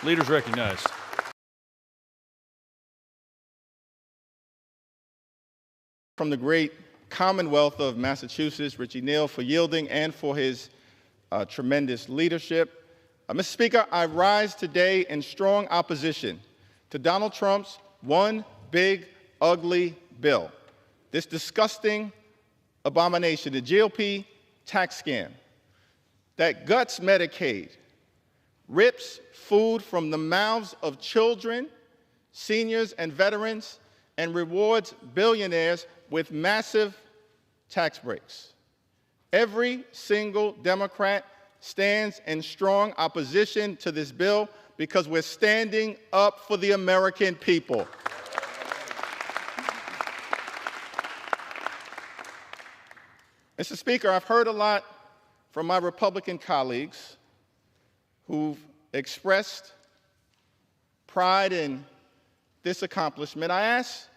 Leaders recognized. From the great Commonwealth of Massachusetts, Richie Neal, for yielding and for his tremendous leadership. Mr. Speaker, I rise today in strong opposition to Donald Trump's one big, ugly bill, this disgusting abomination, the GOP tax scam that guts Medicaid, rips food from the mouths of children, seniors, and veterans, and rewards billionaires with massive tax breaks. Every single Democrat stands in strong opposition to this bill because we're standing up for the American people. Mr. Speaker, I've heard a lot from my Republican colleagues who've expressed pride in this accomplishment. I asked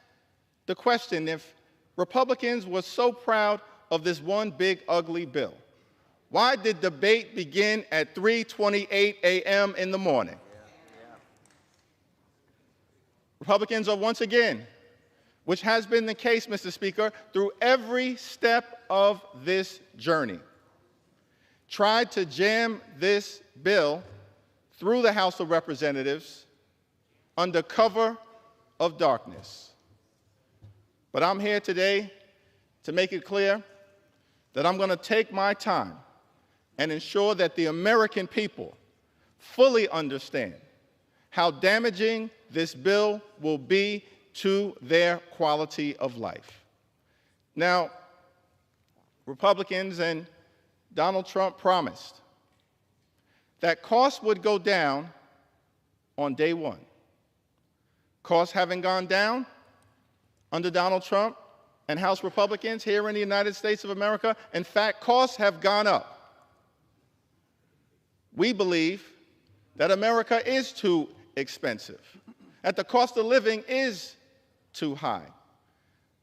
the question, if Republicans were so proud of this one big, ugly bill, why did debate begin at 3:28 a.m. in the morning? Republicans are once again, which has been the case, Mr. Speaker, through every step of this journey, tried to jam this bill through the House of Representatives under cover of darkness. But I'm here today to make it clear that I'm going to take my time and ensure that the American people fully understand how damaging this bill will be to their quality of life. Now, Republicans and Donald Trump promised that costs would go down on day one. Costs haven't gone down under Donald Trump and House Republicans here in the United States of America. In fact, costs have gone up. We believe that America is too expensive, that the cost of living is too high,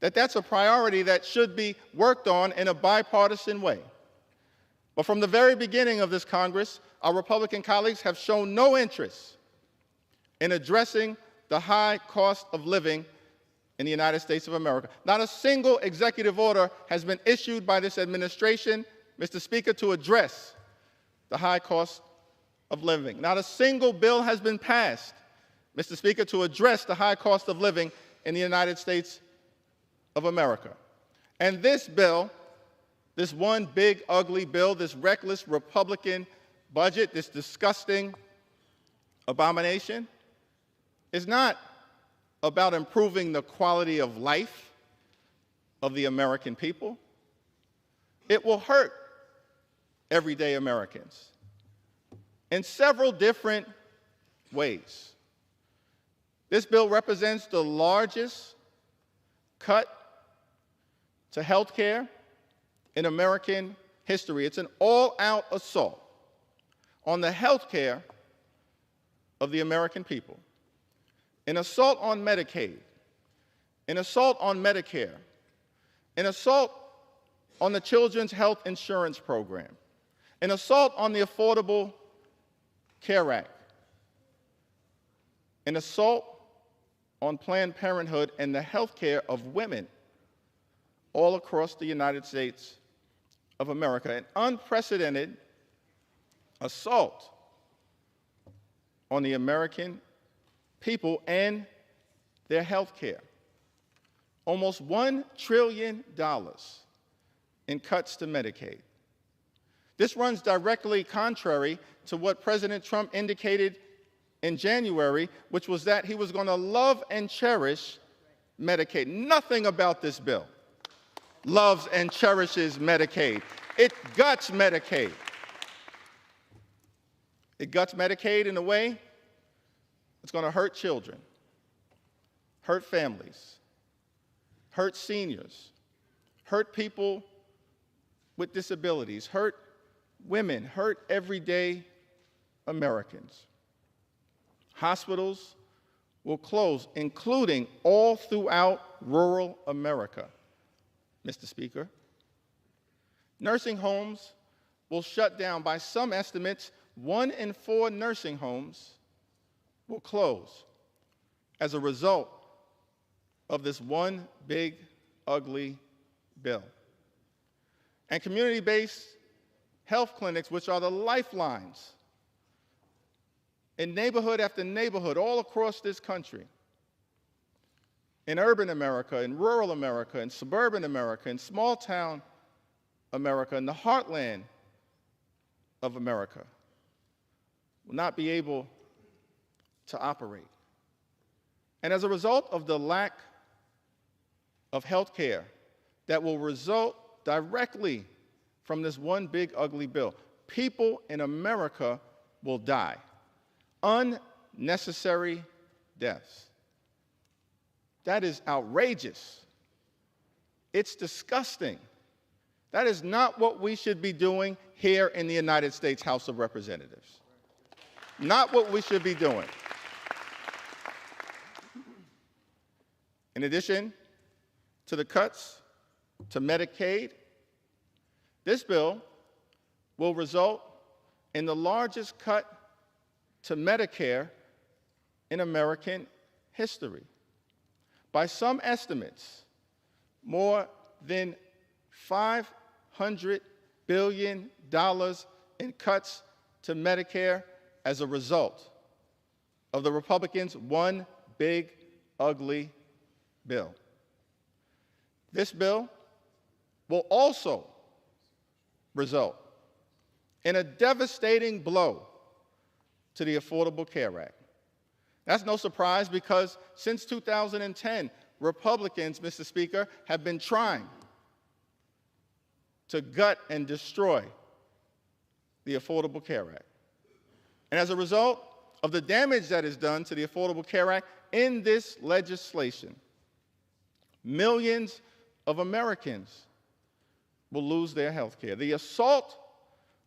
that that's a priority that should be worked on in a bipartisan way. But from the very beginning of this Congress, our Republican colleagues have shown no interest in addressing the high cost of living in the United States of America. Not a single executive order has been issued by this administration, Mr. Speaker, to address the high cost of living. Not a single bill has been passed, Mr. Speaker, to address the high cost of living in the United States of America. And this bill, this one big, ugly bill, this reckless Republican budget, this disgusting abomination, is not about improving the quality of life of the American people. It will hurt everyday Americans in several different ways. This bill represents the largest cut to health care in American history. It's an all-out assault on the health care of the American people, an assault on Medicaid, an assault on Medicare, an assault on the Children's Health Insurance Program, an assault on the Affordable Care Act, an assault on Planned Parenthood and the health care of women all across the United States of America, an unprecedented assault on the American people and their health care. Almost $1 trillion in cuts to Medicaid. This runs directly contrary to what President Trump indicated in January, which was that he was going to love and cherish Medicaid. Nothing about this bill loves and cherishes Medicaid. It guts Medicaid. It guts Medicaid in a way that's going to hurt children, hurt families, hurt seniors, hurt people with disabilities, hurt women, hurt everyday Americans. Hospitals will close, including all throughout rural America, Mr. Speaker. Nursing homes will shut down. By some estimates, 1 in 4 nursing homes will close as a result of this one big, ugly bill. And community-based health clinics, which are the lifelines in neighborhood after neighborhood all across this country, in urban America, in rural America, in suburban America, in small-town America, in the heartland of America, will not be able to operate. And as a result of the lack of health care that will result directly from this one big ugly bill, people in America will die. Unnecessary deaths. That is outrageous. It's disgusting. That is not what we should be doing here in the United States House of Representatives. Not what we should be doing. In addition to the cuts to Medicaid, this bill will result in the largest cut to Medicare in American history. By some estimates, more than $500 billion in cuts to Medicare as a result of the Republicans' one big, ugly bill. This bill will also result in a devastating blow to the Affordable Care Act. That's no surprise because since 2010, Republicans, Mr. Speaker, have been trying to gut and destroy the Affordable Care Act. And as a result of the damage that is done to the Affordable Care Act in this legislation, millions of Americans will lose their health care. The assault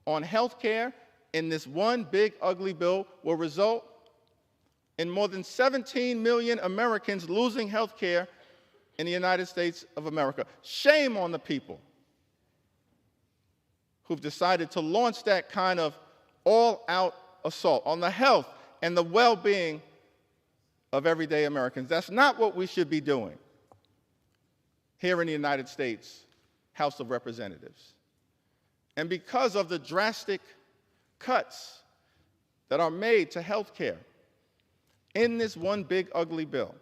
on health care in this one big ugly bill will result in more than 17 million Americans losing health care in the United States of America. Shame on the people who've decided to launch that kind of all-out assault on the health and the well-being of everyday Americans. That's not what we should be doing here in the United States House of Representatives. And because of the drastic cuts that are made to health care in this one big ugly bill,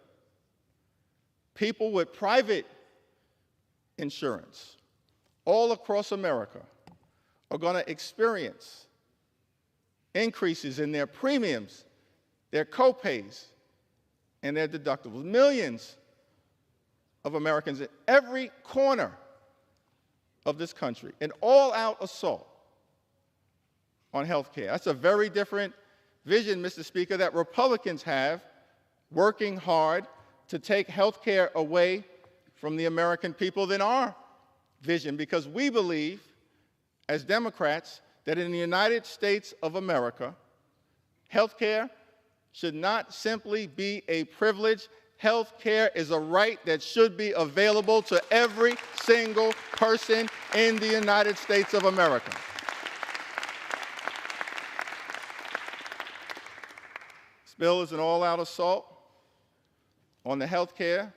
people with private insurance all across America are going to experience increases in their premiums, their copays, and their deductibles. Millions of Americans in every corner of this country, an all-out assault on health care. That's a very different vision, Mr. Speaker, that Republicans have working hard to take health care away from the American people than our vision, because we believe, as Democrats, that in the United States of America, health care should not simply be a privilege. Health care is a right that should be available to every single person in the United States of America. This bill is an all-out assault on the health care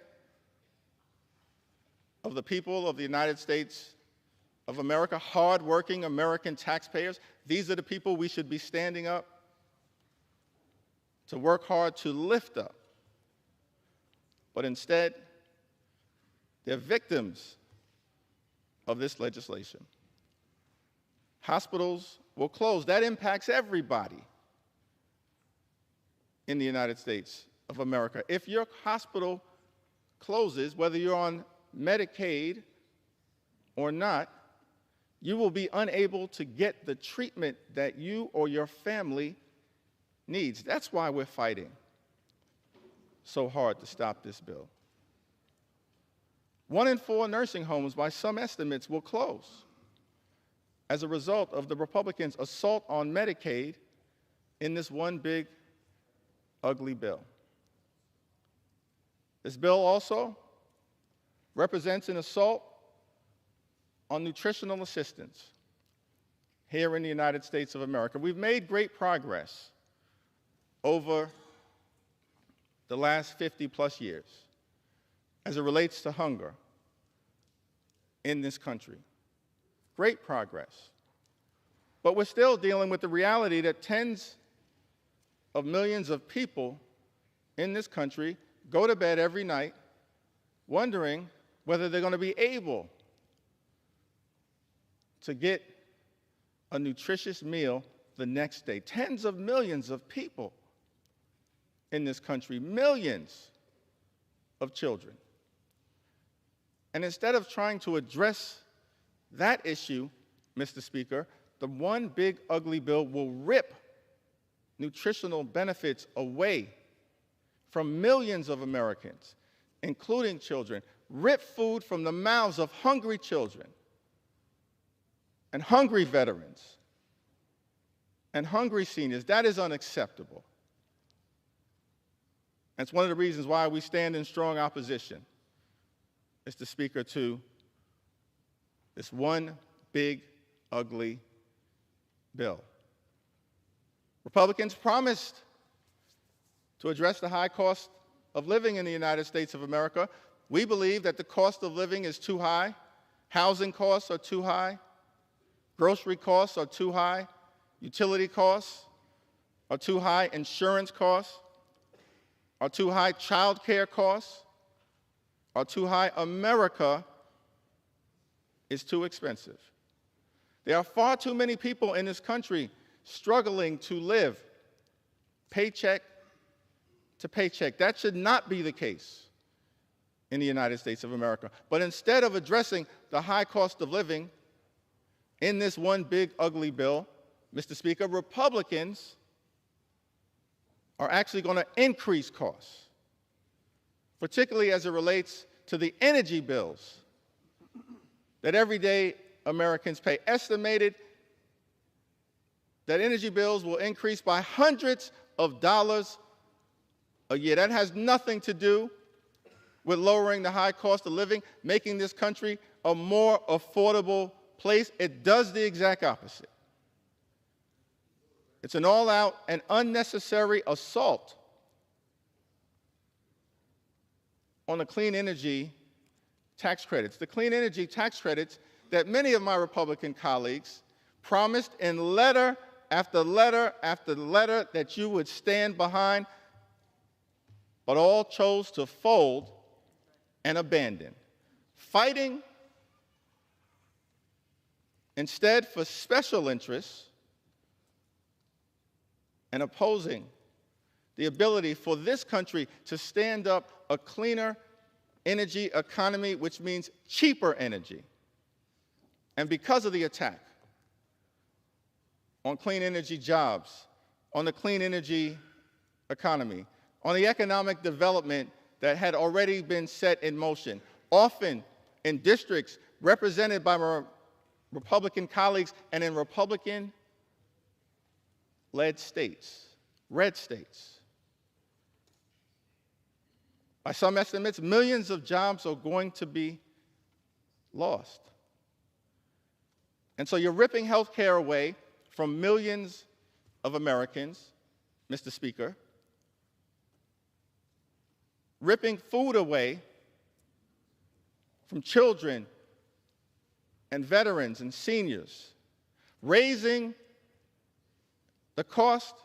of the people of the United States of America, hard-working American taxpayers. These are the people we should be standing up to work hard to lift up. But instead, they're victims of this legislation. Hospitals will close. That impacts everybody in the United States of America. If your hospital closes, whether you're on Medicaid or not, you will be unable to get the treatment that you or your family needs. That's why we're fighting so hard to stop this bill. 1 in 4 nursing homes, by some estimates, will close as a result of the Republicans' assault on Medicaid in this one big, ugly bill. This bill also represents an assault on nutritional assistance here in the United States of America. We've made great progress over the last 50+ years as it relates to hunger in this country. Great progress. But we're still dealing with the reality that tens of millions of people in this country go to bed every night wondering whether they're going to be able to get a nutritious meal the next day. Tens of millions of people in this country, millions of children. And instead of trying to address that issue, Mr. Speaker, the one big ugly bill will rip nutritional benefits away from millions of Americans, including children, rip food from the mouths of hungry children and hungry veterans and hungry seniors. That is unacceptable. That's one of the reasons why we stand in strong opposition, Mr. Speaker, to this one big, ugly bill. Republicans promised to address the high cost of living in the United States of America. We believe that the cost of living is too high. Housing costs are too high. Grocery costs are too high. Utility costs are too high. Insurance costs are too high. Child care costs are too high. America is too expensive. There are far too many people in this country struggling to live paycheck to paycheck. That should not be the case in the United States of America. But instead of addressing the high cost of living in this one big ugly bill, Mr. Speaker, Republicans are actually going to increase costs, particularly as it relates to the energy bills that everyday Americans pay. Estimated that energy bills will increase by hundreds of dollars a year. That has nothing to do with lowering the high cost of living, making this country a more affordable place. It does the exact opposite. It's an all-out and unnecessary assault on the clean energy tax credits. The clean energy tax credits that many of my Republican colleagues promised in letter after letter after letter that you would stand behind, but all chose to fold and abandon, fighting instead for special interests and opposing the ability for this country to stand up a cleaner energy economy, which means cheaper energy. And because of the attack on clean energy jobs, on the clean energy economy, on the economic development that had already been set in motion, often in districts represented by my Republican colleagues and in Republican-led states, red states. By some estimates, millions of jobs are going to be lost. And so you're ripping health care away from millions of Americans, Mr. Speaker, ripping food away from children and veterans and seniors, raising the cost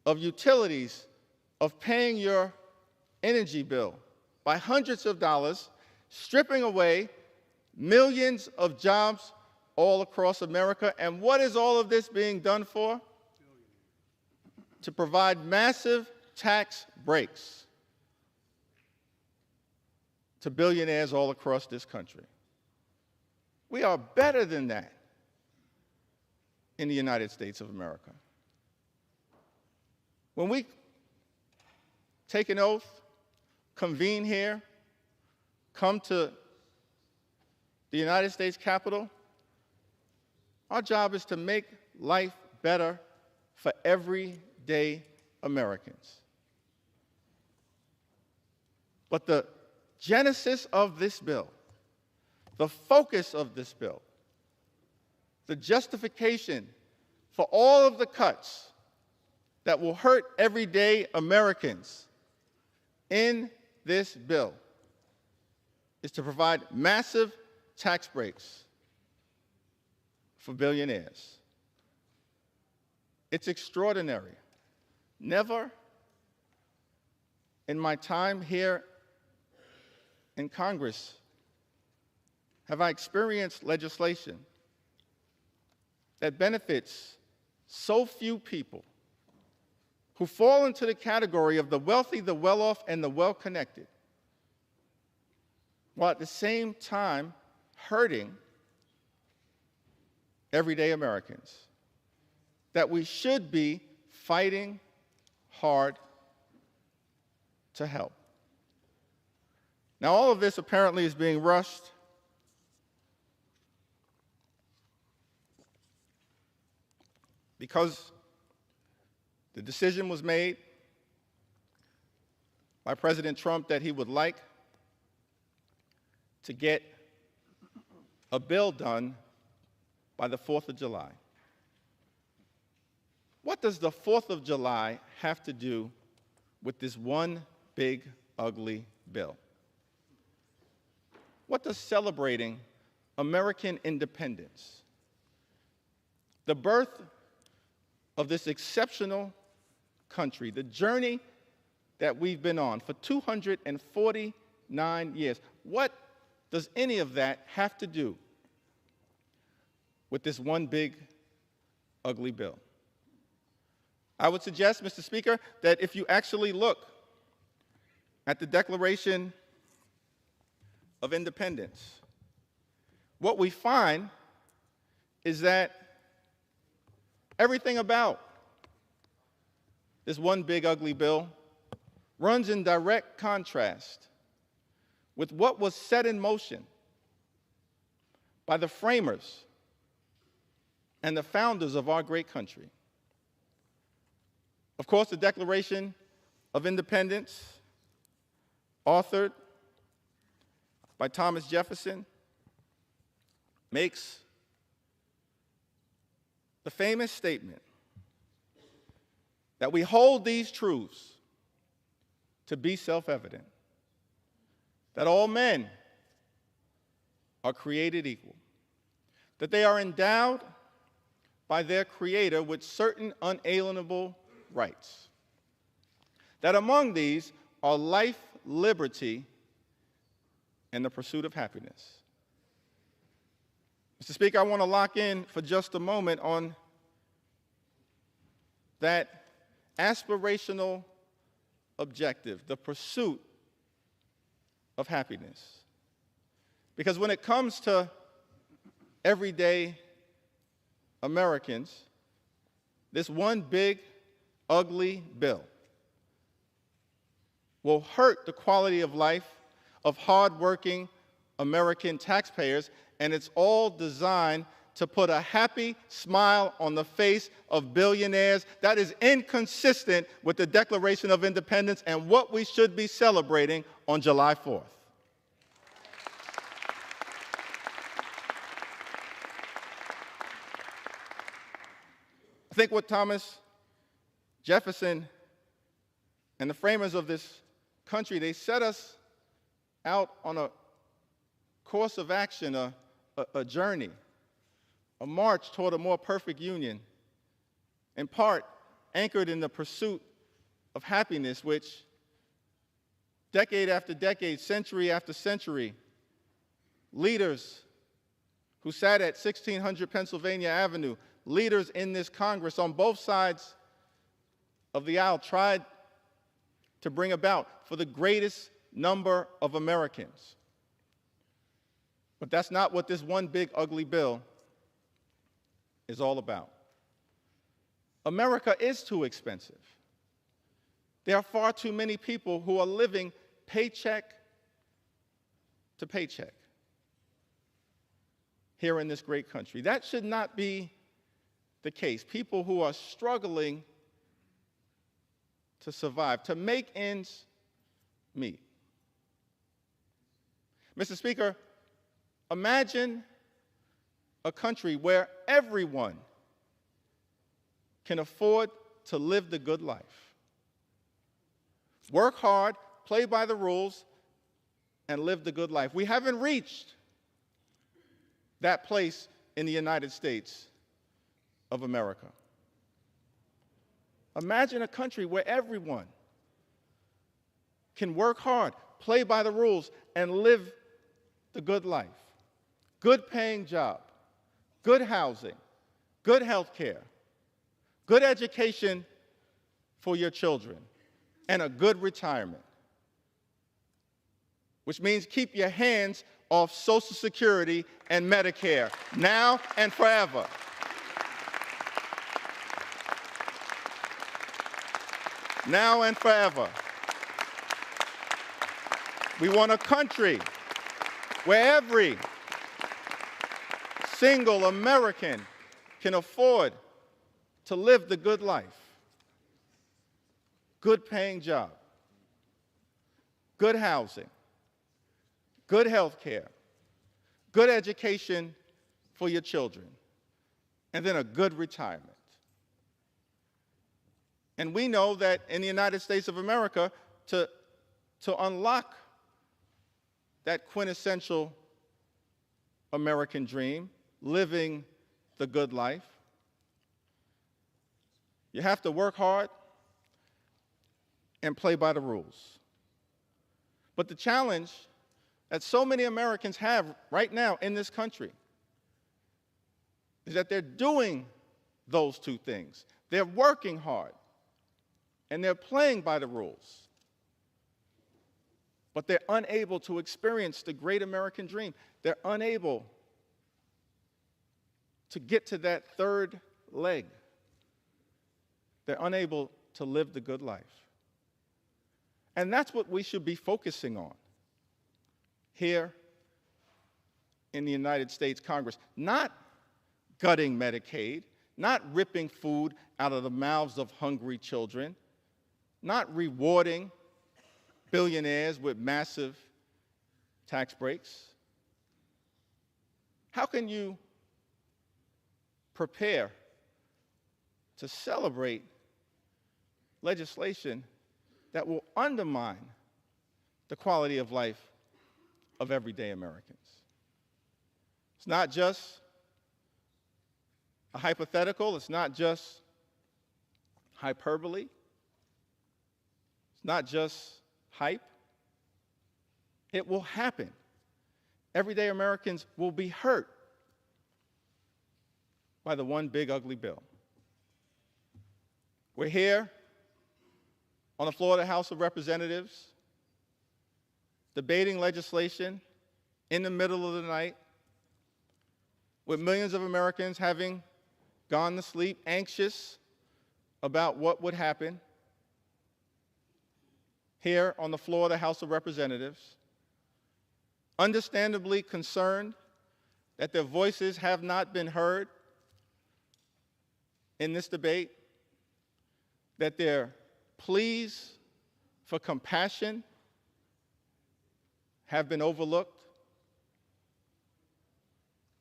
of utilities, of paying your energy bill by hundreds of dollars, stripping away millions of jobs all across America. And what is all of this being done for? To provide massive tax breaks to billionaires all across this country. We are better than that in the United States of America. When we take an oath, convene here, come to the United States Capitol, our job is to make life better for everyday Americans. But the genesis of this bill, the focus of this bill, the justification for all of the cuts that will hurt everyday Americans in this bill is to provide massive tax breaks for billionaires. It's extraordinary. Never in my time here in Congress have I experienced legislation that benefits so few people who fall into the category of the wealthy, the well-off, and the well-connected, while at the same time hurting everyday Americans, that we should be fighting hard to help. Now, all of this apparently is being rushed because the decision was made by President Trump that he would like to get a bill done by the 4th of July. What does the 4th of July have to do with this one big, ugly bill? What does celebrating American independence, the birth of this exceptional country, the journey that we've been on for 249 years, what does any of that have to do with this one big, ugly bill? I would suggest, Mr. Speaker, that if you actually look at the Declaration of Independence, what we find is that everything about this one big, ugly bill runs in direct contrast with what was set in motion by the framers and the founders of our great country. Of course, the Declaration of Independence, authored by Thomas Jefferson, makes the famous statement that we hold these truths to be self-evident, that all men are created equal, that they are endowed by their Creator with certain unalienable rights, that among these are life, liberty, and the pursuit of happiness. Mr. Speaker, I want to lock in for just a moment on that aspirational objective, the pursuit of happiness. Because when it comes to everyday Americans, this one big, ugly bill will hurt the quality of life of hardworking American taxpayers, and it's all designed to put a happy smile on the face of billionaires. That is inconsistent with the Declaration of Independence and what we should be celebrating on July 4th. I think what Thomas Jefferson and the framers of this country, they set us out on a course of action, a journey, a march toward a more perfect union, in part anchored in the pursuit of happiness, which decade after decade, century after century, leaders who sat at 1600 Pennsylvania Avenue, leaders in this Congress on both sides of the aisle tried to bring about for the greatest number of Americans. But that's not what this one big ugly bill is all about. America is too expensive. There are far too many people who are living paycheck to paycheck here in this great country. That should not be the case. People who are struggling to survive, to make ends meet. Mr. Speaker, imagine a country where everyone can afford to live the good life. Work hard, play by the rules, and live the good life. We haven't reached that place in the United States of America. Imagine a country where everyone can work hard, play by the rules, and live the good life. Good paying job, good housing, good health care, good education for your children, and a good retirement. Which means keep your hands off Social Security and Medicare, now and forever. Now and forever. We want a country where every single American can afford to live the good life. Good paying job, good housing, good health care, good education for your children, and then a good retirement. And we know that in the United States of America, to unlock that quintessential American dream, living the good life, you have to work hard and play by the rules. But the challenge that so many Americans have right now in this country is that they're doing those two things. They're working hard and they're playing by the rules, but they're unable to experience the great American dream. They're unable to get to that third leg. They're unable to live the good life. And that's what we should be focusing on here in the United States Congress. Not gutting Medicaid, not ripping food out of the mouths of hungry children, not rewarding billionaires with massive tax breaks. How can you prepare to celebrate legislation that will undermine the quality of life of everyday Americans? It's not just a hypothetical. It's not just hyperbole. It's not just hype. It will happen. Everyday Americans will be hurt by the one big ugly bill. We're here on the floor of the House of Representatives debating legislation in the middle of the night with millions of Americans having gone to sleep anxious about what would happen. Here on the floor of the House of Representatives, understandably concerned that their voices have not been heard in this debate, that their pleas for compassion have been overlooked.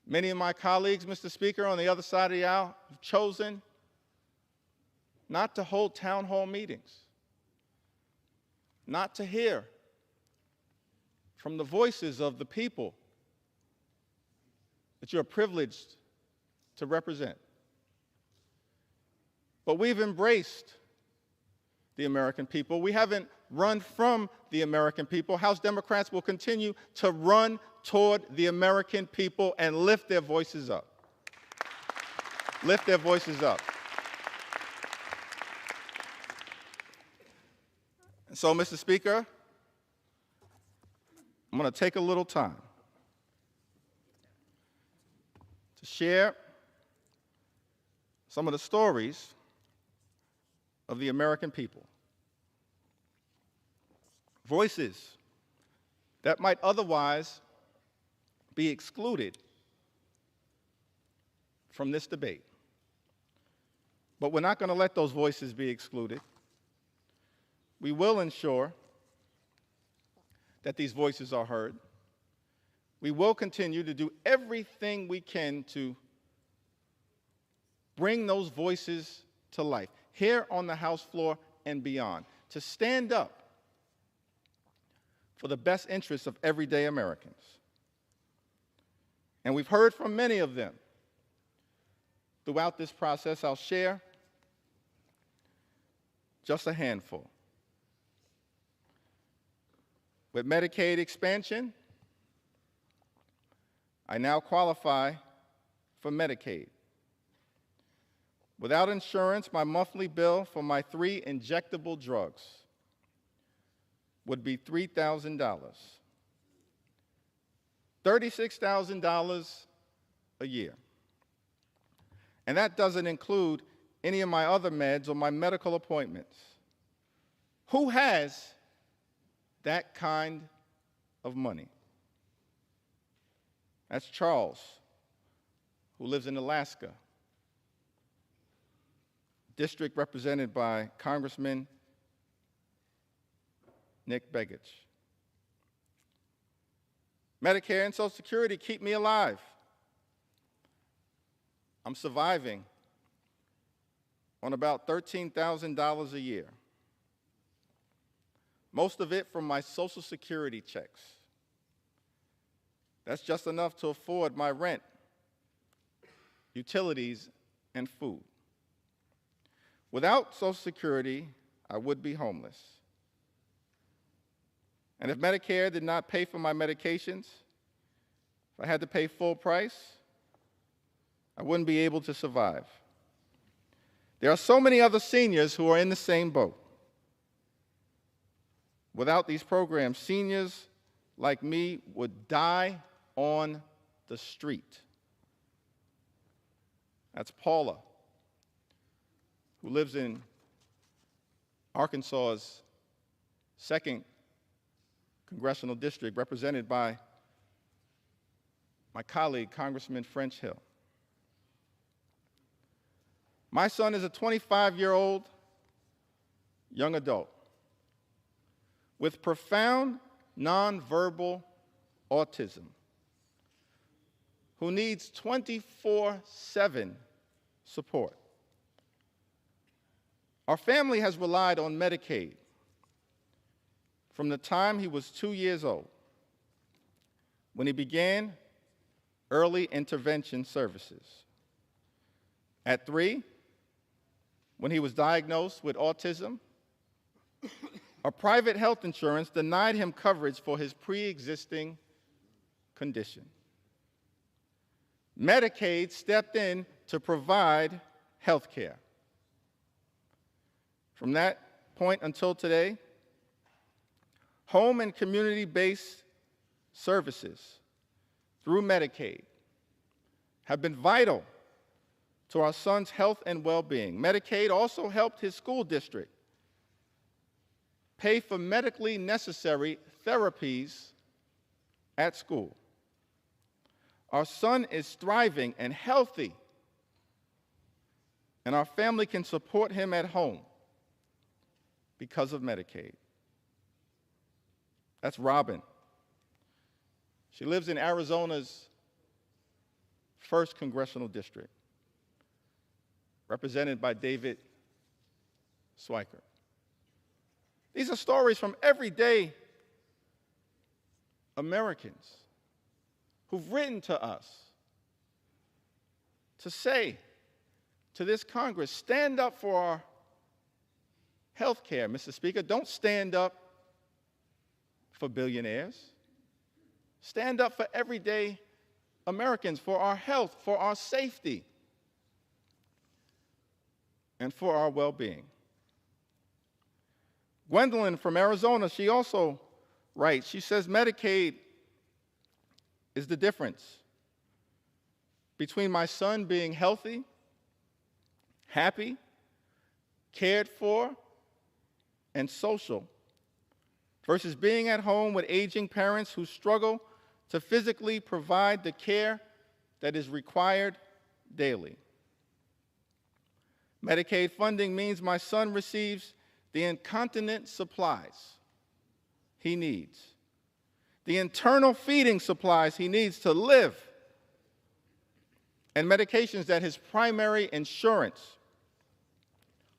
Many of my colleagues, Mr. Speaker, on the other side of the aisle have chosen not to hold town hall meetings, not to hear from the voices of the people that you're privileged to represent. But we've embraced the American people. We haven't run from the American people. House Democrats will continue to run toward the American people and lift their voices up. Lift their voices up. And so, Mr. Speaker, I'm going to take a little time to share some of the stories of the American people. Voices that might otherwise be excluded from this debate. But we're not going to let those voices be excluded. We will ensure that these voices are heard. We will continue to do everything we can to bring those voices to life. here on the House floor and beyond, to stand up for the best interests of everyday Americans. And we've heard from many of them. Throughout this process, I'll share just a handful. With Medicaid expansion, I now qualify for Medicaid. Without insurance, my monthly bill for my 3 injectable drugs would be $3,000. $36,000 a year. And that doesn't include any of my other meds or my medical appointments. Who has that kind of money? That's Charles, who lives in Alaska, district represented by Congressman Nick Begich. Medicare and Social Security keep me alive. I'm surviving on about $13,000 a year, most of it from my Social Security checks. That's just enough to afford my rent, utilities, and food. Without Social Security, I would be homeless. And if Medicare did not pay for my medications, if I had to pay full price, I wouldn't be able to survive. There are so many other seniors who are in the same boat. Without these programs, seniors like me would die on the street. That's Paula, who lives in Arkansas's 2nd Congressional District, represented by my colleague, Congressman French Hill. My son is a 25-year-old young adult with profound nonverbal autism who needs 24/7 support. Our family has relied on Medicaid from the time he was 2 years old, when he began early intervention services. At 3, when he was diagnosed with autism, a private health insurance denied him coverage for his pre-existing condition. Medicaid stepped in to provide health care. From that point until today, home and community-based services through Medicaid have been vital to our son's health and well-being. Medicaid also helped his school district pay for medically necessary therapies at school. Our son is thriving and healthy, and our family can support him at home because of Medicaid. That's Robin. She lives in Arizona's 1st Congressional District, represented by David Swiker. These are stories from everyday Americans who've written to us to say to this Congress, stand up for our health care, Mr. Speaker. Don't stand up for billionaires. Stand up for everyday Americans, for our health, for our safety, and for our well-being. Gwendolyn from Arizona, she also writes, she says, Medicaid is the difference between my son being healthy, happy, cared for, and social, versus being at home with aging parents who struggle to physically provide the care that is required daily. Medicaid funding means my son receives the incontinent supplies he needs, the internal feeding supplies he needs to live, and medications that his primary insurance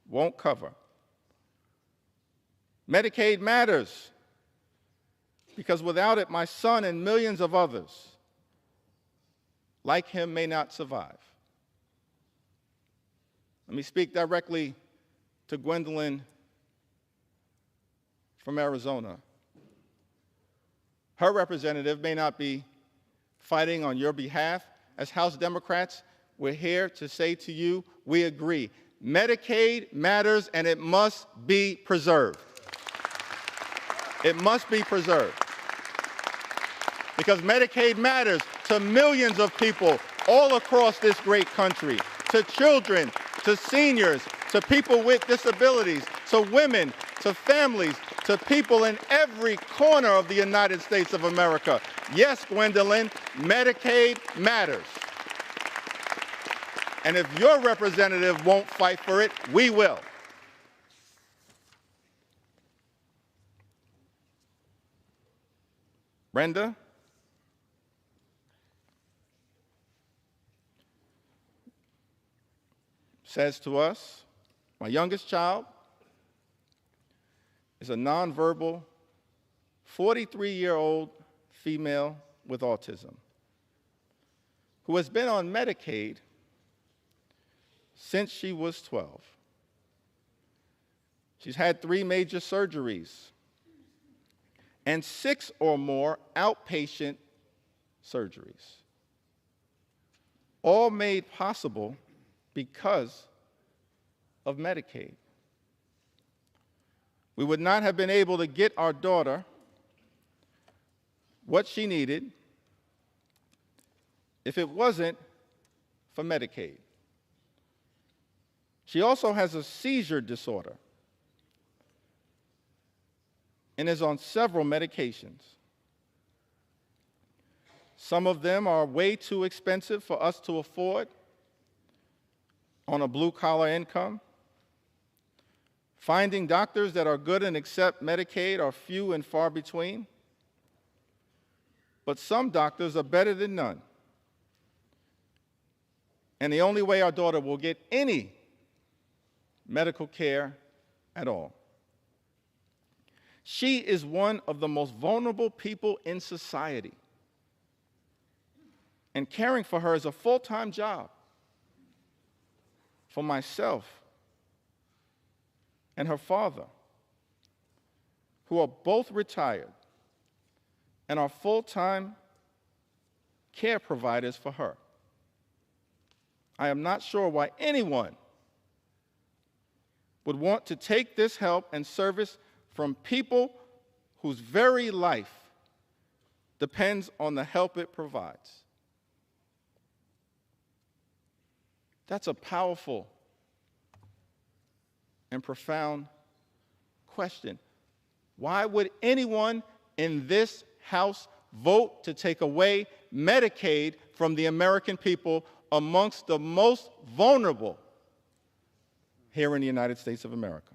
won't cover. Medicaid matters because without it, my son and millions of others like him may not survive. Let me speak directly to Gwendolyn from Arizona. Her representative may not be fighting on your behalf. As House Democrats, we're here to say to you, we agree. Medicaid matters and it must be preserved. It must be preserved. Because Medicaid matters to millions of people all across this great country, to children, to seniors, to people with disabilities, to women, to families, to people in every corner of the United States of America. Yes, Gwendolyn, Medicaid matters. And if your representative won't fight for it, we will. Brenda says to us, my youngest child is a nonverbal 43-year-old female with autism who has been on Medicaid since she was 12. She's had 3 major surgeries and 6 or more outpatient surgeries, all made possible because of Medicaid. We would not have been able to get our daughter what she needed if it wasn't for Medicaid. She also has a seizure disorder and is on several medications. Some of them are way too expensive for us to afford on a blue-collar income. Finding doctors that are good and accept Medicaid are few and far between. But some doctors are better than none. And the only way our daughter will get any medical care at all. She is one of the most vulnerable people in society. And caring for her is a full-time job. For myself and her father, who are both retired and are full-time care providers for her. I am not sure why anyone would want to take this help and service from people whose very life depends on the help it provides. That's a powerful and profound question. Why would anyone in this House vote to take away Medicaid from the American people amongst the most vulnerable here in the United States of America?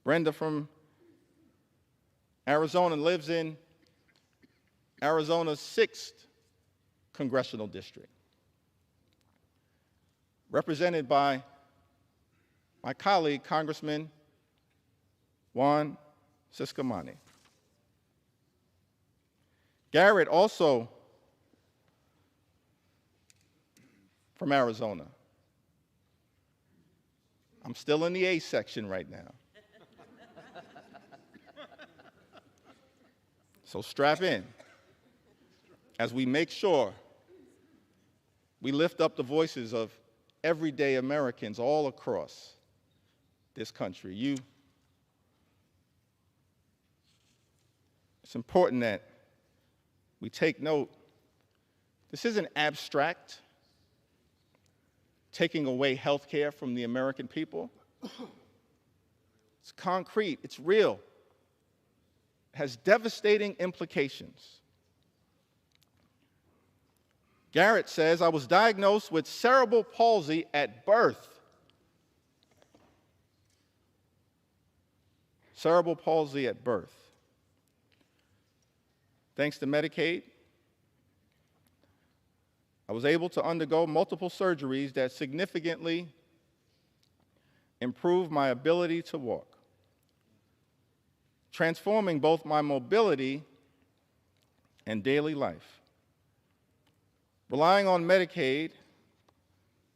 Brenda from Arizona lives in Arizona's 6th congressional district, represented by my colleague, Congressman Juan Ciscomani. Garrett, also from Arizona. I'm still in the A section right now. So strap in as we make sure we lift up the voices of everyday Americans all across this country. It's important that we take note. This isn't abstract, taking away health care from the American people. It's concrete, it's real. It has devastating implications. Garrett says, I was diagnosed with cerebral palsy at birth. Cerebral palsy at birth. Thanks to Medicaid, I was able to undergo multiple surgeries that significantly improve my ability to walk, transforming both my mobility and daily life. Relying on Medicaid,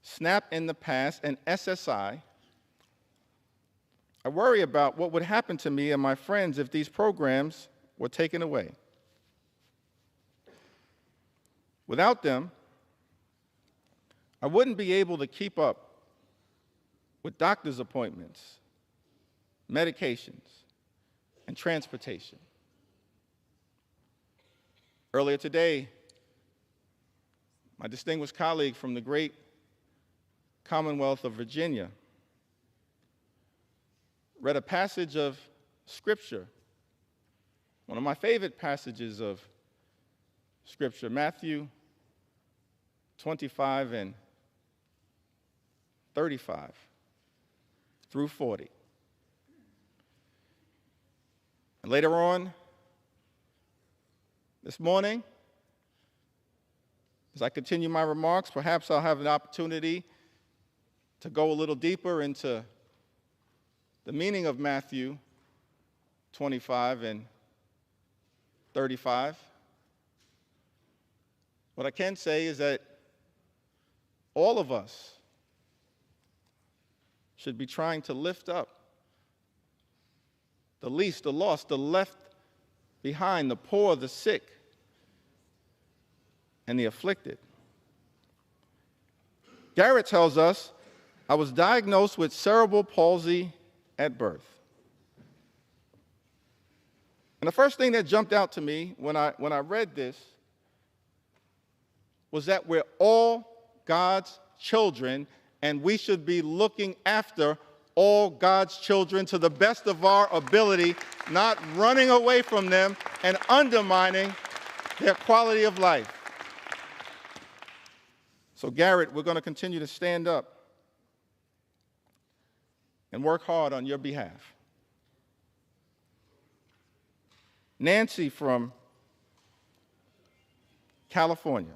SNAP in the past, and SSI, I worry about what would happen to me and my friends if these programs were taken away. Without them, I wouldn't be able to keep up with doctor's appointments, medications, and transportation. Earlier today, my distinguished colleague from the great Commonwealth of Virginia read a passage of Scripture, one of my favorite passages of Scripture, Matthew 25 and 35 through 40. And later on this morning, as I continue my remarks, perhaps I'll have an opportunity to go a little deeper into the meaning of Matthew 25 and 35. What I can say is that all of us should be trying to lift up the least, the lost, the left behind, the poor, the sick, and the afflicted. Garrett tells us, I was diagnosed with cerebral palsy at birth. And the first thing that jumped out to me when I read this was that we're all God's children, and we should be looking after all God's children to the best of our ability, not running away from them and undermining their quality of life. So Garrett, we're going to continue to stand up and work hard on your behalf. Nancy from California.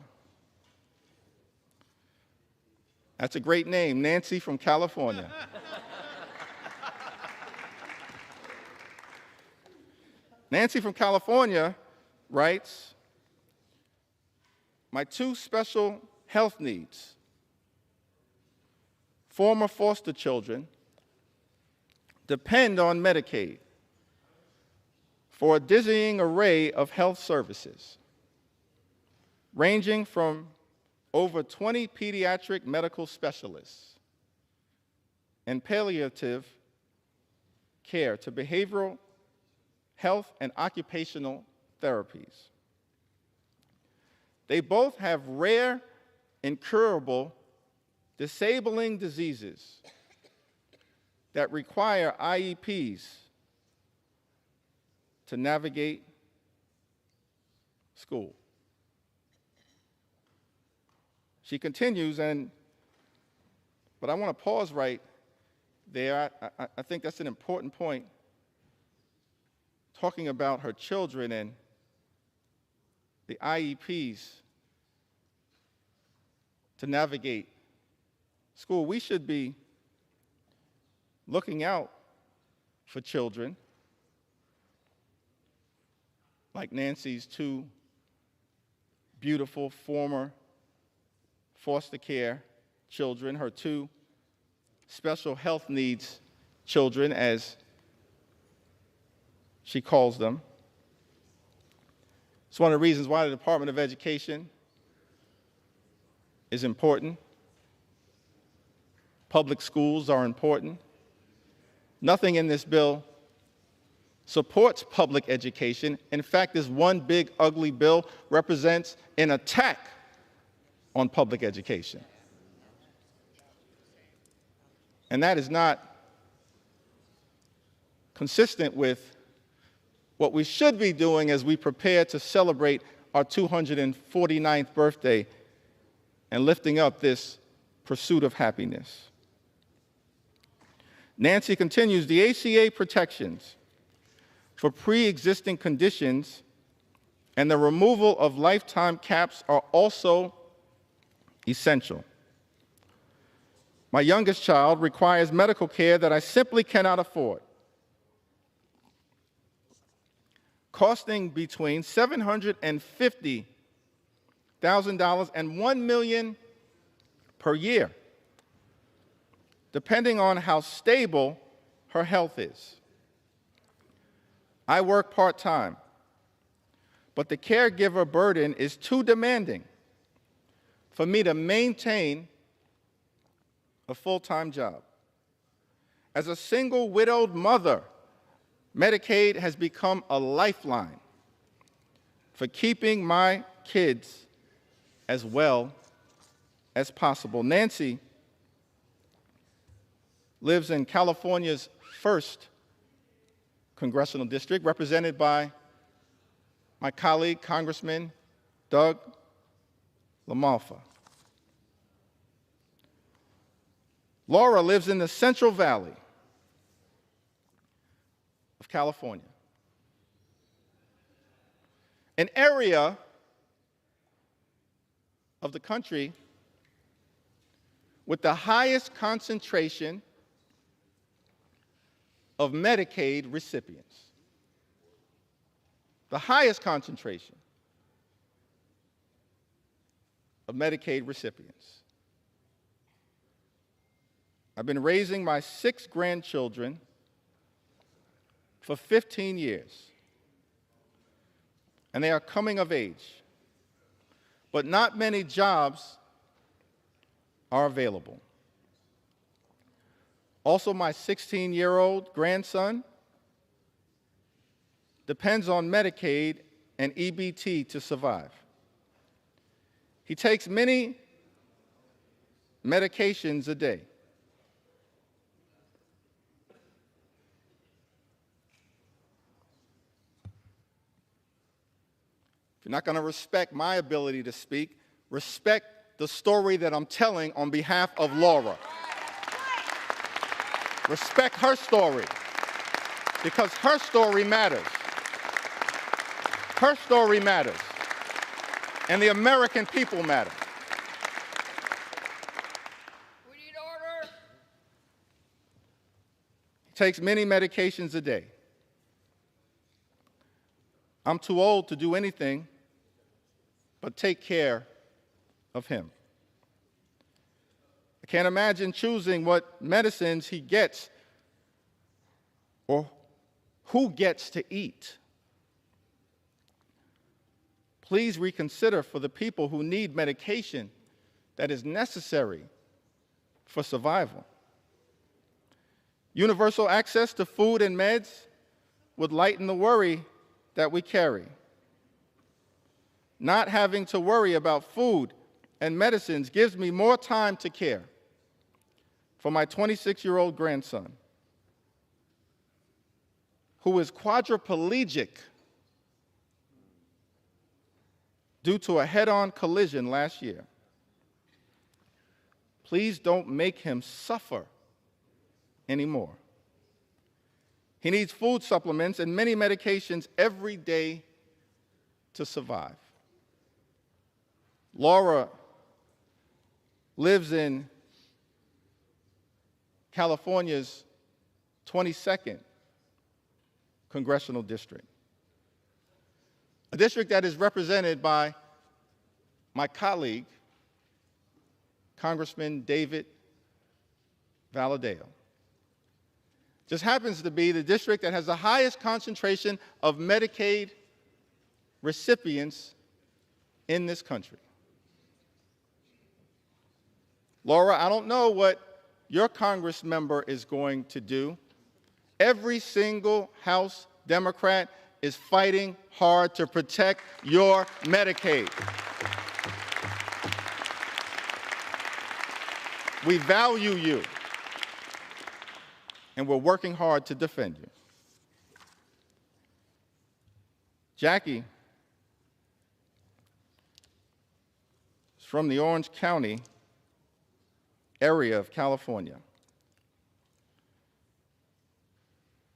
That's a great name, Nancy from California. Nancy from California writes, my two special health needs, former foster children, depend on Medicaid for a dizzying array of health services, ranging from over 20 pediatric medical specialists and palliative care to behavioral health and occupational therapies. They both have rare, incurable, disabling diseases that require IEPs to navigate school. She continues, but I want to pause right there. I think that's an important point, talking about her children and the IEPs to navigate school. We should be looking out for children like Nancy's two beautiful former foster care children, her two special health needs children, as she calls them. It's one of the reasons why the Department of Education is important. Public schools are important. Nothing in this bill supports public education. In fact, this one big, ugly bill represents an attack on public education. And that is not consistent with what we should be doing as we prepare to celebrate our 249th birthday and lifting up this pursuit of happiness. Nancy continues, the ACA protections for pre-existing conditions and the removal of lifetime caps are also essential. My youngest child requires medical care that I simply cannot afford, costing between $750,000 and $1 million per year, depending on how stable her health is. I work part-time, but the caregiver burden is too demanding for me to maintain a full-time job. As a single widowed mother, Medicaid has become a lifeline for keeping my kids as well as possible. Nancy lives in California's 1st congressional district, represented by my colleague, Congressman Doug LaMalfa. Laura lives in the Central Valley of California, an area of the country with the highest concentration of Medicaid recipients. The highest concentration of Medicaid recipients. I've been raising my 6 grandchildren for 15 years, and they are coming of age, but not many jobs are available. Also, my 16-year-old grandson depends on Medicaid and EBT to survive. He takes many medications a day. If you're not going to respect my ability to speak, respect the story that I'm telling on behalf of Laura. Respect her story, because her story matters. Her story matters, and the American people matter. We need order. He takes many medications a day. I'm too old to do anything but take care of him. I can't imagine choosing what medicines he gets or who gets to eat. Please reconsider for the people who need medication that is necessary for survival. Universal access to food and meds would lighten the worry that we carry. Not having to worry about food and medicines gives me more time to care for my 26-year-old grandson, who is quadriplegic due to a head-on collision last year. Please don't make him suffer anymore. He needs food supplements and many medications every day to survive. Laura lives in California's 22nd congressional district, a district that is represented by my colleague, Congressman David Valadao. Just happens to be the district that has the highest concentration of Medicaid recipients in this country. Laura, I don't know what your Congress member is going to do. Every single House Democrat is fighting hard to protect your Medicaid. We value you, and we're working hard to defend you. Jackie is from the Orange County area of California.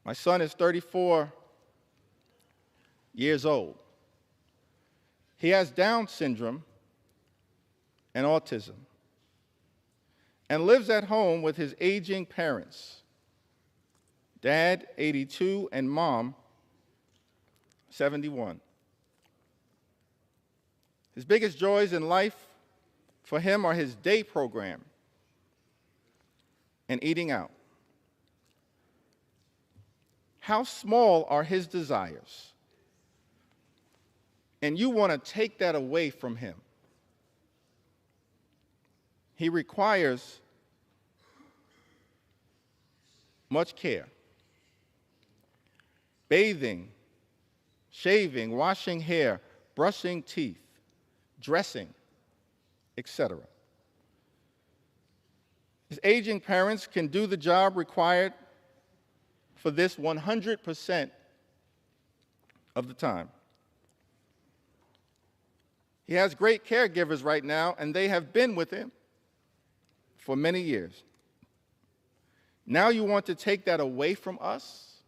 My son is 34 years old. He has Down syndrome and autism. and lives at home with his aging parents, Dad, 82, and Mom, 71. His biggest joys in life for him are his day program and eating out. How small are his desires? And you want to take that away from him. He requires much care. Bathing, shaving, washing hair, brushing teeth, dressing, etc. His aging parents can do the job required for this 100% of the time. He has great caregivers right now, and they have been with him for many years. Now you want to take that away from us?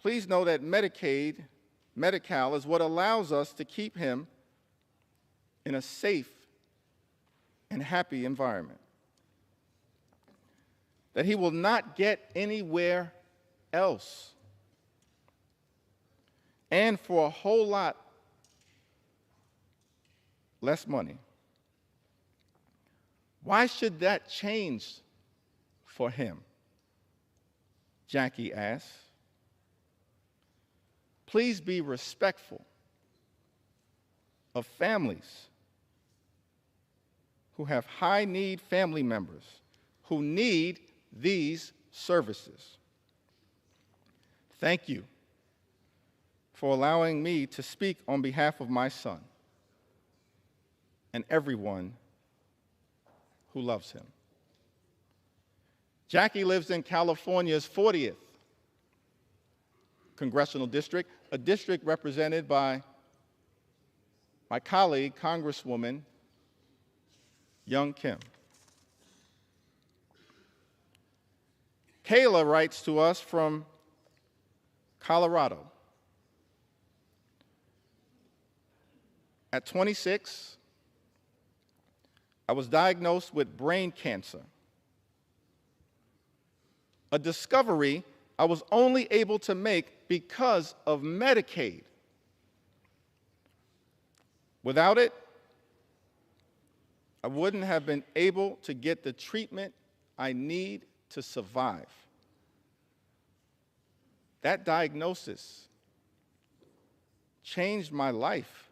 Please know that Medicaid, Medi-Cal, is what allows us to keep him in a safe and happy environment that he will not get anywhere else. And for a whole lot less money. Why should that change for him? Jackie asked. Please be respectful of families who have high-need family members who need these services. Thank you for allowing me to speak on behalf of my son and everyone who loves him. Jackie lives in California's 40th congressional district, a district represented by my colleague, Congresswoman Young Kim. Kayla writes to us from Colorado. At 26, I was diagnosed with brain cancer, a discovery I was only able to make because of Medicaid. Without it, I wouldn't have been able to get the treatment I need to survive. That diagnosis changed my life.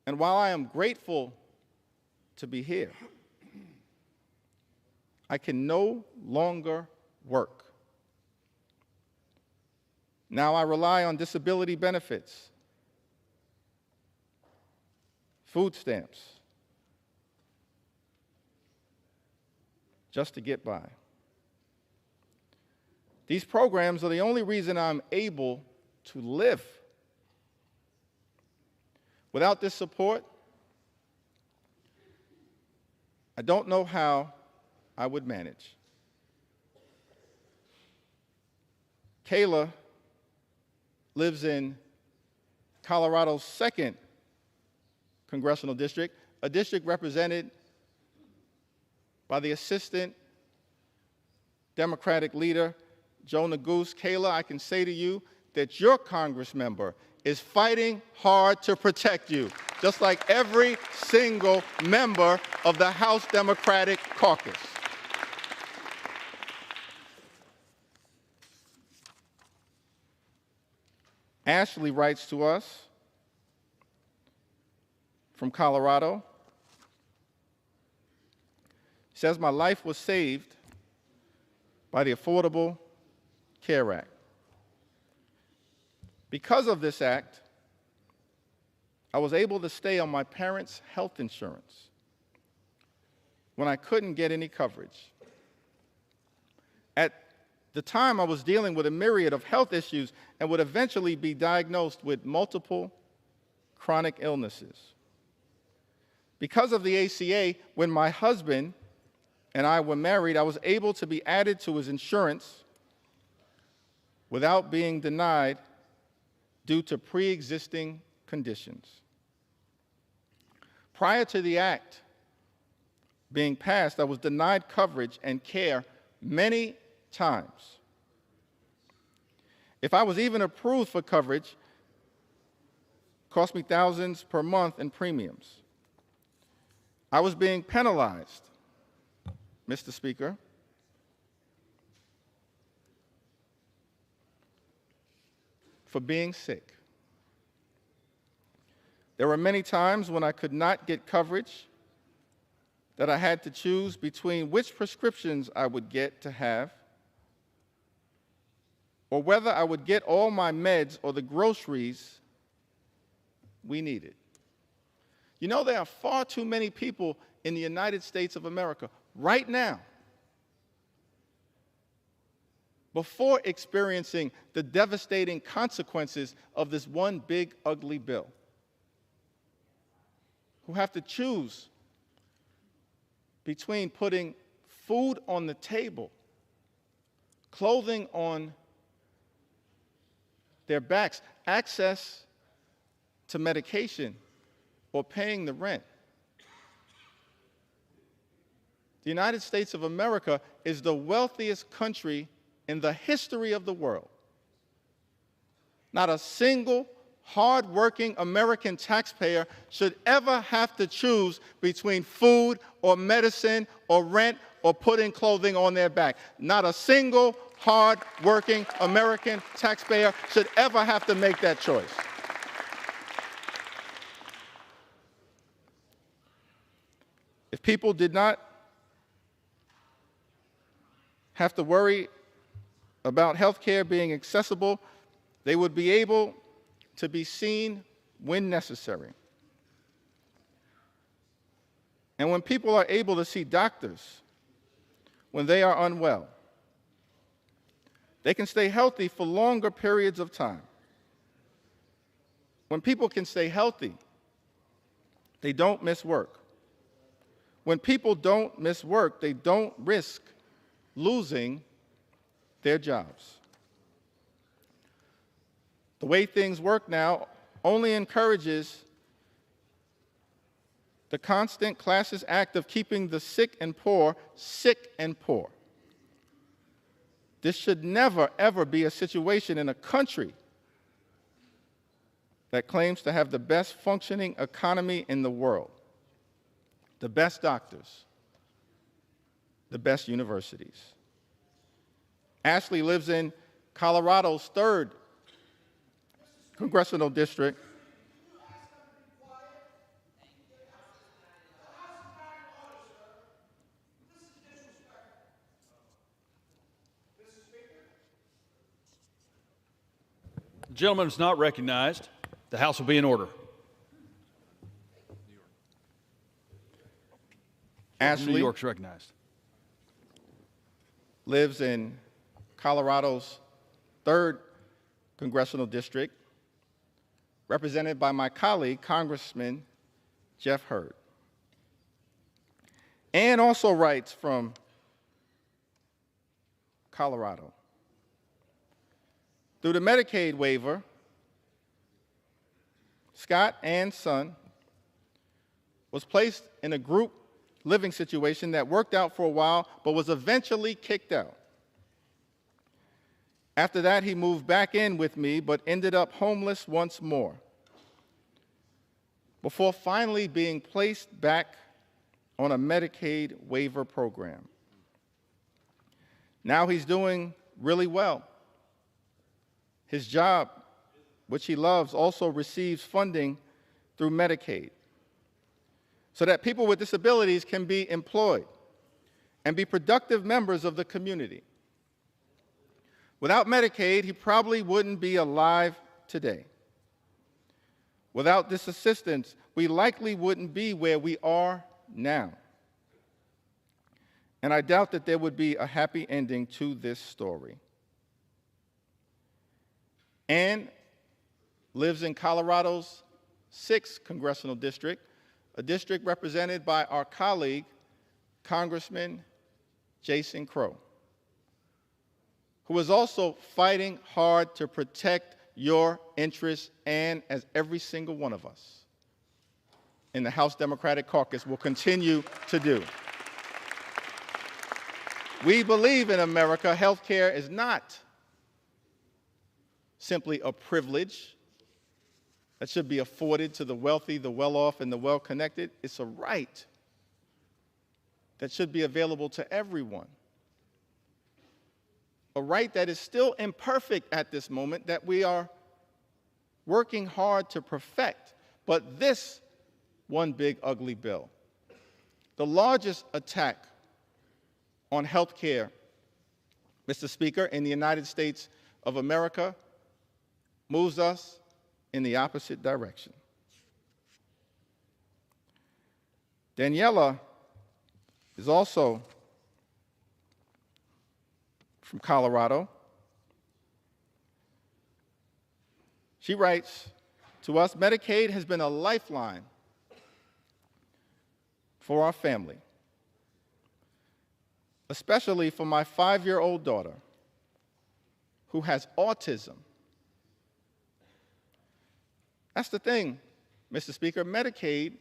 And while I am grateful to be here, I can no longer work. Now I rely on disability benefits, food stamps, just to get by. These programs are the only reason I'm able to live. Without this support, I don't know how I would manage. Kayla lives in Colorado's 2nd congressional district, a district represented by the Assistant Democratic leader, Joe Neguse. Kayla, I can say to you that your Congress member is fighting hard to protect you, just like every single member of the House Democratic Caucus. Ashley writes to us from Colorado. She says, my life was saved by the Affordable Care Act. Because of this act, I was able to stay on my parents' health insurance when I couldn't get any coverage. At the time, I was dealing with a myriad of health issues and would eventually be diagnosed with multiple chronic illnesses. Because of the ACA, when my husband and I were married, I was able to be added to his insurance without being denied due to pre-existing conditions. Prior to the act being passed, I was denied coverage and care many times. If I was even approved for coverage, it cost me thousands per month in premiums. I was being penalized, Mr. Speaker, for being sick. There were many times when I could not get coverage that I had to choose between which prescriptions I would get to have or whether I would get all my meds or the groceries we needed. You know, there are far too many people in the United States of America right now, before experiencing the devastating consequences of this one big, ugly bill, who have to choose between putting food on the table, clothing on their backs, access to medication, or paying the rent. The United States of America is the wealthiest country in the history of the world. Not a single hard-working American taxpayer should ever have to choose between food or medicine or rent or putting clothing on their back. Not a single hard-working American taxpayer should ever have to make that choice. If people did not have to worry about health care being accessible, they would be able to be seen when necessary. And when people are able to see doctors when they are unwell, they can stay healthy for longer periods of time. When people can stay healthy, they don't miss work. When people don't miss work, they don't risk losing their jobs. The way things work now only encourages the constant classist act of keeping the sick and poor sick and poor. This should never, ever be a situation in a country that claims to have the best functioning economy in the world, the best doctors, the best universities. Ashley lives in Colorado's 3rd congressional district. The gentleman is not recognized. The House will be in order. Ashley New York's recognized. Lives in Colorado's 3rd congressional district, represented by my colleague, Congressman Jeff Hurd. Ann also writes from Colorado. Through the Medicaid waiver, Scott, Ann's son, was placed in a group living situation that worked out for a while, but was eventually kicked out. After that, he moved back in with me, but ended up homeless once more, before finally being placed back on a Medicaid waiver program. Now he's doing really well. His job, which he loves, also receives funding through Medicaid, so that people with disabilities can be employed and be productive members of the community. Without Medicaid, he probably wouldn't be alive today. Without this assistance, we likely wouldn't be where we are now. And I doubt that there would be a happy ending to this story. Ann lives in Colorado's 6th congressional district, a district represented by our colleague, Congressman Jason Crow, who is also fighting hard to protect your interests, and as every single one of us in the House Democratic Caucus will continue to do. We believe in America, health care is not simply a privilege that should be afforded to the wealthy, the well-off, and the well-connected. It's a right that should be available to everyone. A right that is still imperfect at this moment, that we are working hard to perfect. But this one big ugly bill, the largest attack on health care, Mr. Speaker, in the United States of America, moves us in the opposite direction. Daniela is also from Colorado. She writes to us, Medicaid has been a lifeline for our family, especially for my 5-year-old daughter who has autism. That's the thing, Mr. Speaker. Medicaid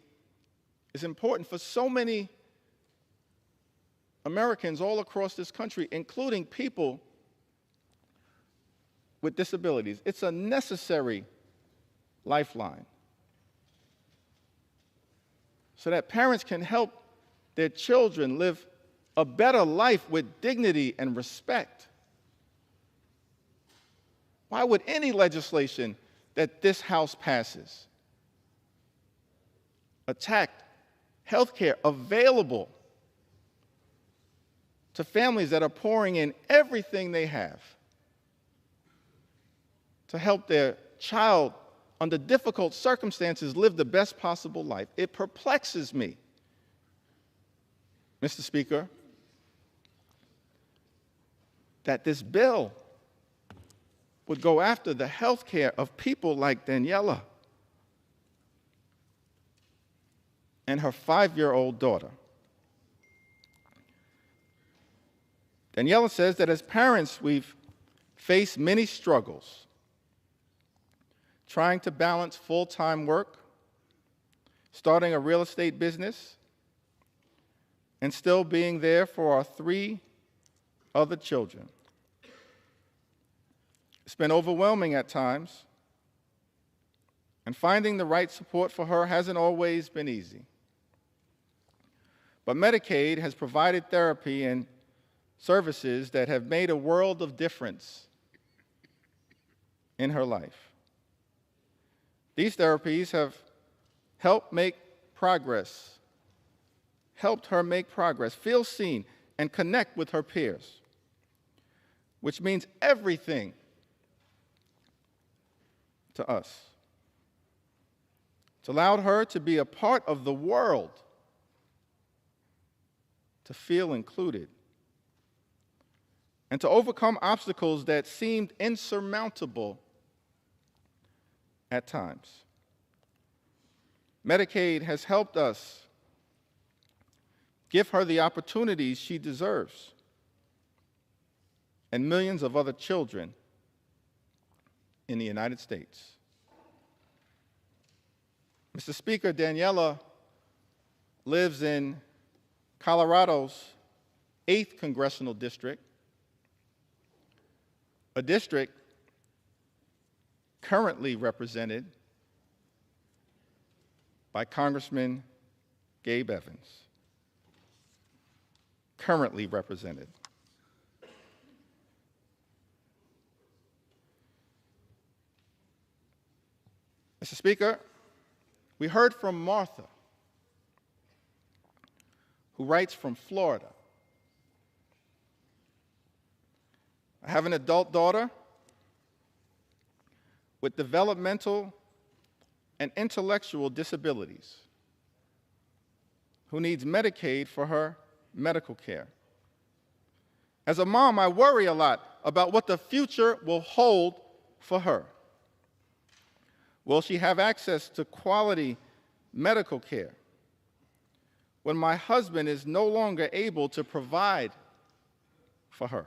is important for so many Americans all across this country, including people with disabilities. It's a necessary lifeline so that parents can help their children live a better life with dignity and respect. Why would any legislation that this House passes attack health care available to families that are pouring in everything they have to help their child under difficult circumstances live the best possible life? It perplexes me, Mr. Speaker, that this bill would go after the health care of people like Daniela and her 5-year-old daughter. Daniela says that as parents, we've faced many struggles, trying to balance full-time work, starting a real estate business, and still being there for our 3 other children. It's been overwhelming at times, and finding the right support for her hasn't always been easy. But Medicaid has provided therapy and services that have made a world of difference in her life. These therapies have helped her make progress, feel seen, and connect with her peers, which means everything to us. It's allowed her to be a part of the world, to feel included, and to overcome obstacles that seemed insurmountable at times. Medicaid has helped us give her the opportunities she deserves, and millions of other children in the United States. Mr. Speaker, Daniela lives in Colorado's 8th Congressional District, a district currently represented by Congressman Gabe Evans. Currently represented. Mr. Speaker, we heard from Martha, who writes from Florida. I have an adult daughter with developmental and intellectual disabilities who needs Medicaid for her medical care. As a mom, I worry a lot about what the future will hold for her. Will she have access to quality medical care when my husband is no longer able to provide for her?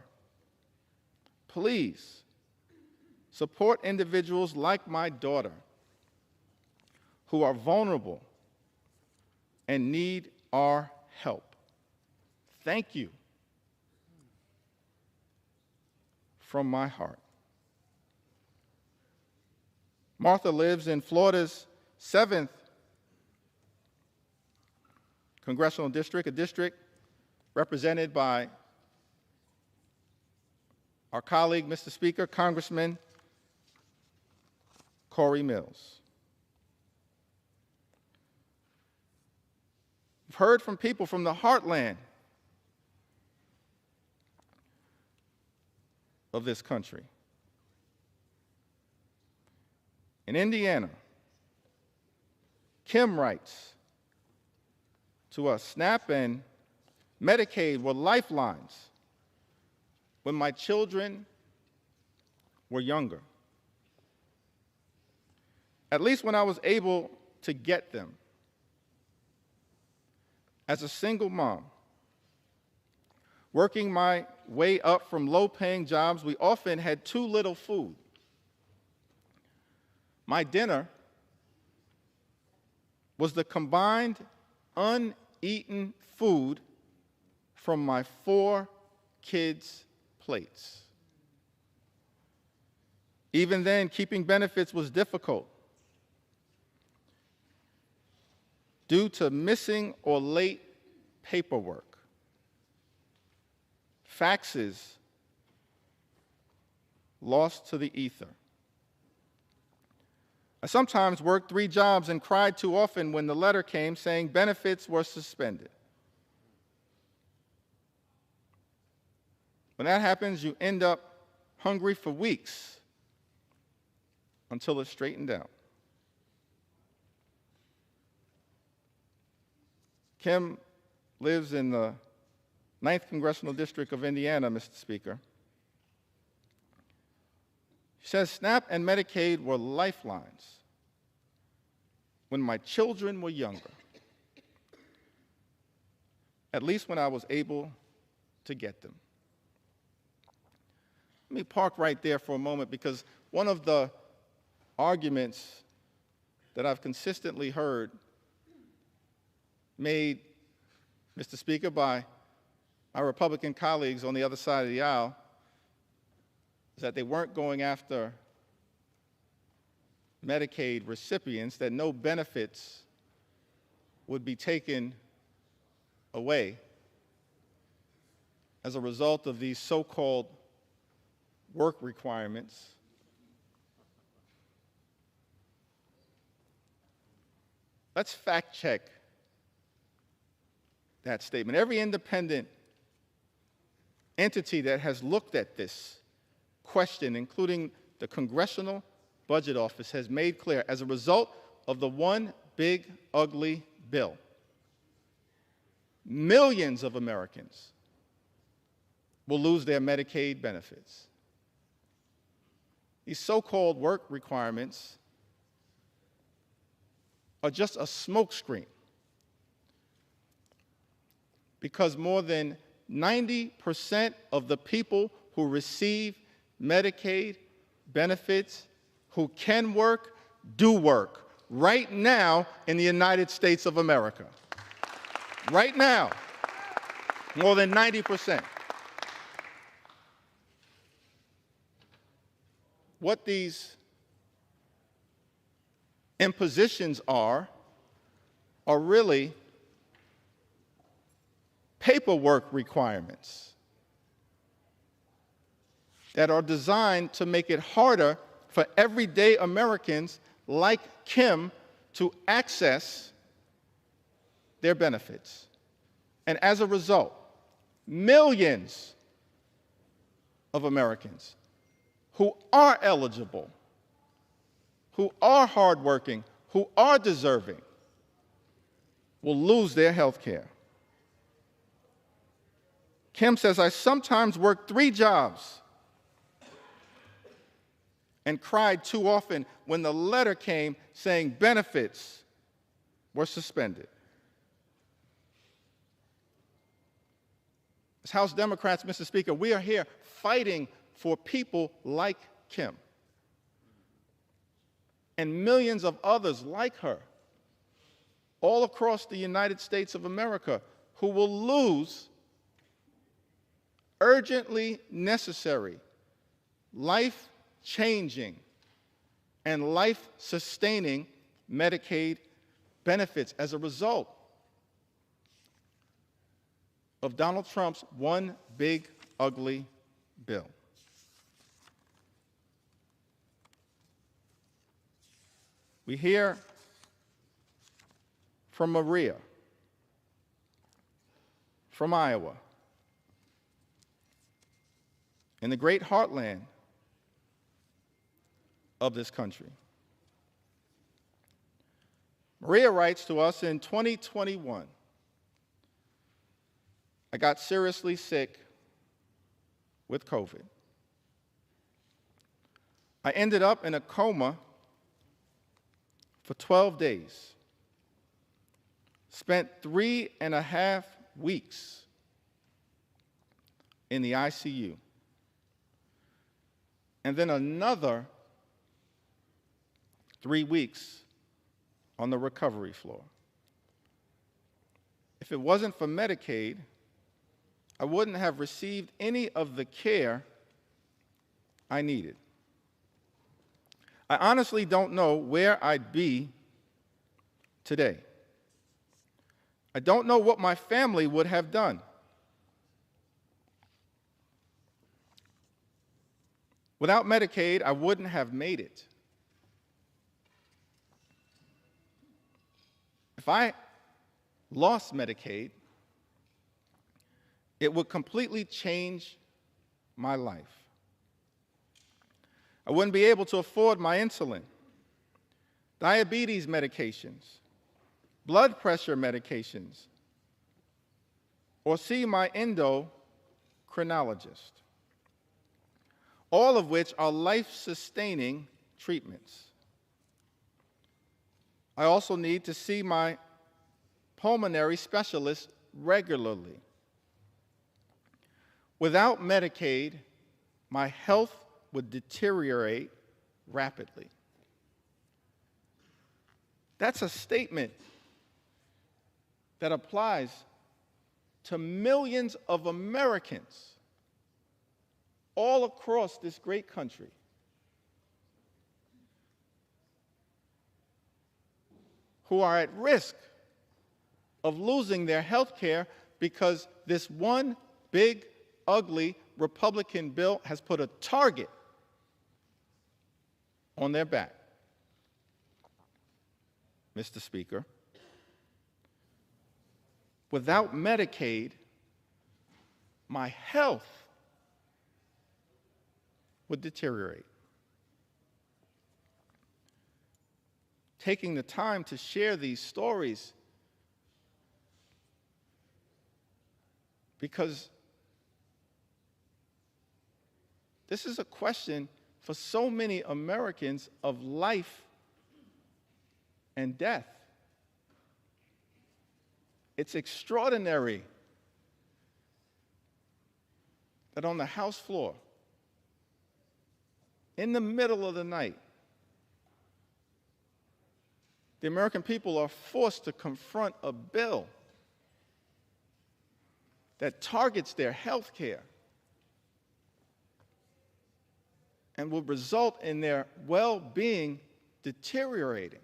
Please support individuals like my daughter who are vulnerable and need our help. Thank you from my heart. Martha lives in Florida's 7th congressional district, a district represented by our colleague, Mr. Speaker, Congressman Corey Mills. We've heard from people from the heartland of this country. In Indiana, Kim writes to us, SNAP and Medicaid were lifelines when my children were younger. At least when I was able to get them. As a single mom, working my way up from low-paying jobs, we often had too little food. My dinner was the combined uneaten food from my 4 kids' plates. Even then, keeping benefits was difficult due to missing or late paperwork, faxes lost to the ether. I sometimes worked 3 jobs and cried too often when the letter came saying benefits were suspended. When that happens, you end up hungry for weeks until it's straightened out. Kim lives in the 9th Congressional District of Indiana, Mr. Speaker. She says, SNAP and Medicaid were lifelines when my children were younger, at least when I was able to get them. Let me park right there for a moment, because one of the arguments that I've consistently heard made, Mr. Speaker, by our Republican colleagues on the other side of the aisle is that they weren't going after Medicaid recipients, that no benefits would be taken away as a result of these so-called work requirements. Let's fact check that statement. Every independent entity that has looked at this question, including the Congressional Budget Office, has made clear, as a result of the one big, ugly bill, millions of Americans will lose their Medicaid benefits. These so-called work requirements are just a smokescreen, because more than 90% of the people who receive Medicaid benefits who can work, do work right now in the United States of America. Right now, more than 90%. What these impositions are really paperwork requirements that are designed to make it harder for everyday Americans like Kim to access their benefits. And as a result, millions of Americans who are eligible, who are hardworking, who are deserving, will lose their health care. Kim says, I sometimes worked 3 jobs and cried too often when the letter came saying benefits were suspended. As House Democrats, Mr. Speaker, we are here fighting for people like Kim and millions of others like her all across the United States of America who will lose urgently necessary, life-changing, and life-sustaining Medicaid benefits as a result of Donald Trump's one big, ugly bill. We hear from Maria, from Iowa, in the great heartland of this country. Maria writes to us in 2021, I got seriously sick with COVID. I ended up in a coma for 12 days, spent 3.5 weeks in the ICU, and then another 3 weeks on the recovery floor. If it wasn't for Medicaid, I wouldn't have received any of the care I needed. I honestly don't know where I'd be today. I don't know what my family would have done. Without Medicaid, I wouldn't have made it. If I lost Medicaid, it would completely change my life. I wouldn't be able to afford my insulin, diabetes medications, blood pressure medications, or see my endocrinologist, all of which are life-sustaining treatments. I also need to see my pulmonary specialist regularly. Without Medicaid, my health would deteriorate rapidly. That's a statement that applies to millions of Americans all across this great country. Who are at risk of losing their health care because this one big, ugly Republican bill has put a target on their back. Mr. Speaker, without Medicaid, my health would deteriorate. Taking the time to share these stories because this is a question for so many Americans of life and death. It's extraordinary that on the House floor, in the middle of the night, the American people are forced to confront a bill that targets their health care and will result in their well-being deteriorating.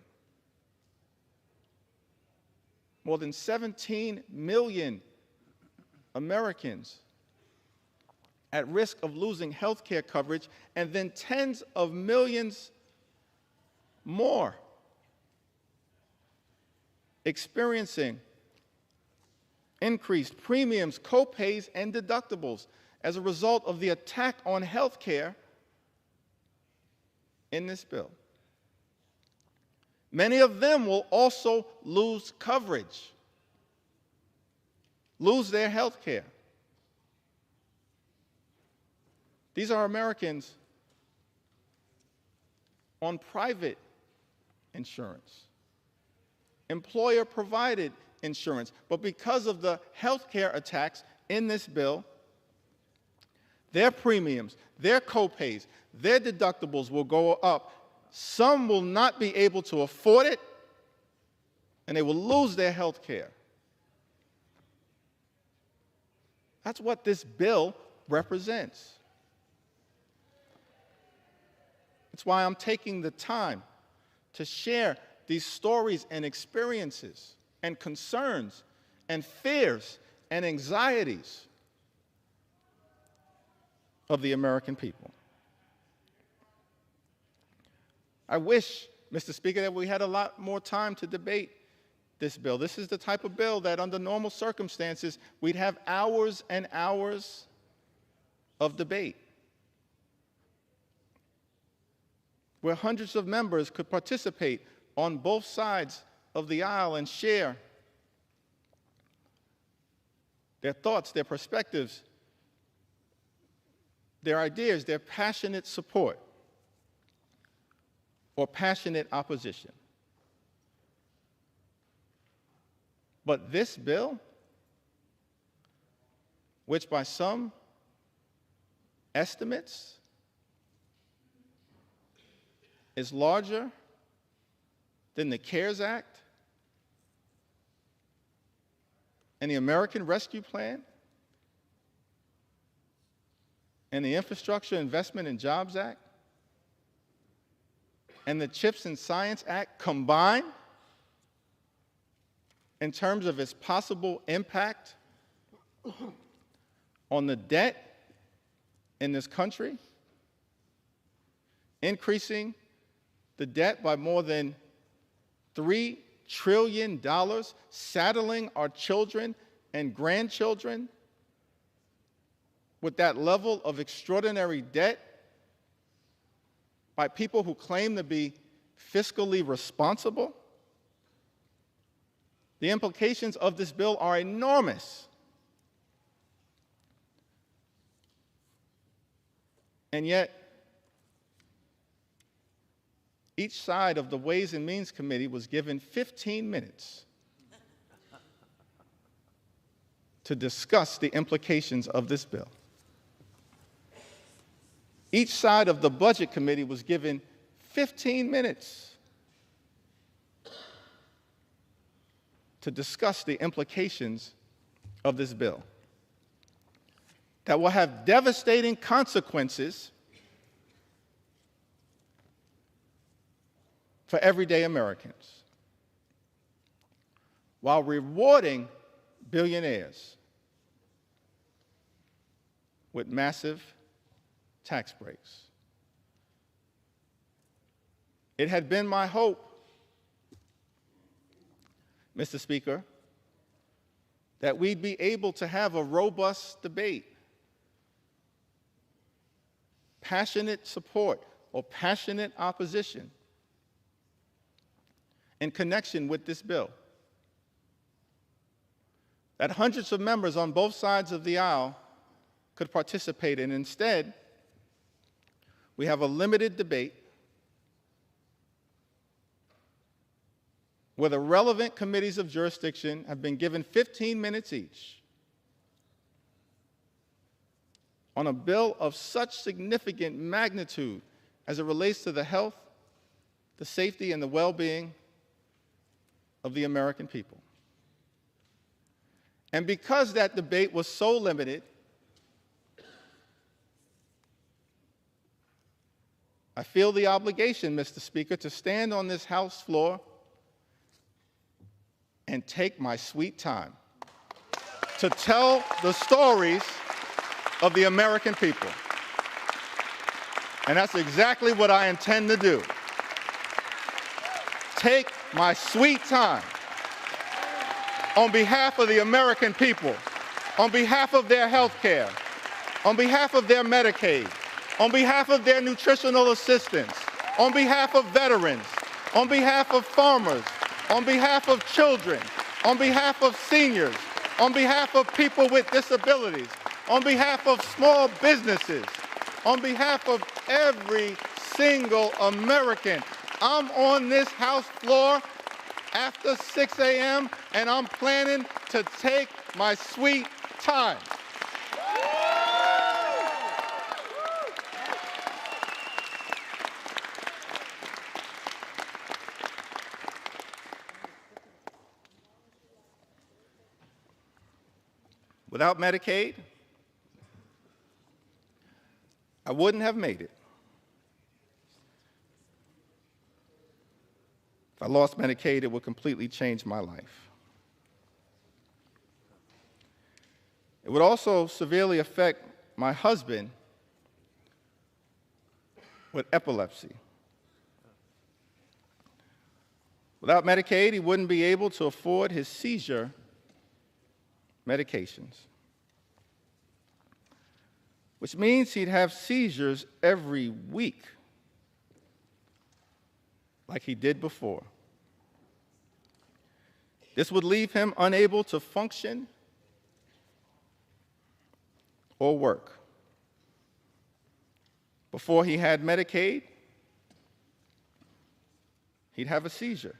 More than 17 million Americans at risk of losing health care coverage, and then tens of millions more experiencing increased premiums, co-pays, and deductibles as a result of the attack on health care in this bill. Many of them will also lose coverage, lose their health care. These are Americans on private insurance, employer-provided insurance, but because of the health care attacks in this bill, their premiums, their co-pays, their deductibles will go up. Some will not be able to afford it, and they will lose their health care. That's what this bill represents. That's why I'm taking the time to share these stories and experiences and concerns and fears and anxieties of the American people. I wish, Mr. Speaker, that we had a lot more time to debate this bill. This is the type of bill that under normal circumstances, we'd have hours and hours of debate, where hundreds of members could participate on both sides of the aisle and share their thoughts, their perspectives, their ideas, their passionate support or passionate opposition. But this bill, which by some estimates is larger than the CARES Act and the American Rescue Plan and the Infrastructure Investment and Jobs Act and the CHIPS and Science Act combined in terms of its possible impact on the debt in this country, increasing the debt by more than $3 trillion, saddling our children and grandchildren with that level of extraordinary debt by people who claim to be fiscally responsible. The implications of this bill are enormous. And yet, each side of the Ways and Means Committee was given 15 minutes to discuss the implications of this bill. Each side of the Budget Committee was given 15 minutes to discuss the implications of this bill that will have devastating consequences for everyday Americans, while rewarding billionaires with massive tax breaks. It had been my hope, Mr. Speaker, that we'd be able to have a robust debate, passionate support or passionate opposition in connection with this bill, that hundreds of members on both sides of the aisle could participate in. Instead, we have a limited debate where the relevant committees of jurisdiction have been given 15 minutes each on a bill of such significant magnitude as it relates to the health, the safety, and the well-being of the American people. And because that debate was so limited, I feel the obligation, Mr. Speaker, to stand on this House floor and take my sweet time to tell the stories of the American people. And that's exactly what I intend to do. Take my sweet time on behalf of the American people, on behalf of their health care, on behalf of their Medicaid, on behalf of their nutritional assistance, on behalf of veterans, on behalf of farmers, on behalf of children, on behalf of seniors, on behalf of people with disabilities, on behalf of small businesses, on behalf of every single American. I'm on this House floor after 6 a.m., and I'm planning to take my sweet time. Without Medicaid, I wouldn't have made it. If I lost Medicaid, it would completely change my life. It would also severely affect my husband with epilepsy. Without Medicaid, he wouldn't be able to afford his seizure medications, which means he'd have seizures every week, like he did before. This would leave him unable to function or work. Before he had Medicaid, he'd have a seizure.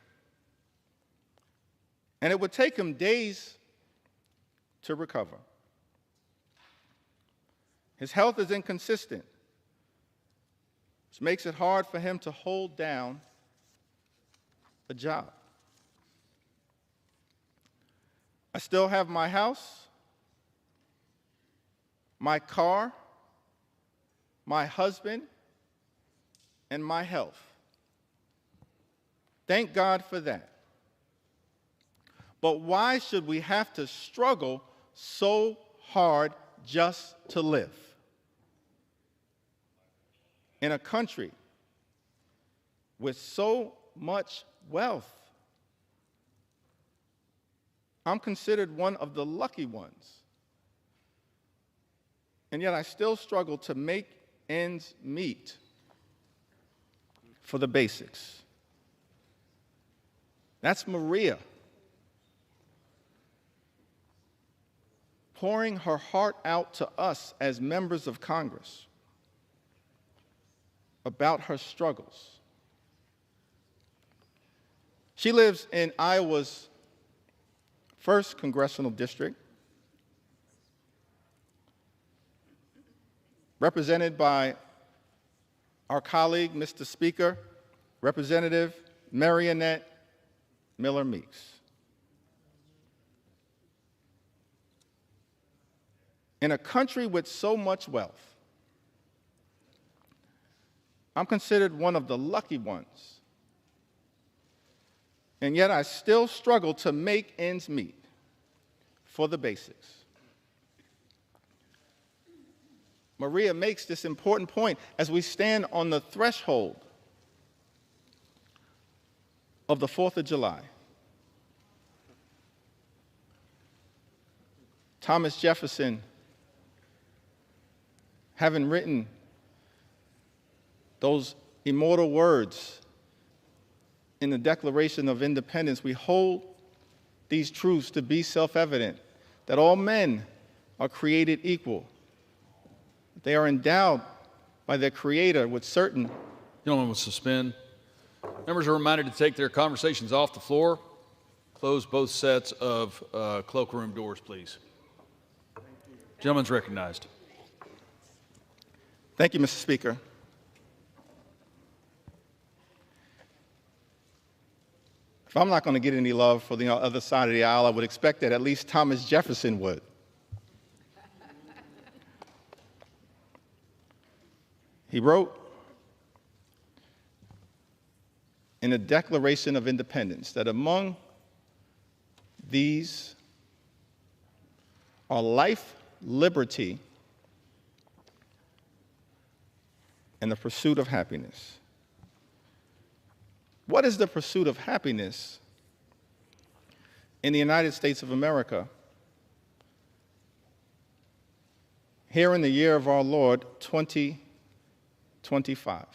And it would take him days to recover. His health is inconsistent, which makes it hard for him to hold down a job. I still have my house, my car, my husband, and my health. Thank God for that. But why should we have to struggle so hard just to live? In a country with so much wealth, I'm considered one of the lucky ones. And yet I still struggle to make ends meet for the basics. That's Maria, pouring her heart out to us as members of Congress about her struggles. She lives in Iowa's 1st Congressional District, represented by our colleague, Mr. Speaker, Representative Marionette Miller Meeks. In a country with so much wealth, I'm considered one of the lucky ones, and yet I still struggle to make ends meet for the basics. Maria makes this important point as we stand on the threshold of the 4th of July. Thomas Jefferson, having written those immortal words in the Declaration of Independence, we hold these truths to be self-evident, that all men are created equal. They are endowed by their Creator with certain. Gentlemen will suspend. Members are reminded to take their conversations off the floor. Close both sets of cloakroom doors, please. Gentleman's recognized. Thank you, Mr. Speaker. If I'm not going to get any love for the other side of the aisle, I would expect that at least Thomas Jefferson would. He wrote in the Declaration of Independence that among these are life, liberty, and the pursuit of happiness. What is the pursuit of happiness in the United States of America here in the year of our Lord, 2025?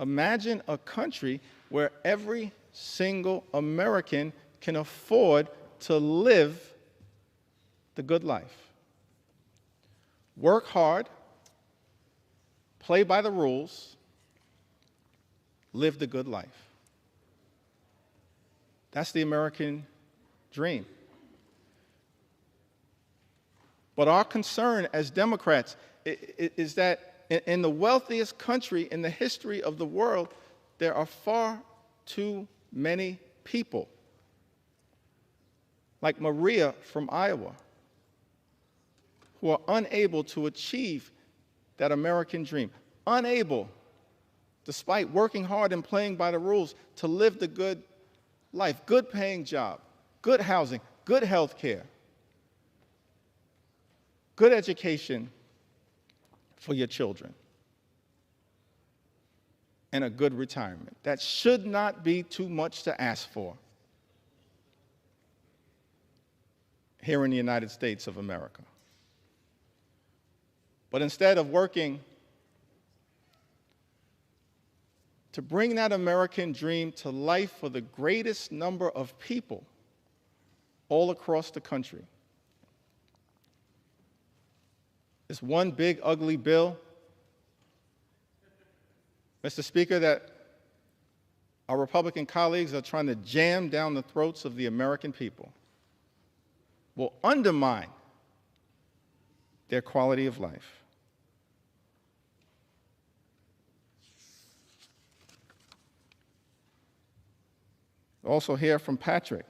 Imagine a country where every single American can afford to live the good life. Work hard, play by the rules, live the good life. That's the American dream. But our concern as Democrats is that in the wealthiest country in the history of the world, there are far too many people like Maria from Iowa, who are unable to achieve that American dream, unable, despite working hard and playing by the rules, to live the good life, good paying job, good housing, good health care, good education for your children, and a good retirement. That should not be too much to ask for here in the United States of America. But instead of working to bring that American dream to life for the greatest number of people all across the country, this one big, ugly bill, Mr. Speaker, that our Republican colleagues are trying to jam down the throats of the American people, will undermine their quality of life. Also hear from Patrick.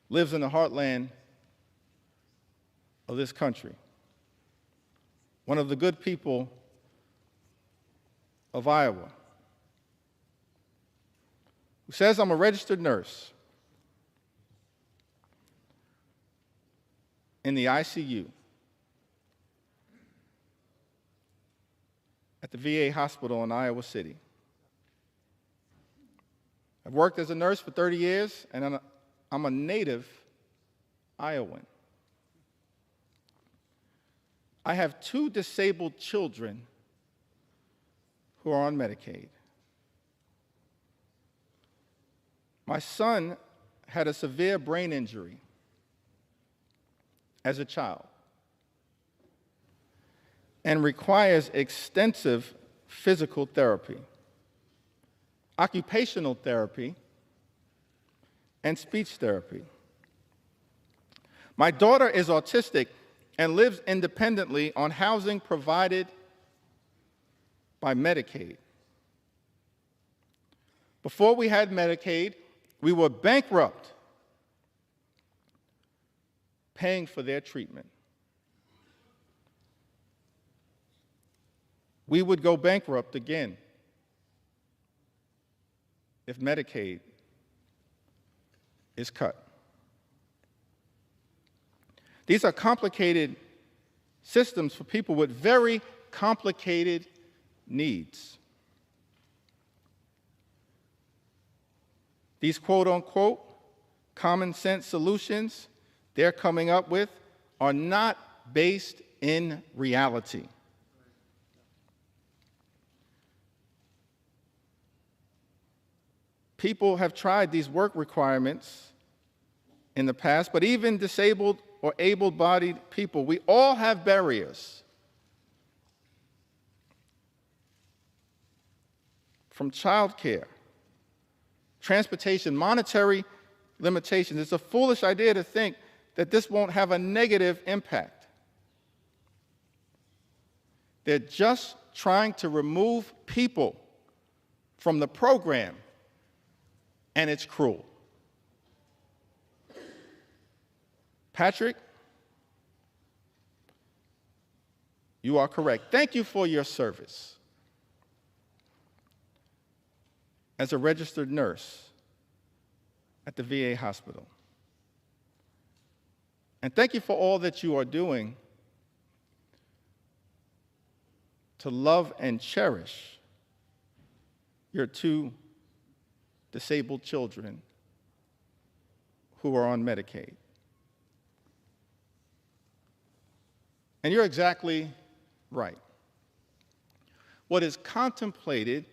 Lives in the heartland of this country. One of the good people of Iowa, who says, I'm a registered nurse in the ICU at the VA hospital in Iowa City. I've worked as a nurse for 30 years, and I'm a native Iowan. I have 2 disabled children who are on Medicaid. My son had a severe brain injury as a child and requires extensive physical therapy, occupational therapy, and speech therapy. My daughter is autistic and lives independently on housing provided by Medicaid. Before we had Medicaid, we were bankrupt paying for their treatment. We would go bankrupt again if Medicaid is cut. These are complicated systems for people with very complicated needs. These quote-unquote common sense solutions they're coming up with are not based in reality. People have tried these work requirements in the past, but even disabled or able-bodied people, we all have barriers. From childcare, transportation, monetary limitations. It's a foolish idea to think that this won't have a negative impact. They're just trying to remove people from the program, and it's cruel. Patrick, you are correct. Thank you for your service as a registered nurse at the VA hospital. And thank you for all that you are doing to love and cherish your 2 disabled children who are on Medicaid. And you're exactly right. What is contemplated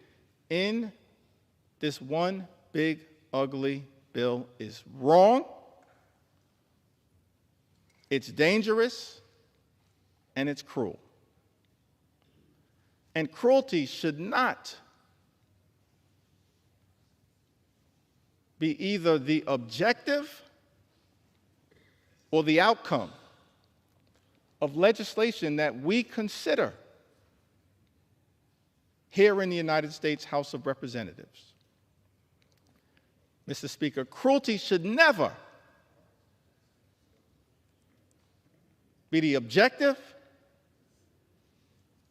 in this one big, ugly bill is wrong, it's dangerous, and it's cruel. And cruelty should not be either the objective or the outcome of legislation that we consider here in the United States House of Representatives. Mr. Speaker, cruelty should never be the objective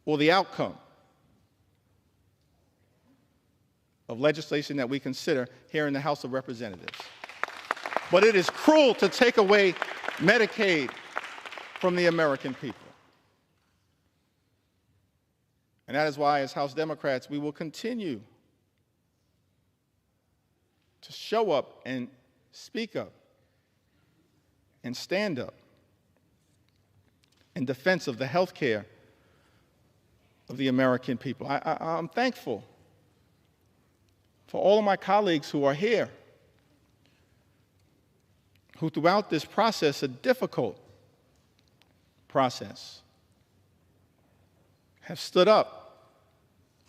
or the outcome of legislation that we consider here in the House of Representatives. But it is cruel to take away Medicaid from the American people. And that is why, as House Democrats, we will continue to show up and speak up and stand up in defense of the health care of the American people. I'm thankful for all of my colleagues who are here, who throughout this process, a difficult process, have stood up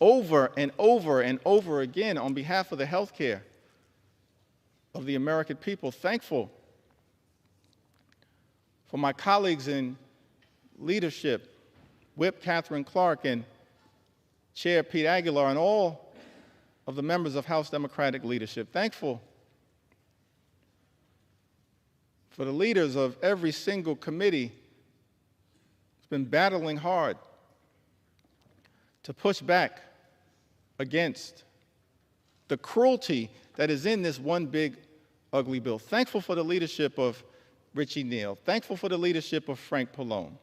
over and over and over again on behalf of the health care of the American people. Thankful for my colleagues in leadership, Whip Catherine Clark and Chair Pete Aguilar, and all of the members of House Democratic leadership. Thankful for the leaders of every single committee who's been battling hard to push back against the cruelty that is in this one big, ugly bill. Thankful for the leadership of Richie Neal. Thankful for the leadership of Frank Pallone.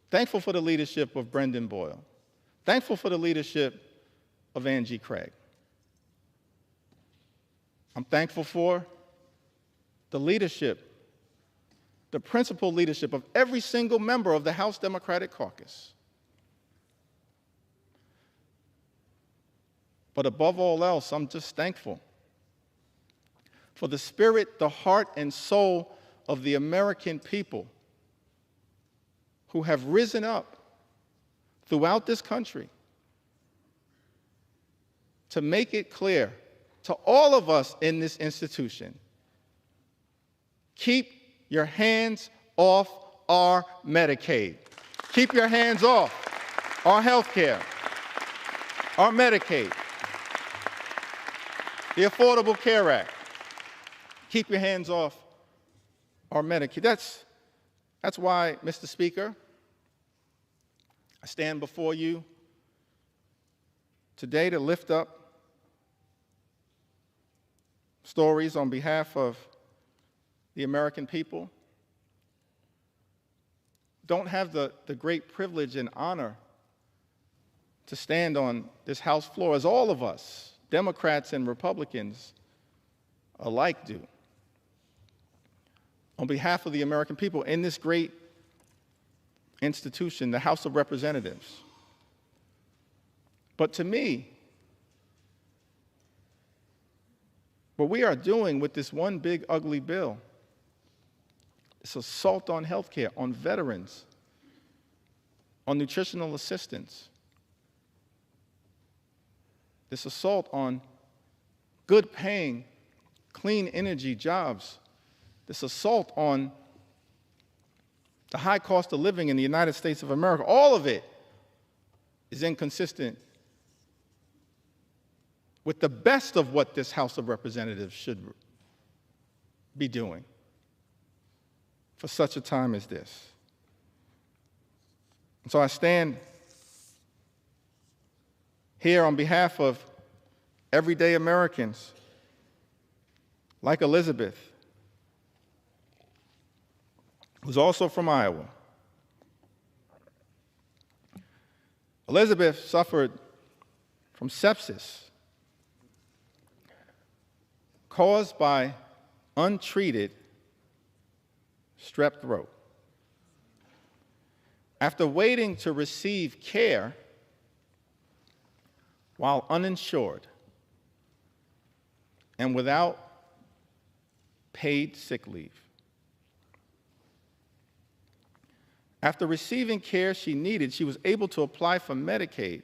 Thankful for the leadership of Brendan Boyle. Thankful for the leadership of Angie Craig. I'm thankful for the leadership, the principal leadership of every single member of the House Democratic Caucus. But above all else, I'm just thankful for the spirit, the heart, and soul of the American people who have risen up throughout this country to make it clear to all of us in this institution: keep your hands off our Medicaid. Keep your hands off our health care, our Medicaid, the Affordable Care Act. Keep your hands off our Medicaid. That's why, Mr. Speaker, I stand before you today to lift up stories on behalf of the American people. Don't have the great privilege and honor to stand on this House floor, as all of us, Democrats and Republicans alike, do, on behalf of the American people in this great institution, the House of Representatives. But to me, what we are doing with this one big, ugly bill, this assault on health care, on veterans, on nutritional assistance, this assault on good-paying, clean energy jobs, this assault on the high cost of living in the United States of America, all of it is inconsistent with the best of what this House of Representatives should be doing for such a time as this. And so I stand here on behalf of everyday Americans like Elizabeth, who's also from Iowa. Elizabeth suffered from sepsis caused by untreated strep throat. After waiting to receive care while uninsured and without paid sick leave. After receiving care she needed, she was able to apply for Medicaid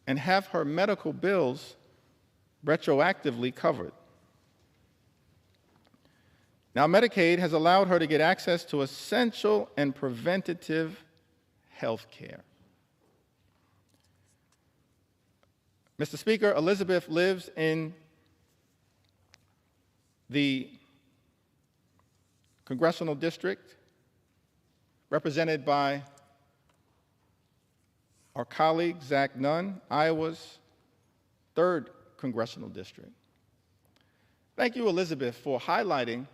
and have her medical bills retroactively covered. Now, Medicaid has allowed her to get access to essential and preventative health care. Mr. Speaker, Elizabeth lives in the congressional district represented by our colleague, Zach Nunn, Iowa's 3rd congressional district. Thank you, Elizabeth, for highlighting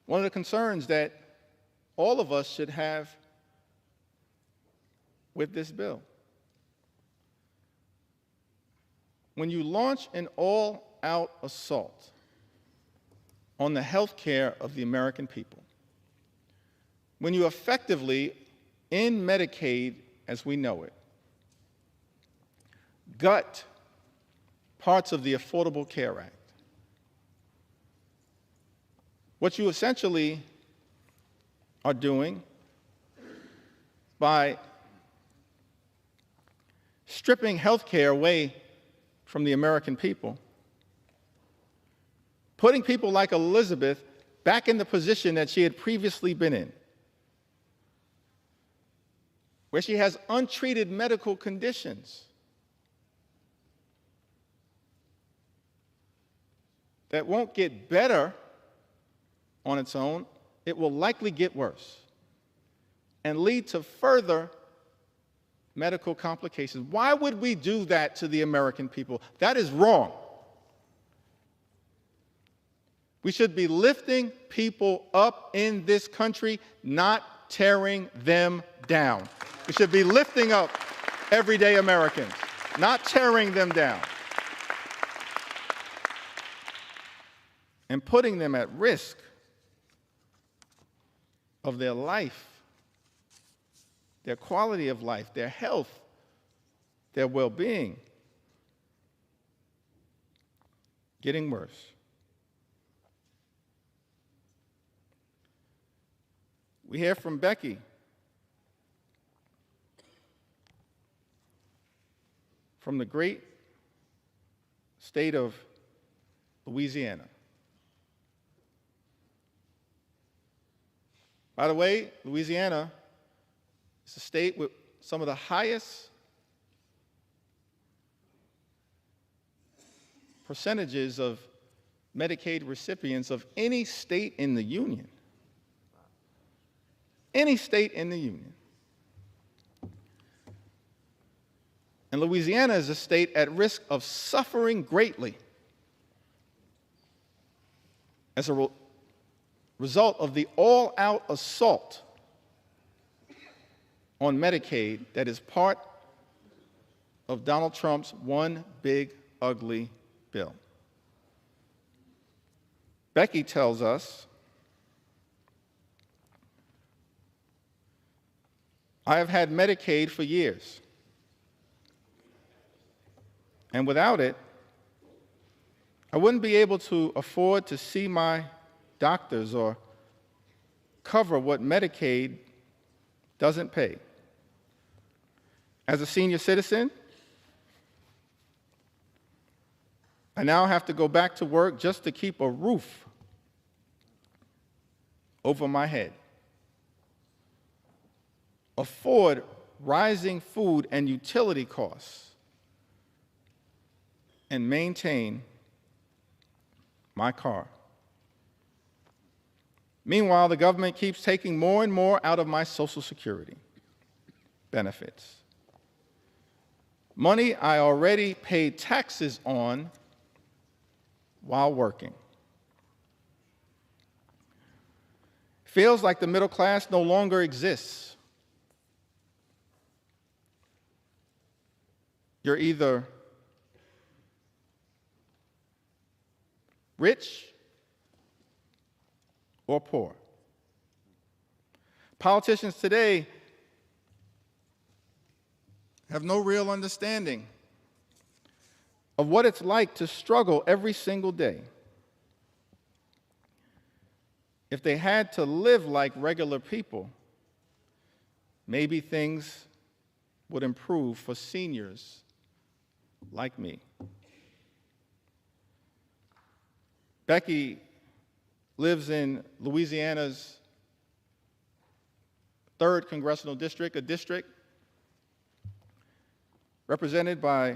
one of the concerns that all of us should have with this bill. When you launch an all-out assault on the health care of the American people, when you effectively end Medicaid as we know it, gut parts of the Affordable Care Act, what you essentially are doing by stripping health care away from the American people, putting people like Elizabeth back in the position that she had previously been in, where she has untreated medical conditions that won't get better on its own, it will likely get worse and lead to further medical complications. Why would we do that to the American people? That is wrong. We should be lifting people up in this country, not tearing them down. We should be lifting up everyday Americans, not tearing them down, and putting them at risk of their life, their quality of life, their health, their well-being, getting worse. We hear from Becky. From the great state of Louisiana. By the way, Louisiana is a state with some of the highest percentages of Medicaid recipients of any state in the Union. Any state in the Union. And Louisiana is a state at risk of suffering greatly as a result of the all-out assault on Medicaid that is part of Donald Trump's one big ugly bill. Becky tells us, I have had Medicaid for years, and without it, I wouldn't be able to afford to see my doctors or cover what Medicaid doesn't pay. As a senior citizen, I now have to go back to work just to keep a roof over my head, afford rising food and utility costs, and maintain my car. Meanwhile, the government keeps taking more and more out of my Social Security benefits. Money I already paid taxes on while working. Feels like the middle class no longer exists. You're either rich or poor. Politicians today have no real understanding of what it's like to struggle every single day. If they had to live like regular people, maybe things would improve for seniors like me. Becky lives in Louisiana's 3rd congressional district, a district represented by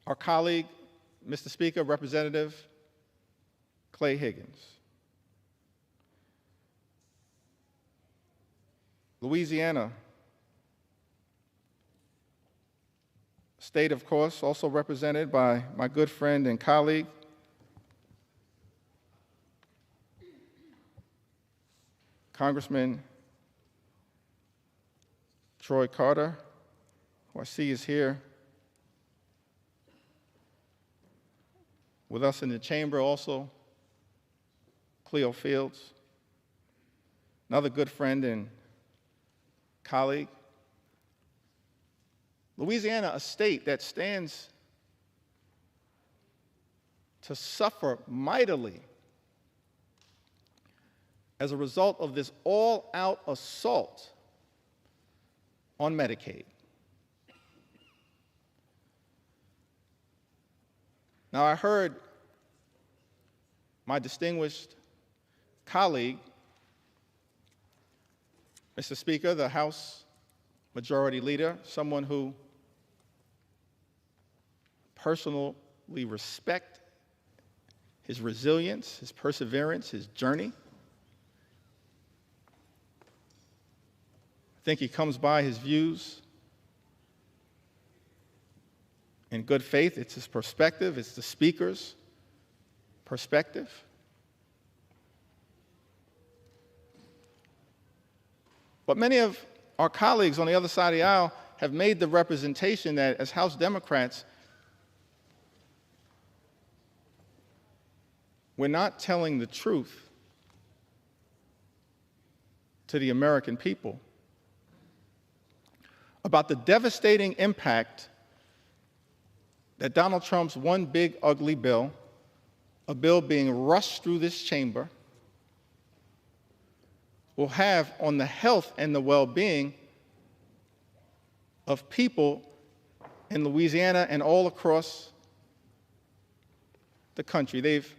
our colleague, Mr. Speaker, Representative Clay Higgins. Louisiana, state, of course, also represented by my good friend and colleague, Congressman Troy Carter, who I see is here with us in the chamber also, Cleo Fields, another good friend and colleague. Louisiana, a state that stands to suffer mightily as a result of this all-out assault on Medicaid. Now, I heard my distinguished colleague, Mr. Speaker, the House Majority Leader, someone who personally respect his resilience, his perseverance, his journey. I think he comes by his views in good faith. It's his perspective, it's the speaker's perspective. But many of our colleagues on the other side of the aisle have made the representation that as House Democrats, we're not telling the truth to the American people about the devastating impact that Donald Trump's one big ugly bill, a bill being rushed through this chamber, will have on the health and the well-being of people in Louisiana and all across the country. They've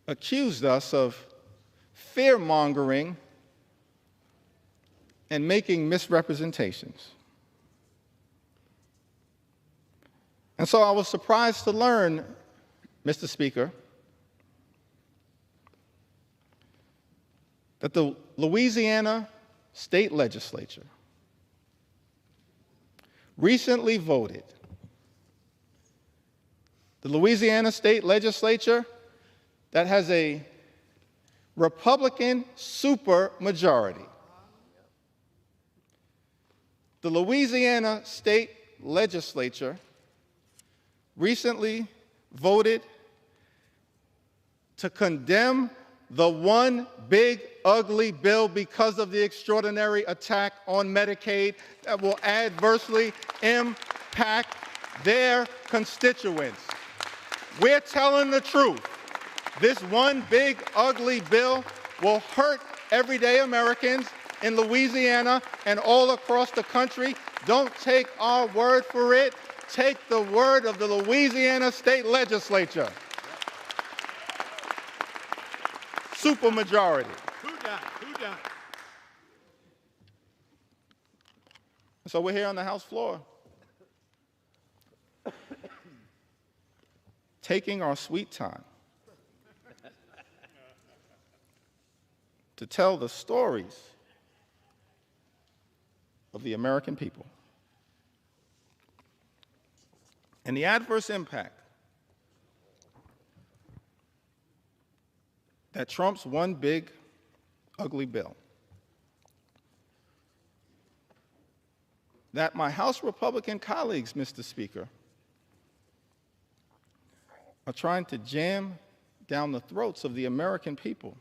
accused us of fear-mongering and making misrepresentations. And so I was surprised to learn, Mr. Speaker, that the Louisiana State Legislature recently voted. The Louisiana State Legislature that has a Republican supermajority. The Louisiana State Legislature recently voted to condemn the one big ugly bill because of the extraordinary attack on Medicaid that will adversely impact their constituents. We're telling the truth. This one big ugly bill will hurt everyday Americans in Louisiana and all across the country. Don't take our word for it. Take the word of the Louisiana State Legislature. Supermajority. Who done? So we're here on the House floor, taking our sweet time to tell the stories of the American people and the adverse impact that Trump's one big ugly bill, that my House Republican colleagues, Mr. Speaker, are trying to jam down the throats of the American people,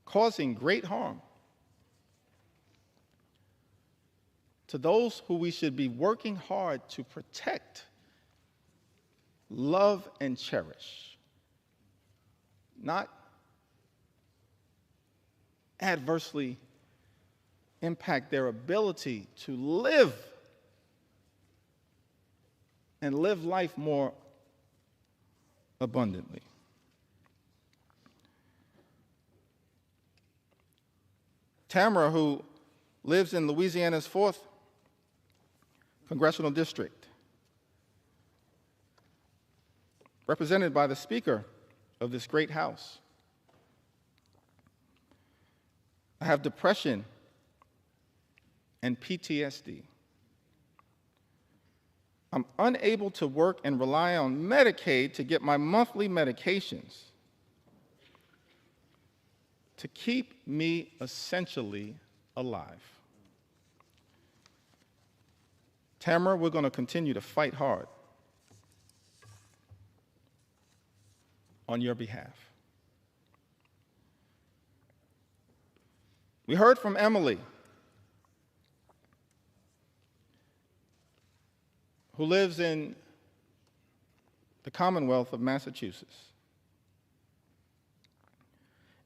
causing great harm to those who we should be working hard to protect, love, and cherish, not adversely impact their ability to live and live life more abundantly. Tamara, who lives in Louisiana's 4th Congressional District, represented by the Speaker of this great House. I have depression and PTSD. I'm unable to work and rely on Medicaid to get my monthly medications to keep me essentially alive. Tamara, we're going to continue to fight hard on your behalf. We heard from Emily, who lives in the Commonwealth of Massachusetts.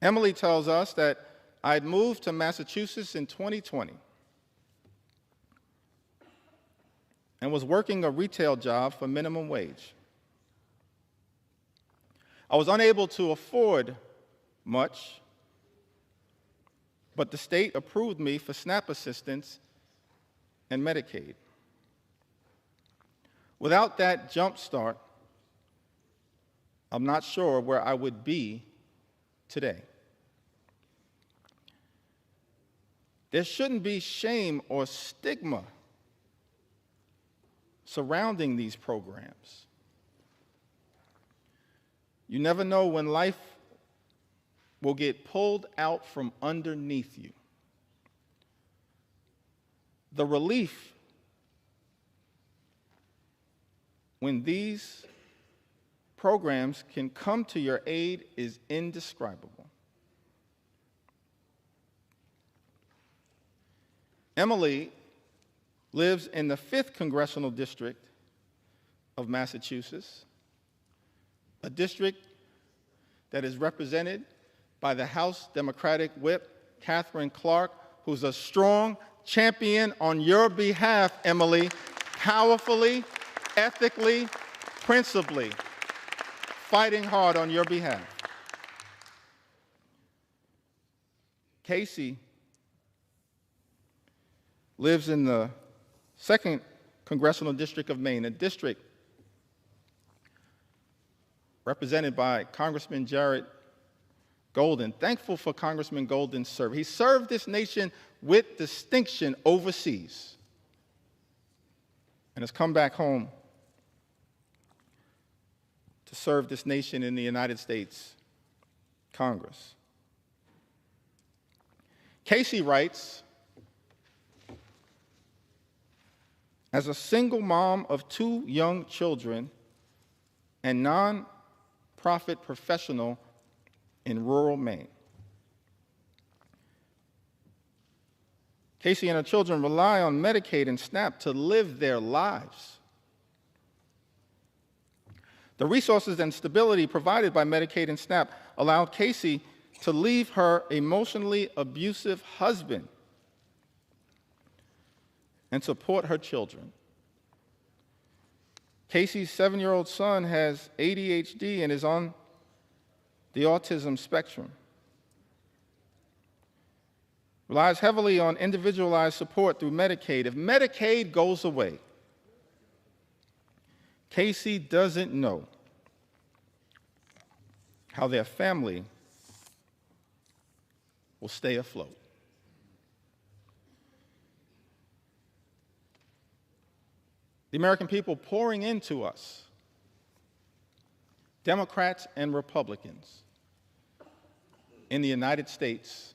Emily tells us that I'd moved to Massachusetts in 2020 and was working a retail job for minimum wage. I was unable to afford much, but the state approved me for SNAP assistance and Medicaid. Without that jump start, I'm not sure where I would be today. There shouldn't be shame or stigma surrounding these programs. You never know when life will get pulled out from underneath you. The relief when these programs can come to your aid is indescribable. Emily lives in the 5th Congressional District of Massachusetts, a district that is represented by the House Democratic Whip, Catherine Clark, who's a strong champion on your behalf, Emily, powerfully, ethically, principally, fighting hard on your behalf. Casey lives in the 2nd Congressional District of Maine, a district represented by Congressman Jared Golden. Thankful for Congressman Golden's service. He served this nation with distinction overseas and has come back home to serve this nation in the United States Congress. Casey writes, as a single mom of 2 young children and non-profit professional in rural Maine, Casey and her children rely on Medicaid and SNAP to live their lives. The resources and stability provided by Medicaid and SNAP allowed Casey to leave her emotionally abusive husband and support her children. Casey's 7-year-old son has ADHD and is on the autism spectrum. Relies heavily on individualized support through Medicaid. If Medicaid goes away, Casey doesn't know how their family will stay afloat. The American people pouring into us, Democrats and Republicans, in the United States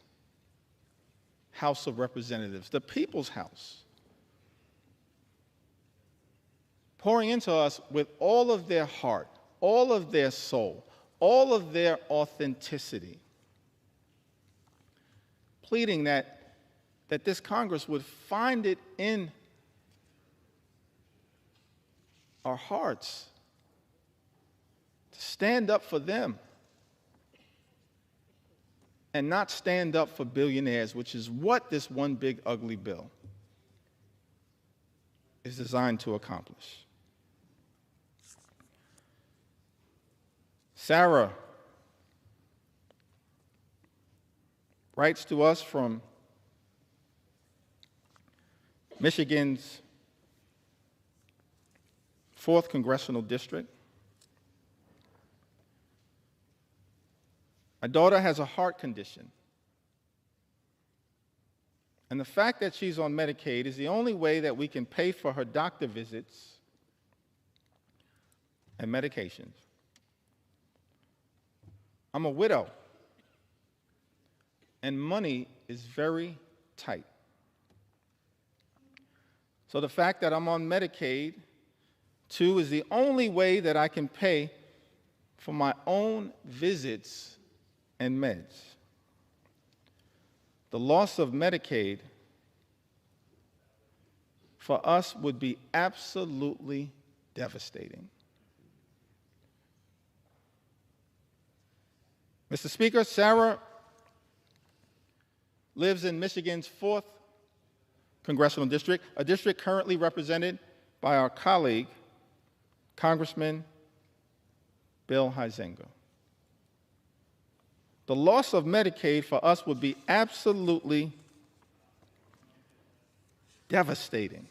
House of Representatives, the People's House, pouring into us with all of their heart, all of their soul, all of their authenticity, pleading that this Congress would find it in our hearts to stand up for them and not stand up for billionaires, which is what this one big ugly bill is designed to accomplish. Sarah writes to us from Michigan's 4th Congressional District. My daughter has a heart condition. And the fact that she's on Medicaid is the only way that we can pay for her doctor visits and medications. I'm a widow, and money is very tight. So the fact that I'm on Medicaid, too, is the only way that I can pay for my own visits and meds. The loss of Medicaid for us would be absolutely devastating. Mr. Speaker, Sarah lives in Michigan's 4th Congressional District, a district currently represented by our colleague, Congressman Bill Huizenga. The loss of Medicaid for us would be absolutely devastating.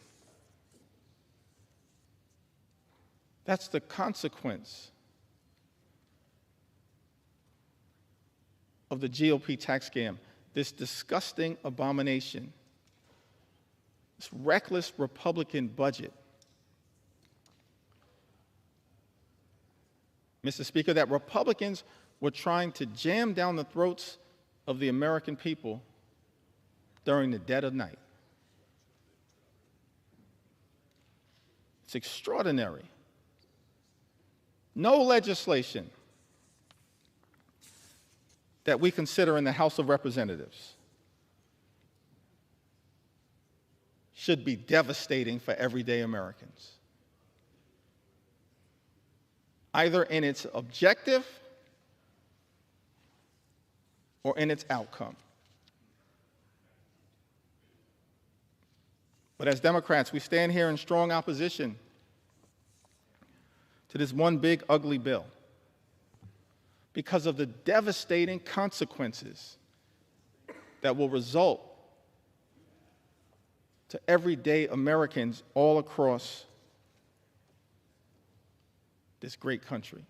That's the consequence of the GOP tax scam, this disgusting abomination, this reckless Republican budget. Mr. Speaker, that Republicans were trying to jam down the throats of the American people during the dead of night. It's extraordinary. No legislation that we consider in the House of Representatives should be devastating for everyday Americans, either in its objective or in its outcome. But as Democrats, we stand here in strong opposition to this one big, ugly bill because of the devastating consequences that will result to everyday Americans all across this great country.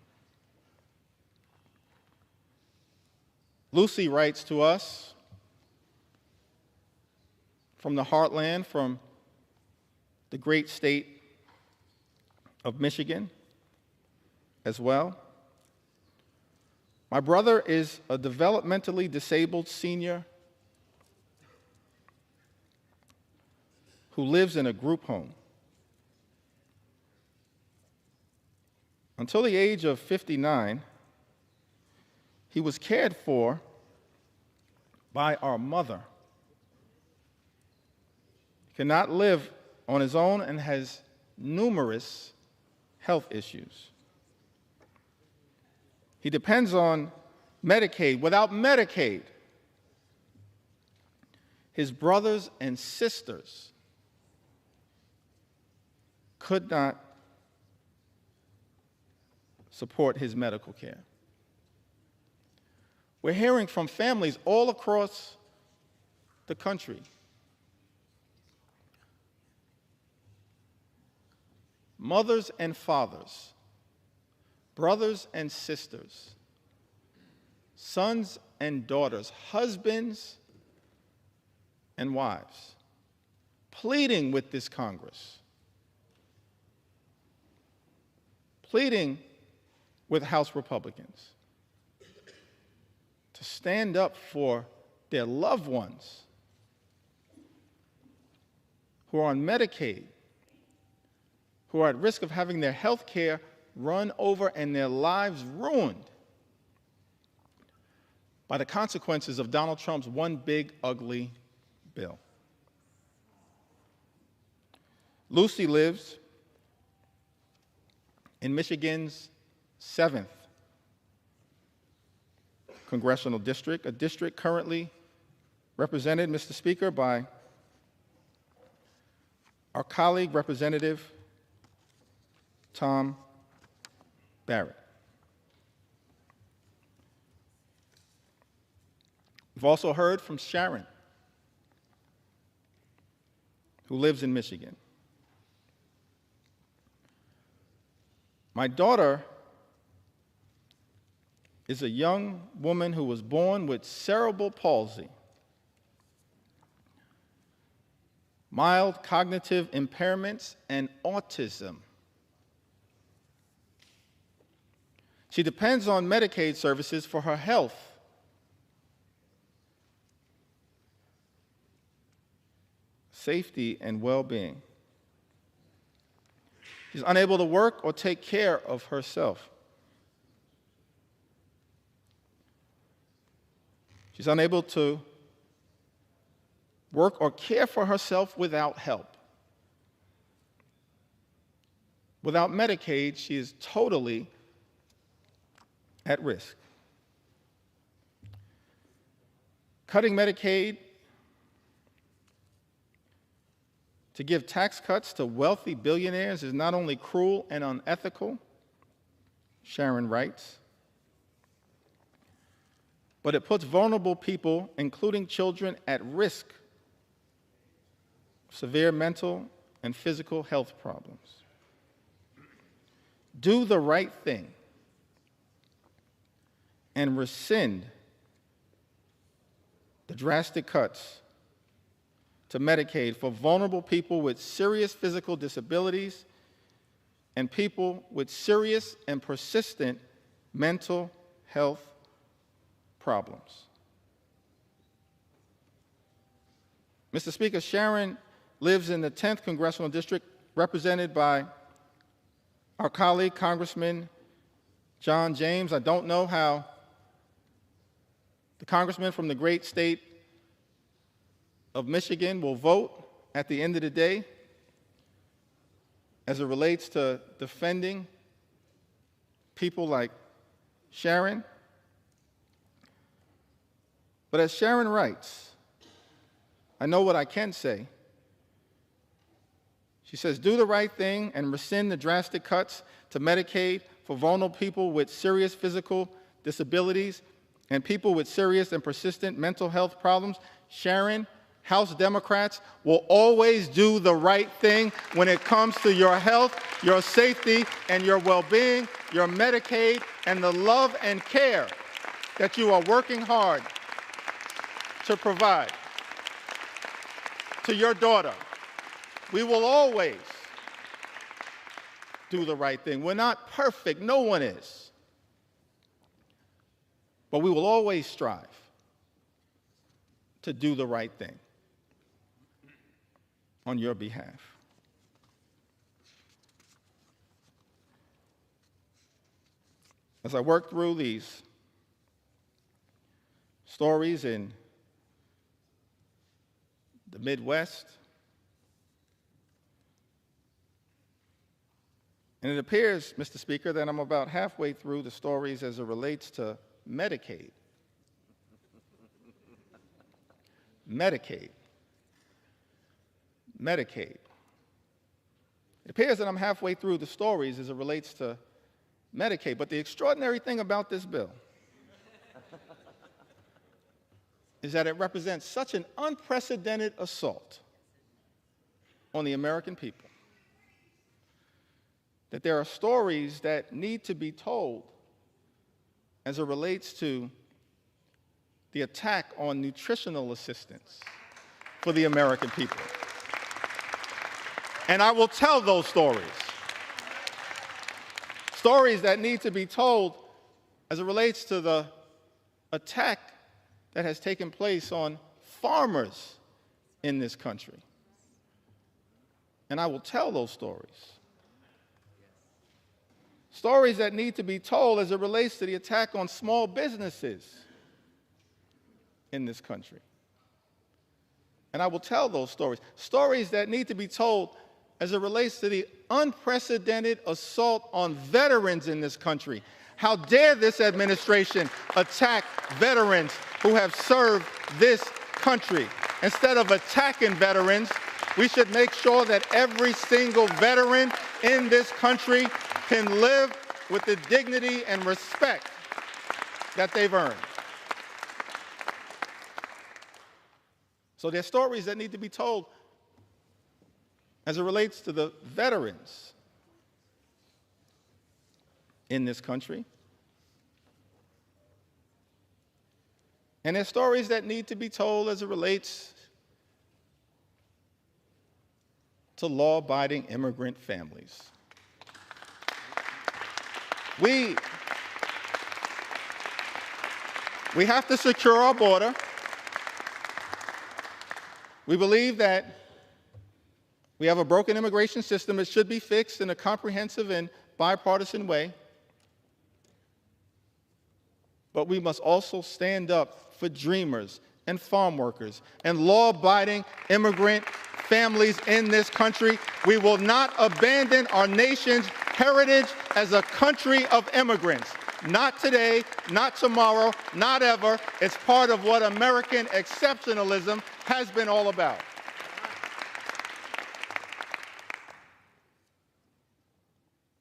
Lucy writes to us from the heartland, from the great state of Michigan as well. My brother is a developmentally disabled senior who lives in a group home. Until the age of 59, he was cared for by our mother. He cannot live on his own and has numerous health issues. He depends on Medicaid. Without Medicaid, his brothers and sisters could not support his medical care. We're hearing from families all across the country mothers and fathers, brothers and sisters, sons and daughters, husbands and wives, pleading with this Congress, pleading with House Republicans to stand up for their loved ones who are on Medicaid, who are at risk of having their health care run over and their lives ruined by the consequences of Donald Trump's one big, ugly bill. Lucy lives in Michigan's 7th Congressional District, a district currently represented, Mr. Speaker, by our colleague, Representative Tom Barrett. We've also heard from Sharon, who lives in Michigan. My daughter is a young woman who was born with cerebral palsy, mild cognitive impairments, and autism. She depends on Medicaid services for her health. Safety and well-being. She's unable to work or take care of herself. She's unable to work or care for herself without help. Without Medicaid, she is totally at risk. Cutting Medicaid to give tax cuts to wealthy billionaires is not only cruel and unethical, Sharon writes, but it puts vulnerable people, including children, at risk of severe mental and physical health problems. Do the right thing and rescind the drastic cuts to Medicaid for vulnerable people with serious physical disabilities and people with serious and persistent mental health problems. Mr. Speaker, Sharon lives in the 10th Congressional District, represented by our colleague, Congressman John James. I don't know how the congressman from the great state of Michigan will vote at the end of the day as it relates to defending people like Sharon. But as Sharon writes, I know what I can say. She says, do the right thing and rescind the drastic cuts to Medicaid for vulnerable people with serious physical disabilities and people with serious and persistent mental health problems. Sharon, House Democrats will always do the right thing when it comes to your health, your safety, and your well-being, your Medicaid, and the love and care that you are working hard to provide to your daughter. We will always do the right thing. We're not perfect, no one is. But we will always strive to do the right thing on your behalf. As I work through these stories in the Midwest, and it appears, Mr. Speaker, that I'm about halfway through the stories as it relates to Medicaid. Medicaid. Medicaid. It appears that I'm halfway through the stories as it relates to Medicaid, but the extraordinary thing about this bill is that it represents such an unprecedented assault on the American people that there are stories that need to be told as it relates to the attack on nutritional assistance for the American people. And I will tell those stories. Stories that need to be told as it relates to the attack that has taken place on farmers in this country. And I will tell those stories. Stories that need to be told as it relates to the attack on small businesses in this country. And I will tell those stories. Stories that need to be told as it relates to the unprecedented assault on veterans in this country. How dare this administration attack veterans who have served this country? Instead of attacking veterans, we should make sure that every single veteran in this country can live with the dignity and respect that they've earned. So there are stories that need to be told as it relates to the veterans in this country. And there's stories that need to be told as it relates to law-abiding immigrant families. We have to secure our border. We believe that we have a broken immigration system that should be fixed in a comprehensive and bipartisan way. But we must also stand up for dreamers and farm workers and law-abiding immigrant families in this country. We will not abandon our nation's heritage as a country of immigrants. Not today, not tomorrow, not ever. It's part of what American exceptionalism has been all about.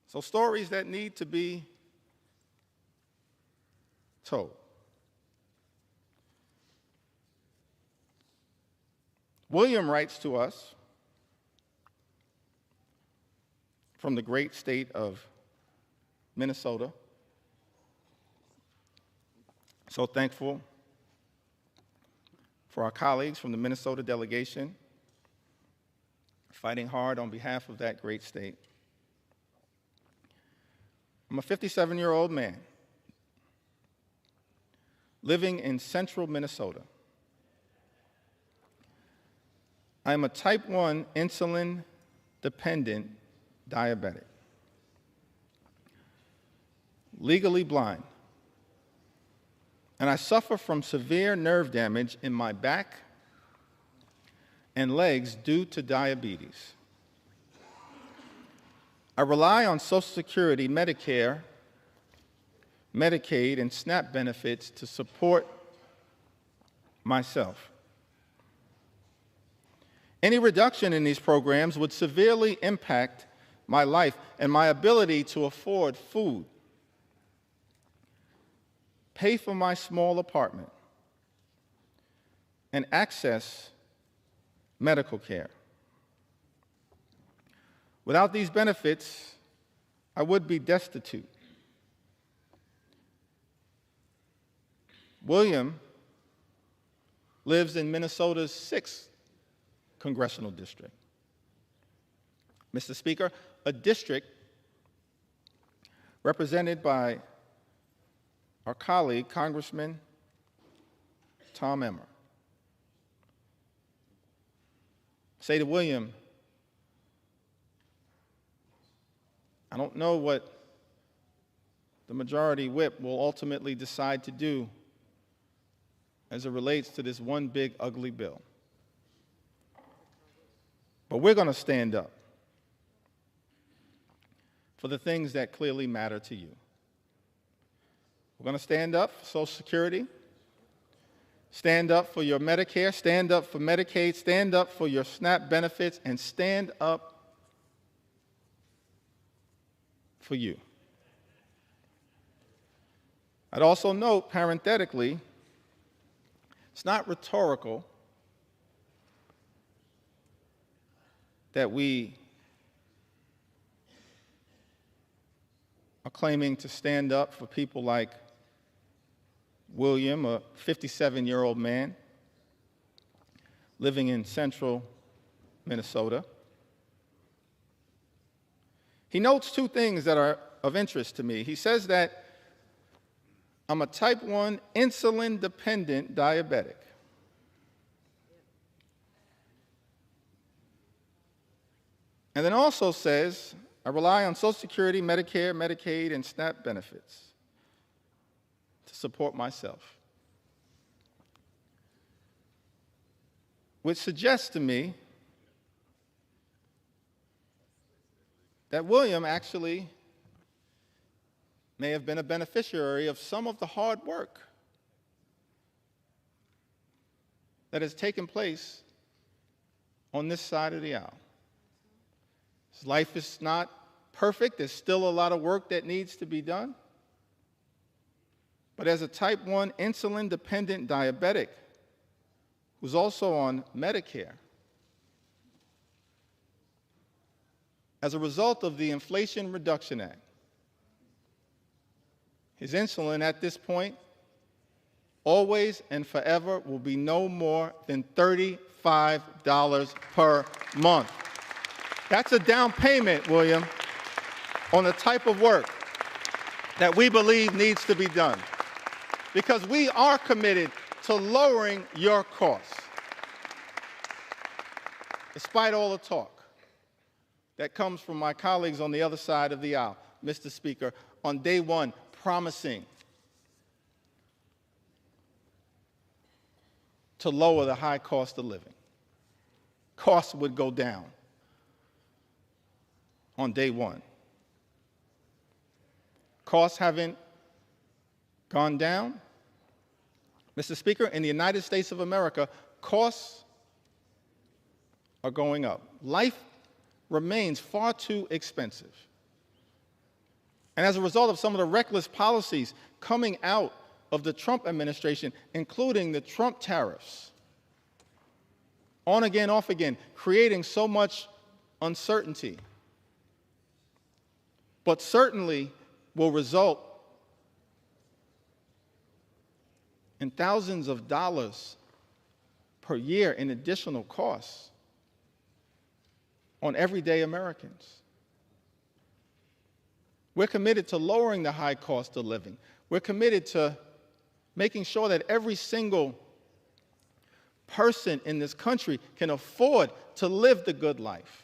So stories that need to be told. William writes to us from the great state of Minnesota. So thankful for our colleagues from the Minnesota delegation fighting hard on behalf of that great state. I'm a 57-year-old man living in central Minnesota. I am a type 1 insulin-dependent diabetic, legally blind, and I suffer from severe nerve damage in my back and legs due to diabetes. I rely on Social Security, Medicare, Medicaid, and SNAP benefits to support myself. Any reduction in these programs would severely impact my life and my ability to afford food, pay for my small apartment, and access medical care. Without these benefits, I would be destitute. William lives in Minnesota's 6th congressional district. Mr. Speaker, a district represented by our colleague, Congressman Tom Emmer. Say to William, I don't know what the majority whip will ultimately decide to do as it relates to this one big ugly bill. But we're going to stand up for the things that clearly matter to you. We're going to stand up for Social Security, stand up for your Medicare, stand up for Medicaid, stand up for your SNAP benefits, and stand up for you. I'd also note, parenthetically, it's not rhetorical that we are claiming to stand up for people like William, a 57-year-old man living in central Minnesota. He notes two things that are of interest to me. He says that I'm a type 1 insulin-dependent diabetic. And then also says, I rely on Social Security, Medicare, Medicaid, and SNAP benefits to support myself. Which suggests to me that William actually may have been a beneficiary of some of the hard work that has taken place on this side of the aisle. His life is not perfect. There's still a lot of work that needs to be done. But as a type 1 insulin-dependent diabetic who's also on Medicare, as a result of the Inflation Reduction Act, his insulin at this point always and forever will be no more than $35 per month. That's a down payment, William, on the type of work that we believe needs to be done, because we are committed to lowering your costs. Despite all the talk that comes from my colleagues on the other side of the aisle, Mr. Speaker, on day one, promising to lower the high cost of living. Costs would go down on day one. Costs haven't gone down. Mr. Speaker, in the United States of America, costs are going up. Life remains far too expensive. And as a result of some of the reckless policies coming out of the Trump administration, including the Trump tariffs, on again, off again, creating so much uncertainty, but certainly will result in thousands of dollars per year in additional costs on everyday Americans. We're committed to lowering the high cost of living. We're committed to making sure that every single person in this country can afford to live the good life.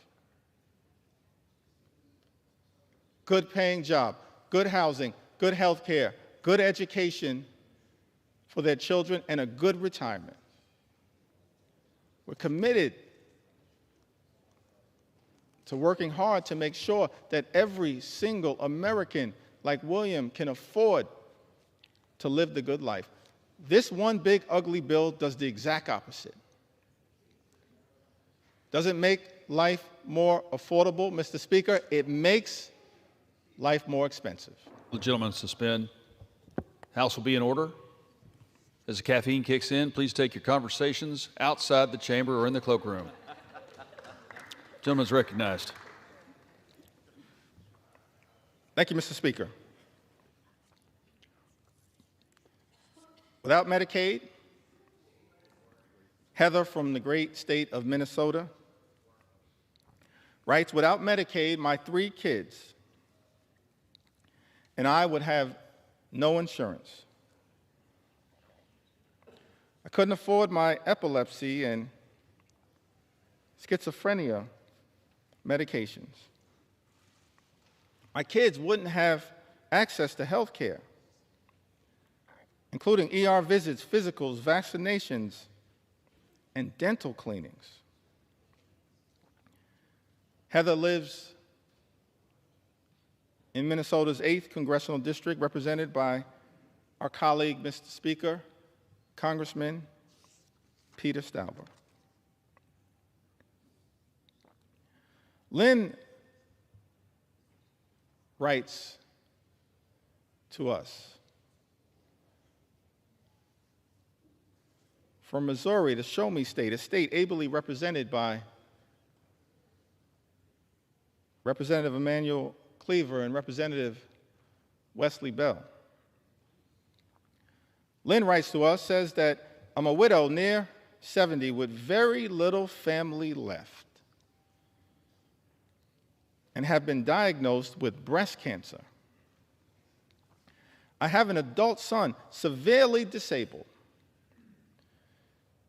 Good paying job, good housing, good health care, good education for their children, and a good retirement. We're committed to working hard to make sure that every single American like William can afford to live the good life. This one big ugly bill does the exact opposite. Does it make life more affordable, Mr. Speaker? It makes life more expensive. The gentleman suspend. House will be in order. As the caffeine kicks in, please take your conversations outside the chamber or in the cloakroom. Gentleman's recognized. Thank you, Mr. Speaker. Without Medicaid, Heather from the great state of Minnesota writes, without Medicaid, my 3 kids and I would have no insurance. I couldn't afford my epilepsy and schizophrenia medications. My kids wouldn't have access to health care, including ER visits, physicals, vaccinations, and dental cleanings. Heather lives in Minnesota's 8th Congressional District, represented by our colleague, Mr. Speaker, Congressman Peter Stauber. Lynn writes to us, from Missouri, the Show Me State, a state ably represented by Representative Emanuel Cleaver and Representative Wesley Bell. Lynn writes to us, says that I'm a widow near 70 with very little family left and have been diagnosed with breast cancer. I have an adult son, severely disabled.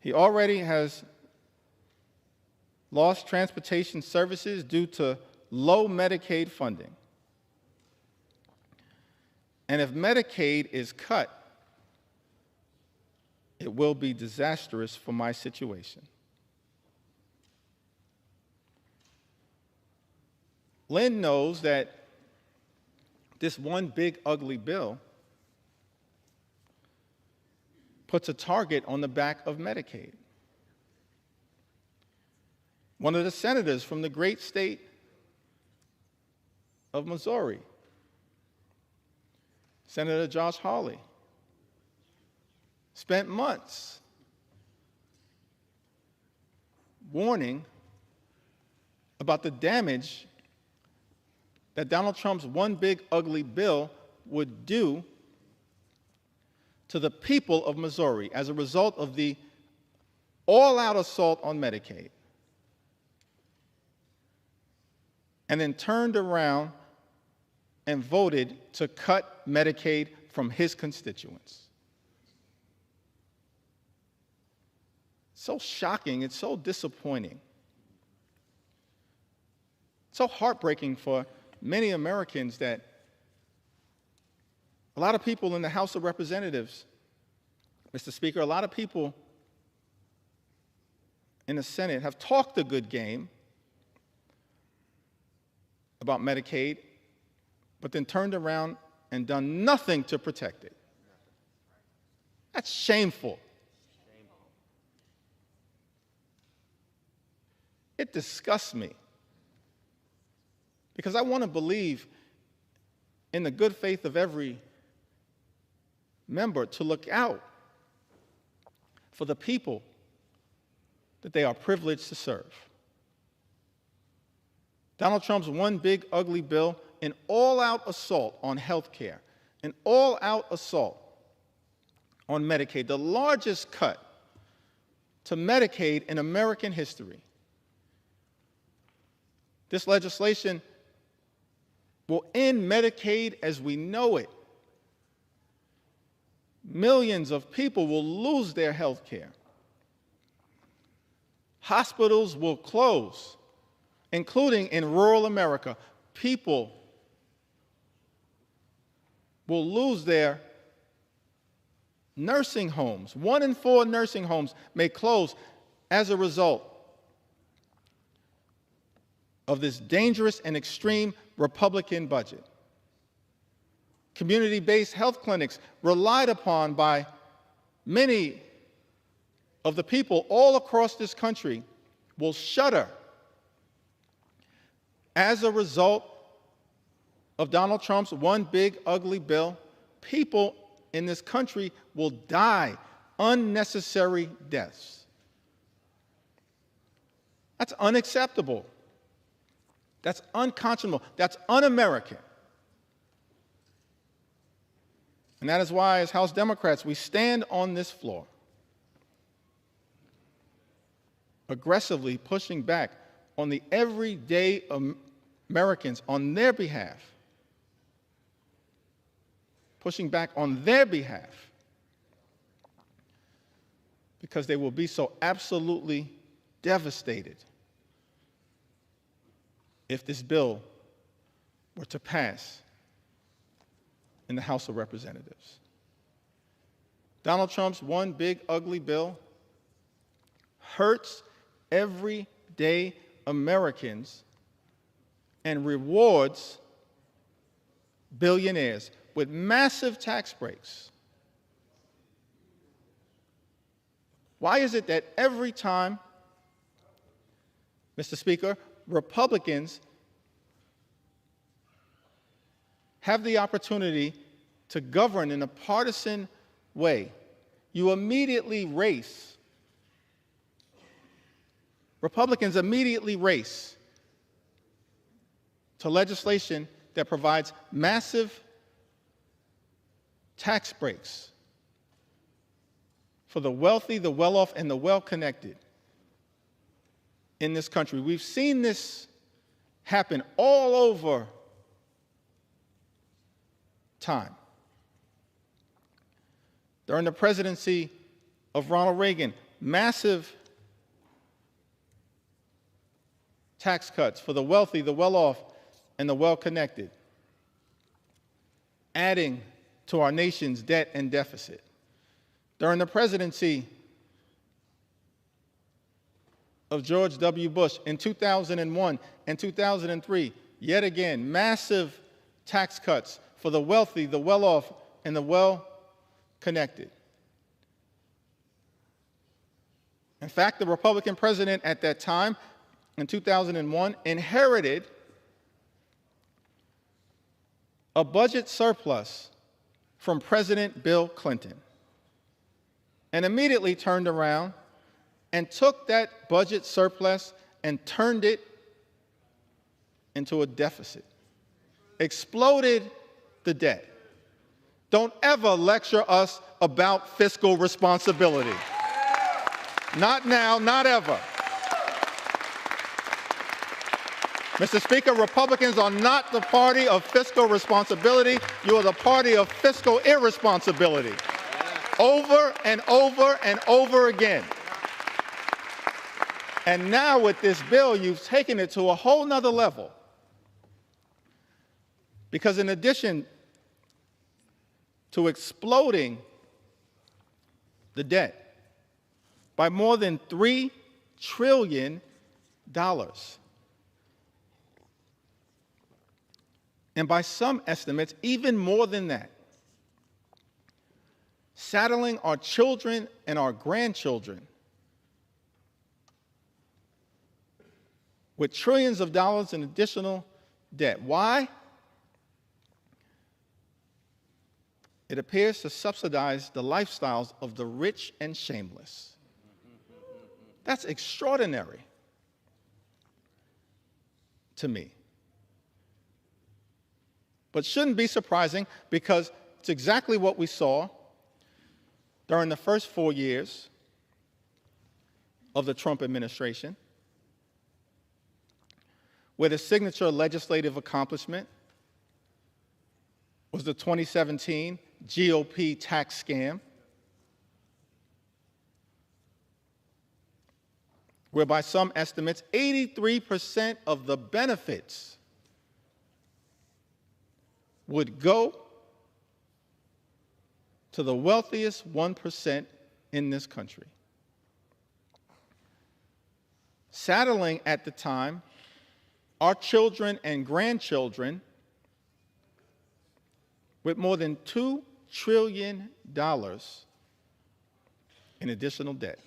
He already has lost transportation services due to low Medicaid funding. And if Medicaid is cut, it will be disastrous for my situation. Lynn knows that this one big ugly bill puts a target on the back of Medicaid. One of the senators from the great state of Missouri, Senator Josh Hawley, spent months warning about the damage that Donald Trump's one big ugly bill would do to the people of Missouri as a result of the all-out assault on Medicaid, and then turned around and voted to cut Medicaid from his constituents. So shocking, it's so disappointing. So heartbreaking for many Americans that a lot of people in the House of Representatives, Mr. Speaker, a lot of people in the Senate have talked a good game about Medicaid, but then turned around and done nothing to protect it. That's shameful. It disgusts me, because I want to believe in the good faith of every member to look out for the people that they are privileged to serve. Donald Trump's one big ugly bill, an all-out assault on health care, an all-out assault on Medicaid, the largest cut to Medicaid in American history. This legislation will end Medicaid as we know it. Millions of people will lose their health care. Hospitals will close, including in rural America. People will lose their nursing homes. 1 in 4 nursing homes may close as a result of this dangerous and extreme Republican budget. Community-based health clinics relied upon by many of the people all across this country will shudder as a result of Donald Trump's one big ugly bill. People in this country will die unnecessary deaths. That's unacceptable. That's unconscionable. That's un-American. And that is why, as House Democrats, we stand on this floor aggressively pushing back on the everyday Americans on their behalf, pushing back on their behalf, because they will be so absolutely devastated if this bill were to pass in the House of Representatives. Donald Trump's one big ugly bill hurts everyday Americans and rewards billionaires with massive tax breaks. Why is it that every time, Mr. Speaker, Republicans have the opportunity to govern in a partisan way, you immediately race. Republicans immediately race to legislation that provides massive tax breaks for the wealthy, the well-off, and the well-connected in this country. We've seen this happen all over time. During the presidency of Ronald Reagan, massive tax cuts for the wealthy, the well-off, and the well-connected, adding to our nation's debt and deficit. During the presidency of George W. Bush in 2001 and 2003, yet again, massive tax cuts for the wealthy, the well-off, and the well-connected. In fact, the Republican president at that time, in 2001, inherited a budget surplus from President Bill Clinton, and immediately turned around and took that budget surplus and turned it into a deficit, exploded the debt. Don't ever lecture us about fiscal responsibility. Not now, not ever. Mr. Speaker, Republicans are not the party of fiscal responsibility. You are the party of fiscal irresponsibility. Over and over and over again. And now with this bill, you've taken it to a whole nother level. Because in addition to exploding the debt by more than $3 trillion, and by some estimates, even more than that, saddling our children and our grandchildren with trillions of dollars in additional debt. Why? It appears to subsidize the lifestyles of the rich and shameless. That's extraordinary to me. But shouldn't be surprising, because it's exactly what we saw during the first 4 years of the Trump administration, where the signature legislative accomplishment was the 2017 GOP tax scam, where by some estimates, 83% of the benefits would go to the wealthiest 1% in this country. Saddling at the time our children and grandchildren with more than $2 trillion in additional debt.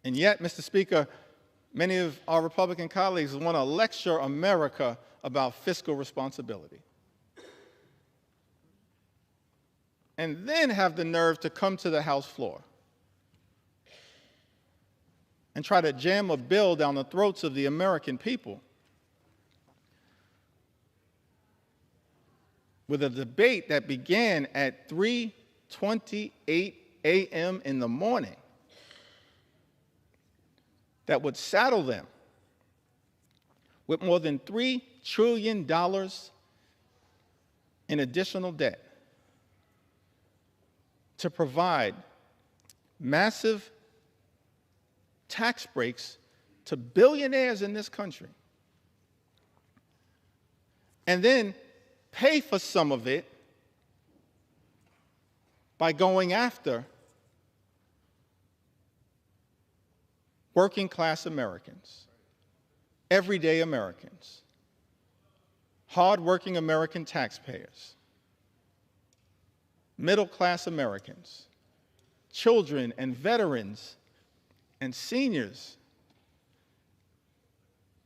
And yet, Mr. Speaker, many of our Republican colleagues want to lecture America about fiscal responsibility, and then have the nerve to come to the House floor and try to jam a bill down the throats of the American people with a debate that began at 3:28 a.m. in the morning that would saddle them with more than $3 trillion in additional debt to provide massive tax breaks to billionaires in this country, and then pay for some of it by going after working class Americans, everyday Americans, hardworking American taxpayers, middle class Americans, children and veterans and seniors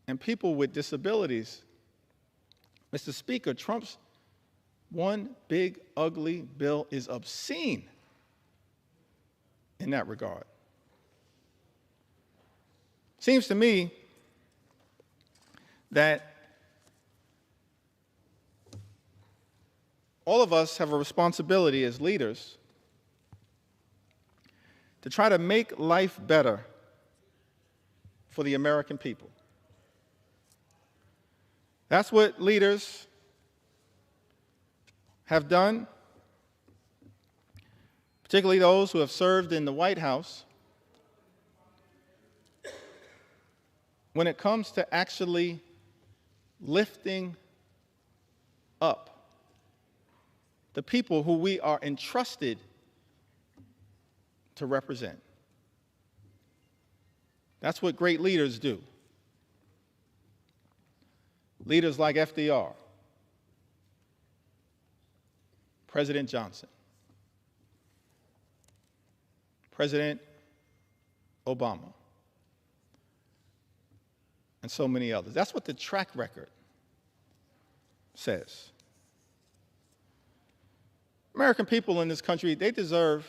and people with disabilities. Mr. Speaker, Trump's one big ugly bill is obscene in that regard. Seems to me that all of us have a responsibility as leaders to try to make life better for the American people. That's what leaders have done, particularly those who have served in the White House, when it comes to actually lifting up the people who we are entrusted to represent. That's what great leaders do. Leaders like FDR, President Johnson, President Obama, and so many others. That's what the track record says. American people in this country, they deserve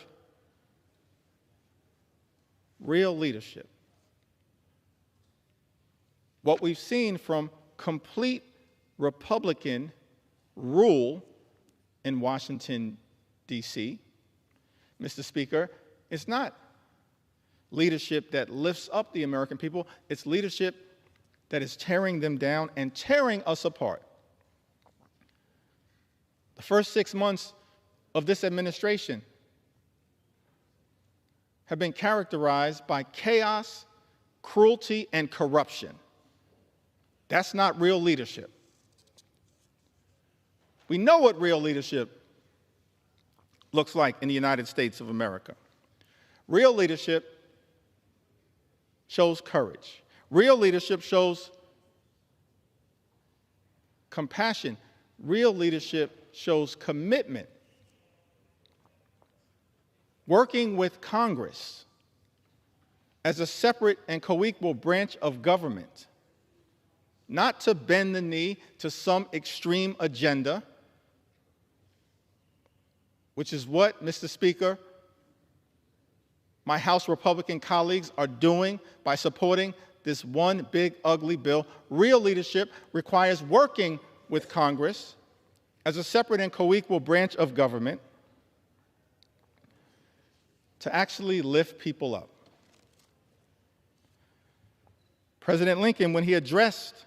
real leadership. What we've seen from complete Republican rule in Washington, D.C., Mr. Speaker, it's not leadership that lifts up the American people. It's leadership that is tearing them down and tearing us apart. The first 6 months of this administration have been characterized by chaos, cruelty, and corruption. That's not real leadership. We know what real leadership looks like in the United States of America. Real leadership shows courage. Real leadership shows compassion. Real leadership shows commitment. Working with Congress as a separate and co-equal branch of government, not to bend the knee to some extreme agenda, which is what, Mr. Speaker, my House Republican colleagues are doing by supporting this one big ugly bill. Real leadership requires working with Congress as a separate and co-equal branch of government to actually lift people up. President Lincoln, when he addressed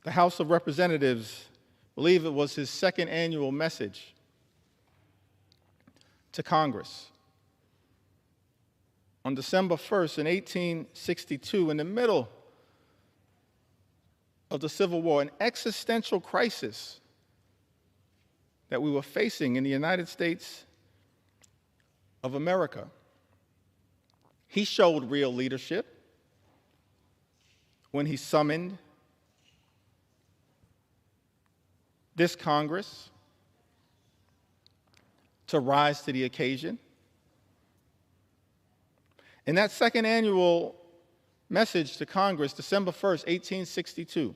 the House of Representatives, I believe it was his second annual message to Congress, on December 1st in 1862, in the middle of the Civil War, an existential crisis that we were facing in the United States of America. He showed real leadership when he summoned this Congress to rise to the occasion. In that second annual message to Congress, December 1st, 1862,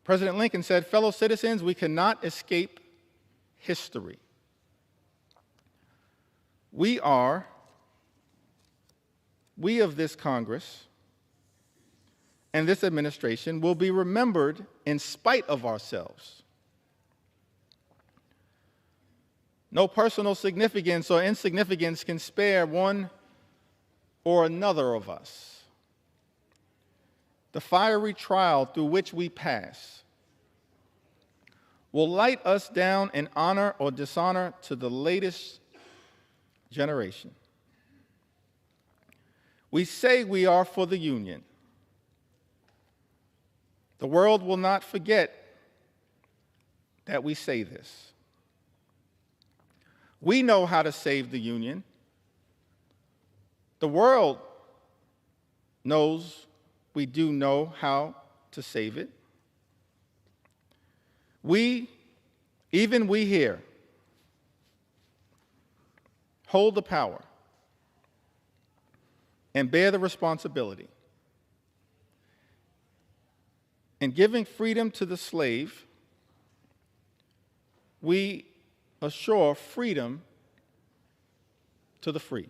President Lincoln said, "Fellow citizens, we cannot escape history. We of this Congress and this administration will be remembered in spite of ourselves. No personal significance or insignificance can spare one or another of us. The fiery trial through which we pass will light us down in honor or dishonor to the latest generation. We say we are for the Union. The world will not forget that we say this. We know how to save the Union. The world knows we do know how to save it. Even we here, hold the power and bear the responsibility. In giving freedom to the slave, we assure freedom to the free.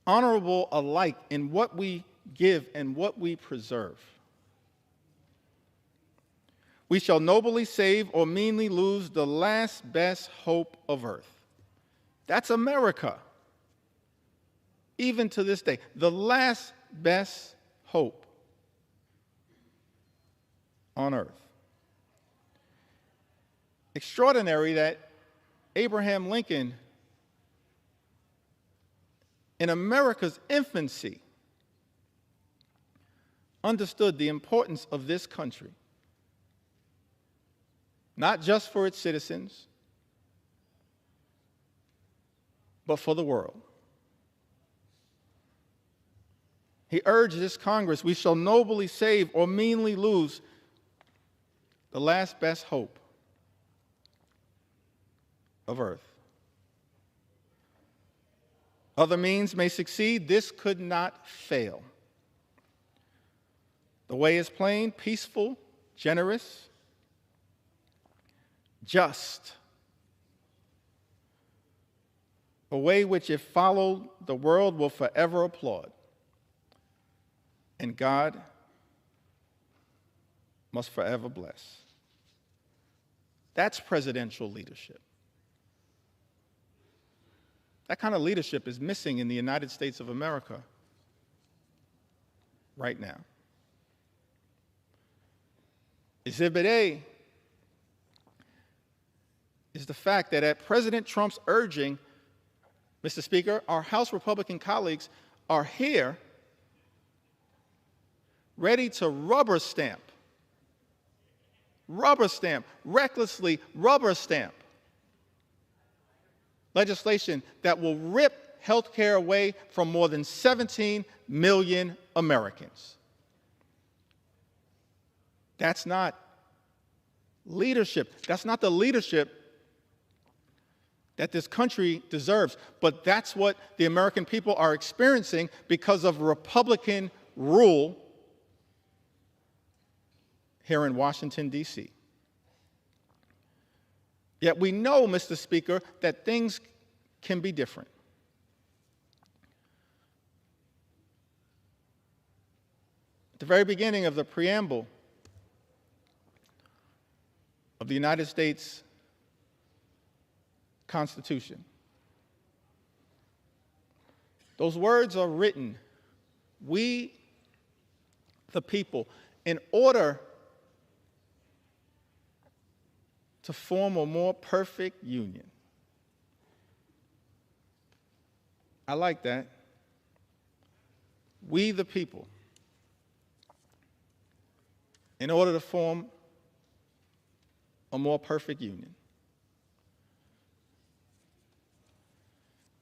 Honorable alike in what we give and what we preserve. We shall nobly save or meanly lose the last best hope of earth. That's America. Even to this day, the last best hope on earth. Extraordinary that Abraham Lincoln, in America's infancy, understood the importance of this country, not just for its citizens, but for the world. He urged this Congress, we shall nobly save or meanly lose the last best hope of earth. Other means may succeed, this could not fail. The way is plain, peaceful, generous, just. A way which, if followed, the world will forever applaud. and God must forever bless. That's presidential leadership. That kind of leadership is missing in the United States of America right now. Exhibit A is the fact that at President Trump's urging, Mr. Speaker, our House Republican colleagues are here ready to rubber stamp, recklessly rubber stamp legislation that will rip health care away from more than 17 million Americans. That's not leadership. That's not the leadership that this country deserves. But that's what the American people are experiencing because of Republican rule here in Washington, D.C. Yet we know, Mr. Speaker, that things can be different. At the very beginning of the preamble of the United States Constitution, those words are written, "We, the people," in order to form a more perfect union. I like that. We, the people, in order to form a more perfect union.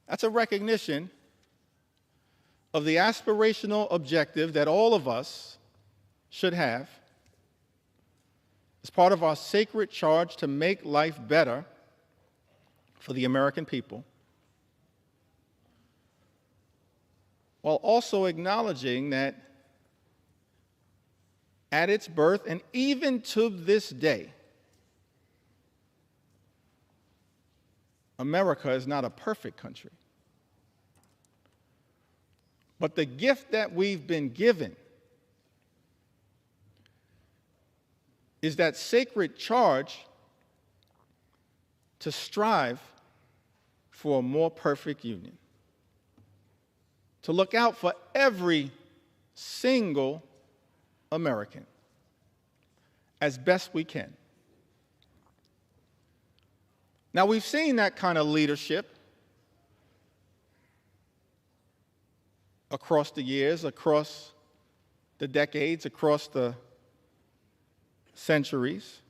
That's a recognition of the aspirational objective that all of us should have as part of our sacred charge to make life better for the American people, while also acknowledging that at its birth and even to this day, America is not a perfect country. But the gift that we've been given is that sacred charge to strive for a more perfect union, to look out for every single American as best we can. Now, we've seen that kind of leadership across the years, across the decades, across the centuries,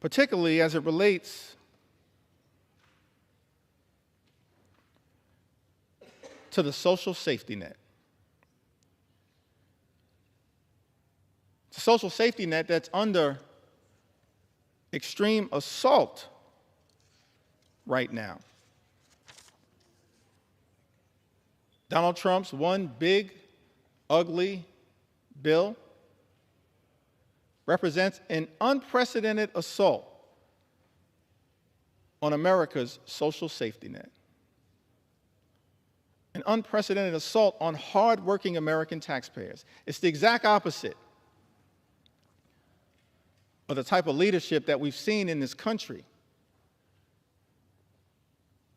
particularly as it relates to the social safety net. It's a social safety net that's under extreme assault right now. Donald Trump's one big, ugly bill represents an unprecedented assault on America's social safety net, an unprecedented assault on hardworking American taxpayers. It's the exact opposite of the type of leadership that we've seen in this country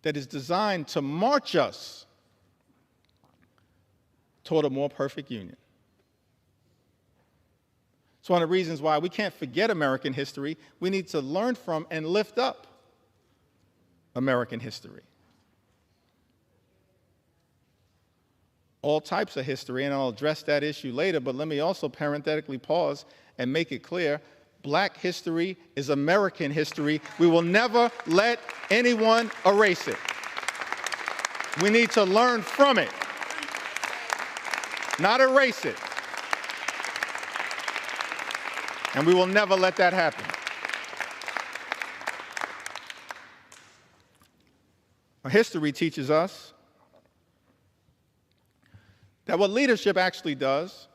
that is designed to march us toward a more perfect union. It's one of the reasons why we can't forget American history. We need to learn from and lift up American history. All types of history, and I'll address that issue later, but let me also parenthetically pause and make it clear, Black history is American history. We will never let anyone erase it. We need to learn from it, not erase it. And we will never let that happen. Our history teaches us that what leadership actually does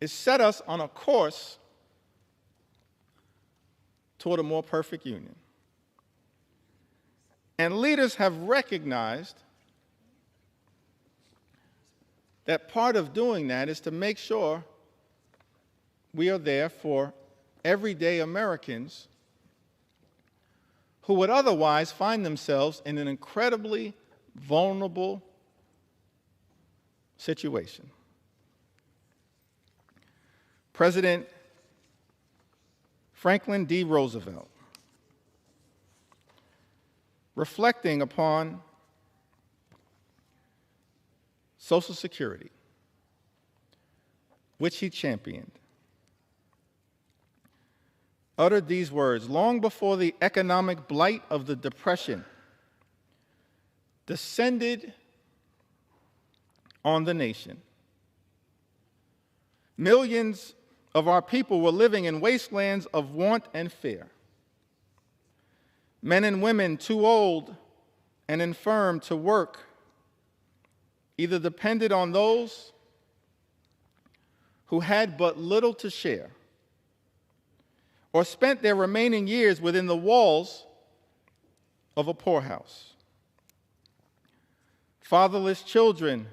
is set us on a course toward a more perfect union. And leaders have recognized that part of doing that is to make sure we are there for everyday Americans who would otherwise find themselves in an incredibly vulnerable situation. President Franklin D. Roosevelt, reflecting upon Social Security, which he championed, uttered these words: long before the economic blight of the Depression descended on the nation, millions of our people were living in wastelands of want and fear. Men and women too old and infirm to work either depended on those who had but little to share, or spent their remaining years within the walls of a poorhouse. Fatherless children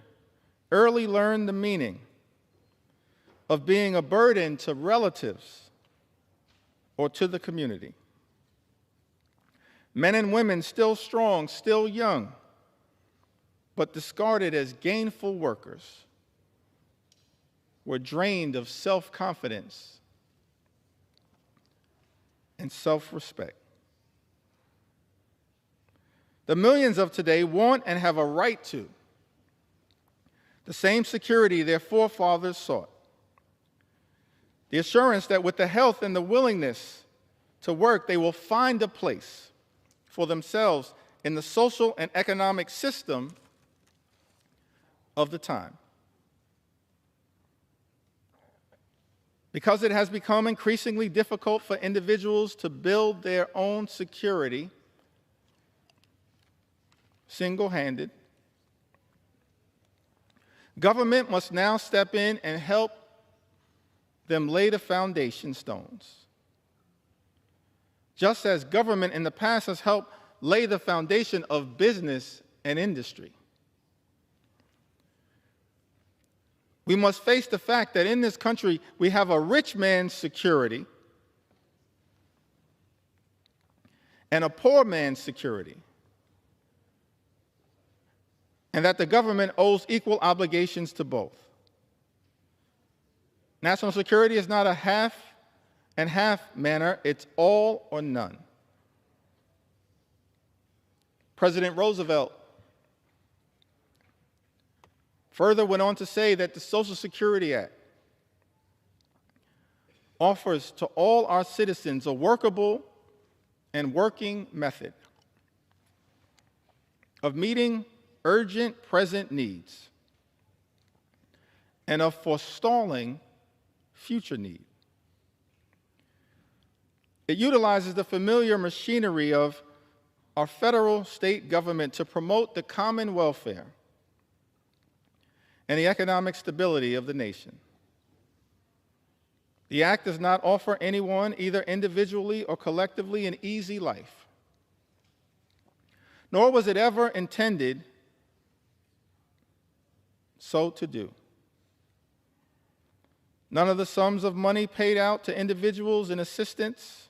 early learned the meaning of being a burden to relatives or to the community. Men and women still strong, still young, but discarded as gainful workers, were drained of self-confidence and self-respect. The millions of today want and have a right to the same security their forefathers sought. The assurance that with the health and the willingness to work, they will find a place for themselves in the social and economic system of the time. Because it has become increasingly difficult for individuals to build their own security single-handed, government must now step in and help them lay the foundation stones. Just as government in the past has helped lay the foundation of business and industry. We must face the fact that in this country we have a rich man's security and a poor man's security, and that the government owes equal obligations to both. National security is not a half and half manner, it's all or none. President Roosevelt further went on to say that the Social Security Act offers to all our citizens a workable and working method of meeting urgent present needs and of forestalling future need. It utilizes the familiar machinery of our federal state government to promote the common welfare and the economic stability of the nation. The Act does not offer anyone, either individually or collectively, an easy life, nor was it ever intended so to do. None of the sums of money paid out to individuals in assistance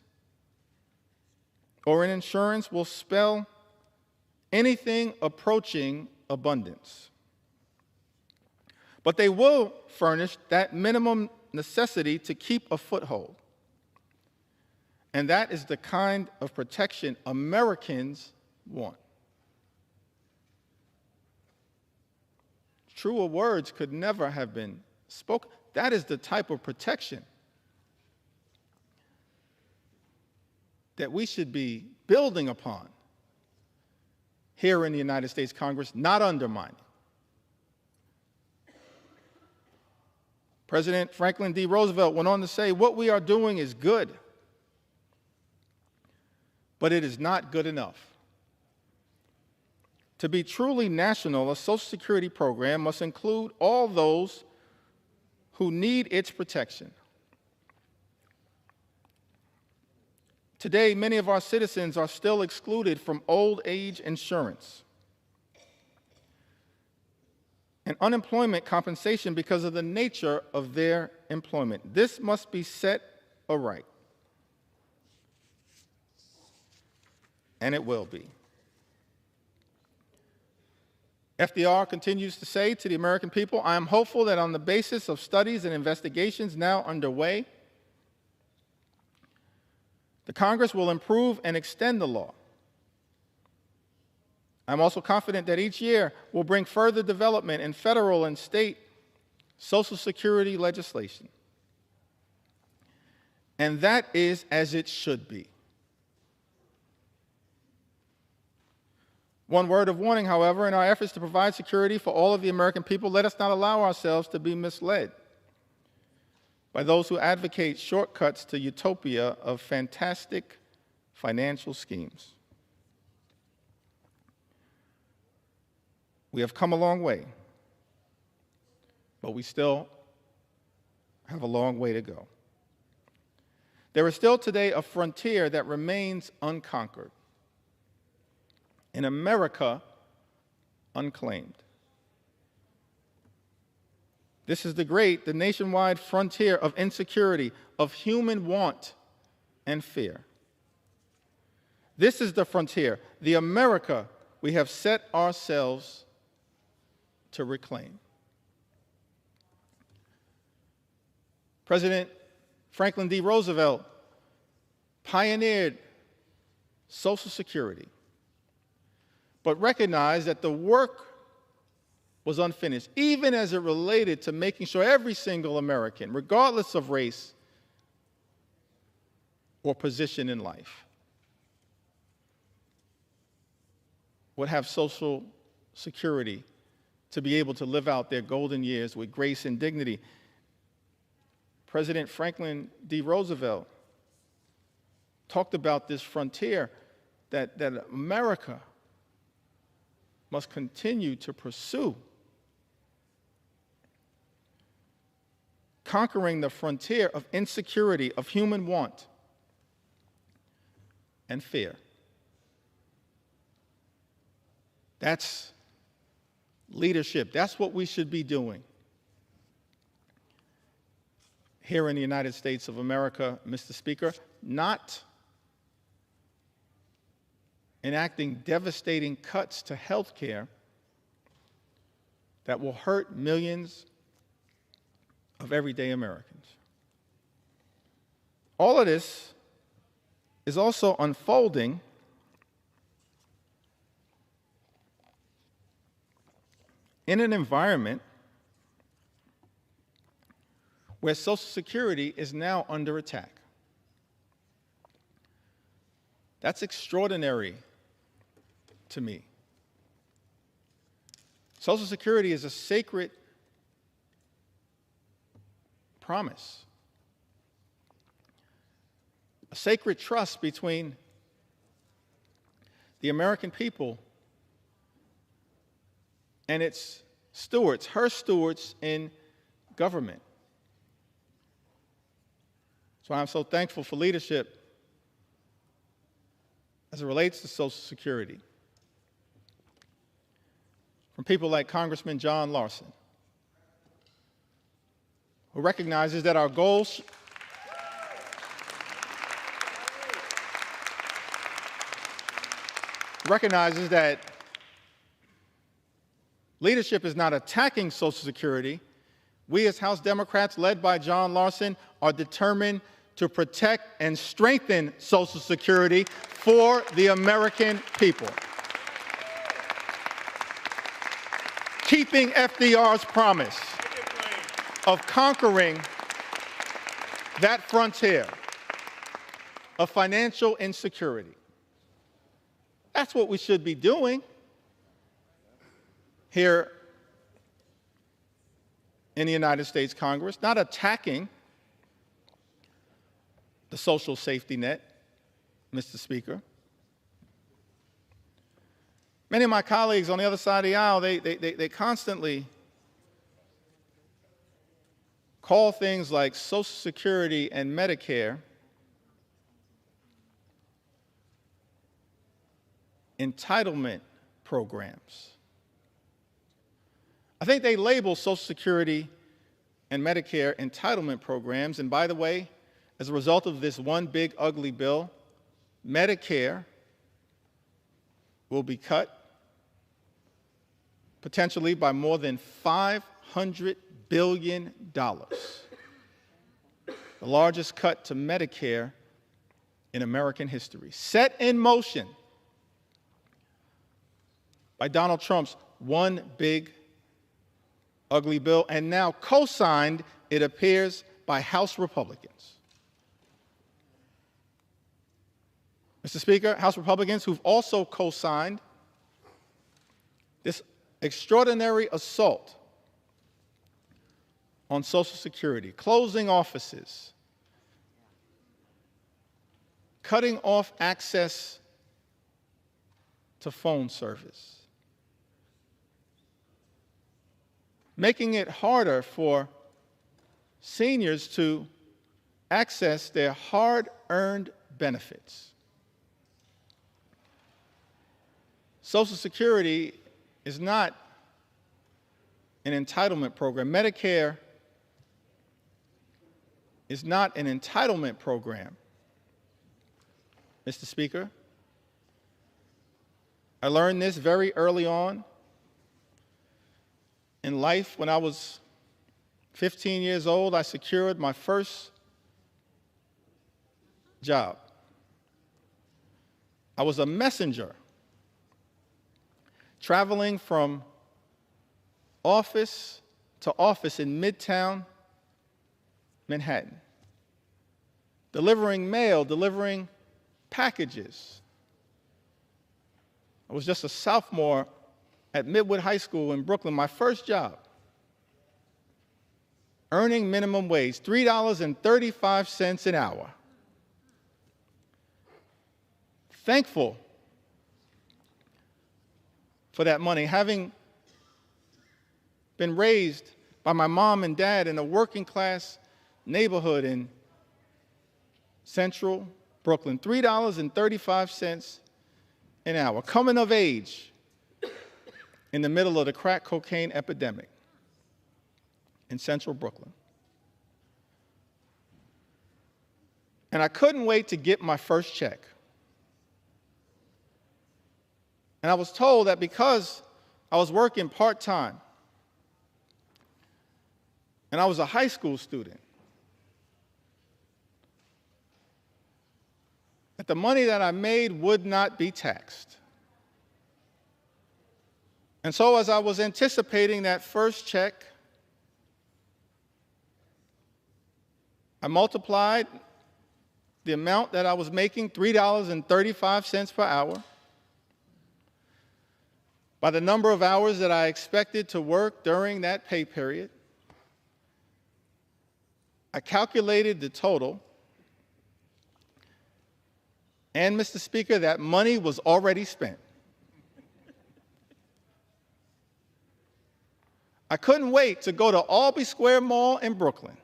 or in insurance will spell anything approaching abundance. But they will furnish that minimum necessity to keep a foothold. And that is the kind of protection Americans want. Truer words could never have been spoken. That is the type of protection that we should be building upon here in the United States Congress, not undermining. President Franklin D. Roosevelt went on to say, what we are doing is good, but it is not good enough. To be truly national, a Social Security program must include all those who need its protection. Today, many of our citizens are still excluded from old age insurance. and unemployment compensation because of the nature of their employment. This must be set aright, and it will be. FDR continues to say to the American people, "I am hopeful that on the basis of studies and investigations now underway, the Congress will improve and extend the law. I'm also confident that each year will bring further development in federal and state Social Security legislation. And that is as it should be." One word of warning, however: in our efforts to provide security for all of the American people, let us not allow ourselves to be misled by those who advocate shortcuts to utopia of fantastic financial schemes. We have come a long way, but we still have a long way to go. There is still today a frontier that remains unconquered, in America unclaimed. This is the nationwide frontier of insecurity, of human want and fear. This is the frontier, the America we have set ourselves to reclaim. President Franklin D. Roosevelt pioneered Social Security, but recognized that the work was unfinished, even as it related to making sure every single American, regardless of race or position in life, would have Social Security to be able to live out their golden years with grace and dignity. President Franklin D. Roosevelt talked about this frontier that America must continue to pursue, conquering the frontier of insecurity, of human want and fear. That's leadership. That's what we should be doing here in the United States of America, Mr. Speaker, not enacting devastating cuts to health care that will hurt millions of everyday Americans. All of this is also unfolding in an environment where Social Security is now under attack. That's extraordinary to me. Social Security is a sacred promise, a sacred trust between the American people and its stewards, her stewards in government. So I'm so thankful for leadership as it relates to Social Security from people like Congressman John Larson, who recognizes that our goals recognizes that leadership is not attacking Social Security. We as House Democrats, led by John Larson, are determined to protect and strengthen Social Security for the American people. Keeping FDR's promise of conquering that frontier of financial insecurity. That's what we should be doing here in the United States Congress, not attacking the social safety net, Mr. Speaker. Many of my colleagues on the other side of the aisle, they constantly call things like Social Security and Medicare entitlement programs. I think they label Social Security and Medicare entitlement programs. And by the way, as a result of this one big ugly bill, Medicare will be cut potentially by more than $500 billion, the largest cut to Medicare in American history, set in motion by Donald Trump's one big ugly bill, and now co-signed, it appears, by House Republicans. Mr. Speaker, House Republicans who've also co-signed this extraordinary assault on Social Security, closing offices, cutting off access to phone service, making it harder for seniors to access their hard-earned benefits. Social Security is not an entitlement program. Medicare is not an entitlement program, Mr. Speaker. I learned this very early on in life. When I was 15 years old, I secured my first job. I was a messenger traveling from office to office in Midtown Manhattan, delivering mail, delivering packages. I was just a sophomore at Midwood High School in Brooklyn, my first job, earning minimum wage, $3.35 an hour. Thankful for that money, having been raised by my mom and dad in a working class neighborhood in central Brooklyn, $3.35 an hour, coming of age in the middle of the crack cocaine epidemic in central Brooklyn. And I couldn't wait to get my first check. And I was told that because I was working part-time and I was a high school student, that the money that I made would not be taxed. And so as I was anticipating that first check, I multiplied the amount that I was making, $3.35 per hour, by the number of hours that I expected to work during that pay period. I calculated the total, and Mr. Speaker, that money was already spent. I couldn't wait to go to Albee Square Mall in Brooklyn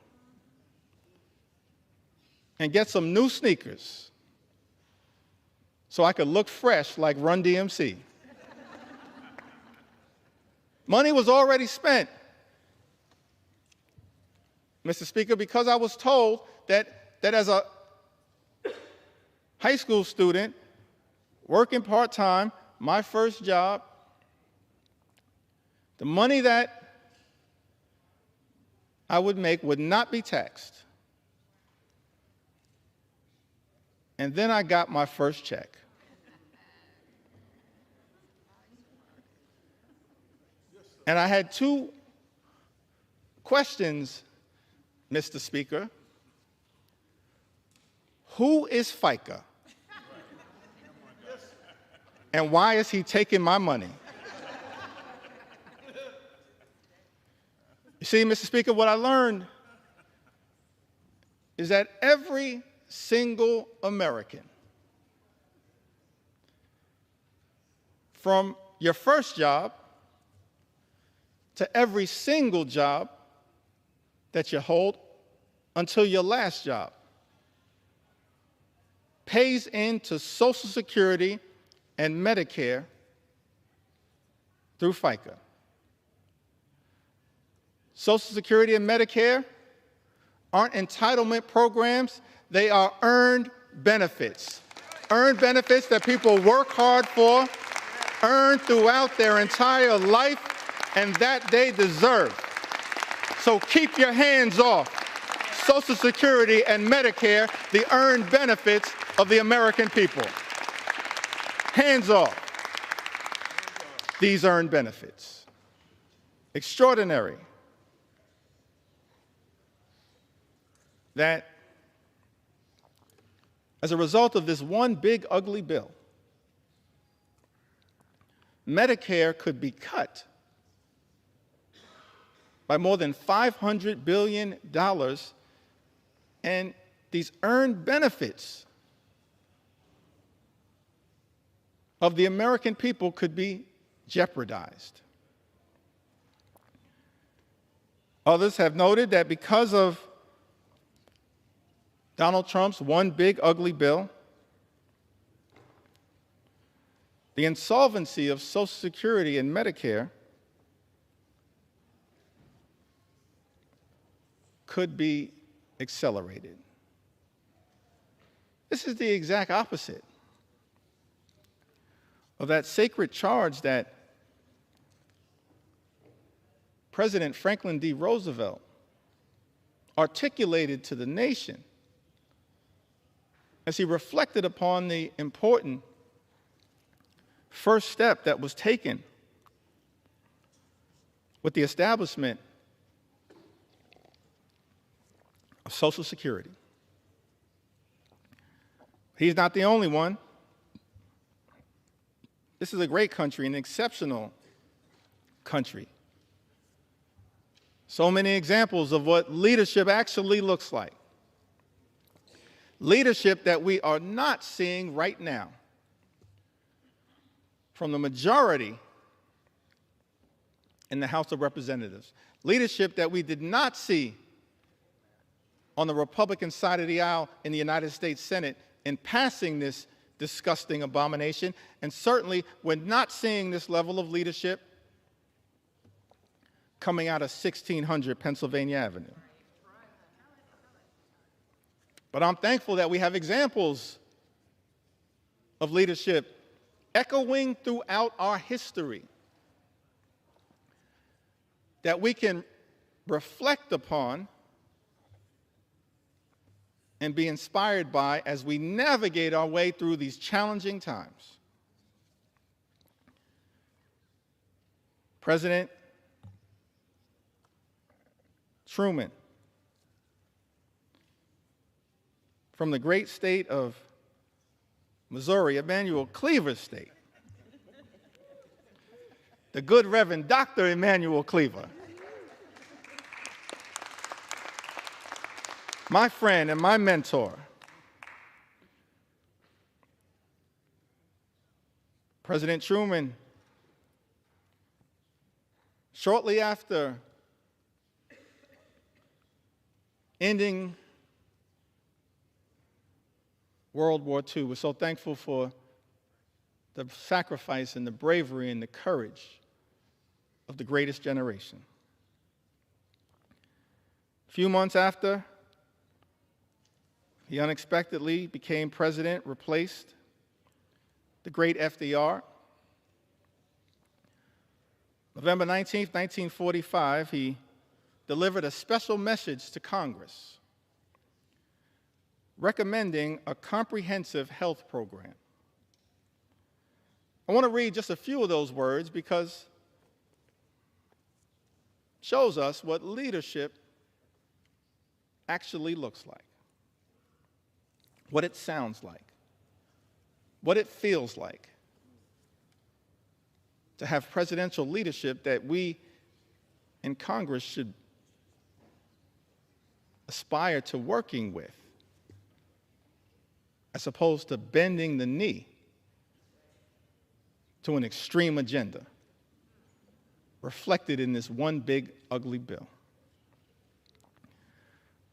and get some new sneakers so I could look fresh like Run DMC. Money was already spent, Mr. Speaker, because I was told that as a high school student working part-time, my first job, the money that I would make would not be taxed. And then I got my first check. And I had two questions, Mr. Speaker. Who is FICA? And why is he taking my money? You see, Mr. Speaker, what I learned is that every single American, from your first job to every single job that you hold until your last job, pays into Social Security and Medicare through FICA. Social Security and Medicare aren't entitlement programs, they are earned benefits. Earned benefits that people work hard for, earn throughout their entire life, and that they deserve. So keep your hands off Social Security and Medicare, the earned benefits of the American people. Hands off these earned benefits. Extraordinary that as a result of this one big ugly bill, Medicare could be cut by more than $500 billion, and these earned benefits of the American people could be jeopardized. Others have noted that because of Donald Trump's one big ugly bill, the insolvency of Social Security and Medicare could be accelerated. This is the exact opposite of that sacred charge that President Franklin D. Roosevelt articulated to the nation as he reflected upon the important first step that was taken with the establishment of Social Security. He's not the only one. This is a great country, an exceptional country. So many examples of what leadership actually looks like. Leadership that we are not seeing right now from the majority in the House of Representatives. Leadership that we did not see on the Republican side of the aisle in the United States Senate in passing this disgusting abomination, and certainly we're not seeing this level of leadership coming out of 1600 Pennsylvania Avenue. But I'm thankful that we have examples of leadership echoing throughout our history that we can reflect upon and be inspired by as we navigate our way through these challenging times. President Truman, from the great state of Missouri, Emanuel Cleaver's state, the good Reverend Dr. Emanuel Cleaver, my friend and my mentor, President Truman, shortly after ending World War II, we're so thankful for the sacrifice and the bravery and the courage of the greatest generation. A few months after, he unexpectedly became president, replaced the great FDR. November 19, 1945, he delivered a special message to Congress recommending a comprehensive health program. I want to read just a few of those words because it shows us what leadership actually looks like, what it sounds like, what it feels like to have presidential leadership that we in Congress should aspire to working with, as opposed to bending the knee to an extreme agenda reflected in this one big ugly bill.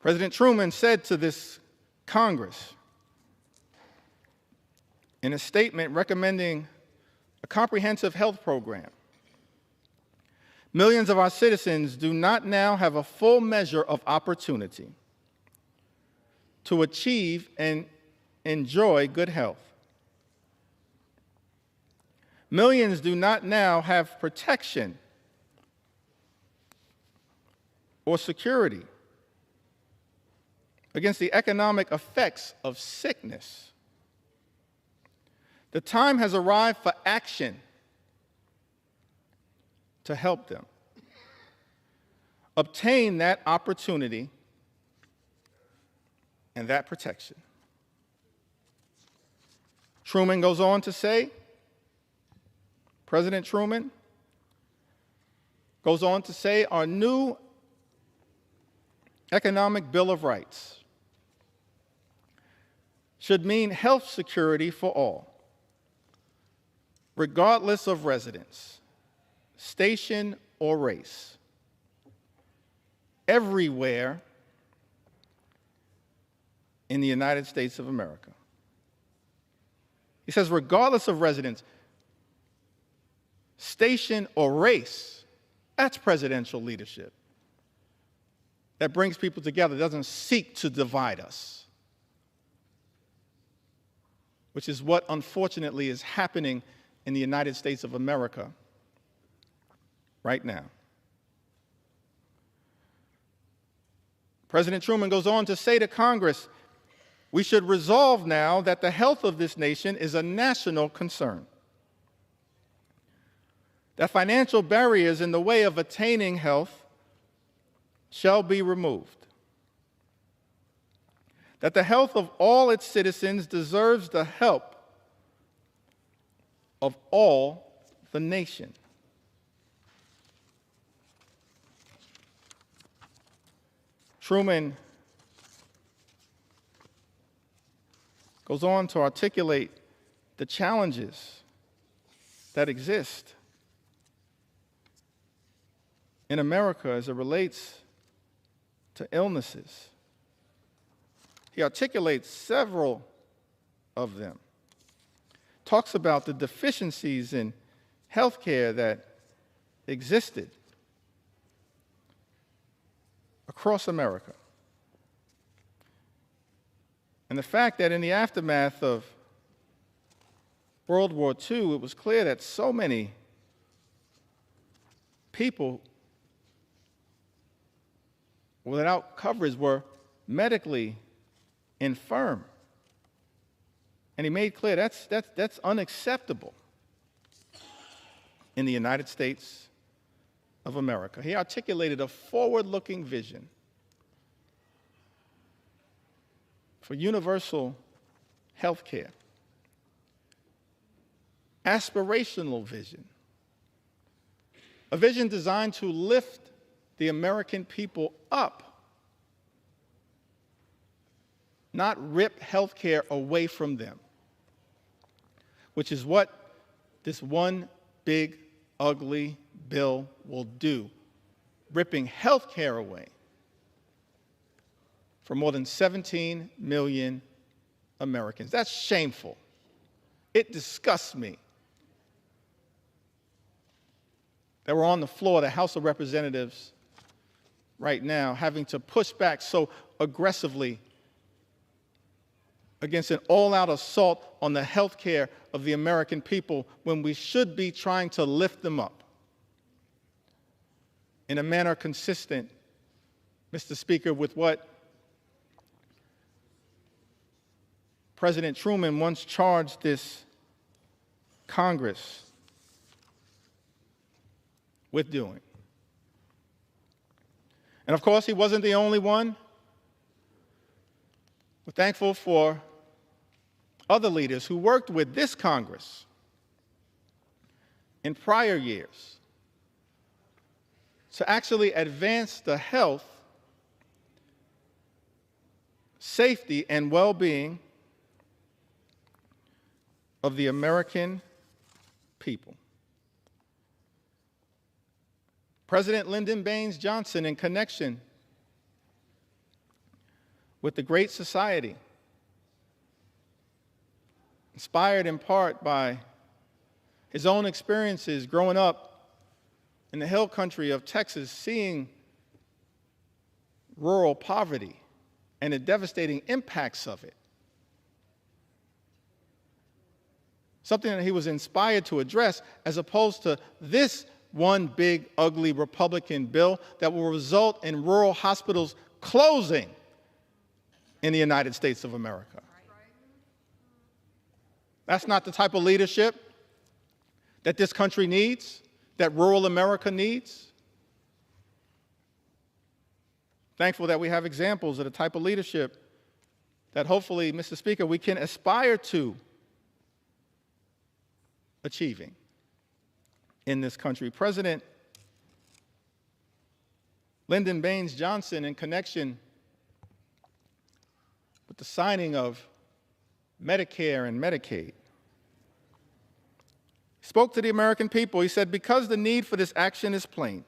President Truman said to this Congress in a statement recommending a comprehensive health program, Millions of our citizens do not now have a full measure of opportunity to achieve and enjoy good health. Millions do not now have protection or security against the economic effects of sickness. The time has arrived for action to help them obtain that opportunity and that protection. Truman goes on to say, President Truman goes on to say, our new Economic Bill of Rights should mean health security for all, regardless of residence, station, or race, everywhere in the United States of America. He says, regardless of residence, station, or race, that's presidential leadership. That brings people together, doesn't seek to divide us, which is what unfortunately is happening in the United States of America right now. President Truman goes on to say to Congress, we should resolve now that the health of this nation is a national concern, that financial barriers in the way of attaining health shall be removed, that the health of all its citizens deserves the help of all the nation. Truman goes on to articulate the challenges that exist in America as it relates to illnesses. He articulates several of them. Talks about the deficiencies in health care that existed across America. And the fact that in the aftermath of World War II, it was clear that so many people without coverage were medically infirm. And he made clear that's unacceptable in the United States of America. He articulated a forward-looking vision for universal health care, aspirational vision, a vision designed to lift the American people up, not rip health care away from them, which is what this one big, ugly bill will do, ripping health care away for more than 17 million Americans. That's shameful. It disgusts me that we're on the floor of the House of Representatives right now having to push back so aggressively against an all-out assault on the health care of the American people when we should be trying to lift them up in a manner consistent, Mr. Speaker, with what President Truman once charged this Congress with doing. And of course, he wasn't the only one. We're thankful for other leaders who worked with this Congress in prior years to actually advance the health, safety, and well-being of the American people. President Lyndon Baines Johnson, in connection with the Great Society, inspired in part by his own experiences growing up in the hill country of Texas, seeing rural poverty and the devastating impacts of it. Something that he was inspired to address, as opposed to this one big, ugly Republican bill that will result in rural hospitals closing in the United States of America. That's not the type of leadership that this country needs, that rural America needs. Thankful that we have examples of the type of leadership that hopefully, Mr. Speaker, we can aspire to achieving in this country. President Lyndon Baines Johnson, in connection with the signing of Medicare and Medicaid, spoke to the American people. He said, "Because the need for this action is plain,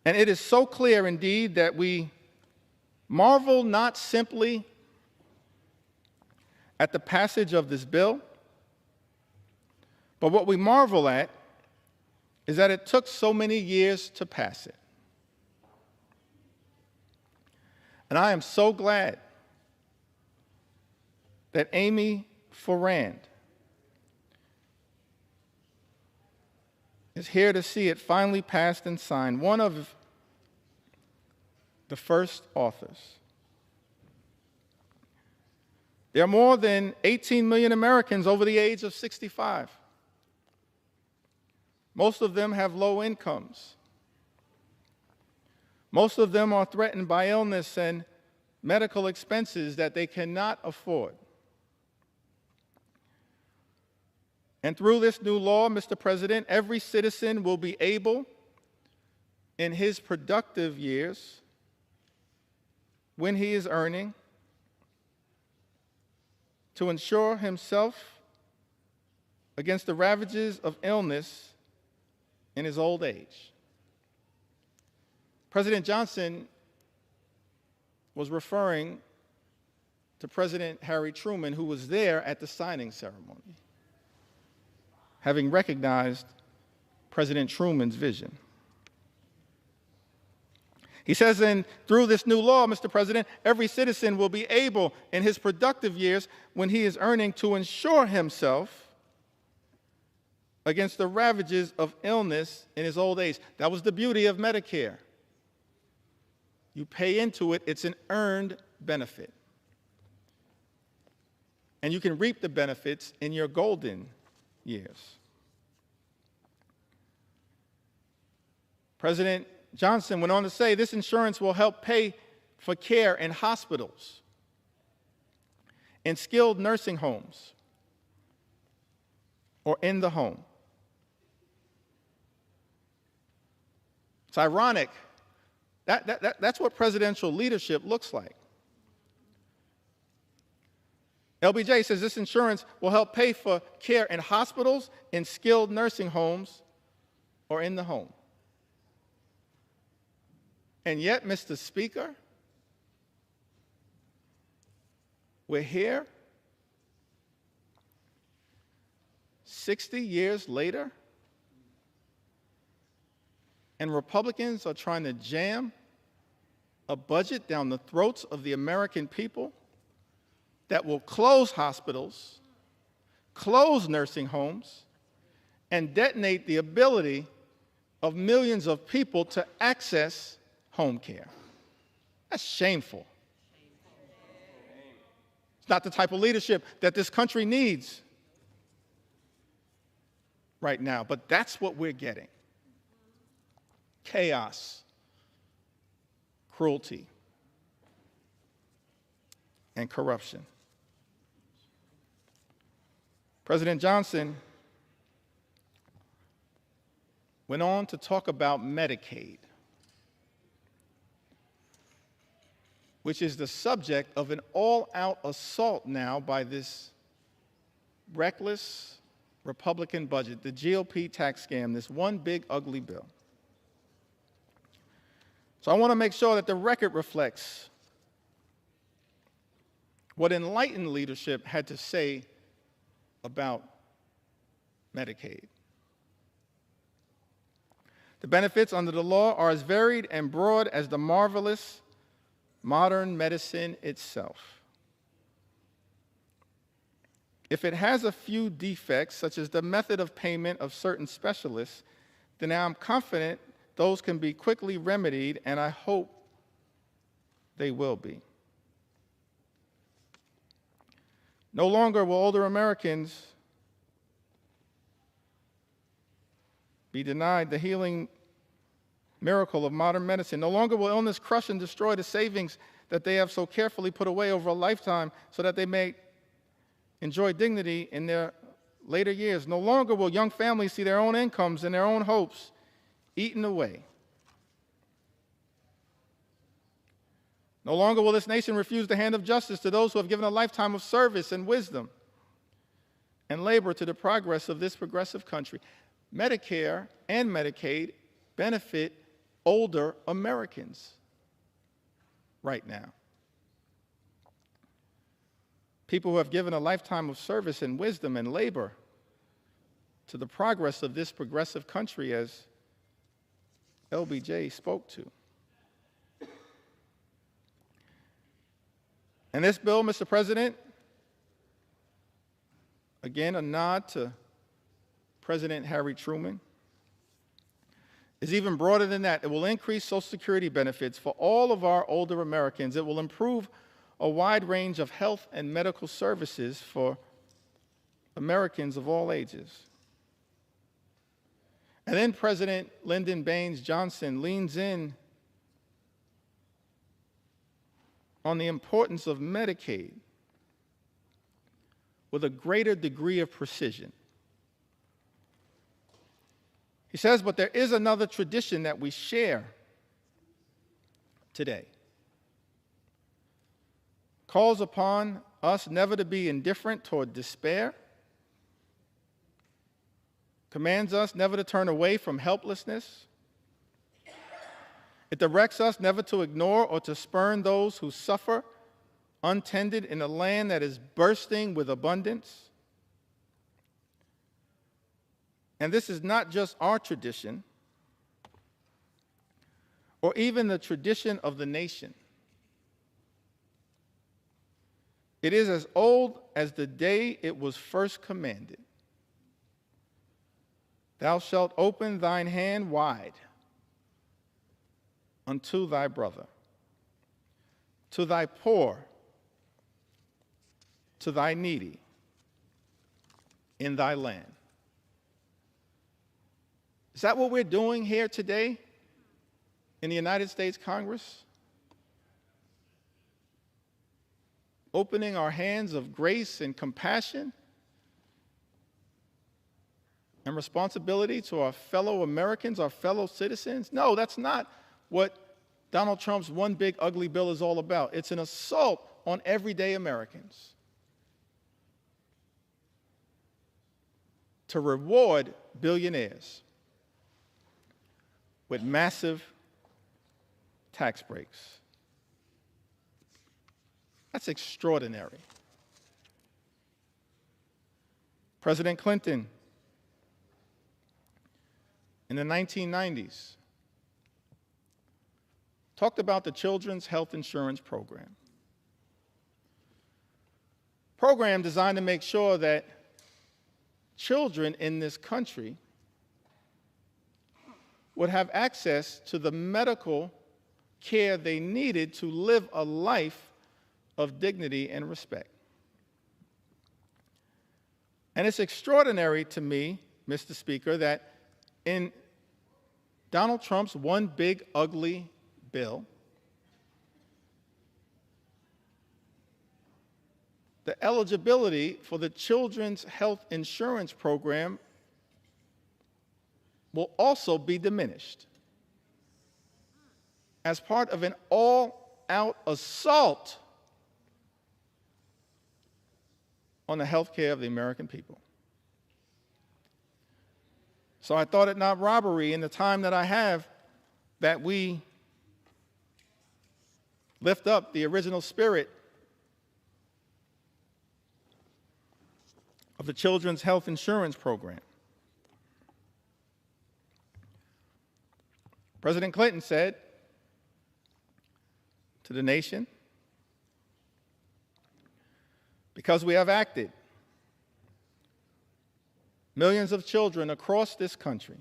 and it is so clear indeed that we marvel not simply at the passage of this bill, but what we marvel at is that it took so many years to pass it. And I am so glad that Amy Forand is here to see it finally passed and signed, one of the first authors. There are more than 18 million Americans over the age of 65. Most of them have low incomes. Most of them are threatened by illness and medical expenses that they cannot afford. And through this new law, Mr. President, every citizen will be able, in his productive years, when he is earning, to insure himself against the ravages of illness in his old age. President Johnson was referring to President Harry Truman, who was there at the signing ceremony, having recognized President Truman's vision. He says, and through this new law, Mr. President, every citizen will be able, in his productive years, when he is earning, to insure himself against the ravages of illness in his old age. That was the beauty of Medicare. You pay into it, it's an earned benefit. And you can reap the benefits in your golden years. President Johnson went on to say, this insurance will help pay for care in hospitals, in skilled nursing homes, or in the home. It's ironic. That's what presidential leadership looks like. LBJ says this insurance will help pay for care in hospitals, in skilled nursing homes, or in the home. And yet, Mr. Speaker, we're here 60 years later, and Republicans are trying to jam a budget down the throats of the American people that will close hospitals, close nursing homes, and detonate the ability of millions of people to access home care. That's shameful. It's not the type of leadership that this country needs right now, but that's what we're getting. Chaos, cruelty, and corruption. President Johnson went on to talk about Medicaid, which is the subject of an all-out assault now by this reckless Republican budget, the GOP tax scam, this one big ugly bill. So I want to make sure that the record reflects what enlightened leadership had to say about Medicaid. The benefits under the law are as varied and broad as the marvelous modern medicine itself. If it has a few defects, such as the method of payment of certain specialists, then I'm confident those can be quickly remedied, and I hope they will be. No longer will older Americans be denied the healing miracle of modern medicine. No longer will illness crush and destroy the savings that they have so carefully put away over a lifetime so that they may enjoy dignity in their later years. No longer will young families see their own incomes and their own hopes eaten away. No longer will this nation refuse the hand of justice to those who have given a lifetime of service and wisdom and labor to the progress of this progressive country. Medicare and Medicaid benefit older Americans right now. People who have given a lifetime of service and wisdom and labor to the progress of this progressive country, as LBJ spoke to. And this bill, Mr. President, again, a nod to President Harry Truman, is even broader than that. It will increase Social Security benefits for all of our older Americans. It will improve a wide range of health and medical services for Americans of all ages. And then President Lyndon Baines Johnson leans in on the importance of Medicaid with a greater degree of precision. He says, but there is another tradition that we share today. Calls upon us never to be indifferent toward despair, commands us never to turn away from helplessness. It directs us never to ignore or to spurn those who suffer untended in a land that is bursting with abundance. And this is not just our tradition, or even the tradition of the nation. It is as old as the day it was first commanded. Thou shalt open thine hand wide unto thy brother, to thy poor, to thy needy in thy land. Is that what we're doing here today in the United States Congress? Opening our hands of grace and compassion and responsibility to our fellow Americans, our fellow citizens? No, that's not what Donald Trump's one big ugly bill is all about. It's an assault on everyday Americans to reward billionaires with massive tax breaks. That's extraordinary. President Clinton, in the 1990s, talked about the Children's Health Insurance Program. Program designed to make sure that children in this country would have access to the medical care they needed to live a life of dignity and respect. And it's extraordinary to me, Mr. Speaker, that in Donald Trump's one big ugly bill, the eligibility for the Children's Health Insurance Program will also be diminished as part of an all-out assault on the health care of the American people. So I thought it not robbery in the time that I have that we lift up the original spirit of the Children's Health Insurance Program. President Clinton said to the nation, because we have acted, millions of children across this country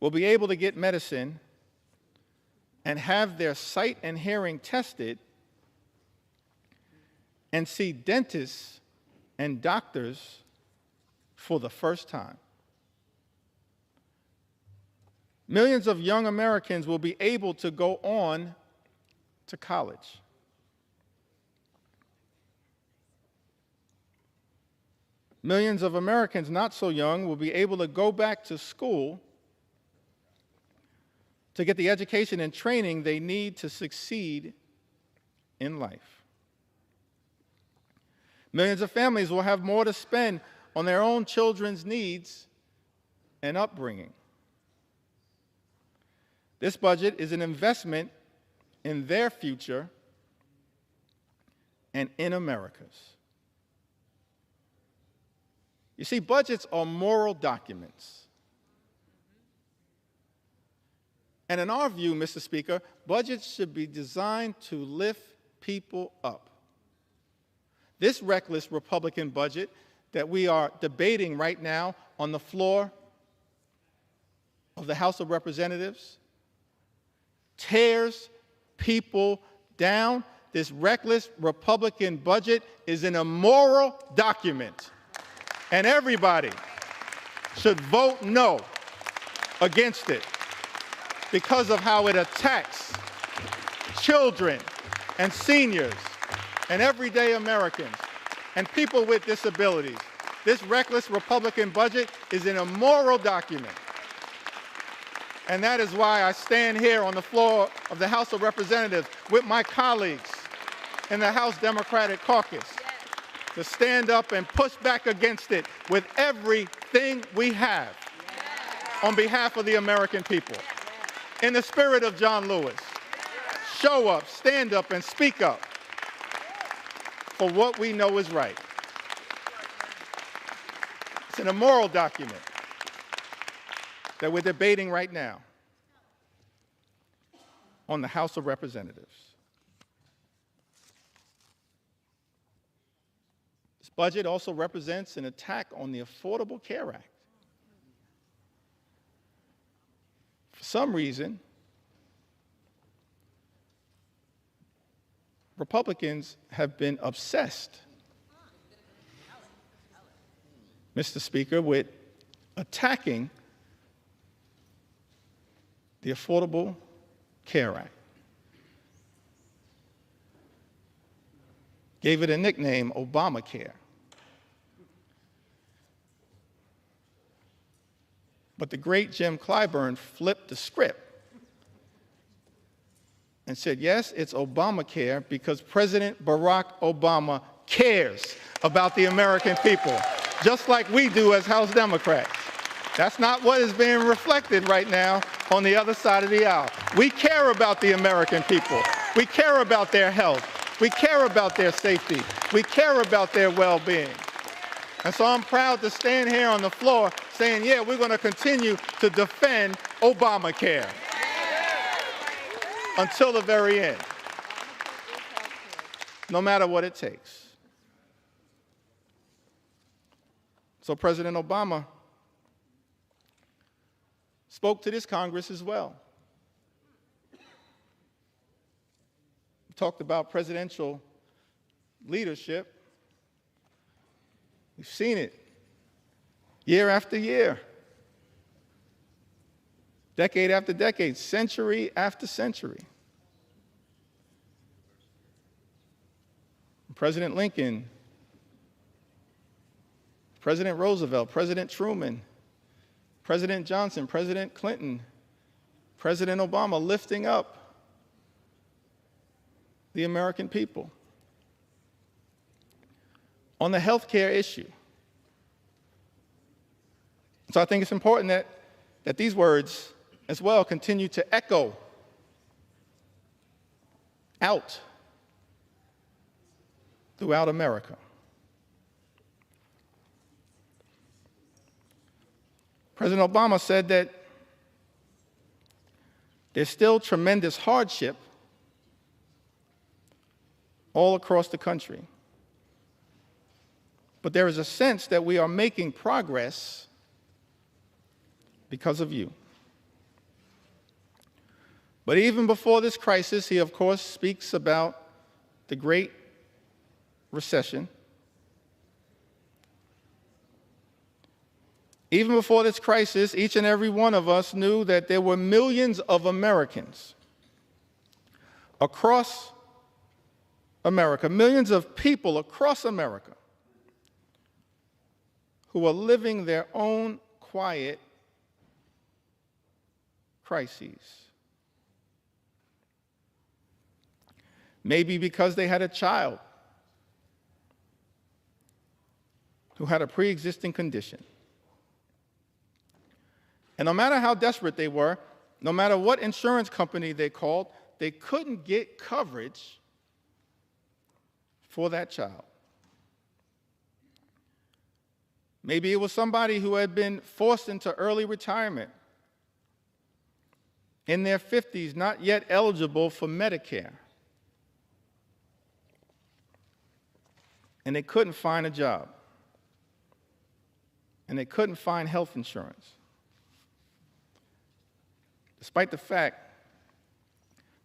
will be able to get medicine and have their sight and hearing tested and see dentists and doctors for the first time. Millions of young Americans will be able to go on to college. Millions of Americans not so young will be able to go back to school to get the education and training they need to succeed in life. Millions of families will have more to spend on their own children's needs and upbringing. This budget is an investment in their future and in America's. You see, budgets are moral documents. And in our view, Mr. Speaker, budgets should be designed to lift people up. This reckless Republican budget that we are debating right now on the floor of the House of Representatives tears people down. This reckless Republican budget is an immoral document, and everybody should vote no against it because of how it attacks children and seniors and everyday Americans and people with disabilities. This reckless Republican budget is an immoral document. And that is why I stand here on the floor of the House of Representatives with my colleagues in the House Democratic Caucus to stand up and push back against it with everything we have on behalf of the American people. In the spirit of John Lewis, show up, stand up, and speak up for what we know is right. It's an immoral document that we're debating right now on the House of Representatives. This budget also represents an attack on the Affordable Care Act. For some reason, Republicans have been obsessed, Mr. Speaker, with attacking the Affordable Care Act. Gave it a nickname, Obamacare. But the great Jim Clyburn flipped the script and said, yes, it's Obamacare because President Barack Obama cares about the American people, just like we do as House Democrats. That's not what is being reflected right now on the other side of the aisle. We care about the American people. We care about their health. We care about their safety. We care about their well-being. And so I'm proud to stand here on the floor saying, yeah, we're going to continue to defend Obamacare until the very end, no matter what it takes. So President Obama spoke to this Congress as well. He talked about presidential leadership. We've seen it year after year, decade after decade, century after century. President Lincoln, President Roosevelt, President Truman, President Johnson, President Clinton, President Obama lifting up the American people. On the health care issue. So I think it's important that these words as well continue to echo out throughout America. President Obama said that There's still tremendous hardship all across the country. But there is a sense that we are making progress because of you. But even before this crisis, he, of course, speaks about the Great Recession. Even before this crisis, each and every one of us knew that there were millions of Americans across America, millions of people across America who are living their own quiet crises. Maybe because they had a child who had a pre-existing condition. And no matter how desperate they were, no matter what insurance company they called, they couldn't get coverage for that child. Maybe it was somebody who had been forced into early retirement, in their 50s, not yet eligible for Medicare. And they couldn't find a job. And they couldn't find health insurance, despite the fact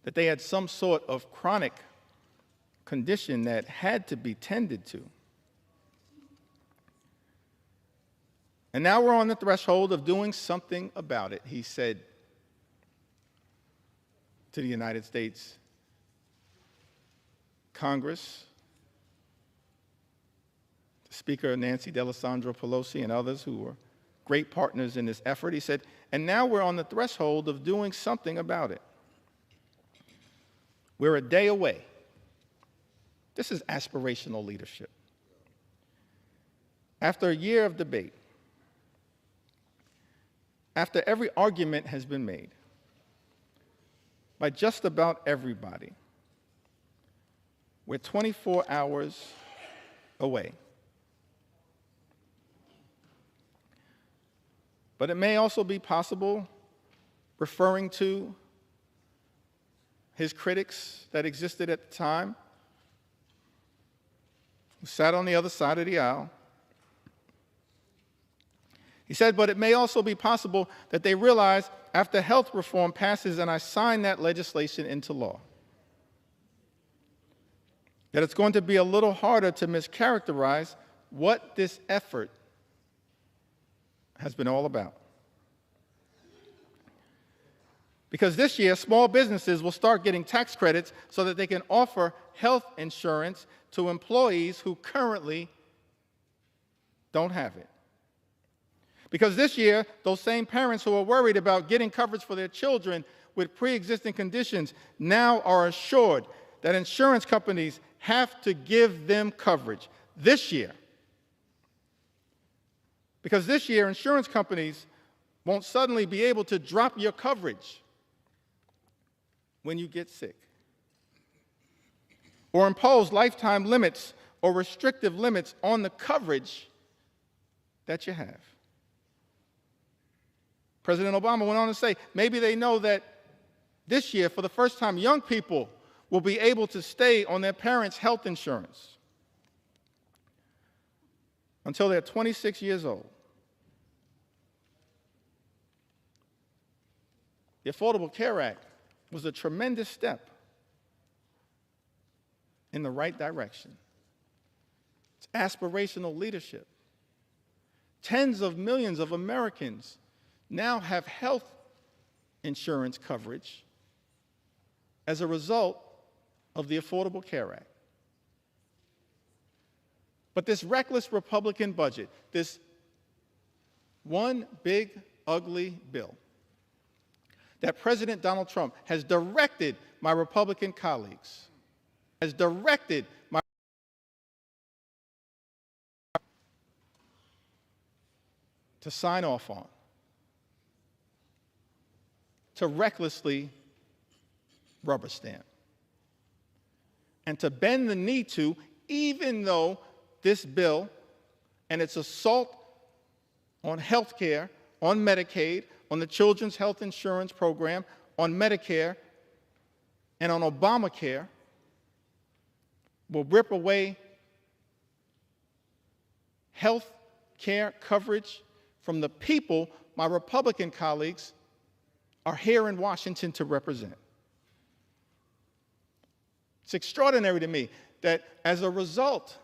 that they had some sort of chronic condition that had to be tended to. And now we're on the threshold of doing something about it, he said to the United States Congress, Speaker Nancy D'Alessandro Pelosi and others who were great partners in this effort. He said, and now we're on the threshold of doing something about it. We're a day away. This is aspirational leadership. After a year of debate, after every argument has been made by just about everybody, we're 24 hours away. But it may also be possible, referring to his critics that existed at the time, who sat on the other side of the aisle. He said, but it may also be possible that they realize after health reform passes and I sign that legislation into law, that it's going to be a little harder to mischaracterize what this effort has been all about. Because this year, small businesses will start getting tax credits so that they can offer health insurance to employees who currently don't have it. Because this year, those same parents who are worried about getting coverage for their children with pre-existing conditions now are assured that insurance companies have to give them coverage this year. Because this year, insurance companies won't suddenly be able to drop your coverage when you get sick, or impose lifetime limits or restrictive limits on the coverage that you have. President Obama went on to say, maybe they know that this year, for the first time, young people will be able to stay on their parents' health insurance until they're 26 years old. The Affordable Care Act was a tremendous step in the right direction. It's aspirational leadership. Tens of millions of Americans now have health insurance coverage as a result of the Affordable Care Act. But this reckless Republican budget, this one big, ugly bill that President Donald Trump has directed my Republican colleagues, to sign off on, to recklessly rubber stamp, and to bend the knee to, even though this bill and its assault on health care, on Medicaid, on the Children's Health Insurance Program, on Medicare and on Obamacare will rip away health care coverage from the people my Republican colleagues are here in Washington to represent. It's extraordinary to me that as a result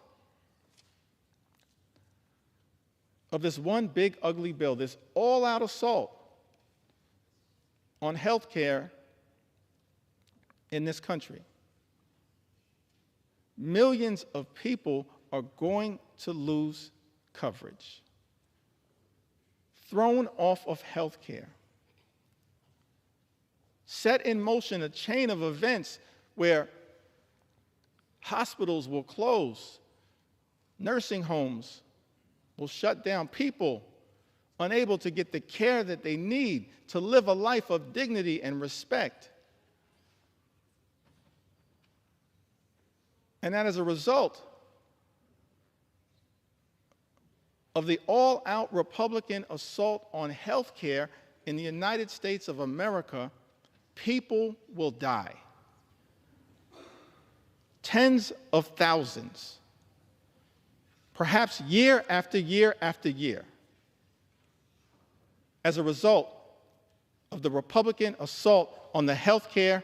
of this one big ugly bill, this all-out assault on health care in this country, millions of people are going to lose coverage, thrown off of health care, set in motion a chain of events where hospitals will close, nursing homes will shut down, people unable to get the care that they need to live a life of dignity and respect. And that as a result of the all-out Republican assault on health care in the United States of America, people will die. Tens of thousands, perhaps year after year after year, as a result of the Republican assault on the health care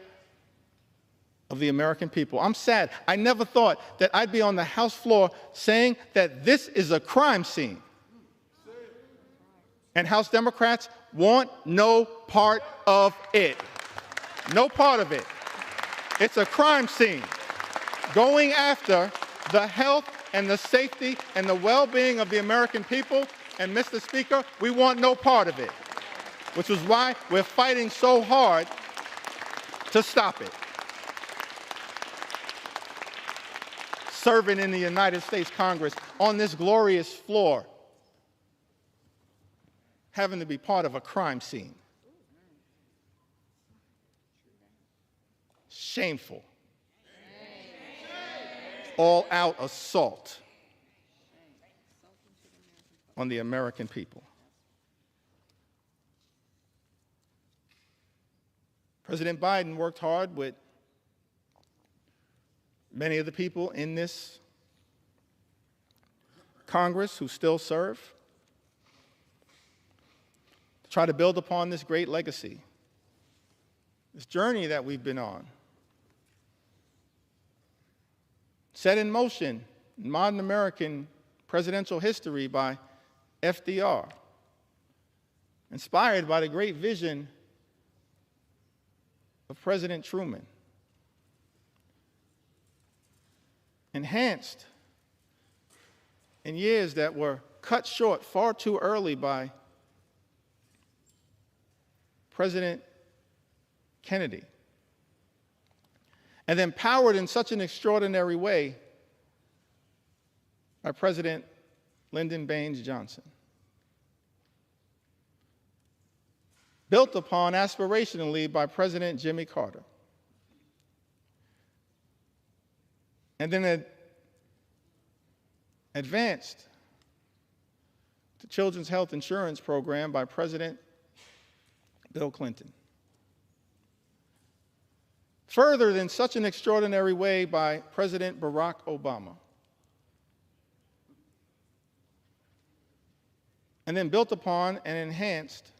of the American people. I'm sad. I never thought that I'd be on the House floor saying that this is a crime scene. And House Democrats want no part of it. No part of it. It's a crime scene going after the health and the safety and the well-being of the American people. And Mr. Speaker, we want no part of it, which is why we're fighting so hard to stop it. Serving in the United States Congress on this glorious floor, having to be part of a crime scene. Shameful. All-out assault on the American people. President Biden worked hard with many of the people in this Congress who still serve to try to build upon this great legacy, this journey that we've been on, set in motion in modern American presidential history by FDR, inspired by the great vision of President Truman, enhanced in years that were cut short far too early by President Kennedy, and then powered in such an extraordinary way by President Lyndon Baines Johnson. Built upon aspirationally by President Jimmy Carter. And then advanced the Children's Health Insurance Program by President Bill Clinton. Furthered in such an extraordinary way by President Barack Obama. And then built upon and enhanced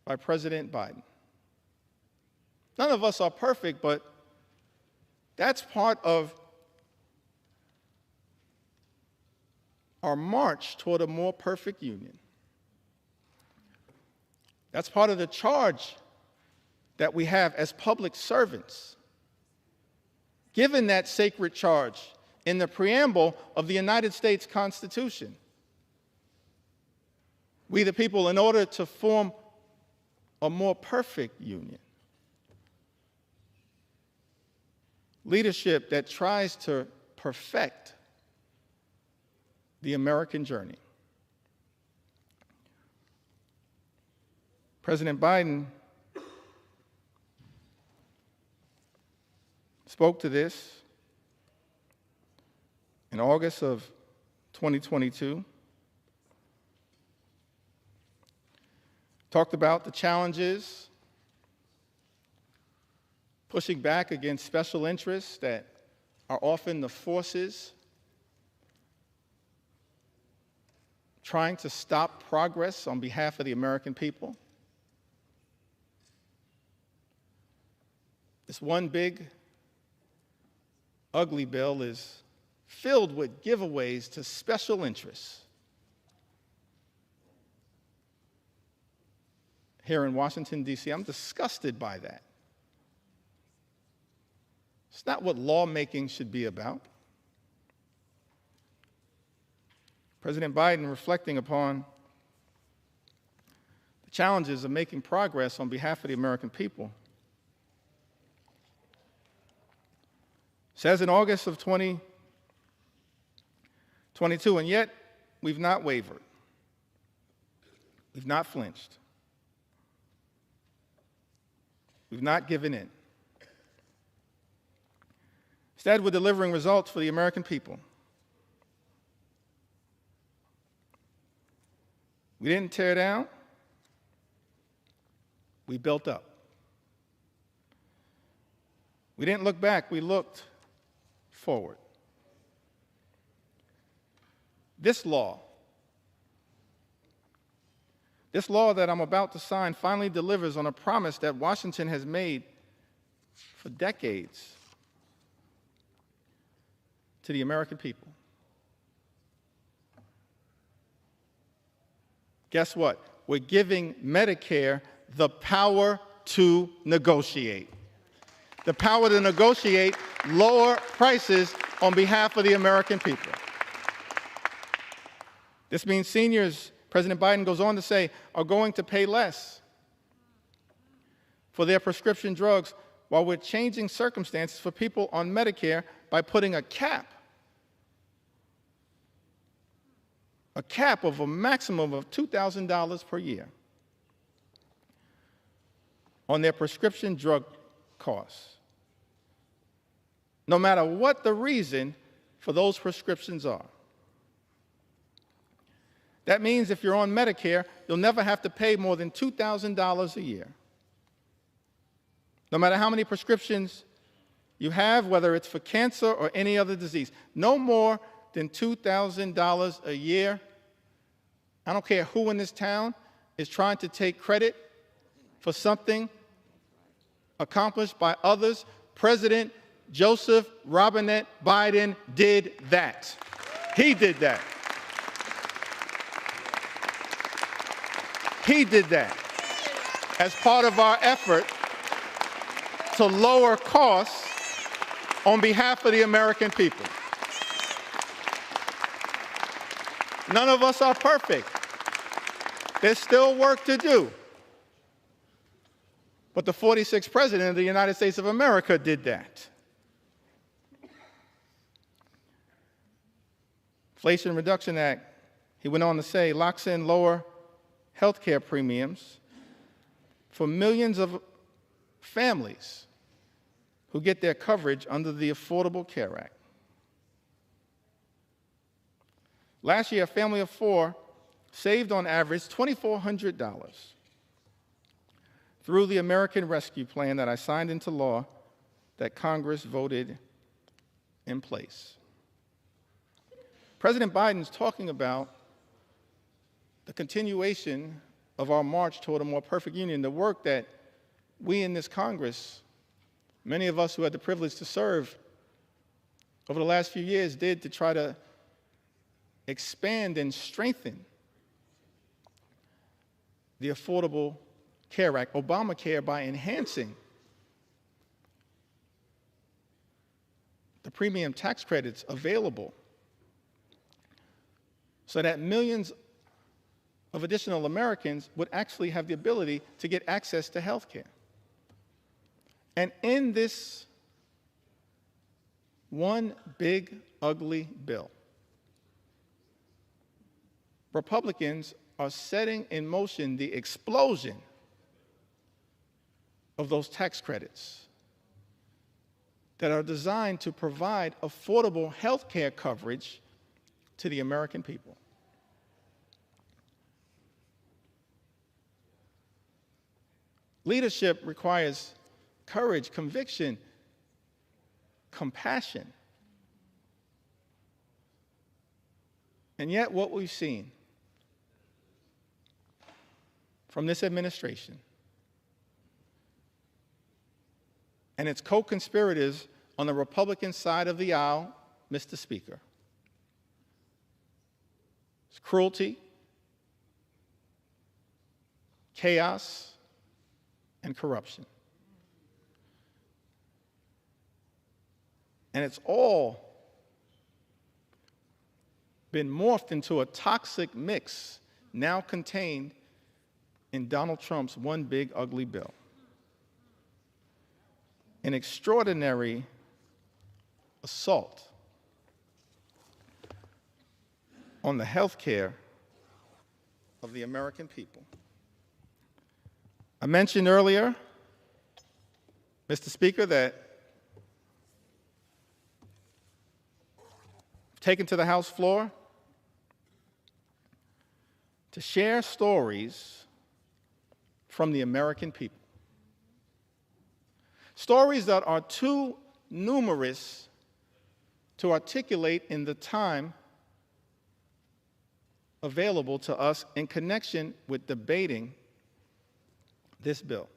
by President Biden. None of us are perfect, but that's part of our march toward a more perfect union. That's part of the charge that we have as public servants, given that sacred charge in the preamble of the United States Constitution. We the people, in order to form a more perfect union, leadership that tries to perfect the American journey. President Biden spoke to this in August of 2022, talked about the challenges pushing back against special interests that are often the forces trying to stop progress on behalf of the American people. This one big, ugly bill is filled with giveaways to special interests. Here in Washington, D.C., I'm disgusted by that. It's not what lawmaking should be about. President Biden, reflecting upon the challenges of making progress on behalf of the American people, says in August of 2022, and yet we've not wavered. We've not flinched. We've not given in. Instead, we're delivering results for the American people. We didn't tear down. We built up. We didn't look back. We looked forward. This law that I'm about to sign finally delivers on a promise that Washington has made for decades to the American people. Guess what? We're giving Medicare the power to negotiate. The power to negotiate lower prices on behalf of the American people. This means seniors, President Biden goes on to say, are going to pay less for their prescription drugs, while we're changing circumstances for people on Medicare by putting a cap of a maximum of $2,000 per year on their prescription drug costs, no matter what the reason for those prescriptions are. That means if you're on Medicare, you'll never have to pay more than $2,000 a year. No matter how many prescriptions you have, whether it's for cancer or any other disease, no more than $2,000 a year. I don't care who in this town is trying to take credit for something accomplished by others. President Joseph Robinette Biden did that. He did that. He did that as part of our effort to lower costs on behalf of the American people. None of us are perfect. There's still work to do. But the 46th President of the United States of America did that. Inflation Reduction Act, he went on to say, locks in lower health care premiums for millions of families who get their coverage under the Affordable Care Act. Last year, a family of four saved on average $2,400 through the American Rescue Plan that I signed into law that Congress voted in place. President Biden's talking about the continuation of our march toward a more perfect union, the work that we in this Congress, many of us who had the privilege to serve over the last few years, did to try to expand and strengthen the Affordable Care Act, Obamacare, by enhancing the premium tax credits available so that millions of additional Americans would actually have the ability to get access to health care. And in this one big, ugly bill, Republicans are setting in motion the explosion of those tax credits that are designed to provide affordable health care coverage to the American people. Leadership requires courage, conviction, compassion. And yet what we've seen from this administration and its co-conspirators on the Republican side of the aisle, Mr. Speaker, is cruelty, chaos, and corruption. And it's all been morphed into a toxic mix now contained in Donald Trump's one big ugly bill. An extraordinary assault on the health care of the American people. I mentioned earlier, Mr. Speaker, that I've taken to the House floor to share stories from the American people. Stories that are too numerous to articulate in the time available to us in connection with debating this bill.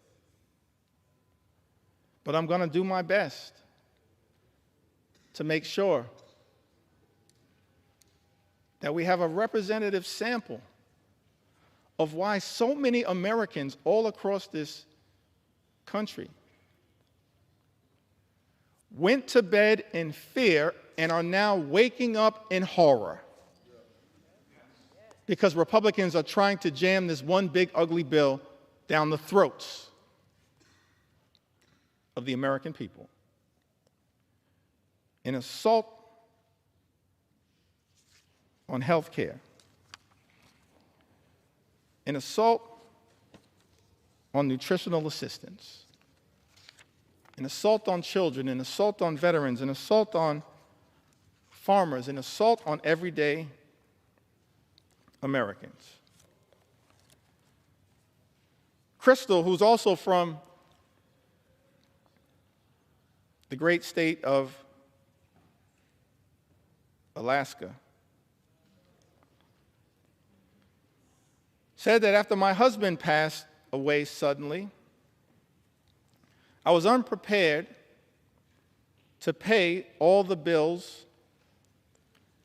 But I'm going to do my best to make sure that we have a representative sample of why so many Americans all across this country went to bed in fear and are now waking up in horror because Republicans are trying to jam this one big ugly bill down the throats of the American people. An assault on health care, an assault on nutritional assistance, an assault on children, an assault on veterans, an assault on farmers, an assault on everyday Americans. Crystal, who's also from the great state of Alaska, said that after my husband passed away suddenly, I was unprepared to pay all the bills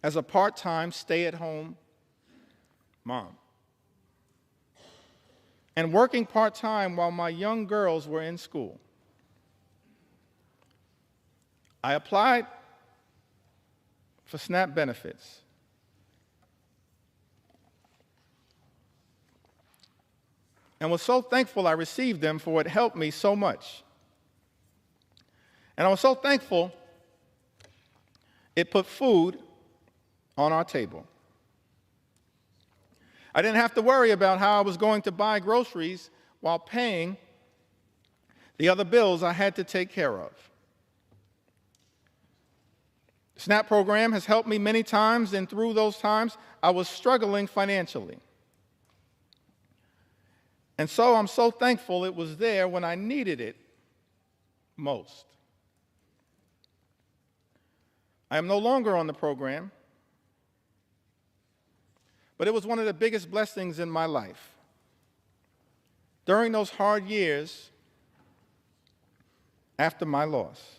as a part-time stay-at-home mom. And working part-time while my young girls were in school. I applied for SNAP benefits. And was so thankful I received them, for it helped me so much. And I was so thankful it put food on our table. I didn't have to worry about how I was going to buy groceries while paying the other bills I had to take care of. The SNAP program has helped me many times, and through those times, I was struggling financially. And so I'm so thankful it was there when I needed it most. I am no longer on the program, but it was one of the biggest blessings in my life. During those hard years after my loss,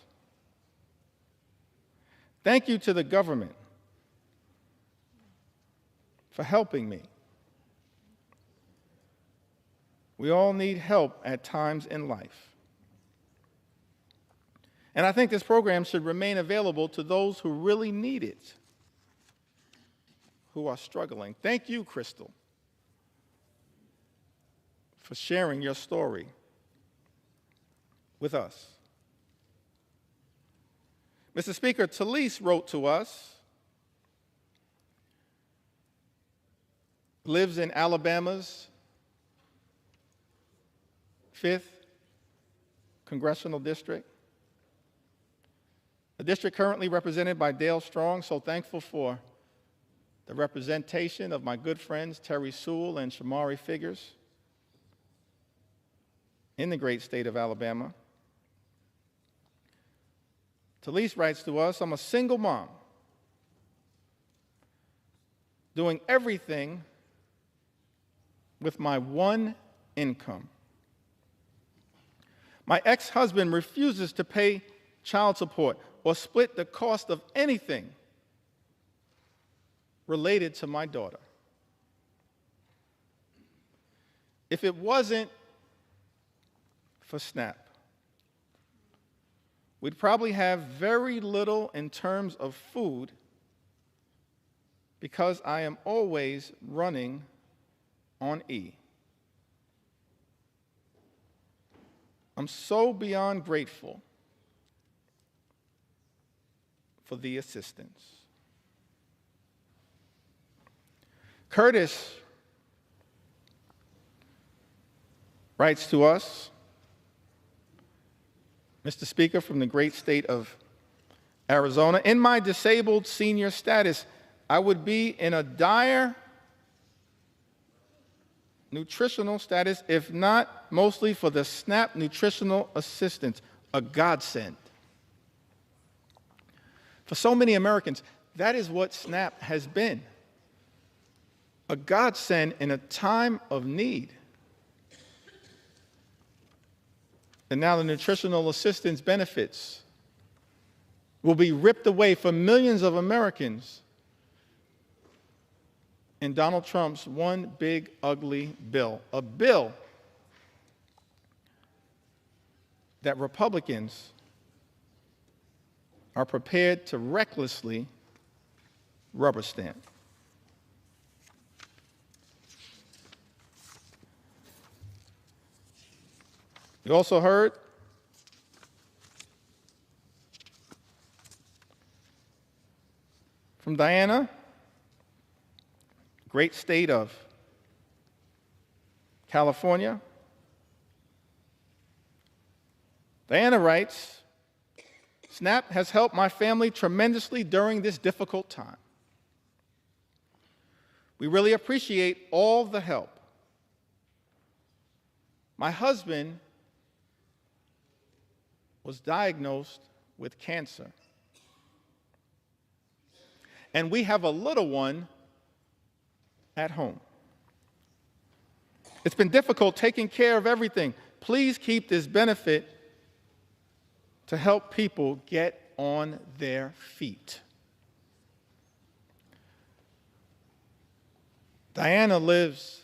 thank you to the government for helping me. We all need help at times in life. And I think this program should remain available to those who really need it, who are struggling. Thank you, Crystal, for sharing your story with us. Mr. Speaker, Talise wrote to us, lives in Alabama's 5th Congressional District, a district currently represented by Dale Strong. So thankful for the representation of my good friends Terry Sewell and Shamari Figures in the great state of Alabama. Talise writes to us, I'm a single mom doing everything with my one income. My ex-husband refuses to pay child support or split the cost of anything related to my daughter. If it wasn't for SNAP, we'd probably have very little in terms of food because I am always running on E. I'm so beyond grateful for the assistance. Curtis writes to us, Mr. Speaker, from the great state of Arizona, in my disabled senior status, I would be in a dire nutritional status, if not mostly for the SNAP nutritional assistance, a godsend. For so many Americans, that is what SNAP has been, a godsend in a time of need. And now the nutritional assistance benefits will be ripped away from millions of Americans in Donald Trump's one big ugly bill, a bill that Republicans are prepared to recklessly rubber stamp. You also heard from Diana, great state of California. Diana writes, SNAP has helped my family tremendously during this difficult time. We really appreciate all the help. My husband was diagnosed with cancer, and we have a little one at home. It's been difficult taking care of everything. Please keep this benefit to help people get on their feet. Diana lives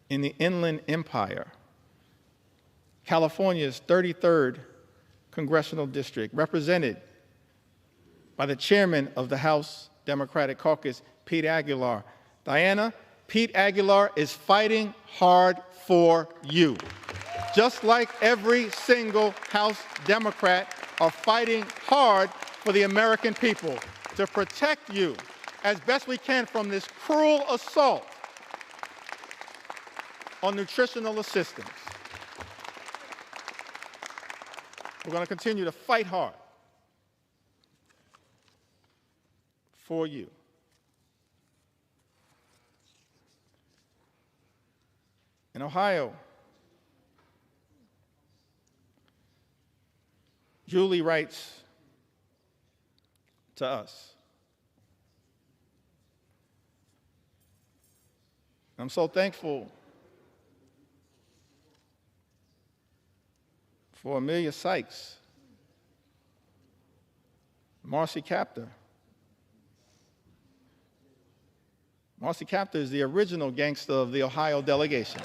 in the Inland Empire, California's 33rd congressional district, represented by the chairman of the House Democratic Caucus, Pete Aguilar. Diana, Pete Aguilar is fighting hard for you. Just like every single House Democrat are fighting hard for the American people to protect you as best we can from this cruel assault on nutritional assistance. We're going to continue to fight hard for you. In Ohio, Julie writes to us, I'm so thankful for Amelia Sykes, Marcy Kaptur. Marcy Kaptur is the original gangster of the Ohio delegation.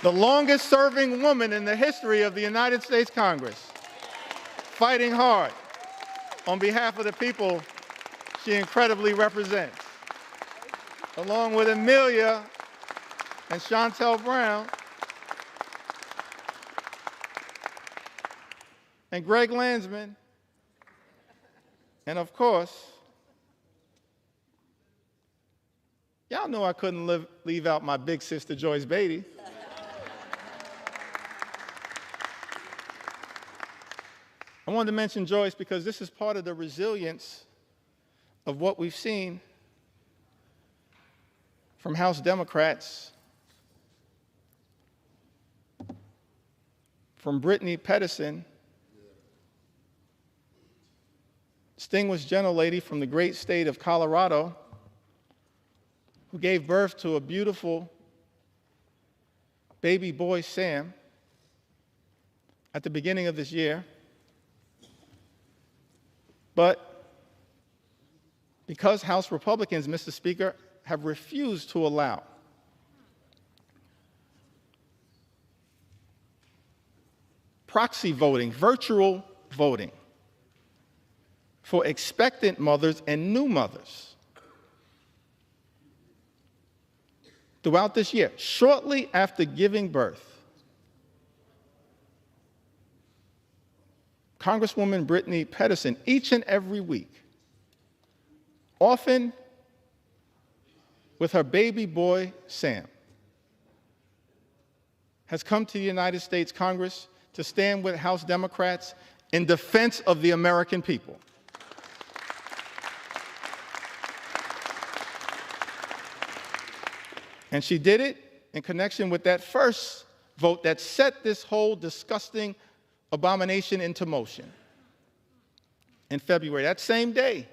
The longest serving woman in the history of the United States Congress, fighting hard on behalf of the people she incredibly represents. Along with Amelia and Shontel Brown and Greg Landsman, and of course, y'all know I couldn't leave out my big sister Joyce Beatty. I wanted to mention Joyce because this is part of the resilience of what we've seen from House Democrats from Brittany Pedersen, distinguished gentlelady from the great state of Colorado, who gave birth to a beautiful baby boy, Sam, at the beginning of this year. But because House Republicans, Mr. Speaker, have refused to allow proxy voting, virtual voting, for expectant mothers and new mothers throughout this year, shortly after giving birth, Congresswoman Brittany Pedersen, each and every week, often with her baby boy, Sam, has come to the United States Congress to stand with House Democrats in defense of the American people. And she did it in connection with that first vote that set this whole disgusting abomination into motion in February. That same day,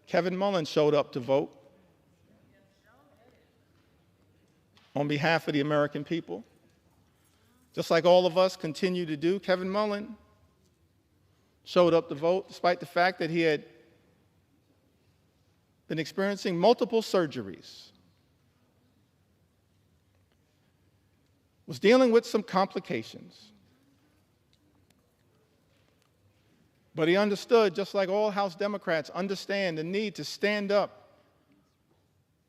Kevin Mullins showed up to vote on behalf of the American people. Just like all of us continue to do, Kevin Mullins showed up to vote despite the fact that he had been experiencing multiple surgeries, was dealing with some complications. But he understood, just like all House Democrats understand, the need to stand up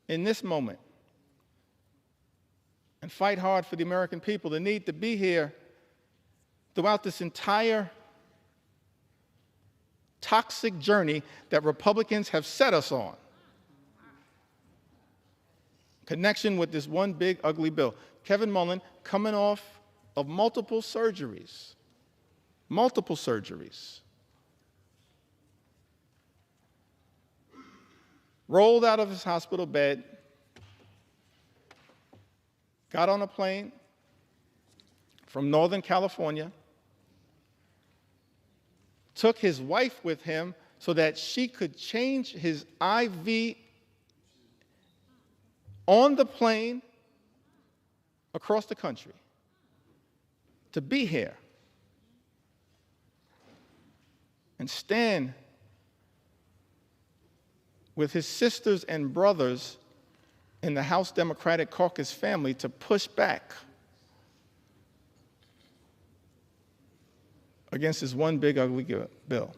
in this moment and fight hard for the American people, the need to be here throughout this entire toxic journey that Republicans have set us on. Connection with this one big, ugly bill. Kevin Mullins, coming off of multiple surgeries, rolled out of his hospital bed, got on a plane from Northern California, took his wife with him so that she could change his IV on the plane across the country to be here and stand with his sisters and brothers in the House Democratic Caucus family to push back against this one big ugly bill.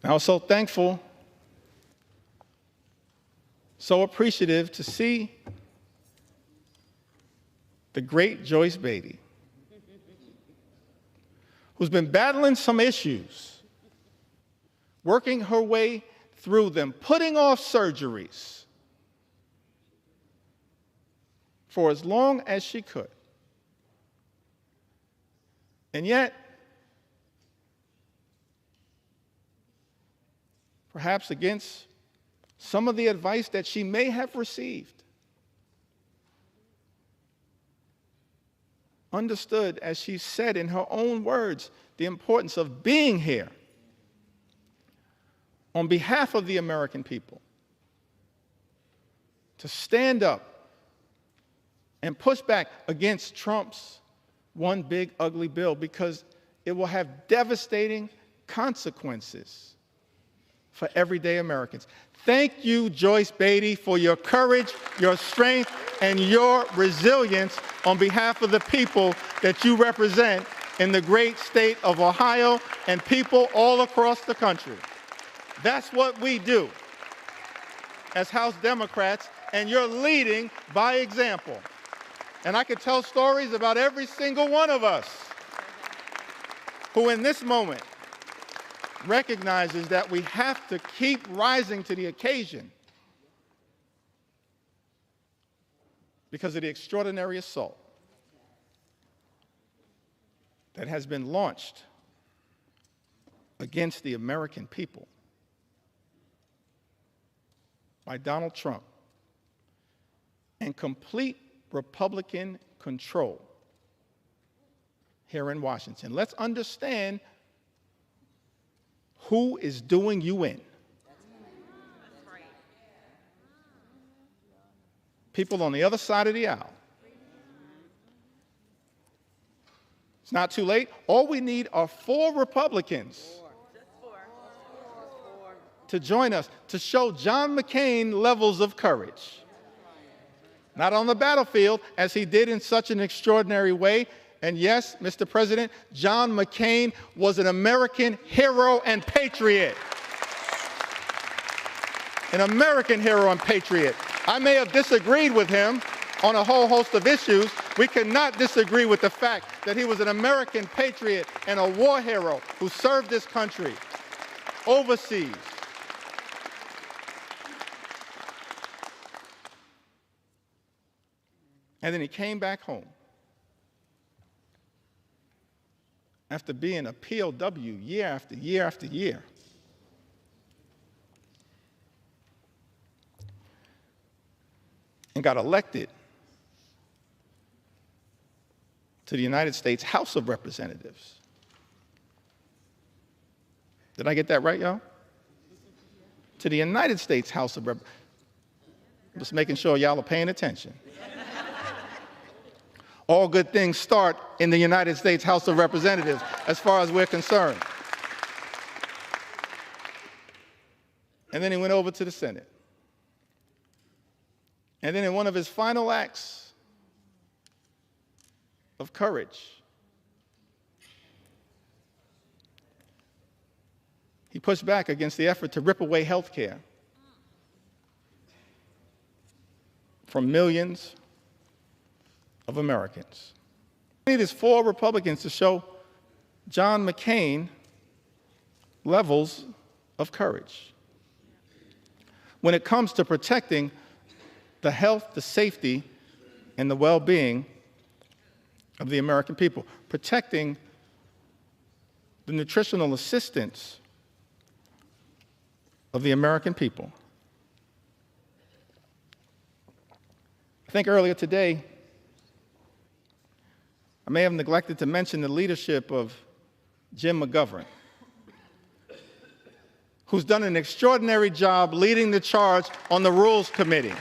I was so thankful, so appreciative to see the great Joyce Beatty, who's been battling some issues, working her way through them, putting off surgeries for as long as she could. And yet, perhaps against some of the advice that she may have received, understood, as she said in her own words, the importance of being here on behalf of the American people, to stand up and push back against Trump's one big ugly bill, because it will have devastating consequences for everyday Americans. Thank you, Joyce Beatty, for your courage, your strength, and your resilience on behalf of the people that you represent in the great state of Ohio and people all across the country. That's what we do as House Democrats, and you're leading by example. And I could tell stories about every single one of us who in this moment recognizes that we have to keep rising to the occasion because of the extraordinary assault that has been launched against the American people. by Donald Trump and complete Republican control here in Washington. Let's understand who is doing you in. People on the other side of the aisle. It's not too late. All we need are 4 Republicans to join us to show John McCain levels of courage. Not on the battlefield, as he did in such an extraordinary way. And yes, Mr. President, John McCain was an American hero and patriot. An American hero and patriot. I may have disagreed with him on a whole host of issues. We cannot disagree with the fact that he was an American patriot and a war hero who served this country overseas. And then he came back home after being a POW year after year after year. And got elected to the United States House of Representatives. Did I get that right, y'all? To the United States House of Representatives. Just making sure y'all are paying attention. All good things start in the United States House of Representatives, as far as we're concerned. And then he went over to the Senate. And then in one of his final acts of courage, he pushed back against the effort to rip away health care from millions of Americans. We need is 4 Republicans to show John McCain levels of courage when it comes to protecting the health, the safety, and the well-being of the American people, protecting the nutritional assistance of the American people. I think earlier today, I may have neglected to mention the leadership of Jim McGovern, who's done an extraordinary job leading the charge on the Rules Committee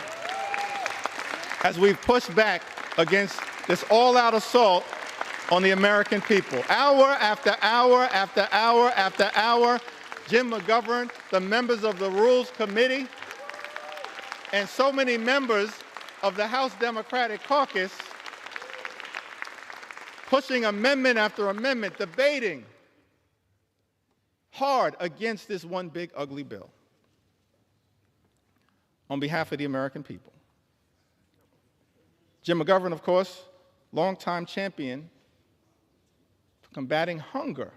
as we've pushed back against this all-out assault on the American people. Hour after hour after hour after hour, Jim McGovern, the members of the Rules Committee, and so many members of the House Democratic Caucus pushing amendment after amendment, debating hard against this one big ugly bill on behalf of the American people. Jim McGovern, of course, longtime champion for combating hunger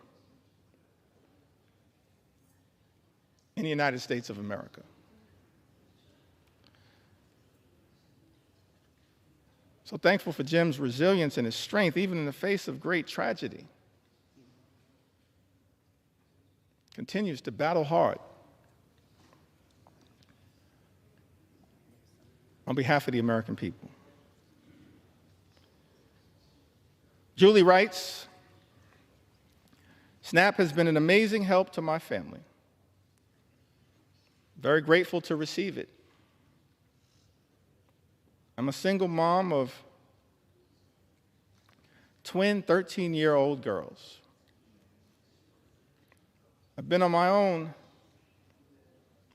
in the United States of America. So thankful for Jim's resilience and his strength, even in the face of great tragedy. Continues to battle hard on behalf of the American people. Julie writes, SNAP has been an amazing help to my family. Very grateful to receive it. I'm a single mom of twin 13-year-old girls. I've been on my own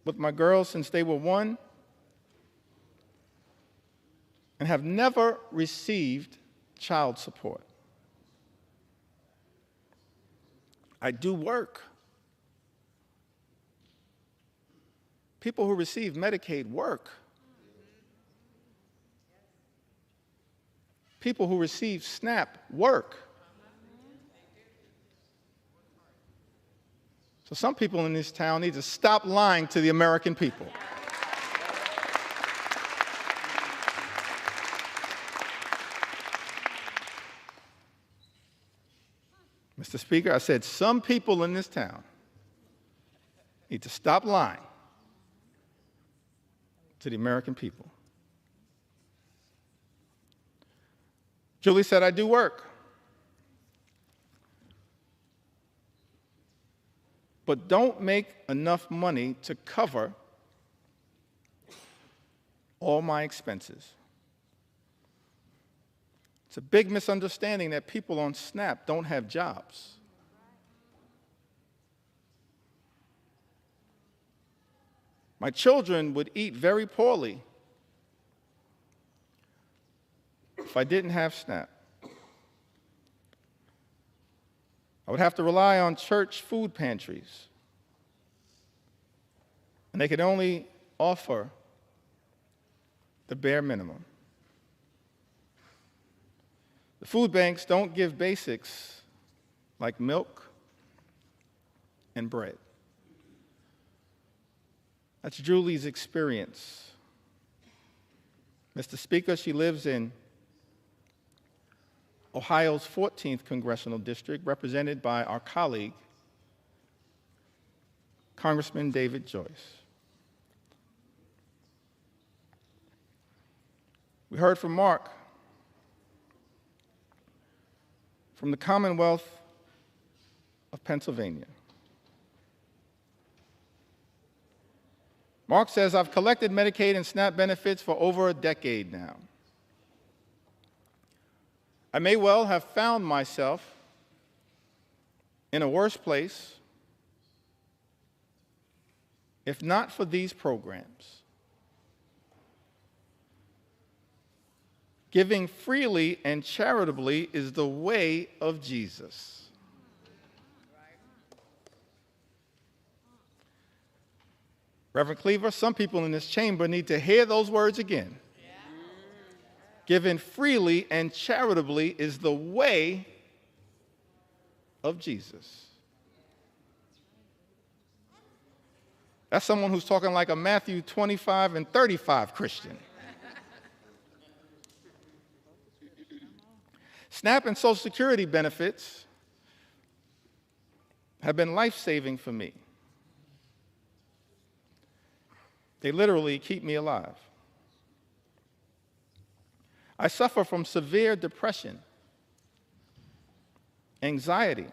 with my girls since they were 1 and have never received child support. I do work. People who receive Medicaid work. People who receive SNAP work. So some people in this town need to stop lying to the American people. Mr. Speaker, I said some people in this town need to stop lying to the American people. Julie said, I do work, but don't make enough money to cover all my expenses. It's a big misunderstanding that people on SNAP don't have jobs. My children would eat very poorly if I didn't have SNAP. I would have to rely on church food pantries, and they could only offer the bare minimum. The food banks don't give basics like milk and bread. That's Julie's experience. Mr. Speaker, she lives in Ohio's 14th Congressional District, represented by our colleague, Congressman David Joyce. We heard from Mark from the Commonwealth of Pennsylvania. Mark says, I've collected Medicaid and SNAP benefits for over a decade now. I may well have found myself in a worse place if not for these programs. Giving freely and charitably is the way of Jesus. Reverend Cleaver, some people in this chamber need to hear those words again. Giving freely and charitably is the way of Jesus. That's someone who's talking like a Matthew 25 and 35 Christian. SNAP and Social Security benefits have been life-saving for me. They literally keep me alive. I suffer from severe depression, anxiety,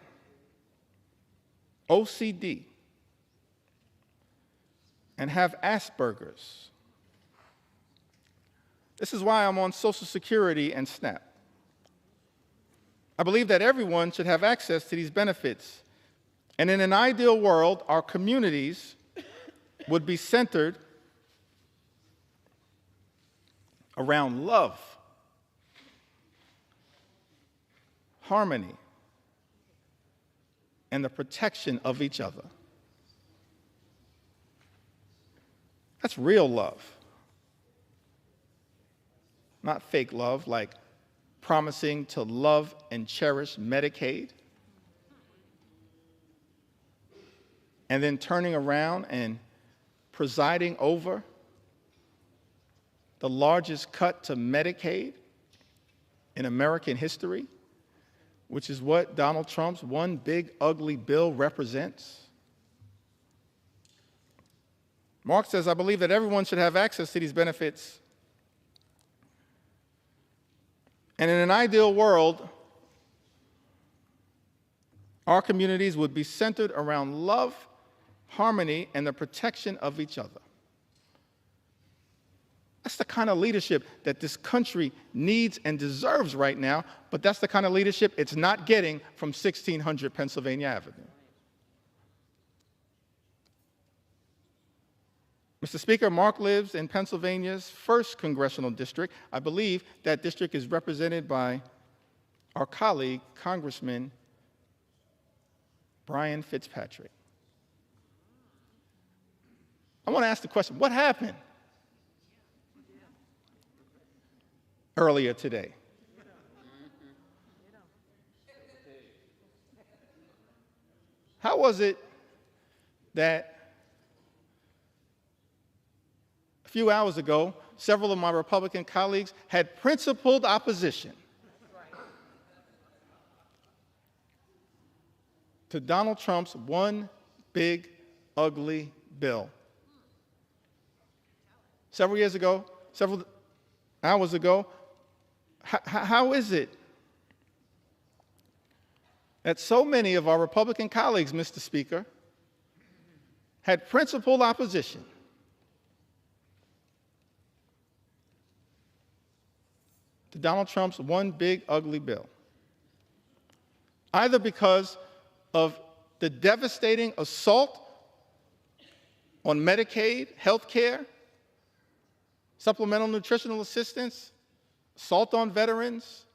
OCD, and have Asperger's. This is why I'm on Social Security and SNAP. I believe that everyone should have access to these benefits. And in an ideal world, our communities would be centered around love, harmony, and the protection of each other. That's real love. Not fake love like promising to love and cherish Medicaid and then turning around and presiding over the largest cut to Medicaid in American history, which is what Donald Trump's one big ugly bill represents. Mark says, I believe that everyone should have access to these benefits. And in an ideal world, our communities would be centered around love, harmony, and the protection of each other. That's the kind of leadership that this country needs and deserves right now, but that's the kind of leadership it's not getting from 1600 Pennsylvania Avenue. Mr. Speaker, Mark lives in Pennsylvania's 1st Congressional District. I believe that district is represented by our colleague, Congressman Brian Fitzpatrick. I want to ask the question, what happened earlier today? How was it that a few hours ago, several of my Republican colleagues had principled opposition to Donald Trump's one big ugly bill? several hours ago, how is it that so many of our Republican colleagues, Mr. Speaker, had principled opposition to Donald Trump's one big ugly bill, either because of the devastating assault on Medicaid, health care, supplemental nutritional assistance, assault on veterans,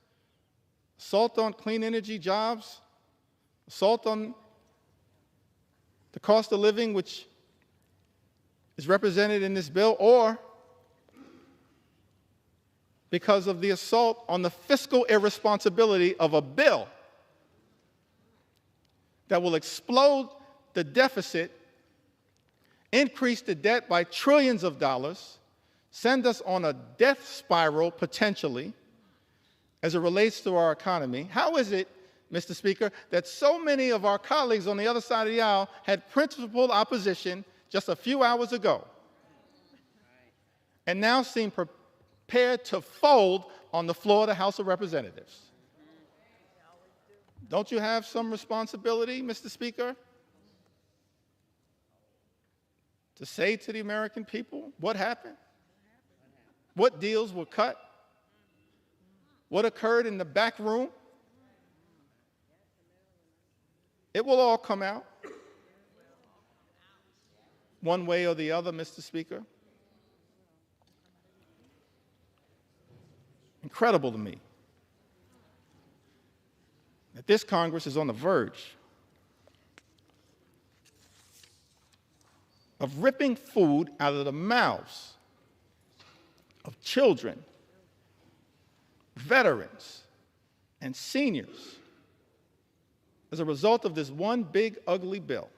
assault on clean energy jobs, assault on the cost of living, which is represented in this bill, or because of the assault on the fiscal irresponsibility of a bill that will explode the deficit, increase the debt by trillions of dollars, send us on a death spiral potentially as it relates to our economy. How is it, Mr. Speaker, that so many of our colleagues on the other side of the aisle had principled opposition just a few hours ago and now seem prepared to fold on the floor of the House of Representatives? Don't you have some responsibility, Mr. Speaker, to say to the American people what happened? What deals were cut? What occurred in the back room? It will all come out one way or the other, Mr. Speaker. Incredible to me that this Congress is on the verge of ripping food out of the mouths of children, veterans, and seniors as a result of this one big ugly bill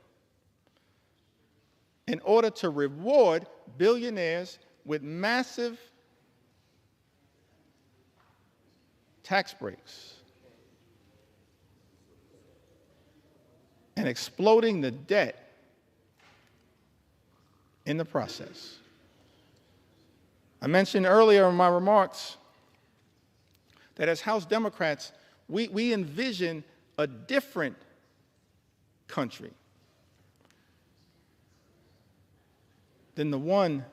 in order to reward billionaires with massive tax breaks and exploding the debt in the process. I mentioned earlier in my remarks that as House Democrats, we envision a different country than the one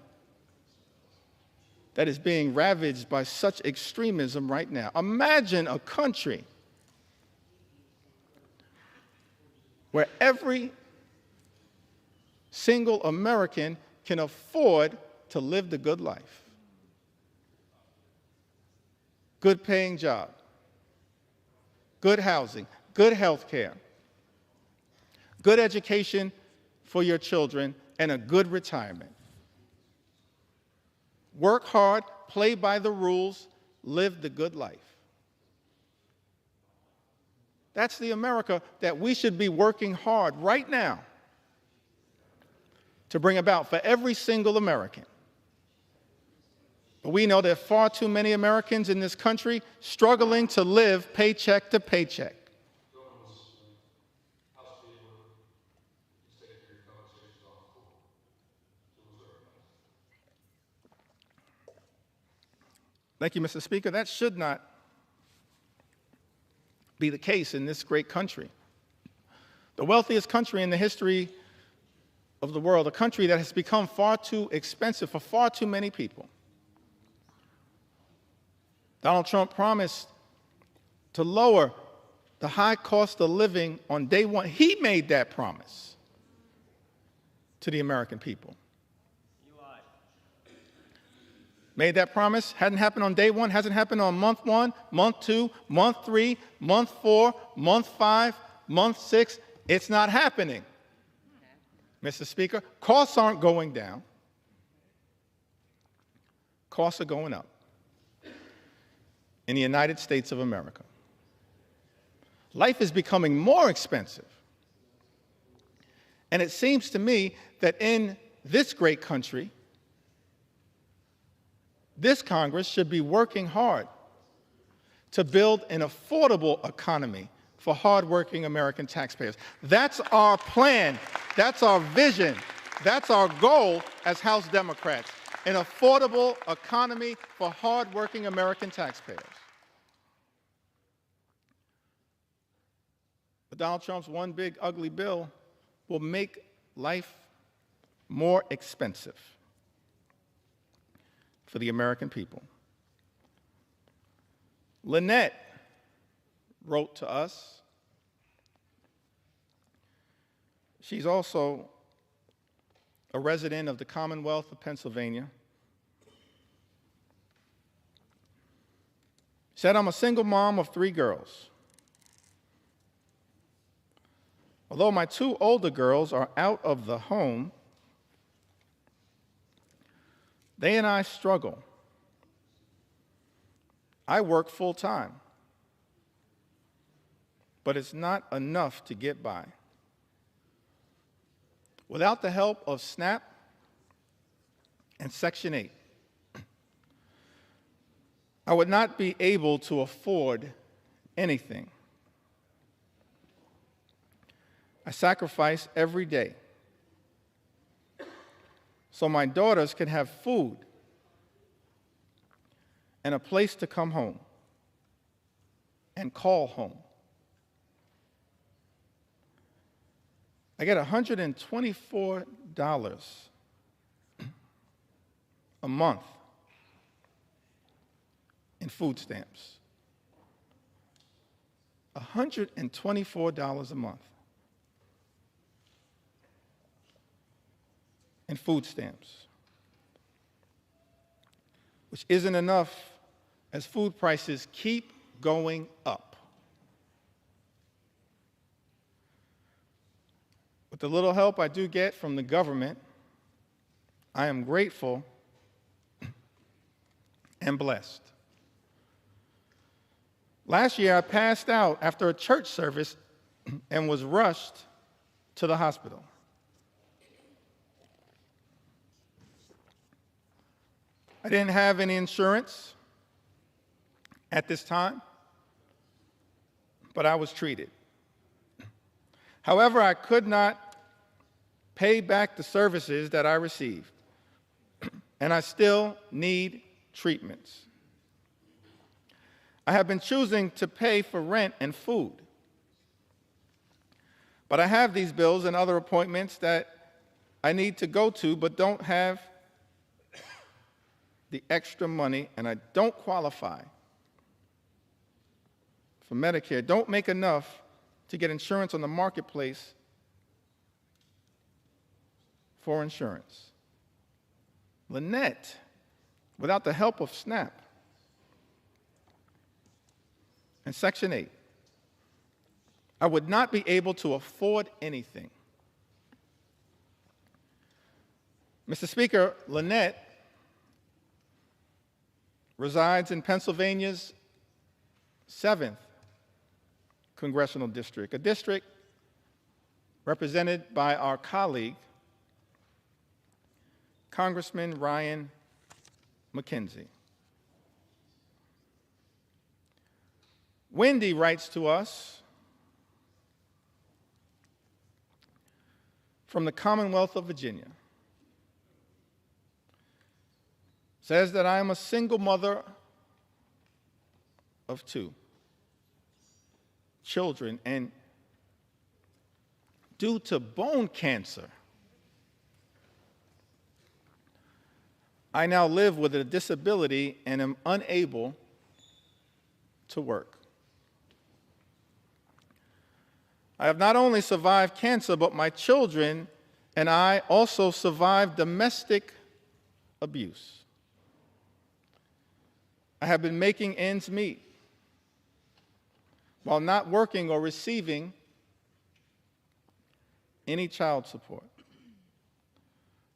that is being ravaged by such extremism right now. Imagine a country where every single American can afford to live the good life. Good paying job, good housing, good health care, good education for your children, and a good retirement. Work hard, play by the rules, live the good life. That's the America that we should be working hard right now to bring about for every single American. But we know there are far too many Americans in this country struggling to live paycheck to paycheck. Thank you, Mr. Speaker. That should not be the case in this great country. The wealthiest country in the history of the world, a country that has become far too expensive for far too many people. Donald Trump promised to lower the high cost of living on day one. He made that promise to the American people. Made that promise, hadn't happened on day one, hasn't happened on month 1, month 2, month 3, month 4, month 5, month 6. It's not happening. Mr. Speaker, costs aren't going down. Costs are going up in the United States of America. Life is becoming more expensive. And it seems to me that in this great country, this Congress should be working hard to build an affordable economy for hardworking American taxpayers. That's our plan. That's our vision. That's our goal as House Democrats. an affordable economy for hardworking American taxpayers. But Donald Trump's one big ugly bill will make life more expensive for the American people. Lynette wrote to us. She's also a resident of the Commonwealth of Pennsylvania. Said, I'm a single mom of 3 girls. Although my 2 older girls are out of the home, they and I struggle. I work full-time, but it's not enough to get by. Without the help of SNAP and Section 8, I would not be able to afford anything. I sacrifice every day so my daughters can have food and a place to come home and call home. I get $124 a month in food stamps. $124 a month in food stamps, which isn't enough as food prices keep going up. With the little help I do get from the government, I am grateful and blessed. Last year, I passed out after a church service and was rushed to the hospital. I didn't have any insurance at this time, but I was treated. However, I could not pay back the services that I received, and I still need treatments. I have been choosing to pay for rent and food, but I have these bills and other appointments that I need to go to but don't have the extra money, and I don't qualify for Medicare, don't make enough to get insurance on the marketplace for insurance. Lynette, without the help of SNAP and Section 8, I would not be able to afford anything. Mr. Speaker, Lynette resides in Pennsylvania's 7th Congressional District, a district represented by our colleague, Congressman Ryan McKenzie. Wendy writes to us from the Commonwealth of Virginia. Says that I am a single mother of 2 children, and due to bone cancer, I now live with a disability and am unable to work. I have not only survived cancer, but my children and I also survived domestic abuse. I have been making ends meet while not working or receiving any child support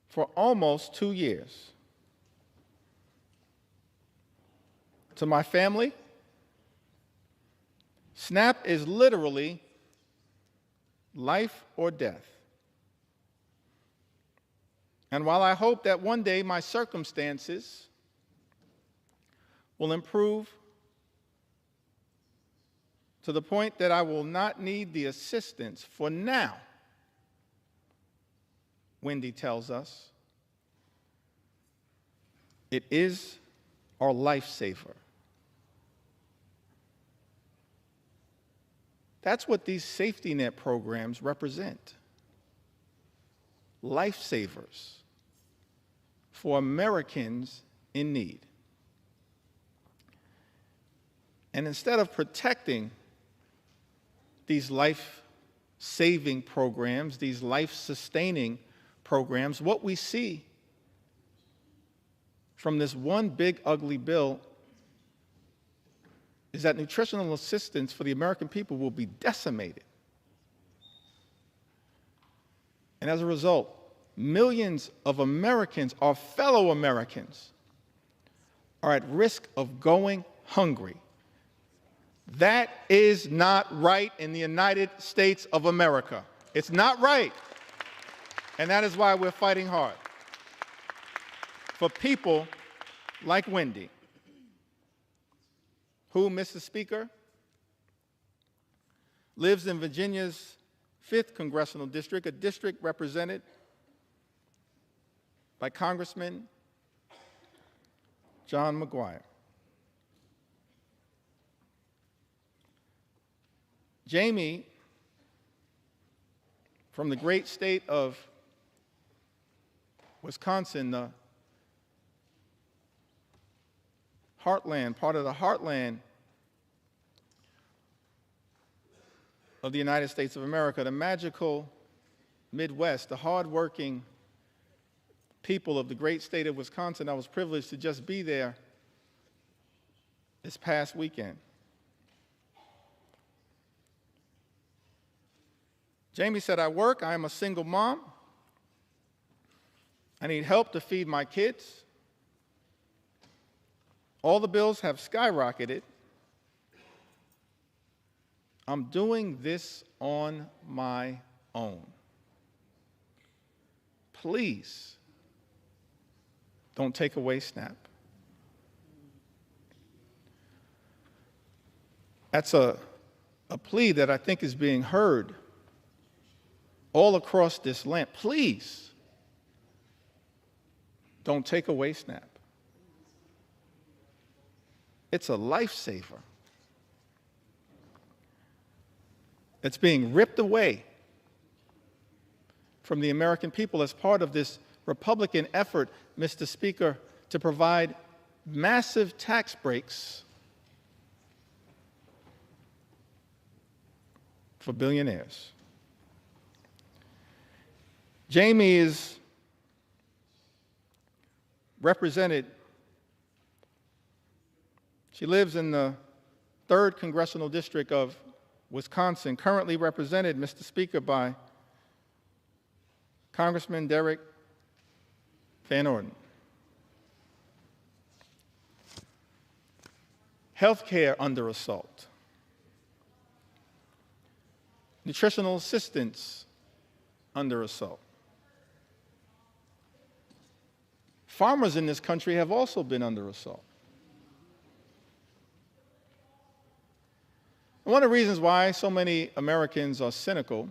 for almost 2 years. To my family, SNAP is literally life or death. And while I hope that one day my circumstances will improve to the point that I will not need the assistance for now, Wendy tells us, It is our lifesaver. That's what these safety net programs represent. Lifesavers for Americans in need. And instead of protecting these life-saving programs, these life-sustaining programs, what we see from this one big ugly bill is that nutritional assistance for the American people will be decimated. And as a result, millions of Americans, our fellow Americans, are at risk of going hungry. That is not right in the United States of America. It's not right. And that is why we're fighting hard for people like Wendy, who, Mr. Speaker, lives in Virginia's 5th Congressional District, a district represented by Congressman John McGuire. Jamie, from the great state of Wisconsin, the heartland, part of the heartland of the United States of America, the magical Midwest, the hardworking people of the great state of Wisconsin. I was privileged to just be there this past weekend. Jamie said, I work, I am a single mom. I need help to feed my kids. All the bills have skyrocketed. I'm doing this on my own. Please don't take away SNAP. That's a plea that I think is being heard all across this land. Please don't take away SNAP. It's a lifesaver. It's being ripped away from the American people as part of this Republican effort, Mr. Speaker, to provide massive tax breaks for billionaires. Jamie is represented. She lives in the 3rd Congressional District of Wisconsin, currently represented, Mr. Speaker, by Congressman Derek Van Orden. Healthcare under assault. Nutritional assistance under assault. Farmers in this country have also been under assault. One of the reasons why so many Americans are cynical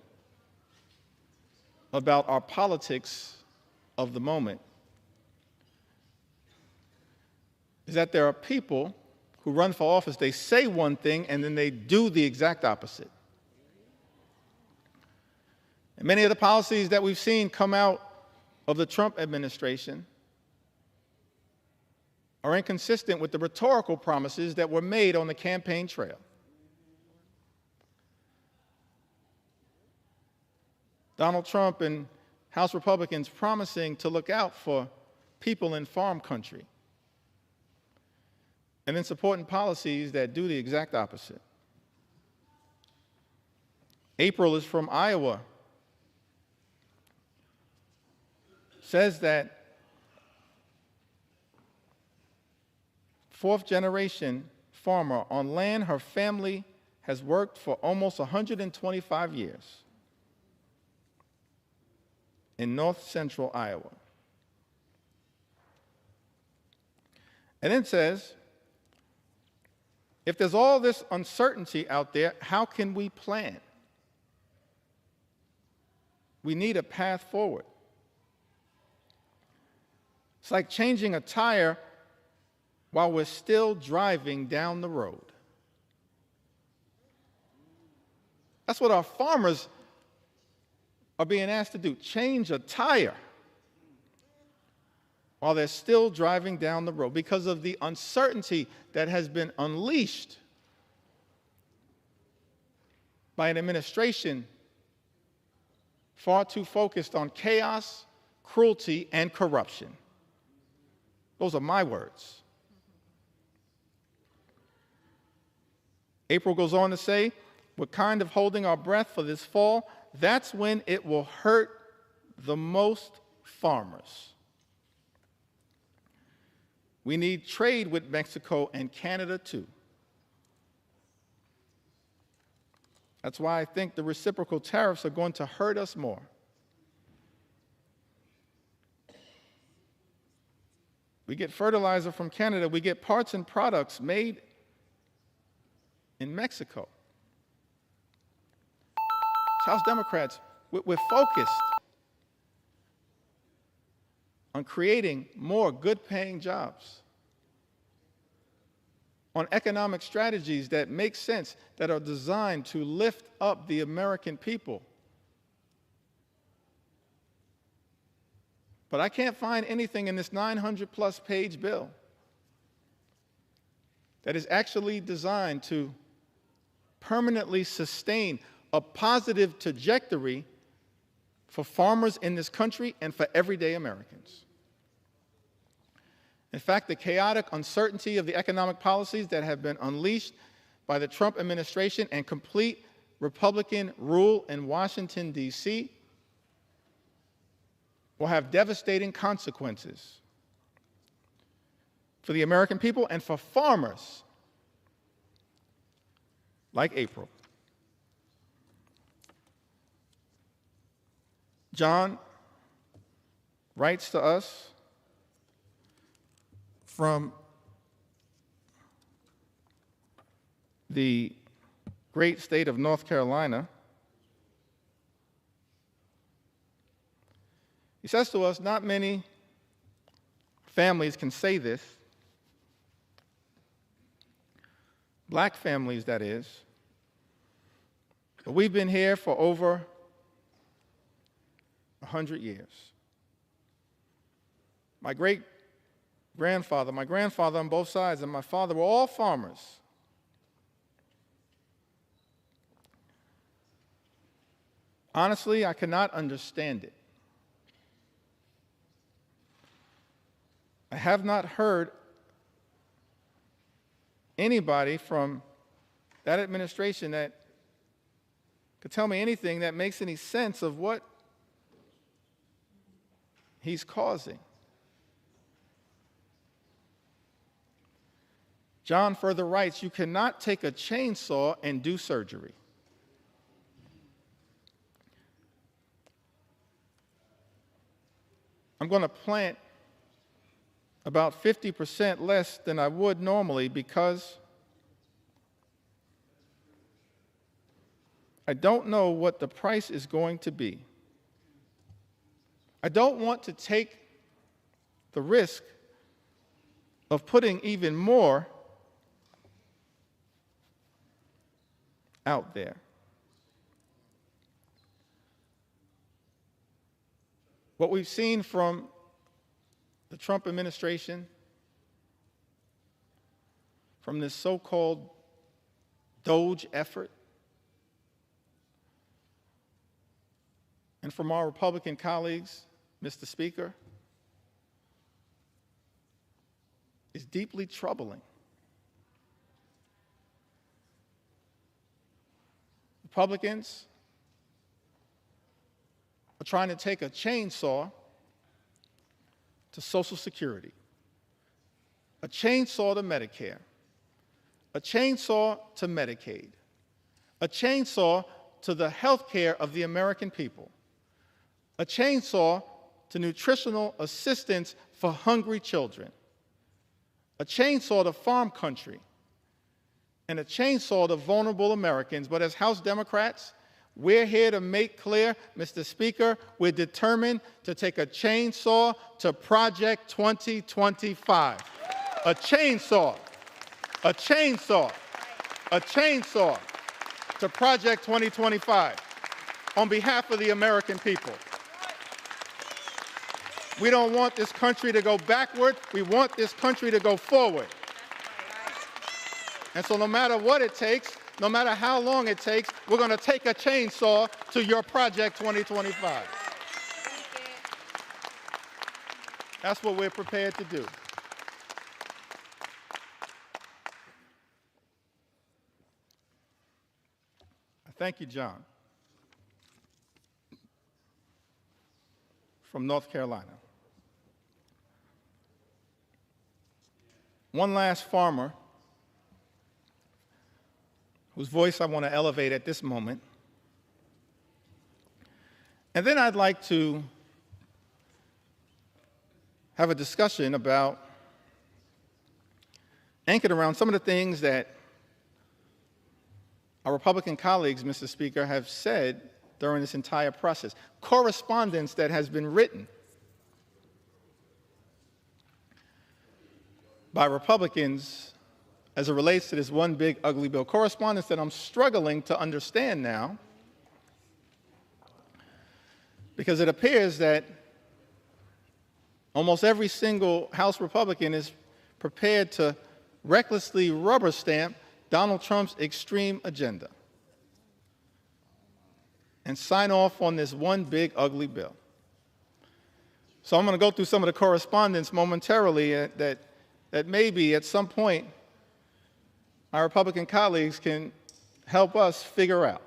about our politics of the moment is that there are people who run for office, they say one thing and then they do the exact opposite. And many of the policies that we've seen come out of the Trump administration are inconsistent with the rhetorical promises that were made on the campaign trail. Donald Trump and House Republicans promising to look out for people in farm country, and then supporting policies that do the exact opposite. April is from Iowa. Says that 4th-generation farmer on land her family has worked for almost 125 years in north-central Iowa. And then says, if there's all this uncertainty out there, how can we plan? We need a path forward. It's like changing a tire while we're still driving down the road. That's what our farmers are being asked to do, change a tire while they're still driving down the road because of the uncertainty that has been unleashed by an administration far too focused on chaos, cruelty, and corruption. Those are my words. April goes on to say, we're kind of holding our breath for this fall. That's when it will hurt the most farmers. We need trade with Mexico and Canada too. That's why I think the reciprocal tariffs are going to hurt us more. We get fertilizer from Canada. We get parts and products made in Mexico. House Democrats, we're focused on creating more good-paying jobs, on economic strategies that make sense, that are designed to lift up the American people. But I can't find anything in this 900-plus page bill that is actually designed to permanently sustain a positive trajectory for farmers in this country and for everyday Americans. In fact, the chaotic uncertainty of the economic policies that have been unleashed by the Trump administration and complete Republican rule in Washington, D.C., will have devastating consequences for the American people and for farmers like April. John writes to us from the great state of North Carolina. He says to us, not many families can say this, black families, that is, but we've been here for over 100 years. My great-grandfather, my grandfather on both sides, and my father were all farmers. Honestly, I cannot understand it. I have not heard anybody from that administration that could tell me anything that makes any sense of what he's causing. John further writes, you cannot take a chainsaw and do surgery. I'm going to plant about 50% less than I would normally because I don't know what the price is going to be. I don't want to take the risk of putting even more out there. What we've seen from the Trump administration, from this so-called DOGE effort, and from our Republican colleagues, Mr. Speaker, is deeply troubling. Republicans are trying to take a chainsaw to Social Security, a chainsaw to Medicare, a chainsaw to Medicaid, a chainsaw to the health care of the American people, a chainsaw to nutritional assistance for hungry children, a chainsaw to farm country, and a chainsaw to vulnerable Americans. But as House Democrats, we're here to make clear, Mr. Speaker, we're determined to take a chainsaw to Project 2025. a chainsaw, a chainsaw, a chainsaw to Project 2025 on behalf of the American people. We don't want this country to go backward. We want this country to go forward. And so no matter what it takes, no matter how long it takes, we're going to take a chainsaw to your Project 2025. That's what we're prepared to do. Thank you, John, from North Carolina. One last farmer whose voice I want to elevate at this moment. And then I'd like to have a discussion about, anchored around some of the things that our Republican colleagues, Mr. Speaker, have said during this entire process. Correspondence that has been written by Republicans as it relates to this one big ugly bill. Correspondence that I'm struggling to understand now, because it appears that almost every single House Republican is prepared to recklessly rubber stamp Donald Trump's extreme agenda and sign off on this one big ugly bill. So I'm going to go through some of the correspondence momentarily that maybe at some point our Republican colleagues can help us figure out.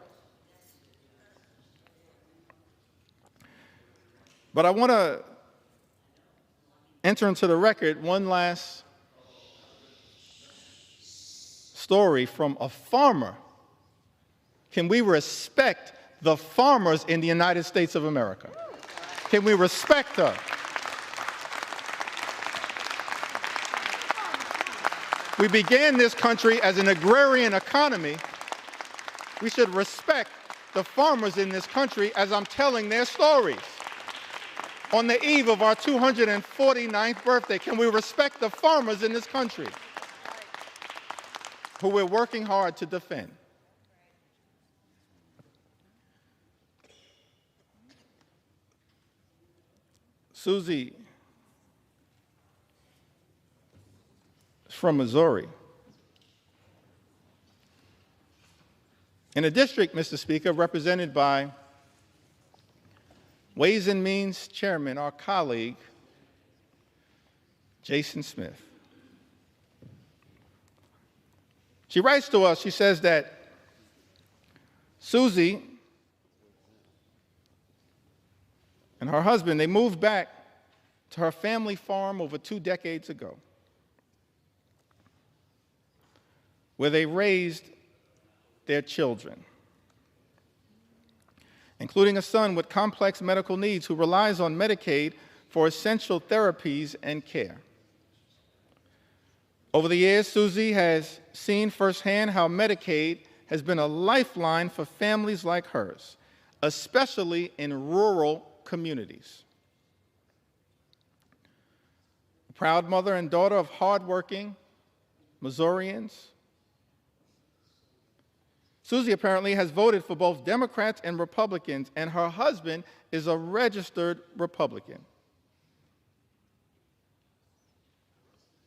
But I want to enter into the record one last story from a farmer. Can we respect the farmers in the United States of America? Can we respect them? We began this country as an agrarian economy. We should respect the farmers in this country as I'm telling their stories. On the eve of our 249th birthday, can we respect the farmers in this country who we're working hard to defend? Susie is from Missouri. In a district, Mr. Speaker, represented by Ways and Means Chairman, our colleague, Jason Smith. She writes to us, she says that Susie and her husband, they moved back to her family farm over 2 decades ago, where they raised their children, including a son with complex medical needs who relies on Medicaid for essential therapies and care. Over the years, Susie has seen firsthand how Medicaid has been a lifeline for families like hers, especially in rural communities. A proud mother and daughter of hardworking Missourians, Susie apparently has voted for both Democrats and Republicans, and her husband is a registered Republican.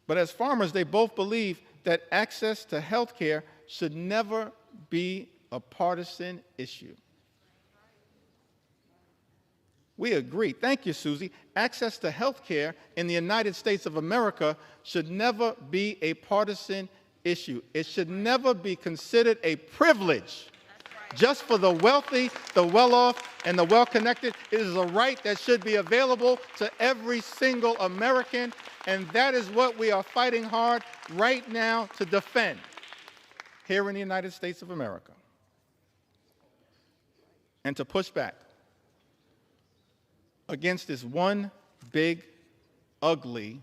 But as farmers, they both believe that access to health care should never be a partisan issue. We agree. Thank you, Susie. Access to health care in the United States of America should never be a partisan issue. It should never be considered a privilege just for the wealthy, the well-off, and the well-connected. It is a right that should be available to every single American, and that is what we are fighting hard right now to defend here in the United States of America, and to push back against this one big, ugly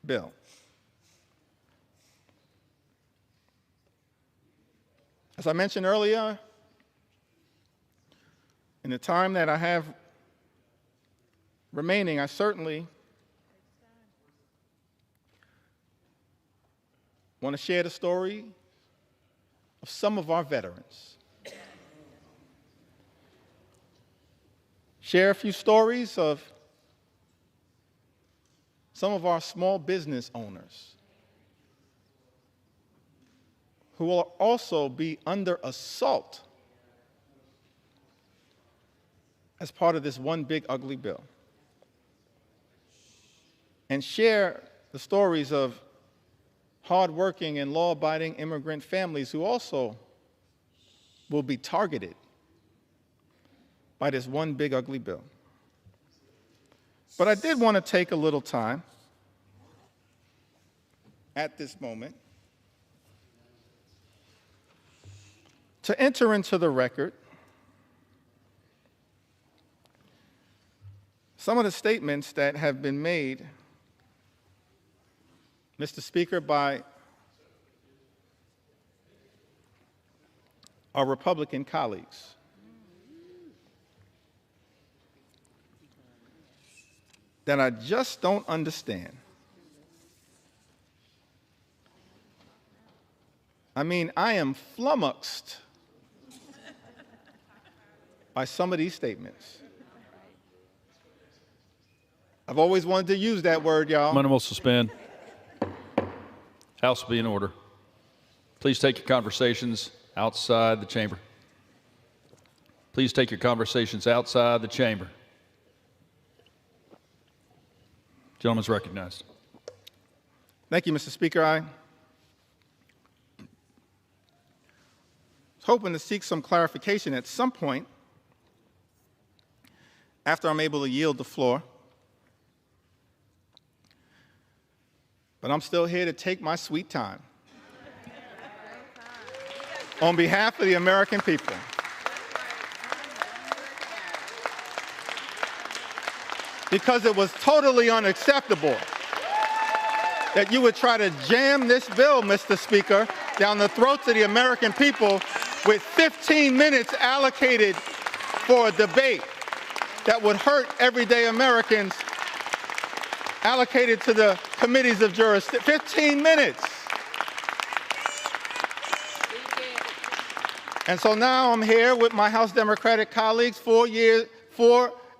bill. As I mentioned earlier, in the time that I have remaining, I certainly want to share the story of some of our veterans. Share a few stories of some of our small business owners who will also be under assault as part of this one big ugly bill. And share the stories of hardworking and law-abiding immigrant families who also will be targeted by this one big ugly bill. But I did want to take a little time at this moment to enter into the record some of the statements that have been made, Mr. Speaker, by our Republican colleagues. That I just don't understand. I mean, I am flummoxed by some of these statements. I've always wanted to use that word, y'all. Amendment will suspend. House will be in order. Please take your conversations outside the chamber. Please take your conversations outside the chamber. Gentleman's recognized. Thank you, Mr. Speaker. I was hoping to seek some clarification at some point after I'm able to yield the floor. But I'm still here to take my sweet time on behalf of the American people. Because it was totally unacceptable that you would try to jam this bill, Mr. Speaker, down the throats of the American people with 15 minutes allocated for a debate that would hurt everyday Americans, allocated to the committees of jurisdiction. 15 minutes. And so now I'm here with my House Democratic colleagues, 4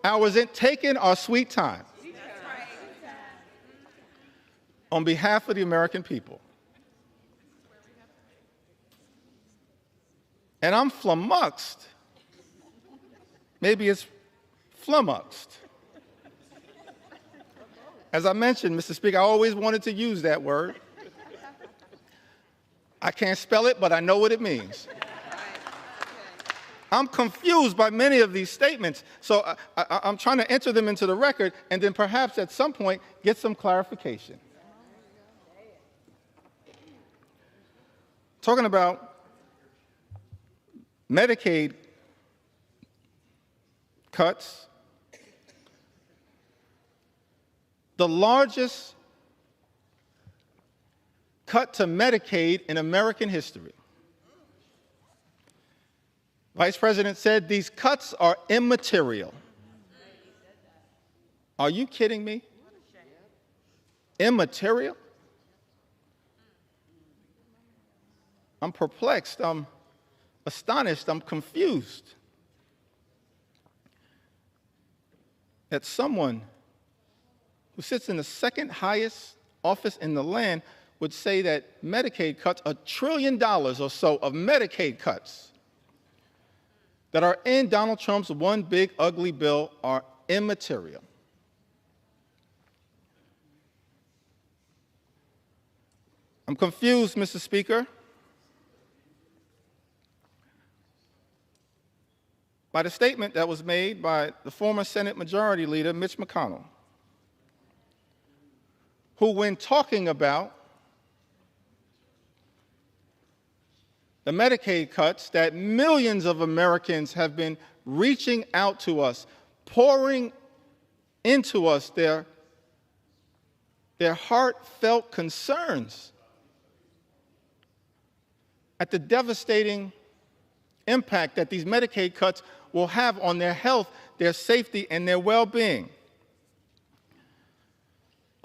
hours in, taking our sweet time on behalf of the American people. And I'm flummoxed. Maybe it's flummoxed. As I mentioned, Mr. Speaker, I always wanted to use that word. I can't spell it, but I know what it means. I'm confused by many of these statements, so I'm trying to enter them into the record and then perhaps at some point get some clarification. Talking about Medicaid cuts, the largest cut to Medicaid in American history. Vice President said these cuts are immaterial. Are you kidding me? Immaterial? I'm perplexed, I'm astonished, I'm confused that someone who sits in the second highest office in the land would say that Medicaid cuts, $1 trillion or so of Medicaid cuts that are in Donald Trump's one big ugly bill are immaterial. I'm confused, Mr. Speaker, by the statement that was made by the former Senate Majority Leader, Mitch McConnell, who, when talking about the Medicaid cuts that millions of Americans have been reaching out to us, pouring into us their heartfelt concerns at the devastating impact that these Medicaid cuts will have on their health, their safety, and their well-being.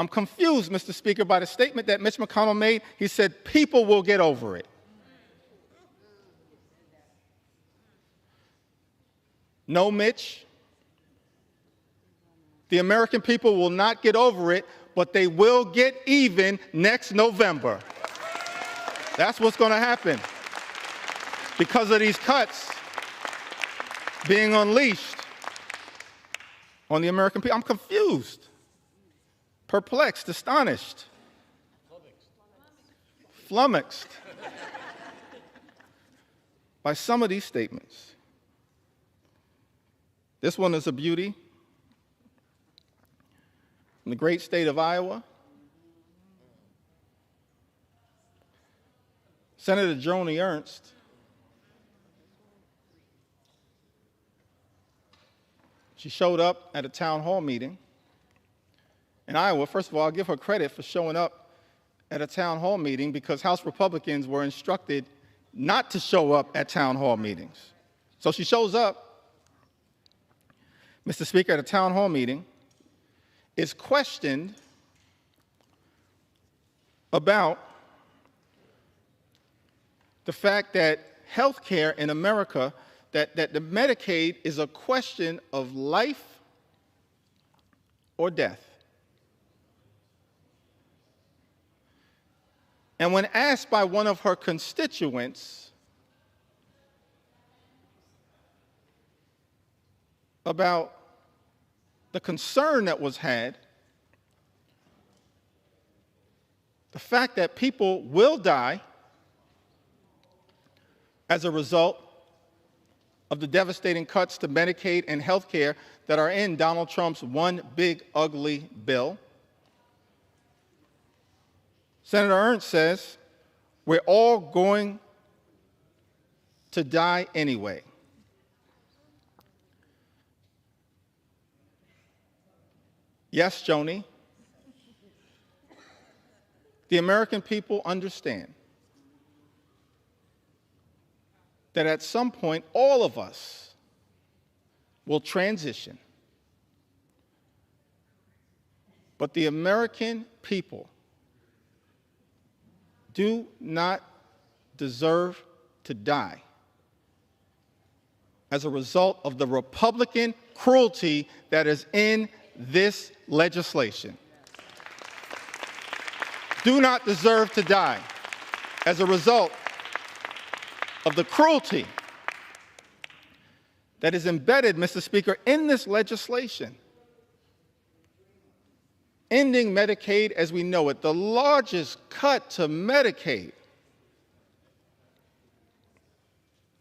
I'm confused, Mr. Speaker, by the statement that Mitch McConnell made. He said, people will get over it. No, Mitch. The American people will not get over it, but they will get even next November. That's what's going to happen because of these cuts being unleashed on the American people. I'm confused, perplexed, astonished, flummoxed by some of these statements. This one is a beauty. In the great state of Iowa, Senator Joni Ernst she showed up at a town hall meeting in Iowa. First of all, I'll give her credit for showing up at a town hall meeting because House Republicans were instructed not to show up at town hall meetings. So she shows up, Mr. Speaker, at a town hall meeting, is questioned about the fact that health care in America, that the Medicaid is a question of life or death. And when asked by one of her constituents about the concern that was had, the fact that people will die as a result of the devastating cuts to Medicaid and health care that are in Donald Trump's one big ugly bill, Senator Ernst says, we're all going to die anyway. Yes, Joni, the American people understand that at some point all of us will transition. But the American people do not deserve to die as a result of the Republican cruelty that is in this legislation. Do not deserve to die as a result of the cruelty that is embedded, Mr. Speaker, in this legislation. Ending Medicaid as we know it, the largest cut to Medicaid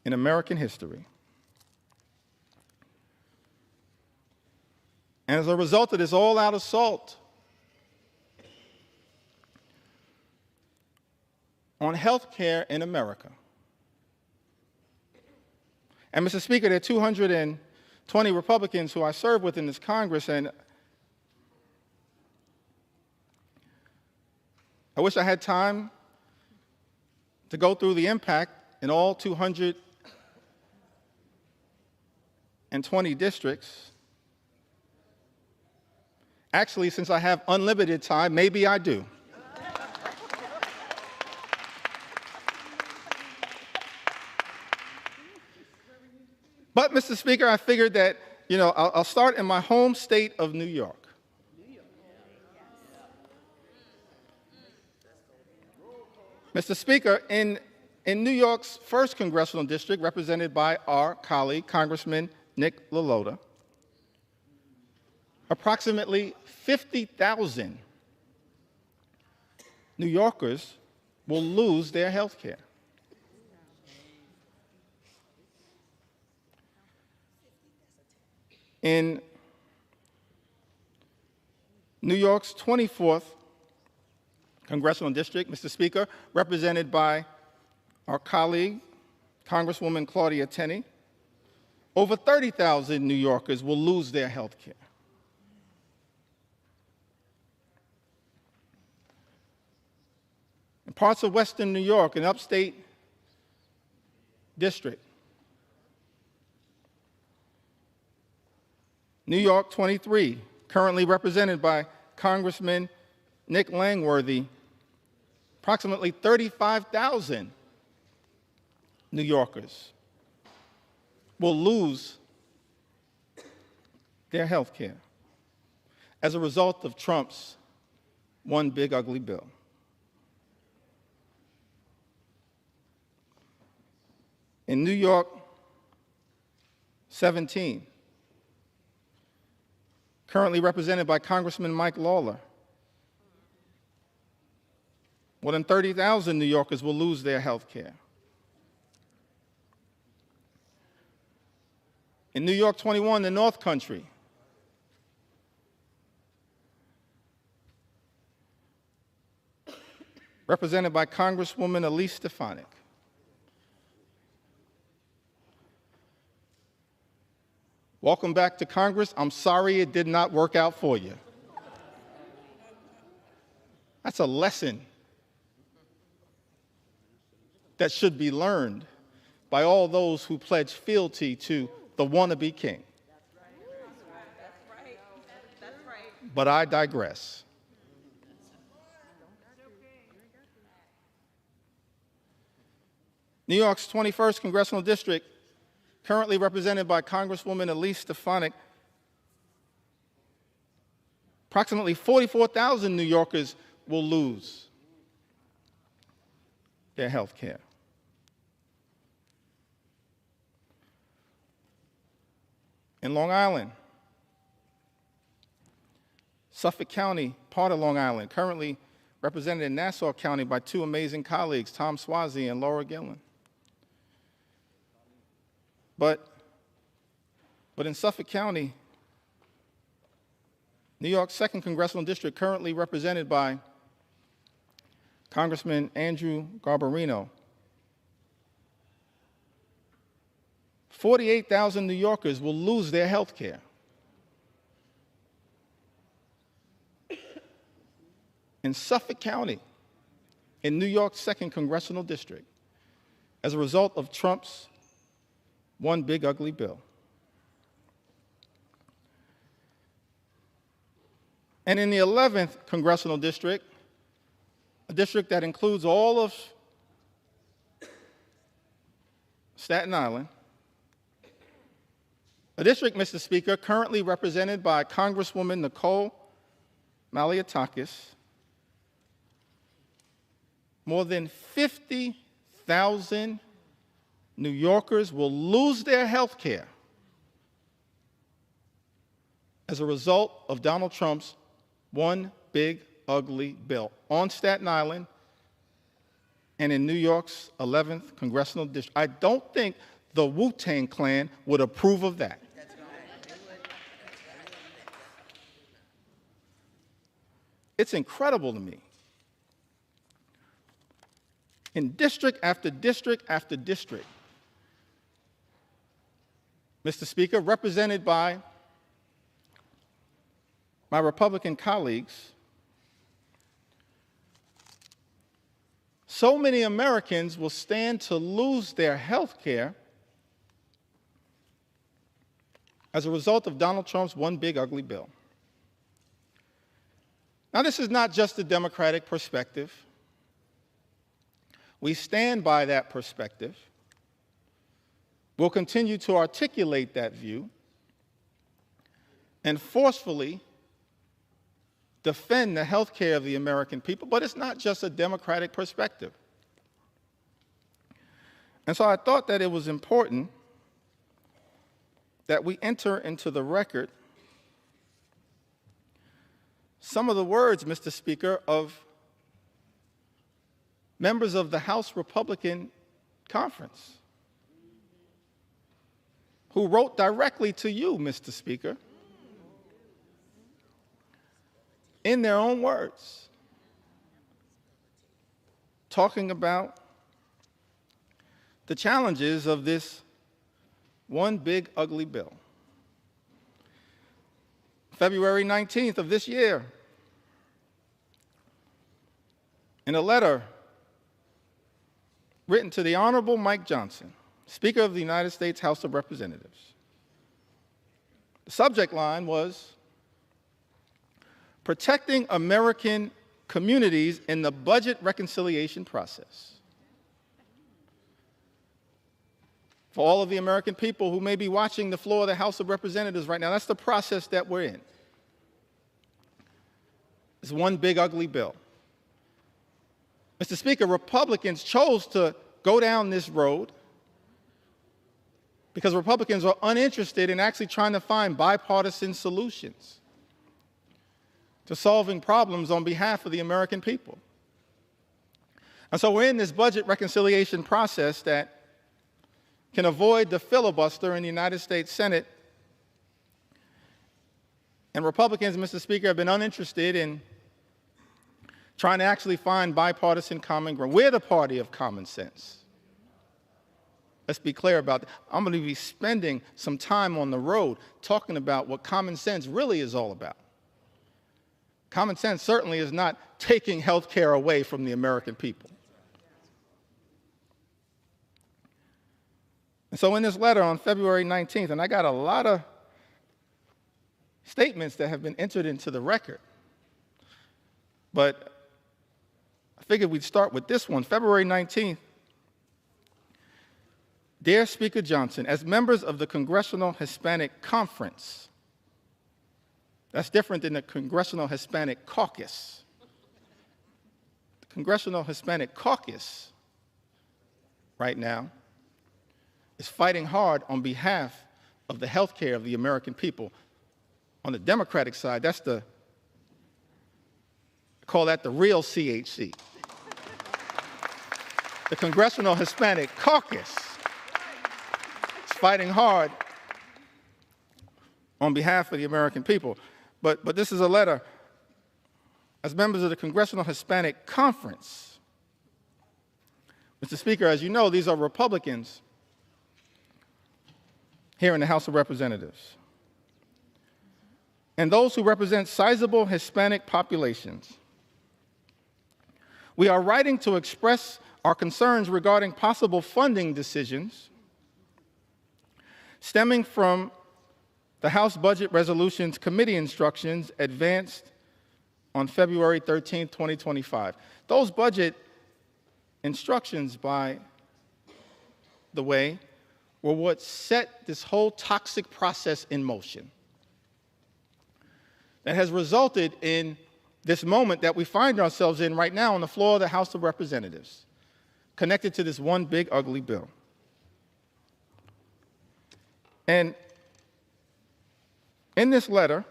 in American history. And as a result of this all-out assault on health care in America, and Mr. Speaker, there are 220 Republicans who I serve with in this Congress, and I wish I had time to go through the impact in all 220 districts. Actually, since I have unlimited time, maybe I do. But, Mr. Speaker, I figured that, I'll start in my home state of New York. Mr. Speaker, in New York's 1st Congressional District, represented by our colleague, Congressman Nick LaLota, approximately 50,000 New Yorkers will lose their health care. In New York's 24th Congressional District, Mr. Speaker, represented by our colleague, Congresswoman Claudia Tenney, over 30,000 New Yorkers will lose their health care. In parts of Western New York, an upstate district, New York 23, currently represented by Congressman Nick Langworthy, approximately 35,000 New Yorkers will lose their health care as a result of Trump's one big ugly bill. In New York 17, currently represented by Congressman Mike Lawler, more than 30,000 New Yorkers will lose their health care. In New York 21, the North Country, represented by Congresswoman Elise Stefanik, welcome back to Congress. I'm sorry it did not work out for you. That's a lesson that should be learned by all those who pledge fealty to the wannabe king. That's right. But I digress. New York's 21st Congressional District, currently represented by Congresswoman Elise Stefanik, approximately 44,000 New Yorkers will lose their health care. In Long Island, Suffolk County, part of Long Island, currently represented in Nassau County by two amazing colleagues, Tom Swazi and Laura Gillen. But in Suffolk County, New York's 2nd Congressional District, currently represented by Congressman Andrew Garbarino, 48,000 New Yorkers will lose their health care. In Suffolk County, in New York's 2nd Congressional District, as a result of Trump's one big ugly bill. And in the 11th Congressional District, a district that includes all of Staten Island, a district, Mr. Speaker, currently represented by Congresswoman Nicole Malliotakis, more than 50,000 New Yorkers will lose their health care as a result of Donald Trump's one big ugly bill on Staten Island and in New York's 11th Congressional District. I don't think the Wu-Tang Clan would approve of that. It's incredible to me. In district after district after district, Mr. Speaker, represented by my Republican colleagues, so many Americans will stand to lose their health care as a result of Donald Trump's one big ugly bill. Now, this is not just a Democratic perspective. We stand by that perspective. We'll continue to articulate that view and forcefully defend the health care of the American people, but it's not just a Democratic perspective. And so I thought that it was important that we enter into the record some of the words, Mr. Speaker, of members of the House Republican Conference who wrote directly to you, Mr. Speaker, in their own words, talking about the challenges of this one big ugly bill. February 19th of this year, in a letter written to the Honorable Mike Johnson, Speaker of the United States House of Representatives, the subject line was, "Protecting American communities in the budget reconciliation process. For all of the American people who may be watching the floor of the House of Representatives right now, that's the process that we're in. It's one big ugly bill. Mr. Speaker, Republicans chose to go down this road because Republicans are uninterested in actually trying to find bipartisan solutions to solving problems on behalf of the American people. And so we're in this budget reconciliation process that can avoid the filibuster in the United States Senate. And Republicans, Mr. Speaker, have been uninterested in trying to actually find bipartisan common ground. We're the party of common sense. Let's be clear about that. I'm going to be spending some time on the road talking about what common sense really is all about. Common sense certainly is not taking health care away from the American people. And so in this letter on February 19th, and I got a lot of statements that have been entered into the record, but I figured we'd start with this one. February 19th, Dear Speaker Johnson, as members of the Congressional Hispanic Conference, that's different than the Congressional Hispanic Caucus. The Congressional Hispanic Caucus right now is fighting hard on behalf of the health care of the American people. On the Democratic side, call that the real CHC. The Congressional Hispanic Caucus is fighting hard on behalf of the American people. But this is a letter as members of the Congressional Hispanic Conference. Mr. Speaker, as you know, these are Republicans here in the House of Representatives. And those who represent sizable Hispanic populations. We are writing to express our concerns regarding possible funding decisions stemming from the House Budget Resolutions Committee instructions advanced on February 13, 2025. Those budget instructions, by the way, were what set this whole toxic process in motion that has resulted in this moment that we find ourselves in right now on the floor of the House of Representatives, connected to this one big ugly bill. And in this letter,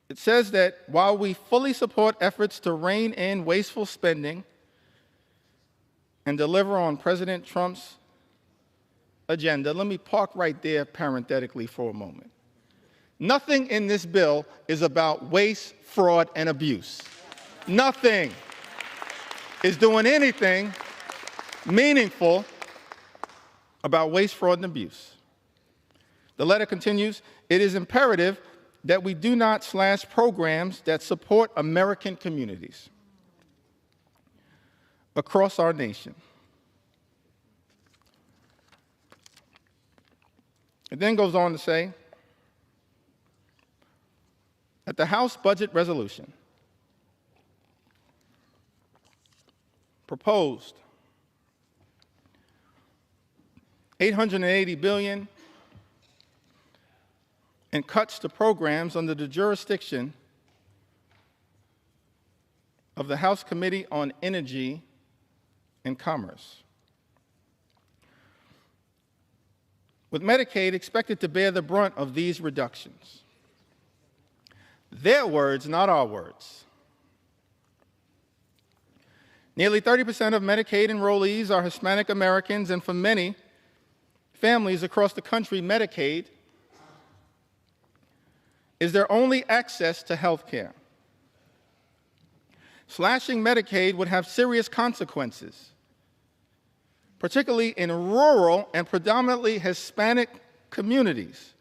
it says that while we fully support efforts to rein in wasteful spending and deliver on President Trump's agenda, let me park right there parenthetically for a moment. Nothing in this bill is about waste, fraud, and abuse. Nothing is doing anything meaningful about waste, fraud, and abuse. The letter continues, it is imperative that we do not slash programs that support American communities across our nation. It then goes on to say that the House Budget Resolution proposed $880 billion in cuts to programs under the jurisdiction of the House Committee on Energy and Commerce, with Medicaid expected to bear the brunt of these reductions. Their words, not our words. Nearly 30% of Medicaid enrollees are Hispanic Americans, and for many families across the country, Medicaid is their only access to health care. Slashing Medicaid would have serious consequences, particularly in rural and predominantly Hispanic communities,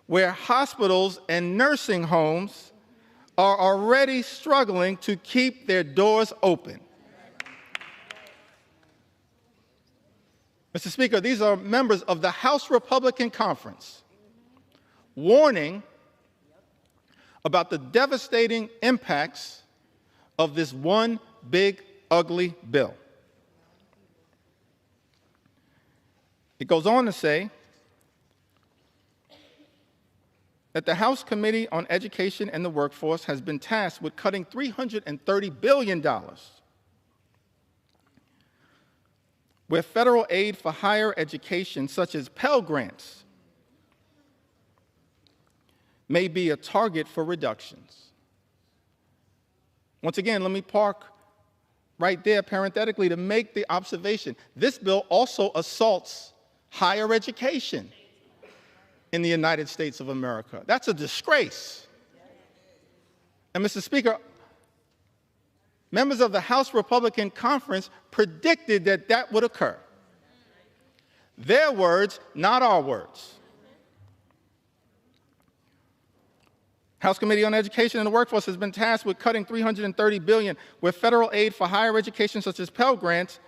where hospitals and nursing homes are already struggling to keep their doors open. Mr. Speaker, these are members of the House Republican Conference warning about the devastating impacts of this one big, ugly bill. It goes on to say that the House Committee on Education and the Workforce has been tasked with cutting $330 billion where federal aid for higher education, such as Pell Grants, may be a target for reductions. Once again, let me park right there parenthetically to make the observation. This bill also assaults higher education in the United States of America. That's a disgrace. And Mr. Speaker, members of the House Republican Conference predicted that that would occur. Their words, not our words. House Committee on Education and the Workforce has been tasked with cutting $330 billion, where federal aid for higher education, such as Pell Grants,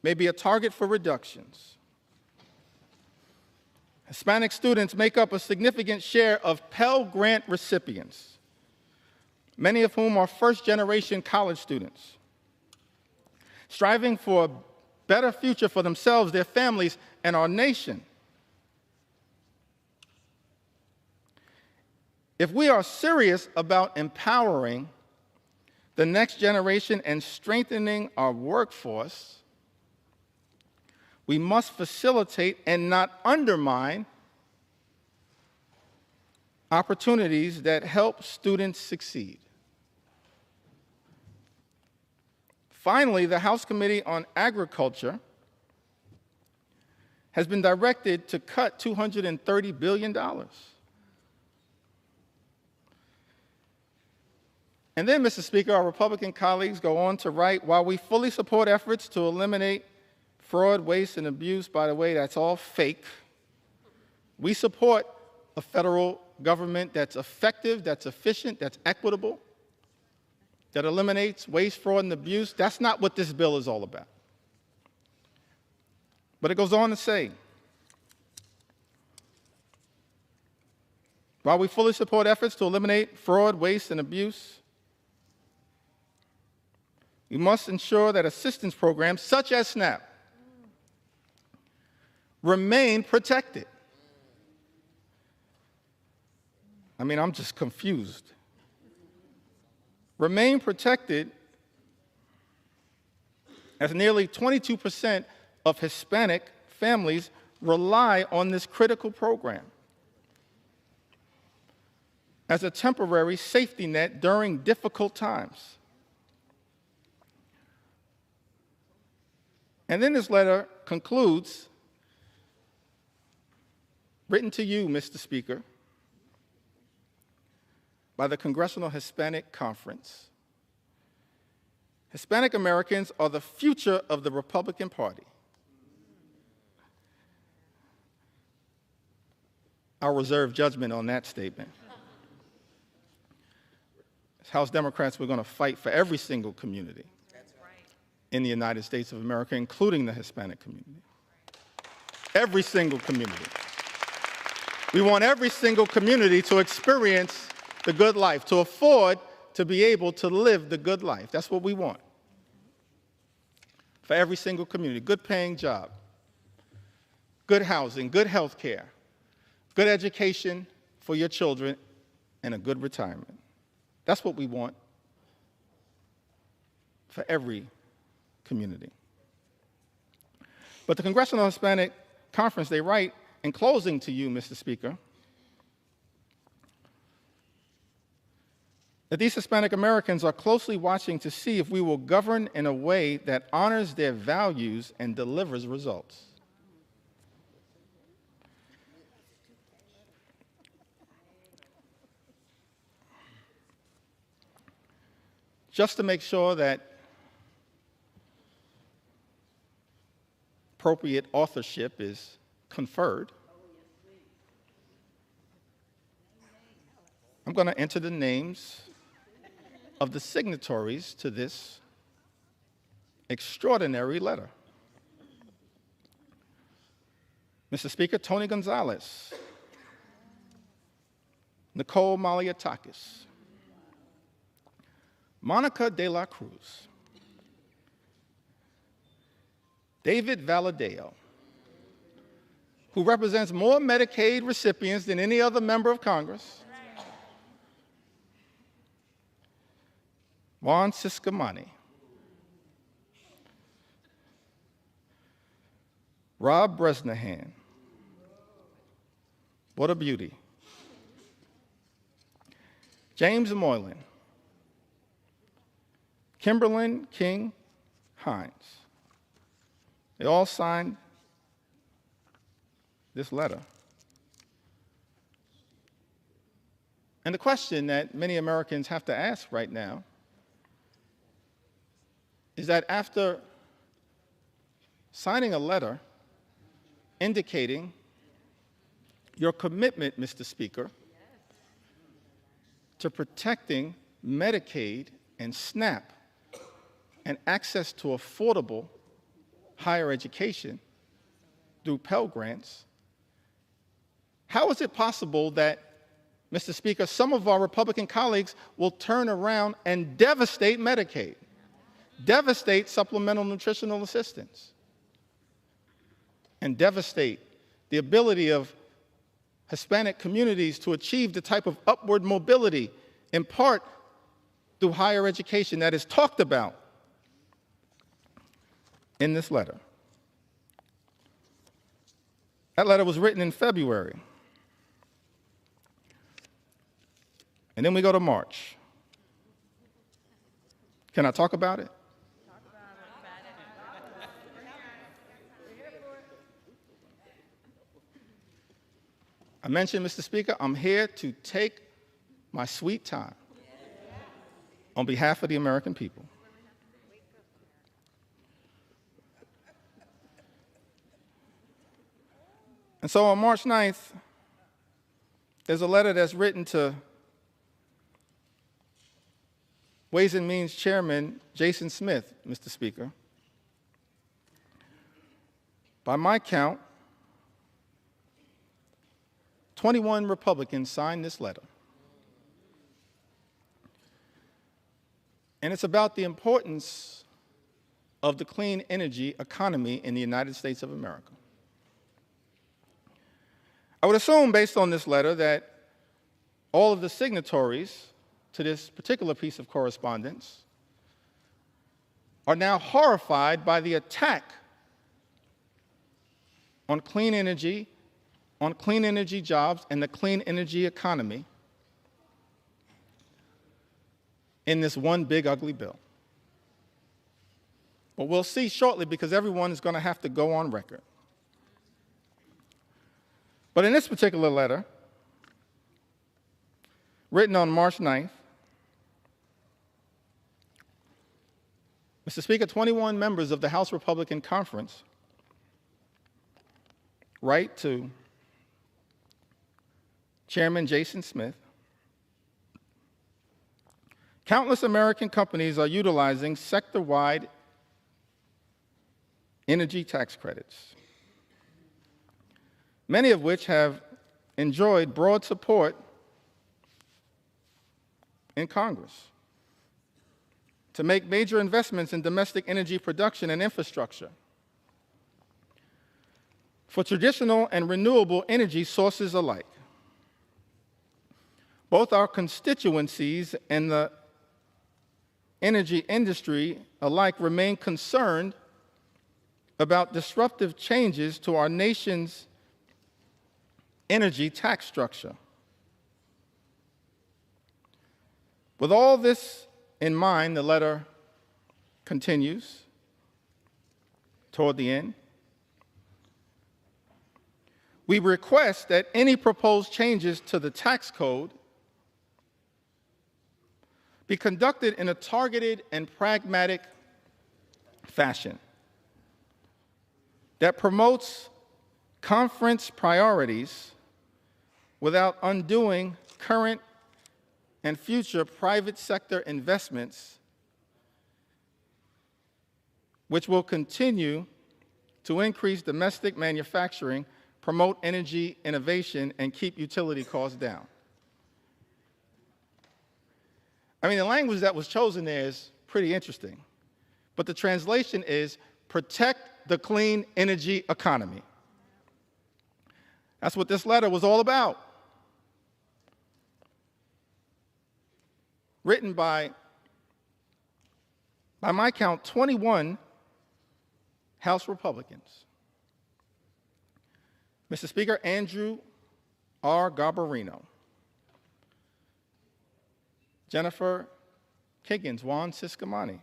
may be a target for reductions. Hispanic students make up a significant share of Pell Grant recipients, many of whom are first-generation college students, striving for a better future for themselves, their families, and our nation. If we are serious about empowering the next generation and strengthening our workforce, we must facilitate and not undermine opportunities that help students succeed. Finally, the House Committee on Agriculture has been directed to cut $230 billion. And then, Mr. Speaker, our Republican colleagues go on to write, while we fully support efforts to eliminate fraud, waste, and abuse, by the way, that's all fake, we support a federal government that's effective, that's efficient, that's equitable, that eliminates waste, fraud, and abuse. That's not what this bill is all about. But it goes on to say, while we fully support efforts to eliminate fraud, waste, and abuse, we must ensure that assistance programs such as SNAP remain protected. I mean, I'm just confused. Remain protected as nearly 22% of Hispanic families rely on this critical program as a temporary safety net during difficult times. And then this letter concludes, written to you, Mr. Speaker, by the Congressional Hispanic Conference. Hispanic Americans are the future of the Republican Party. I'll reserve judgment on that statement. As House Democrats, we're going to fight for every single community in the United States of America, including the Hispanic community. Every single community. We want every single community to experience the good life, to afford to be able to live the good life. That's what we want. For every single community, good paying job, good housing, good health care, good education for your children, and a good retirement. That's what we want for every community. But the Congressional Hispanic Conference, they write, in closing to you, Mr. Speaker, that these Hispanic Americans are closely watching to see if we will govern in a way that honors their values and delivers results. Just to make sure that appropriate authorship is conferred, I'm going to enter the names of the signatories to this extraordinary letter. Mr. Speaker, Tony Gonzalez, Nicole Maliatakis, Monica de la Cruz, David Valadeo, who represents more Medicaid recipients than any other member of Congress, Juan Ciscomani, Rob Bresnahan, what a beauty, James Moylan, Kimberlyn King Hines. They all signed this letter. And the question that many Americans have to ask right now is that after signing a letter indicating your commitment, Mr. Speaker, to protecting Medicaid and SNAP and access to affordable higher education through Pell Grants, how is it possible that, Mr. Speaker, some of our Republican colleagues will turn around and devastate Medicaid, devastate supplemental nutritional assistance, and devastate the ability of Hispanic communities to achieve the type of upward mobility, in part through higher education, that is talked about in this letter? That letter was written in February. And then we go to March. Can I talk about it? I mentioned, Mr. Speaker, I'm here to take my sweet time on behalf of the American people. And so on March 9th, there's a letter that's written to Ways and Means Chairman Jason Smith, Mr. Speaker. By my count, 21 Republicans signed this letter. And it's about the importance of the clean energy economy in the United States of America. I would assume, based on this letter, that all of the signatories to this particular piece of correspondence are now horrified by the attack on clean energy jobs, and the clean energy economy in this one big ugly bill. But we'll see shortly, because everyone is going to have to go on record. But in this particular letter, written on March 9th, Mr. Speaker, 21 members of the House Republican Conference write to Chairman Jason Smith. Countless American companies are utilizing sector-wide energy tax credits, many of which have enjoyed broad support in Congress to make major investments in domestic energy production and infrastructure for traditional and renewable energy sources alike. Both our constituencies and the energy industry alike remain concerned about disruptive changes to our nation's energy tax structure. With all this in mind, the letter continues toward the end. We request that any proposed changes to the tax code be conducted in a targeted and pragmatic fashion that promotes conference priorities without undoing current and future private sector investments, which will continue to increase domestic manufacturing, promote energy innovation, and keep utility costs down. I mean, the language that was chosen there is pretty interesting, but the translation is protect the clean energy economy. That's what this letter was all about. Written by my count, 21 House Republicans. Mr. Speaker, Andrew R. Garbarino, Jennifer Kiggins, Juan Ciscomani,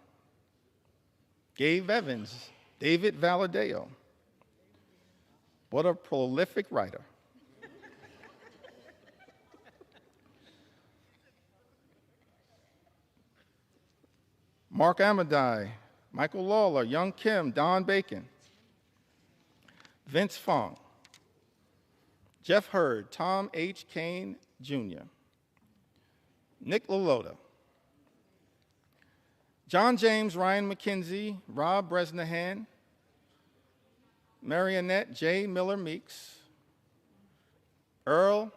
Gabe Evans, David Valadeo. What a prolific writer. Mark Amadei, Michael Lawler, Young Kim, Don Bacon, Vince Fong, Jeff Hurd, Tom H. Kane Jr., Nick LaLota, John James, Ryan McKenzie, Rob Bresnahan, Marionette J. Miller Meeks, Earl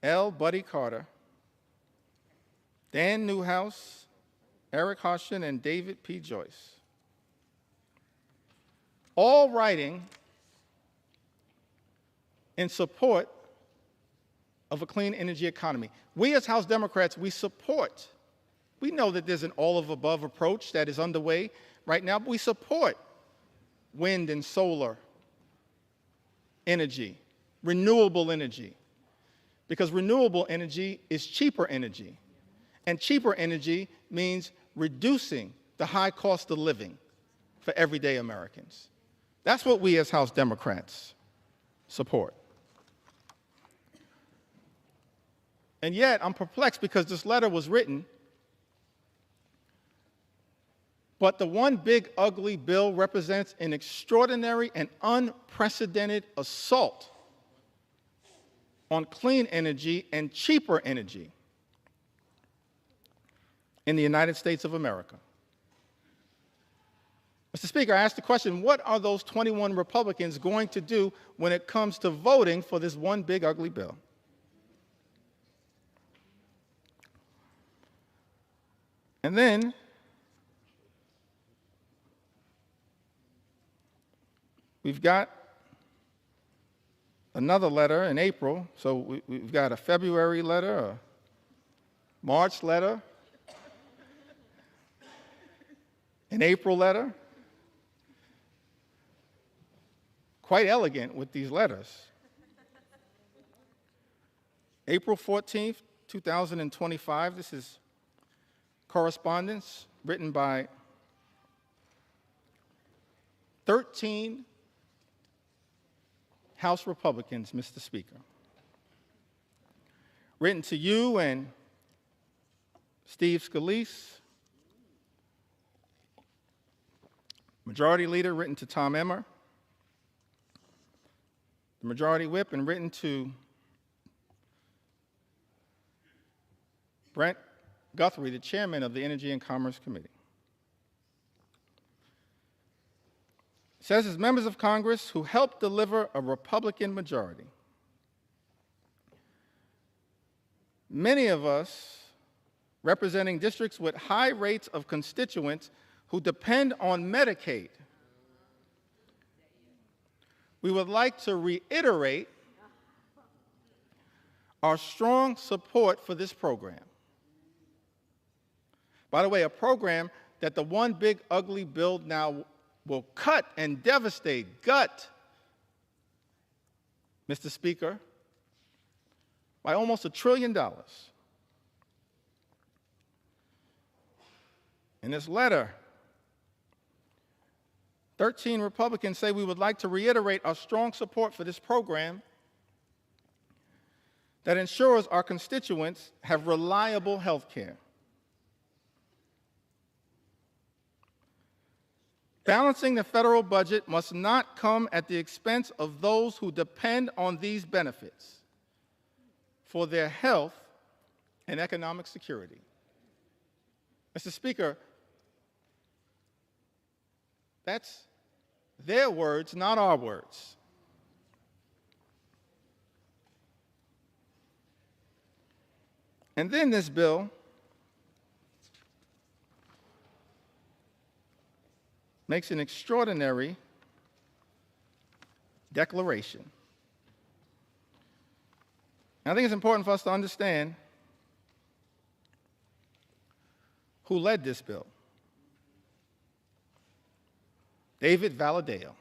L. Buddy Carter, Dan Newhouse, Eric Hoshin, and David P. Joyce. All writing in support of a clean energy economy. We as House Democrats, we know that there's an all-of-above approach that is underway right now, but we support wind and solar energy, renewable energy, because renewable energy is cheaper energy, and cheaper energy means reducing the high cost of living for everyday Americans. That's what we as House Democrats support. And yet, I'm perplexed because this letter was written, but the one big ugly bill represents an extraordinary and unprecedented assault on clean energy and cheaper energy in the United States of America. Mr. Speaker, I asked the question, what are those 21 Republicans going to do when it comes to voting for this one big ugly bill? And then we've got another letter in April. So we've got a February letter, a March letter, an April letter. Quite elegant with these letters. April 14th, 2025, this is correspondence written by 13 House Republicans, Mr. Speaker. Written to you and Steve Scalise. Majority Leader written to Tom Emmer. The Majority Whip, and written to Brent Guthrie, the Chairman of the Energy and Commerce Committee. It says, as members of Congress who helped deliver a Republican majority, many of us representing districts with high rates of constituents who depend on Medicaid, we would like to reiterate our strong support for this program. By the way, a program that the one big ugly bill now will cut and devastate, gut, Mr. Speaker, by almost $1 trillion. In this letter, 13 Republicans say we would like to reiterate our strong support for this program that ensures our constituents have reliable health care. Balancing the federal budget must not come at the expense of those who depend on these benefits for their health and economic security. Mr. Speaker, that's their words, not our words. And then this bill makes an extraordinary declaration. And I think it's important for us to understand who led this bill. David Valadao.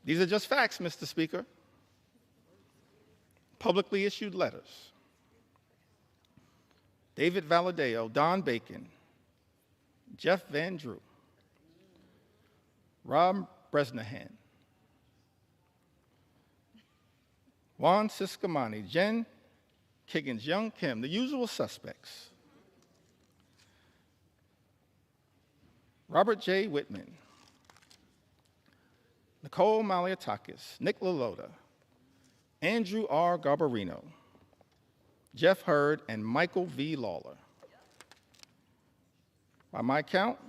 These are just facts, Mr. Speaker. Publicly issued letters. David Valadao, Don Bacon, Jeff Van Drew, Rob Bresnahan, Juan Ciscomani, Jen Kiggins, Young Kim, the usual suspects. Robert J. Whitman, Nicole Maliatakis, Nick LaLota, Andrew R. Garbarino, Jeff Hurd, and Michael V. Lawler. By my count,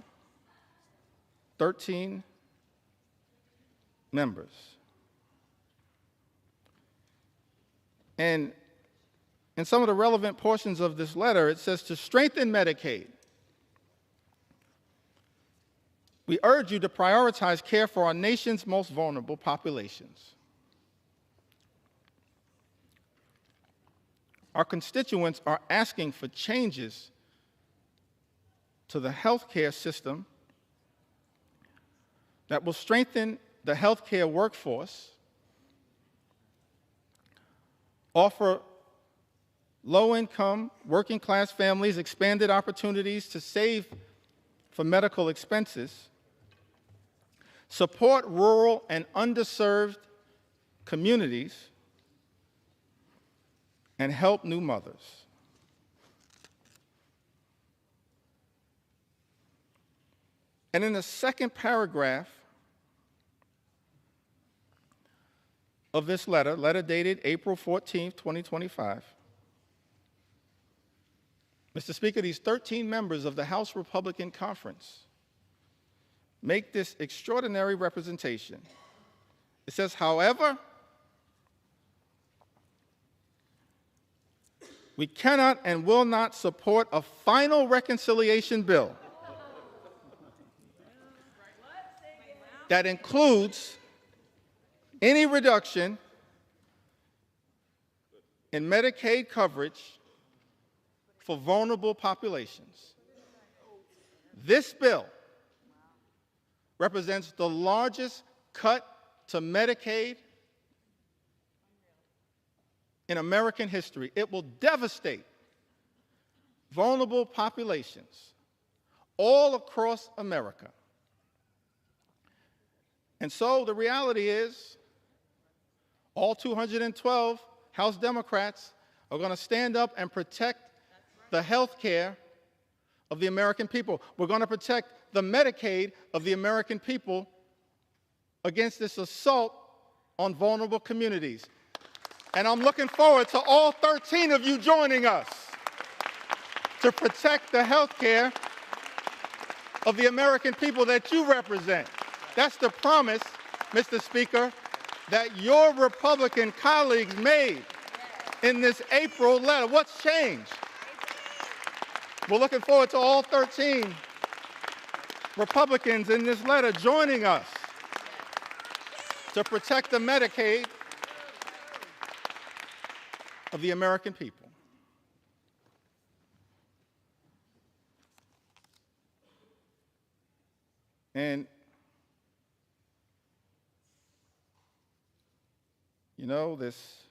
13 members. And in some of the relevant portions of this letter, it says to strengthen Medicaid, we urge you to prioritize care for our nation's most vulnerable populations. Our constituents are asking for changes to the healthcare system that will strengthen the healthcare workforce, offer low-income, working-class families expanded opportunities to save for medical expenses, support rural and underserved communities, and help new mothers. And in the second paragraph of this letter dated April 14, 2025, Mr. Speaker, these 13 members of the House Republican Conference make this extraordinary representation. It says, however, we cannot and will not support a final reconciliation bill that includes any reduction in Medicaid coverage for vulnerable populations. This bill represents the largest cut to Medicaid in American history. It will devastate vulnerable populations all across America. And so the reality is, all 212 House Democrats are going to stand up and protect the health care of the American people. We're going to protect the Medicaid of the American people against this assault on vulnerable communities. And I'm looking forward to all 13 of you joining us to protect the health care of the American people that you represent. That's the promise, Mr. Speaker, that your Republican colleagues made in this April letter. What's changed? We're looking forward to all 13 Republicans in this letter joining us to protect the Medicaid of the American people. And, you know, this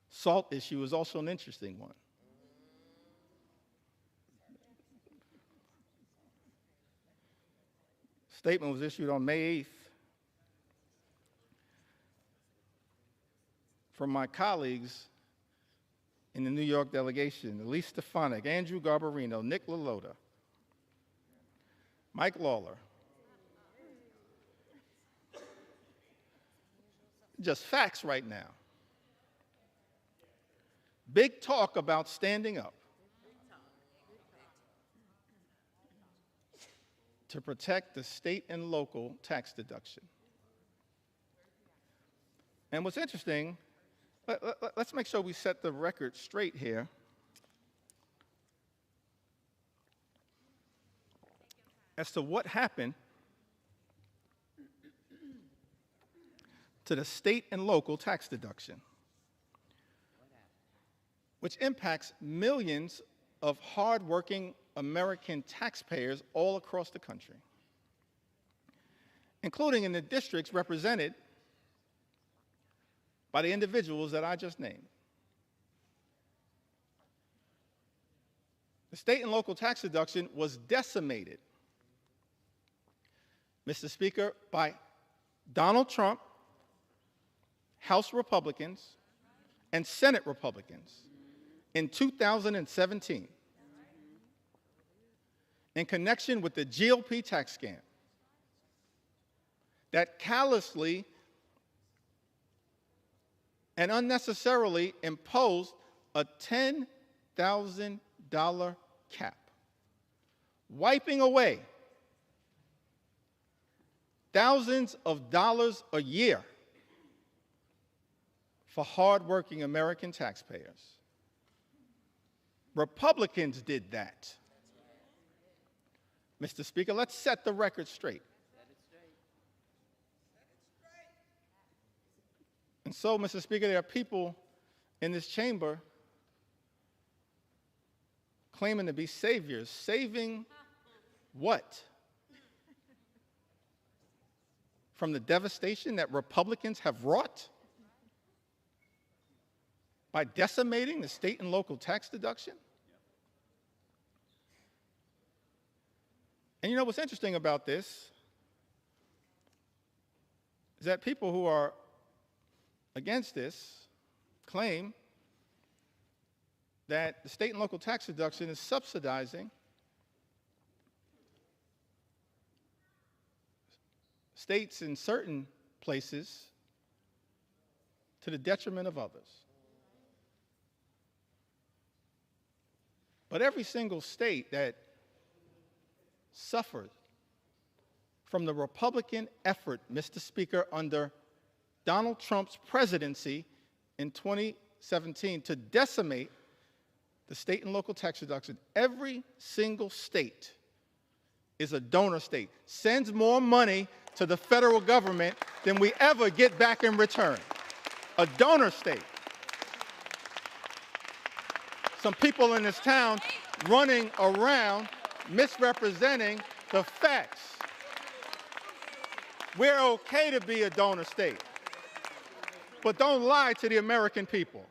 SALT issue is also an interesting one. Statement was issued on May 8th from my colleagues in the New York delegation: Elise Stefanik, Andrew Garbarino, Nick LaLota, Mike Lawler. Just facts right now. Big talk about standing up to protect the state and local tax deduction. And what's interesting, let's make sure we set the record straight here. as to what happened to the state and local tax deduction, which impacts millions of hardworking American taxpayers all across the country, including in the districts represented by the individuals that I just named. The state and local tax deduction was decimated, Mr. Speaker, by Donald Trump, House Republicans, and Senate Republicans in 2017 in connection with the GOP tax scam that callously and unnecessarily imposed a $10,000 cap, wiping away thousands of dollars a year for hardworking American taxpayers. Republicans did that. Mr. Speaker, let's set the record straight. And so, Mr. Speaker, there are people in this chamber claiming to be saviors. Saving what? From the devastation that Republicans have wrought by decimating the state and local tax deduction? And you know what's interesting about this is that people who are against this claim that the state and local tax deduction is subsidizing states in certain places to the detriment of others. But every single state that suffered from the Republican effort, Mr. Speaker, under Donald Trump's presidency in 2017 to decimate the state and local tax deduction, every single state is a donor state, sends more money to the federal government than we ever get back in return. A donor state. Some people in this town running around misrepresenting the facts. We're okay to be a donor state, but don't lie to the American people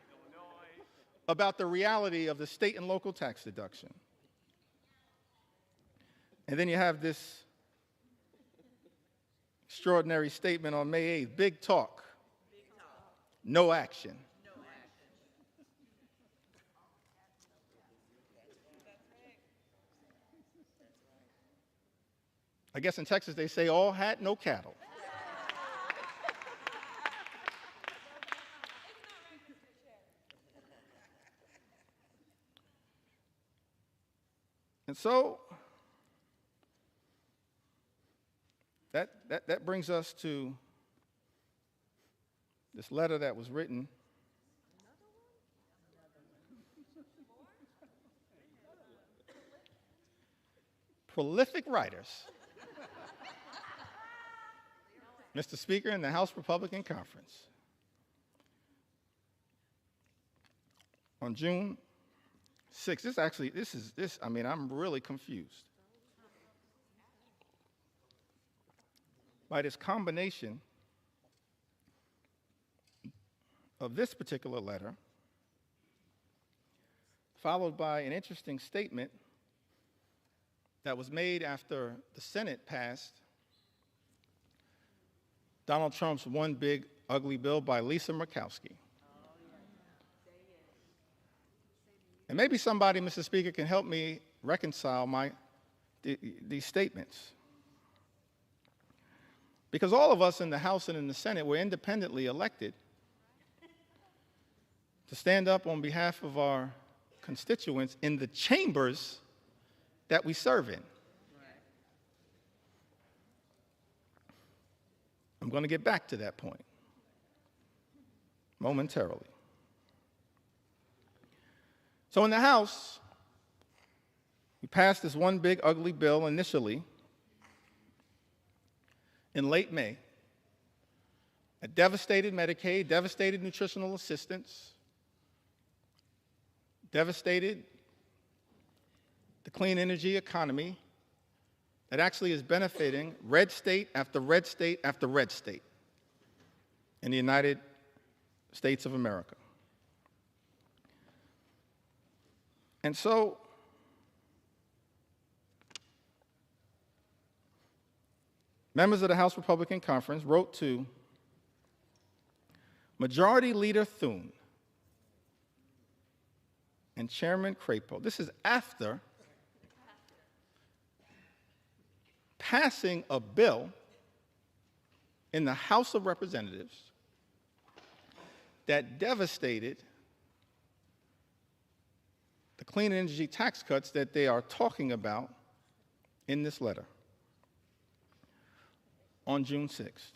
about the reality of the state and local tax deduction. And then you have this extraordinary statement on May 8th, big talk, no action. I guess in Texas they say all hat, no cattle. And so that brings us to this letter that was written prolific writers, Mr. Speaker, in the House Republican Conference on June 6th. I'm really confused by this combination of this particular letter, followed by an interesting statement that was made after the Senate passed Donald Trump's One Big Ugly Bill by Lisa Murkowski. And maybe somebody, Mr. Speaker, can help me reconcile these statements. Because all of us in the House and in the Senate were independently elected to stand up on behalf of our constituents in the chambers that we serve in. I'm going to get back to that point momentarily. So in the House, we passed this One Big Ugly Bill initially in late May, a devastated Medicaid, devastated nutritional assistance, devastated the clean energy economy that actually is benefiting red state after red state after red state in the United States of America. And so, members of the House Republican Conference wrote to Majority Leader Thune and Chairman Crapo. This is after passing a bill in the House of Representatives that devastated the clean energy tax cuts that they are talking about in this letter on June 6th.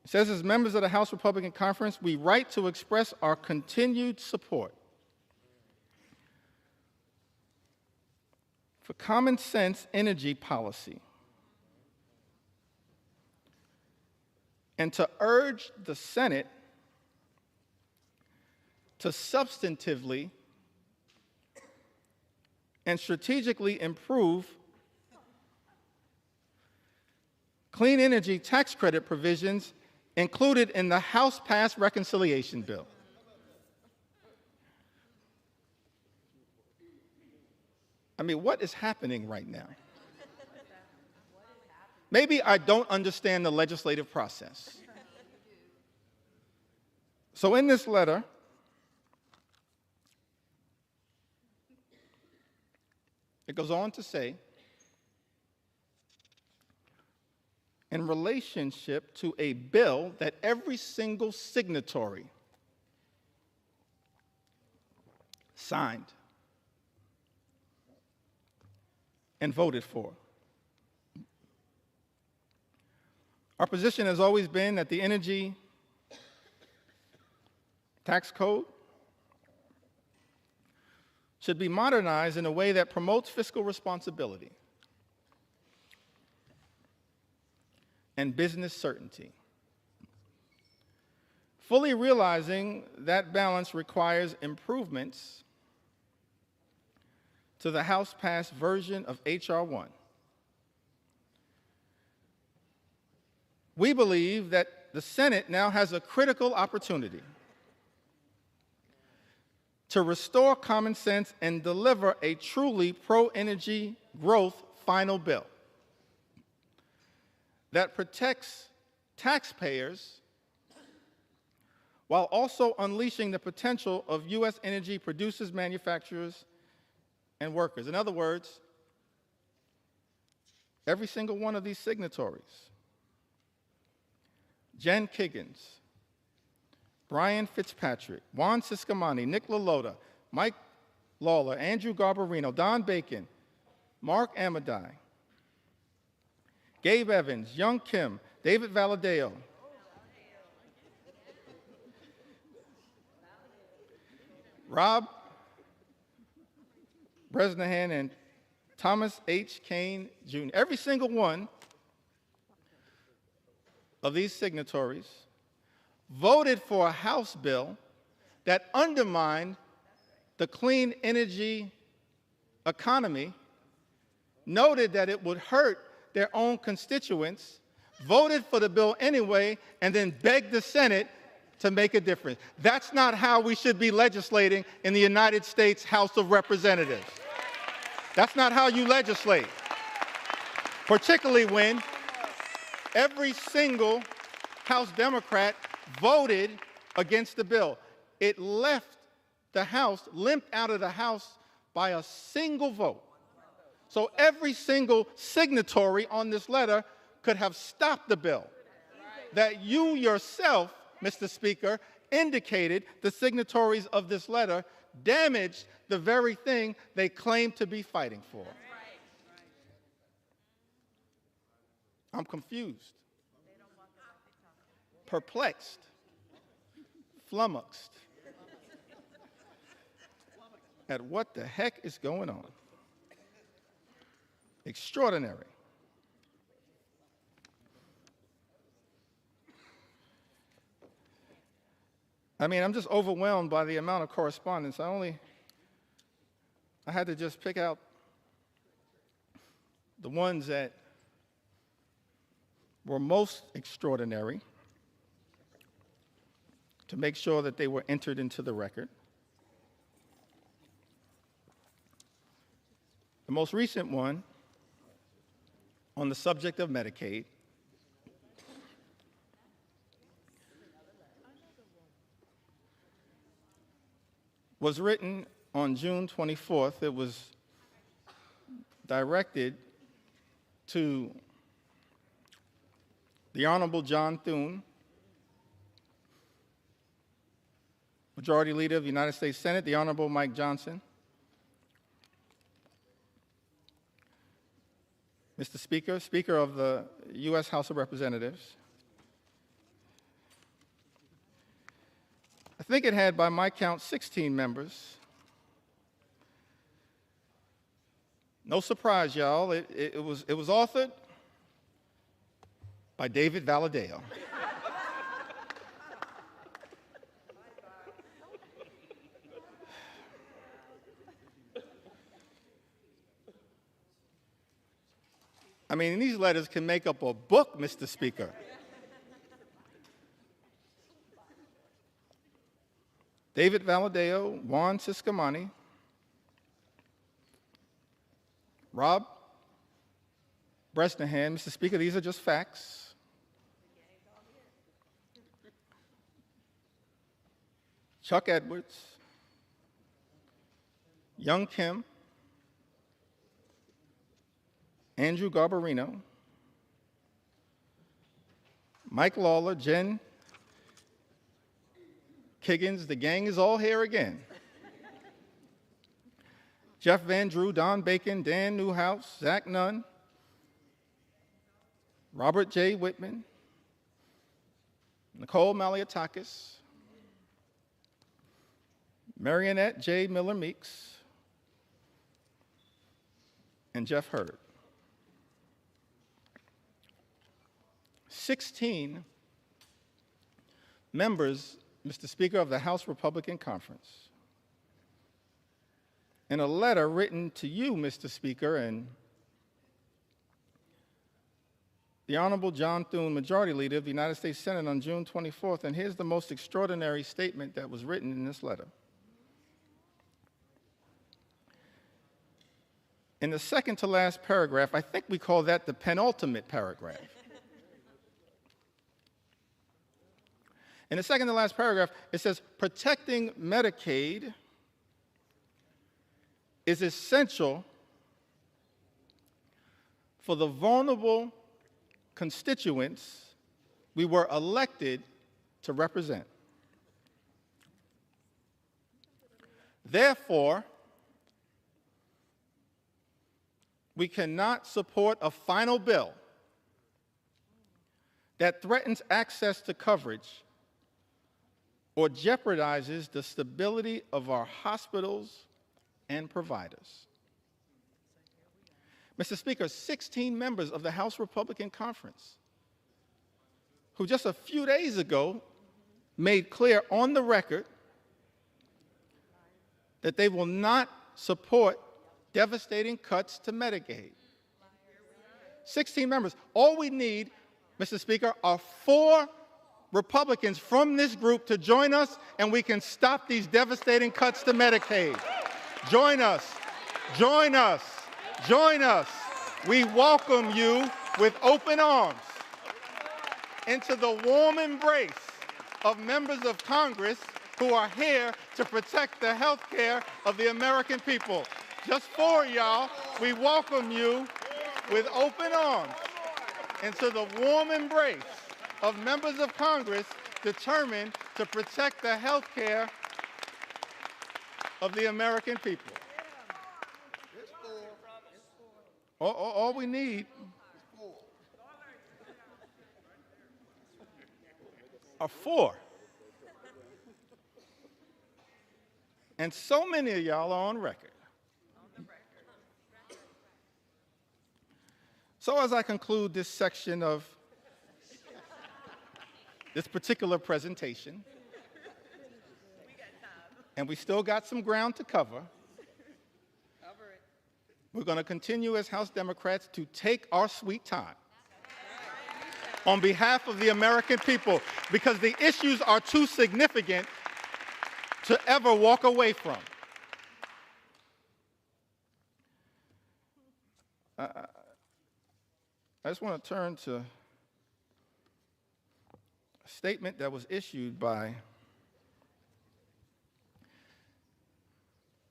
It says, as members of the House Republican Conference, we write to express our continued support for common sense energy policy and to urge the Senate to substantively and strategically improve clean energy tax credit provisions included in the House-passed reconciliation bill. I mean, what is happening right now? Maybe I don't understand the legislative process. So in this letter, it goes on to say, in relationship to a bill that every single signatory signed and voted for. Our position has always been that the energy tax code should be modernized in a way that promotes fiscal responsibility and business certainty. Fully realizing that balance requires improvements to the House-passed version of H.R. 1. We believe that the Senate now has a critical opportunity to restore common sense and deliver a truly pro-energy growth final bill that protects taxpayers while also unleashing the potential of U.S. energy producers, manufacturers, and workers. In other words, every single one of these signatories, Jen Kiggins, Brian Fitzpatrick, Juan Ciscomani, Nick LaLota, Mike Lawler, Andrew Garbarino, Don Bacon, Mark Amadei, Gabe Evans, Young Kim, David Valadeo, Rob Bresnahan, and Thomas H. Kane, Jr. Every single one of these signatories voted for a House bill that undermined the clean energy economy, noted that it would hurt their own constituents, voted for the bill anyway, and then begged the Senate to make a difference. That's not how we should be legislating in the United States House of Representatives. That's not how you legislate, particularly when every single House Democrat voted against the bill. It left the House, limped out of the House by a single vote. So every single signatory on this letter could have stopped the bill that you yourself, Mr. Speaker, indicated the signatories of this letter damaged the very thing they claim to be fighting for. I'm confused, perplexed, flummoxed at what the heck is going on. Extraordinary. I'm just overwhelmed by the amount of correspondence. I had to just pick out the ones that were most extraordinary to make sure that they were entered into the record. The most recent one on the subject of Medicaid was written on June 24th. It was directed to the Honorable John Thune, Majority Leader of the United States Senate, the Honorable Mike Johnson, Mr. Speaker, Speaker of the U.S. House of Representatives. I think it had, by my count, 16 members. No surprise, y'all. It was authored by David Valadao. These letters can make up a book, Mr. Speaker. David Valadao, Juan Ciscomani, Rob Bresnahan. Mr. Speaker, these are just facts. Chuck Edwards, Young Kim, Andrew Garbarino, Mike Lawler, Jen Kiggins, the gang is all here again. Jeff Van Drew, Don Bacon, Dan Newhouse, Zach Nunn, Robert J. Whitman, Nicole Maliotakis, Marionette J. Miller Meeks, and Jeff Hurd. 16 members, Mr. Speaker, of the House Republican Conference, in a letter written to you, Mr. Speaker, and the Honorable John Thune, Majority Leader of the United States Senate, on June 24th, and here's the most extraordinary statement that was written in this letter. In the second to last paragraph, I think we call that the penultimate paragraph. In the second to last paragraph, it says, protecting Medicaid is essential for the vulnerable constituents we were elected to represent. Therefore, we cannot support a final bill that threatens access to coverage or jeopardizes the stability of our hospitals and providers. Mr. Speaker, 16 members of the House Republican Conference, who just a few days ago made clear on the record that they will not support devastating cuts to Medicaid. 16 members. All we need, Mr. Speaker, are 4 Republicans from this group to join us, and we can stop these devastating cuts to Medicaid. Join us. Join us. Join us. We welcome you with open arms into the warm embrace of members of Congress who are here to protect the health care of the American people. Just 4 y'all, we welcome you with open arms into the warm embrace of members of Congress determined to protect the health care of the American people. All we need are 4. And so many of y'all are on record. So as I conclude this section of this particular presentation, and we still got some ground to cover. Cover it. We're going to continue as House Democrats to take our sweet time on behalf of the American people, because the issues are too significant to ever walk away from. I just want to turn to a statement that was issued by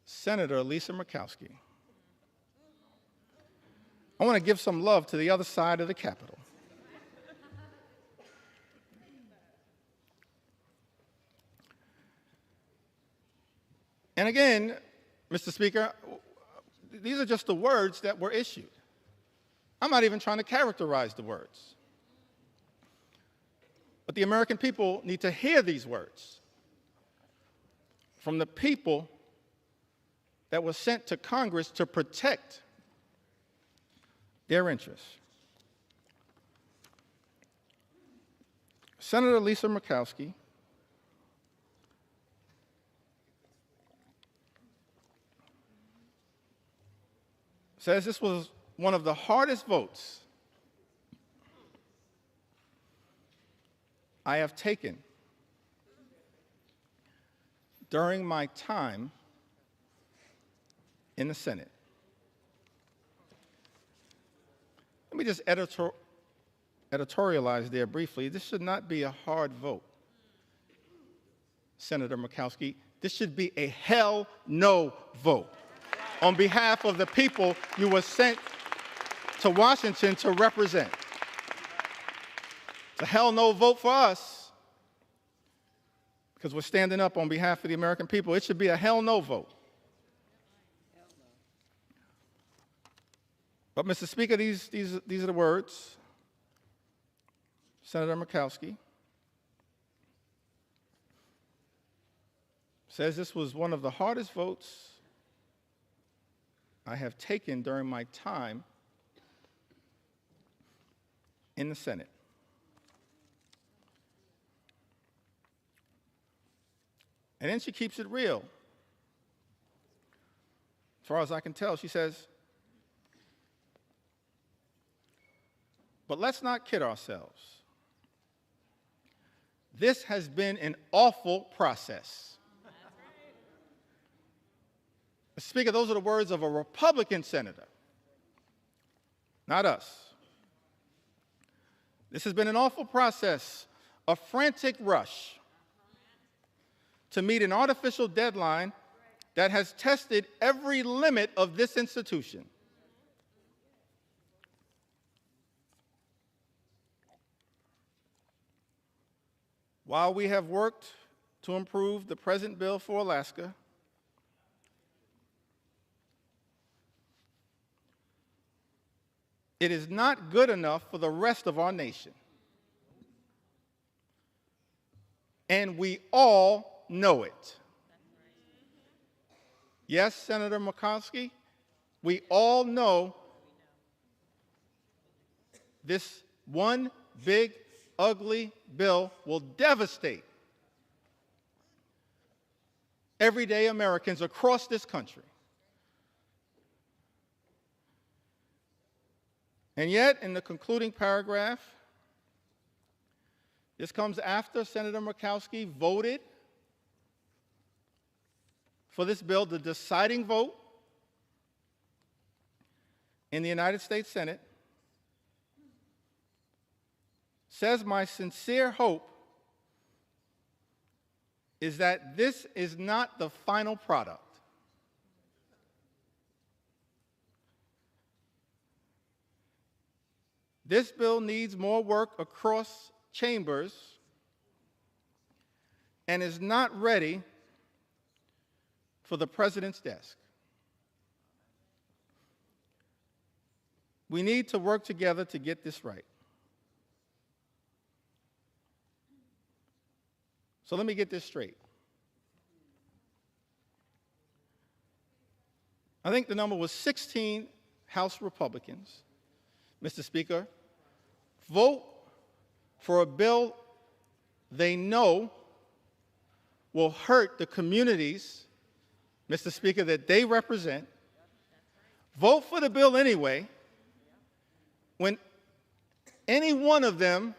Senator Lisa Murkowski. I want to give some love to the other side of the Capitol. And again, Mr. Speaker, these are just the words that were issued. I'm not even trying to characterize the words. But the American people need to hear these words from the people that were sent to Congress to protect their interests. Senator Lisa Murkowski says this was one of the hardest votes I have taken during my time in the Senate. Let me just editorialize there briefly. This should not be a hard vote, Senator Murkowski. This should be a hell no vote on behalf of the people you were sent to Washington to represent. It's a hell no vote for us because we're standing up on behalf of the American people. It should be a hell no vote. But, Mr. Speaker, these are the words. Senator Murkowski says this was one of the hardest votes I have taken during my time in the Senate. And then she keeps it real. As far as I can tell, she says, but let's not kid ourselves. This has been an awful process. Speaker, those are the words of a Republican senator, not us. This has been an awful process, a frantic rush to meet an artificial deadline that has tested every limit of this institution. While we have worked to improve the present bill for Alaska, it is not good enough for the rest of our nation. And we all know it. Yes, Senator Murkowski, we all know this one big, ugly bill will devastate everyday Americans across this country. And yet, in the concluding paragraph, this comes after Senator Murkowski voted for this bill, the deciding vote in the United States Senate, says, my sincere hope is that this is not the final product. This bill needs more work across chambers and is not ready for the President's desk. We need to work together to get this right. So let me get this straight. I think the number was 16 House Republicans, Mr. Speaker, vote for a bill they know will hurt the communities, Mr. Speaker, that they represent, vote for the bill anyway, when any one of them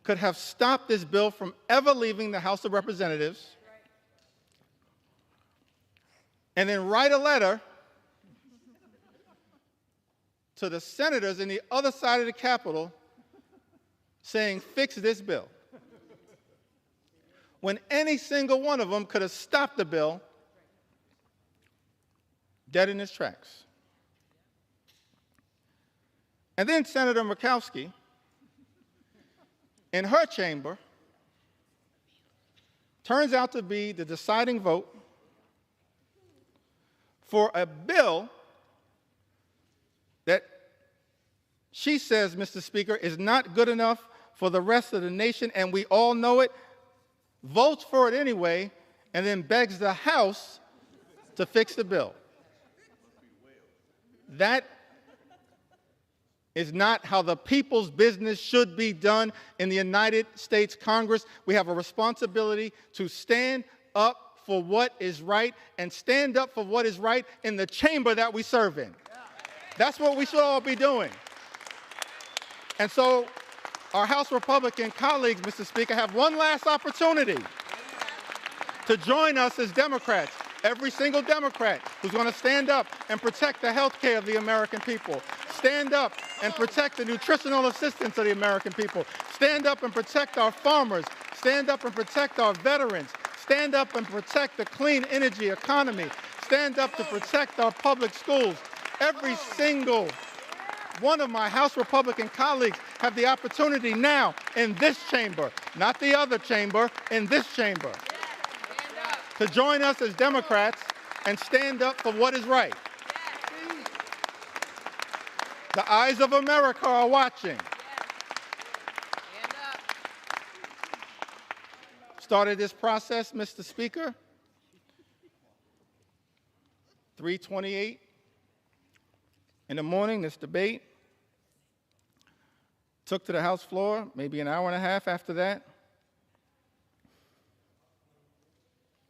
could have stopped this bill from ever leaving the House of Representatives, and then write a letter to the senators in the other side of the Capitol saying, fix this bill. When any single one of them could have stopped the bill dead in its tracks. And then Senator Murkowski, in her chamber, turns out to be the deciding vote for a bill that she says, Mr. Speaker, is not good enough for the rest of the nation, and we all know it, votes for it anyway, and then begs the House to fix the bill. That is not how the people's business should be done in the United States Congress. We have a responsibility to stand up for what is right and stand up for what is right in the chamber that we serve in. That's what we should all be doing. And so our House Republican colleagues, Mr. Speaker, have one last opportunity to join us as Democrats, every single Democrat who's going to stand up and protect the health care of the American people, stand up and protect the nutritional assistance of the American people, stand up and protect our farmers, stand up and protect our veterans, stand up and protect the clean energy economy, stand up to protect our public schools. Every single one of my House Republican colleagues have the opportunity now in this chamber, not the other chamber, in this chamber, to join us as Democrats and stand up for what is right. The eyes of America are watching. Started this process, Mr. Speaker, 3:28 in the morning, this debate. Took to the House floor, maybe an hour and a half after that.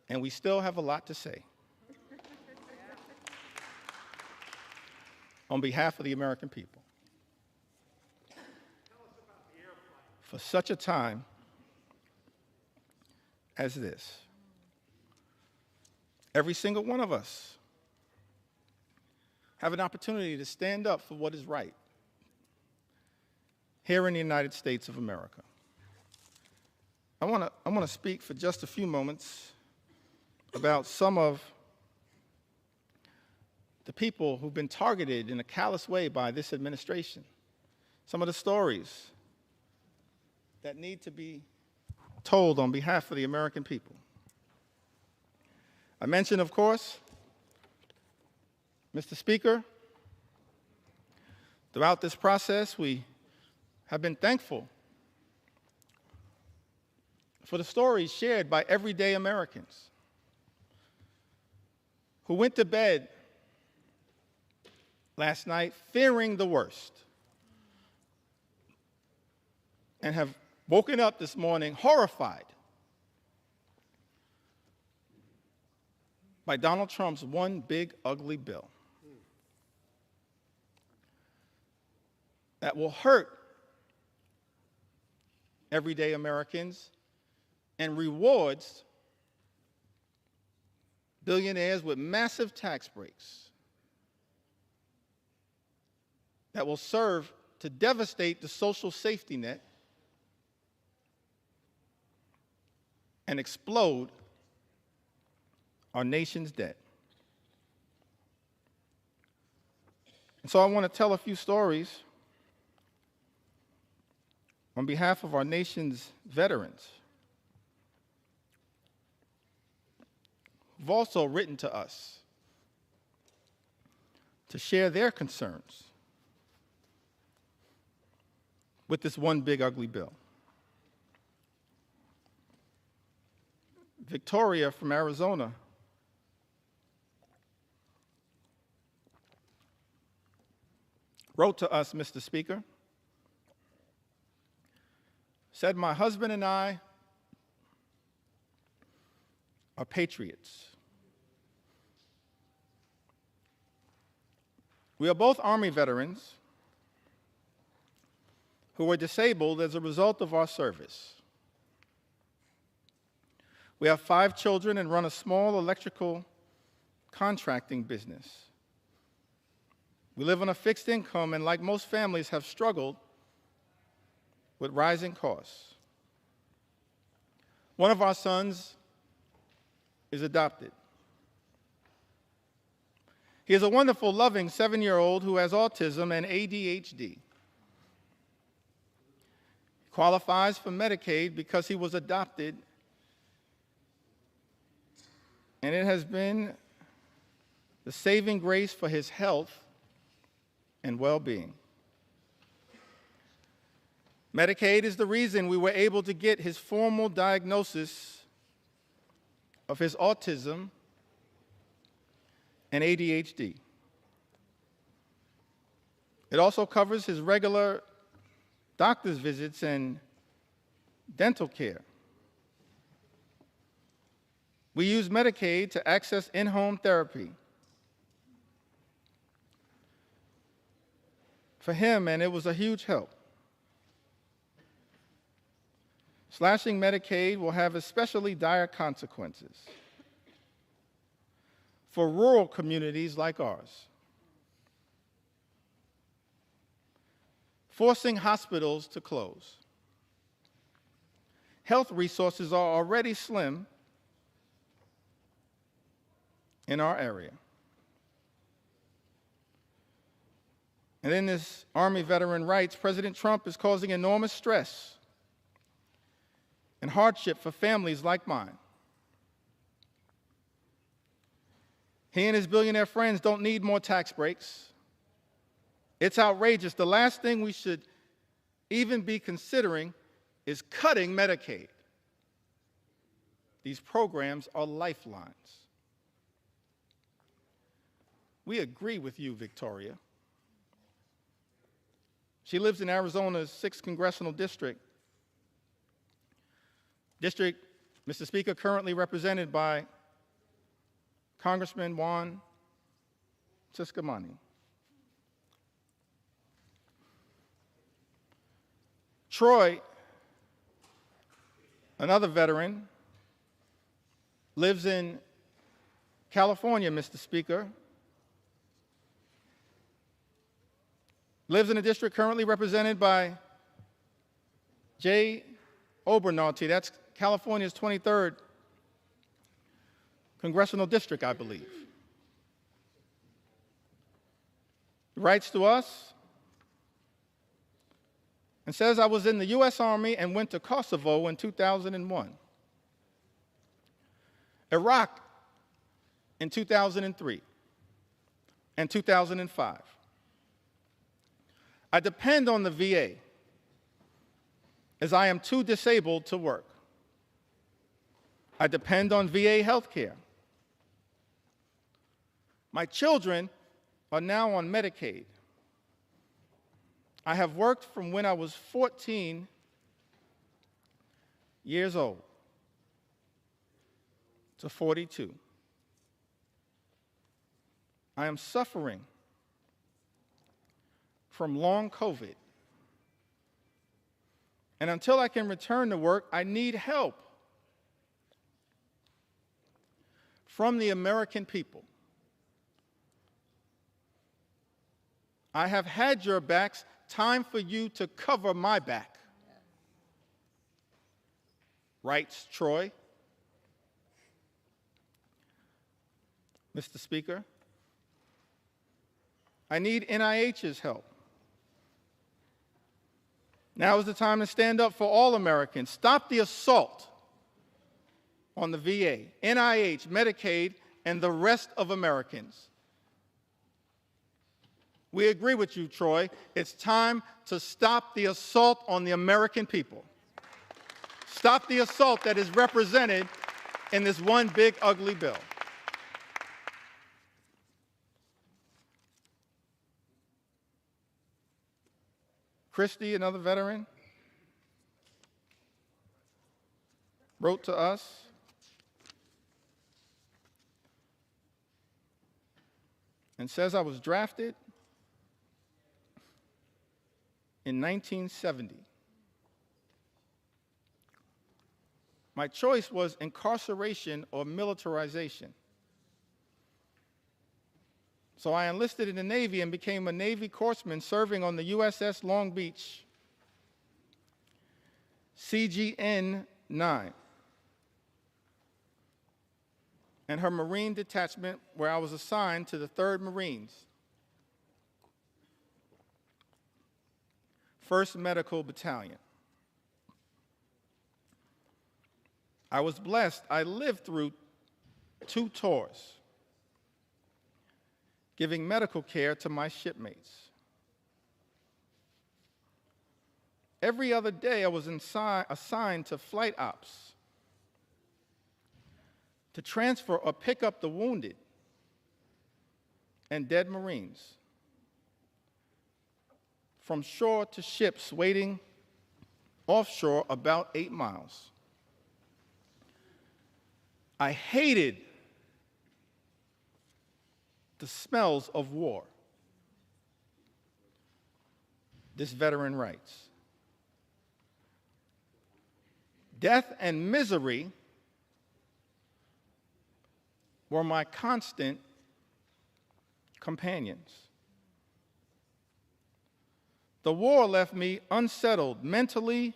And we still have a lot to say. On behalf of the American people. For such a time as this. Every single one of us have an opportunity to stand up for what is right here in the United States of America. I want to speak for just a few moments about some of the people who've been targeted in a callous way by this administration, some of the stories that need to be told on behalf of the American people. I mentioned, of course, Mr. Speaker, throughout this process, we have been thankful for the stories shared by everyday Americans who went to bed last night fearing the worst and have woken up this morning horrified by Donald Trump's one big ugly bill that will hurt everyday Americans and rewards billionaires with massive tax breaks that will serve to devastate the social safety net and explode our nation's debt. And so I want to tell a few stories on behalf of our nation's veterans who've also written to us to share their concerns with this one big ugly bill. Victoria from Arizona wrote to us, Mr. Speaker, said, my husband and I are patriots. We are both Army veterans who were disabled as a result of our service. We have 5 children and run a small electrical contracting business. We live on a fixed income and, like most families, have struggled with rising costs. One of our sons is adopted. He is a wonderful, loving 7-year-old who has autism and ADHD. He qualifies for Medicaid because he was adopted, and it has been the saving grace for his health and well-being. Medicaid is the reason we were able to get his formal diagnosis of his autism and ADHD. It also covers his regular doctor's visits and dental care. We use Medicaid to access in-home therapy for him, and it was a huge help. Slashing Medicaid will have especially dire consequences for rural communities like ours. Forcing hospitals to close. Health resources are already slim in our area. And in this Army veteran rights, President Trump is causing enormous stress and hardship for families like mine. He and his billionaire friends don't need more tax breaks. It's outrageous. The last thing we should even be considering is cutting Medicaid. These programs are lifelines. We agree with you, Victoria. She lives in Arizona's 6th Congressional District. District, Mr. Speaker, currently represented by Congressman Juan Ciscomani. Troy, another veteran, lives in California, Mr. Speaker. Lives in a district currently represented by Jay Obernolte. That's California's 23rd congressional district, I believe. He writes to us and says, I was in the U.S. Army and went to Kosovo in 2001, Iraq in 2003, and 2005. I depend on the VA as I am too disabled to work. I depend on VA health care. My children are now on Medicaid. I have worked from when I was 14 years old to 42. I am suffering from long COVID. And until I can return to work, I need help from the American people. I have had your backs. Time for you to cover my back. Writes Troy. Mr. Speaker, I need NIH's help. Now is the time to stand up for all Americans. Stop the assault on the VA, NIH, Medicaid, and the rest of Americans. We agree with you, Troy. It's time to stop the assault on the American people. Stop the assault that is represented in this one big, ugly bill. Christy, another veteran, wrote to us and says I was drafted in 1970. My choice was incarceration or militarization. So I enlisted in the Navy and became a Navy corpsman serving on the USS Long Beach, CGN 9, and her Marine detachment, where I was assigned to the 3rd Marines, 1st Medical Battalion. I was blessed. I lived through 2 tours, giving medical care to my shipmates. Every other day, I was assigned to flight ops to transfer or pick up the wounded and dead Marines from shore to ships waiting offshore about 8 miles. I hated the smells of war. This veteran writes, death and misery were my constant companions. The war left me unsettled, mentally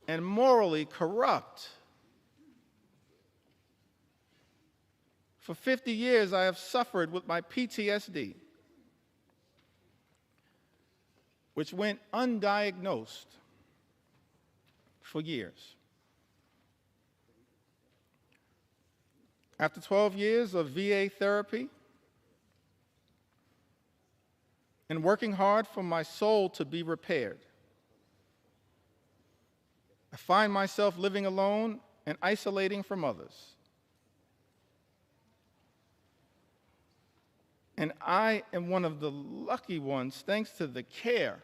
and morally corrupt. For 50 years, I have suffered with my PTSD, which went undiagnosed for years. After 12 years of VA therapy and working hard for my soul to be repaired, I find myself living alone and isolating from others. And I am one of the lucky ones, thanks to the care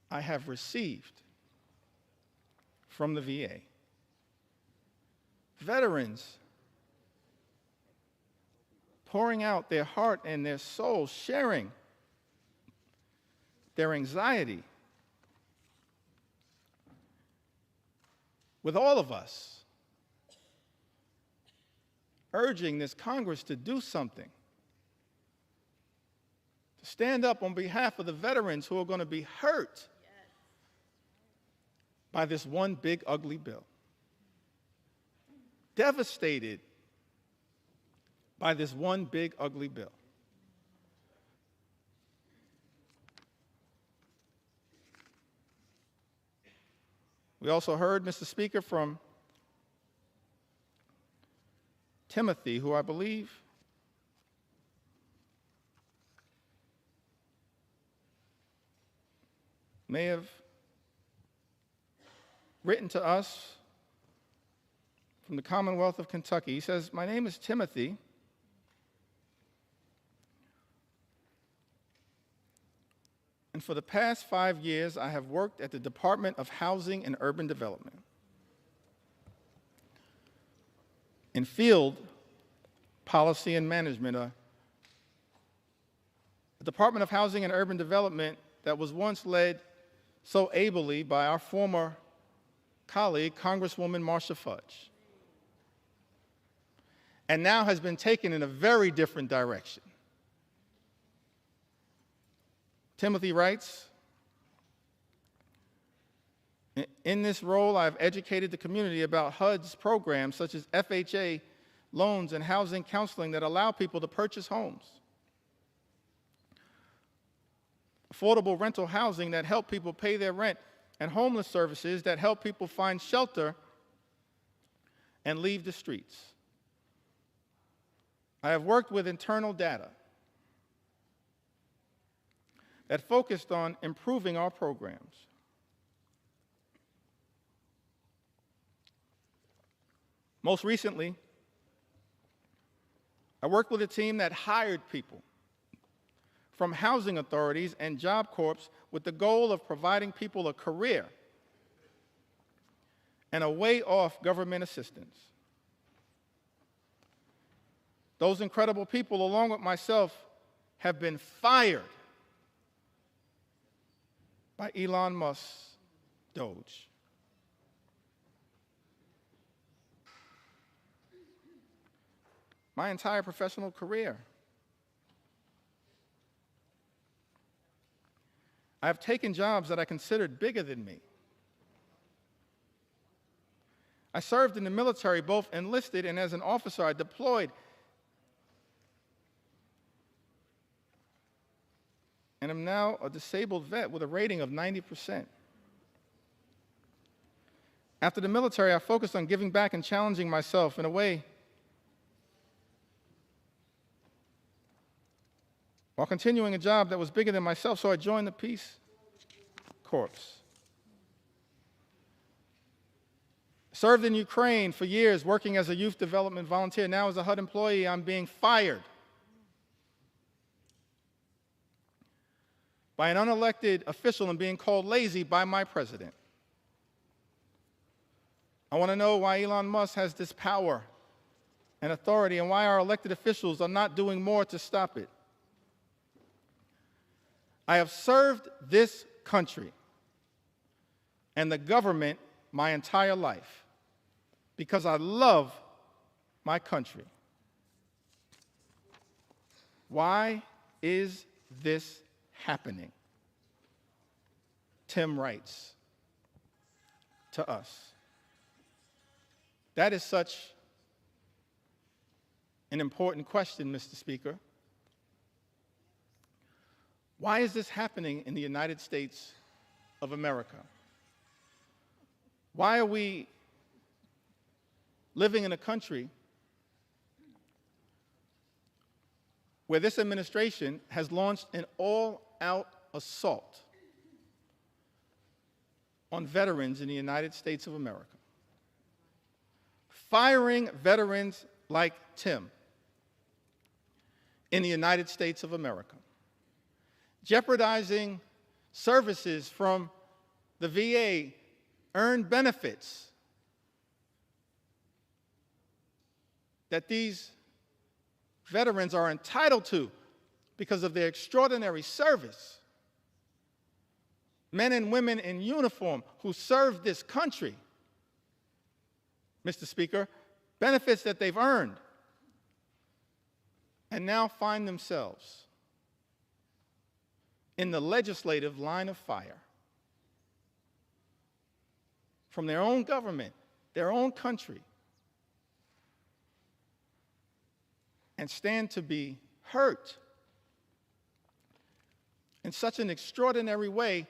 I have received from the VA. Veterans pouring out their heart and their soul, sharing their anxiety with all of us, urging this Congress to do something. Stand up on behalf of the veterans who are going to be hurt by this one big ugly bill. Devastated by this one big ugly bill. We also heard, Mr. Speaker, from Timothy, who I believe may have written to us from the Commonwealth of Kentucky. He says, my name is Timothy. And for the past 5 years, I have worked at the Department of Housing and Urban Development in field policy and management, a Department of Housing and Urban Development that was once led so ably by our former colleague, Congresswoman Marcia Fudge, and now has been taken in a very different direction. Timothy writes, in this role, I've educated the community about HUD's programs such as FHA loans and housing counseling that allow people to purchase homes. Affordable rental housing that help people pay their rent, and homeless services that help people find shelter and leave the streets. I have worked with internal data that focused on improving our programs. Most recently, I worked with a team that hired people from housing authorities and Job Corps with the goal of providing people a career and a way off government assistance. Those incredible people, along with myself, have been fired by Elon Musk's Doge. My entire professional career, I have taken jobs that I considered bigger than me. I served in the military, both enlisted and as an officer. I deployed. And I'm now a disabled vet with a rating of 90%. After the military, I focused on giving back and challenging myself in a way while continuing a job that was bigger than myself, so I joined the Peace Corps. Served in Ukraine for years, working as a youth development volunteer. Now as a HUD employee, I'm being fired by an unelected official and being called lazy by my president. I want to know why Elon Musk has this power and authority and why our elected officials are not doing more to stop it. I have served this country and the government my entire life because I love my country. Why is this happening? Tim writes to us. That is such an important question, Mr. Speaker. Why is this happening in the United States of America? Why are we living in a country where this administration has launched an all-out assault on veterans in the United States of America? Firing veterans like Tim in the United States of America. Jeopardizing services from the VA, earned benefits that these veterans are entitled to because of their extraordinary service. Men and women in uniform who serve this country, Mr. Speaker, benefits that they've earned, and now find themselves in the legislative line of fire from their own government, their own country, and stand to be hurt in such an extraordinary way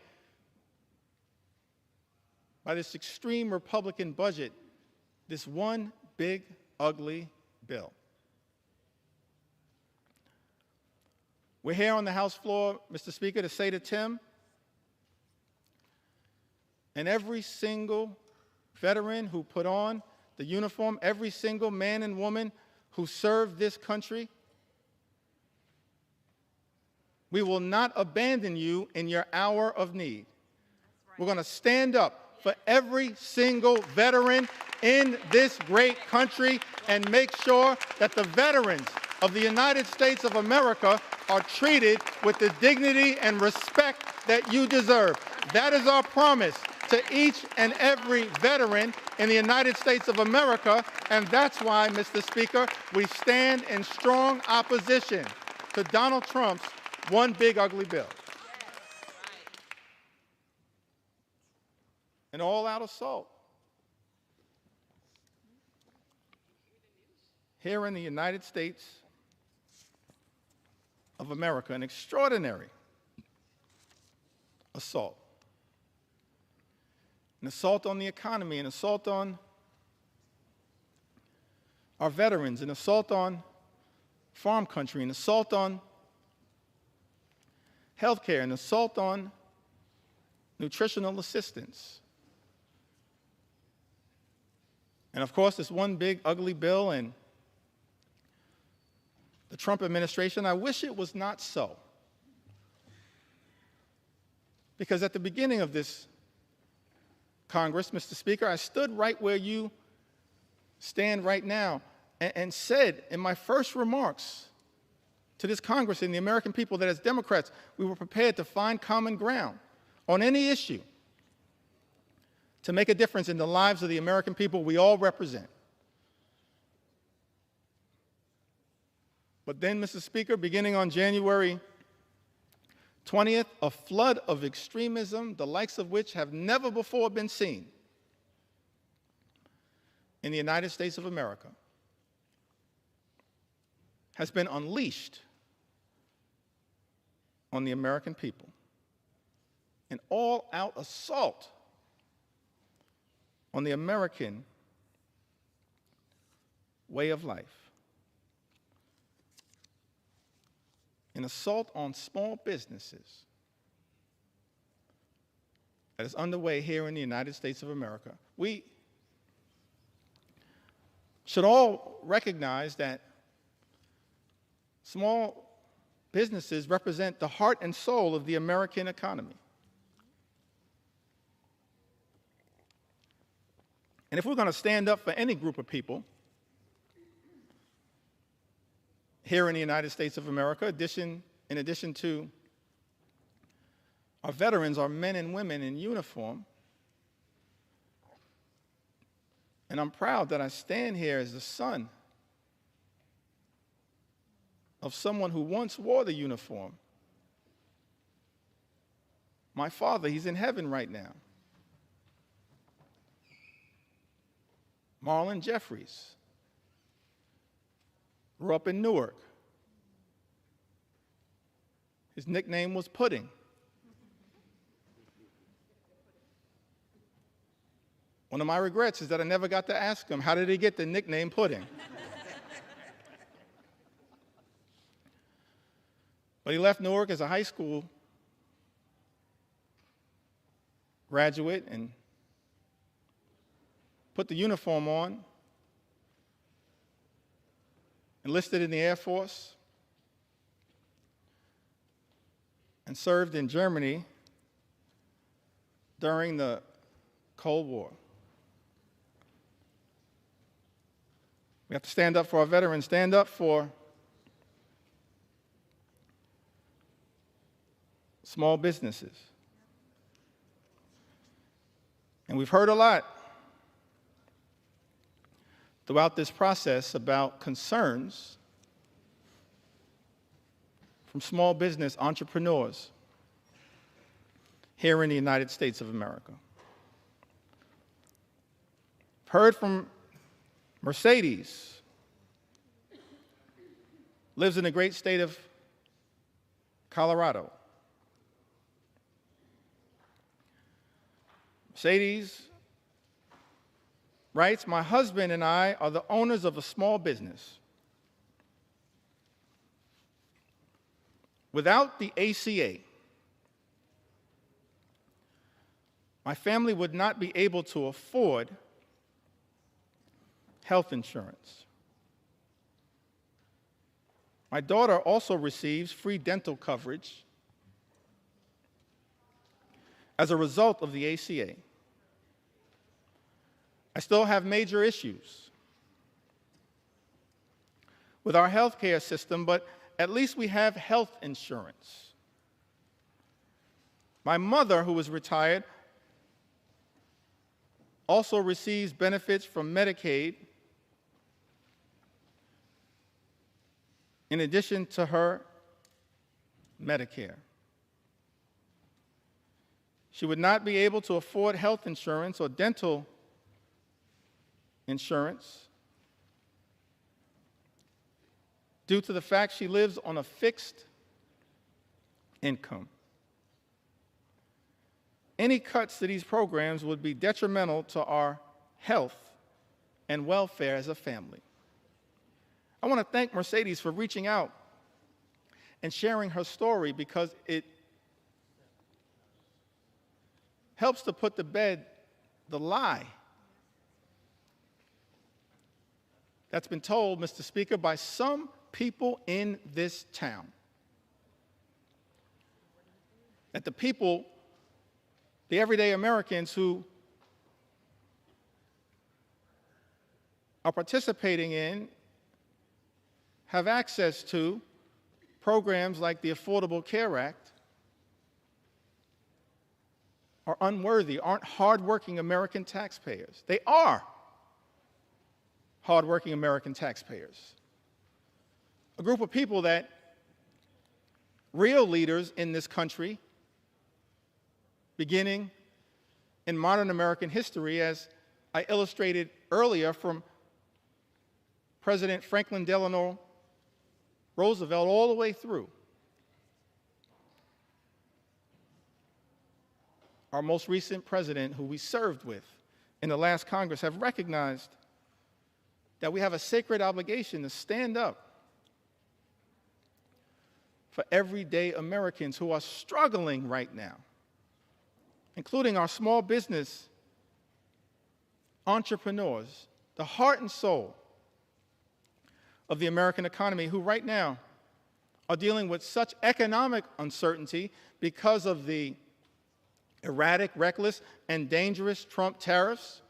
by this extreme Republican budget, this one big, ugly bill. We're here on the House floor, Mr. Speaker, to say to Tim and every single veteran who put on the uniform, every single man and woman who served this country, we will not abandon you in your hour of need. Right. We're going to stand up for every single veteran in this great country and make sure that the veterans of the United States of America are treated with the dignity and respect that you deserve. That is our promise to each and every veteran in the United States of America, and that's why, Mr. Speaker, we stand in strong opposition to Donald Trump's one big ugly bill. An all-out assault here in the United States of America, an extraordinary assault. An assault on the economy, an assault on our veterans, an assault on farm country, an assault on healthcare, an assault on nutritional assistance. And of course, this one big ugly bill and the Trump administration, I wish it was not so. Because at the beginning of this Congress, Mr. Speaker, I stood right where you stand right now and said in my first remarks to this Congress and the American people that as Democrats, we were prepared to find common ground on any issue to make a difference in the lives of the American people we all represent. But then, Mr. Speaker, beginning on January 20th, a flood of extremism, the likes of which have never before been seen in the United States of America, has been unleashed on the American people. An all-out assault on the American way of life. An assault on small businesses that is underway here in the United States of America. We should all recognize that small businesses represent the heart and soul of the American economy. And if we're going to stand up for any group of people here in the United States of America, in addition to our veterans, our men and women in uniform, and I'm proud that I stand here as the son of someone who once wore the uniform. My father, he's in heaven right now. Hakeem Jeffries grew up in Newark. His nickname was Pudding. One of my regrets is that I never got to ask him, how did he get the nickname Pudding? But he left Newark as a high school graduate and put the uniform on, enlisted in the Air Force, and served in Germany during the Cold War. We have to stand up for our veterans, stand up for small businesses. And we've heard a lot throughout this process about concerns from small business entrepreneurs here in the United States of America. Heard from Mercedes, lives in the great state of Colorado. Mercedes writes, my husband and I are the owners of a small business. Without the ACA, my family would not be able to afford health insurance. My daughter also receives free dental coverage as a result of the ACA. I still have major issues with our health care system, but at least we have health insurance. My mother, who is retired, also receives benefits from Medicaid in addition to her Medicare. She would not be able to afford health insurance or dental insurance due to the fact she lives on a fixed income. Any cuts to these programs would be detrimental to our health and welfare as a family. I want to thank Mercedes for reaching out and sharing her story because it helps to put to bed the lie that's been told, Mr. Speaker, by some people in this town. That the people, the everyday Americans who are participating in have access to programs like the Affordable Care Act are unworthy, aren't hardworking American taxpayers. They are hardworking American taxpayers. A group of people that real leaders in this country, beginning in modern American history, as I illustrated earlier from President Franklin Delano Roosevelt all the way through, our most recent president, who we served with in the last Congress, have recognized that we have a sacred obligation to stand up for everyday Americans who are struggling right now, including our small business entrepreneurs, the heart and soul of the American economy, who right now are dealing with such economic uncertainty because of the erratic, reckless, and dangerous Trump tariffs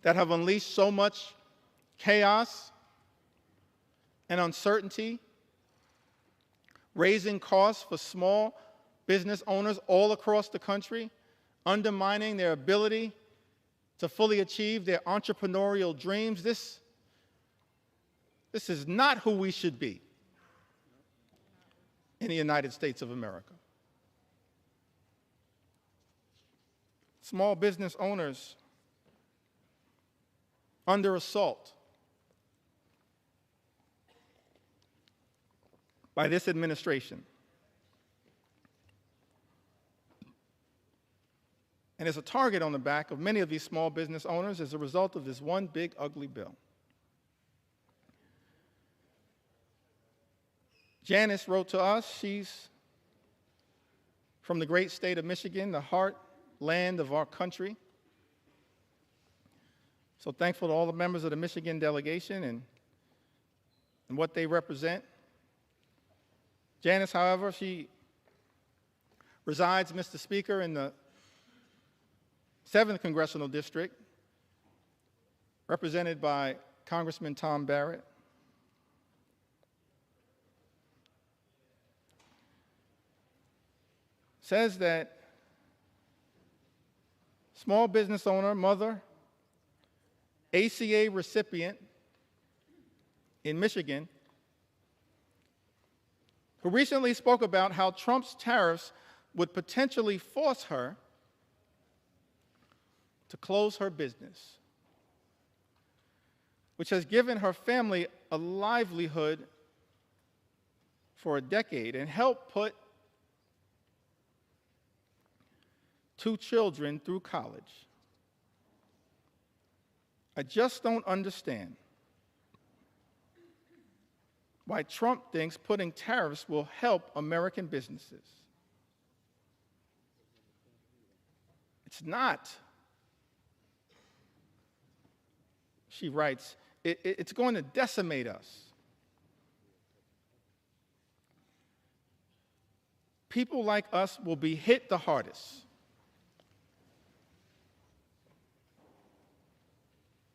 that have unleashed so much chaos and uncertainty, raising costs for small business owners all across the country, undermining their ability to fully achieve their entrepreneurial dreams. This is not who we should be in the United States of America. Small business owners under assault by this administration. And there's a target on the back of many of these small business owners as a result of this one big, ugly bill. Janice wrote to us. She's from the great state of Michigan, the heartland of our country. So thankful to all the members of the Michigan delegation and what they represent. Janice, however, she resides, Mr. Speaker, in the 7th Congressional District, represented by Congressman Tom Barrett. Says that small business owner, mother, ACA recipient in Michigan, who recently spoke about how Trump's tariffs would potentially force her to close her business, which has given her family a livelihood for a decade and helped put 2 children through college. I just don't understand why Trump thinks putting tariffs will help American businesses. It's not. She writes, it's going to decimate us. People like us will be hit the hardest.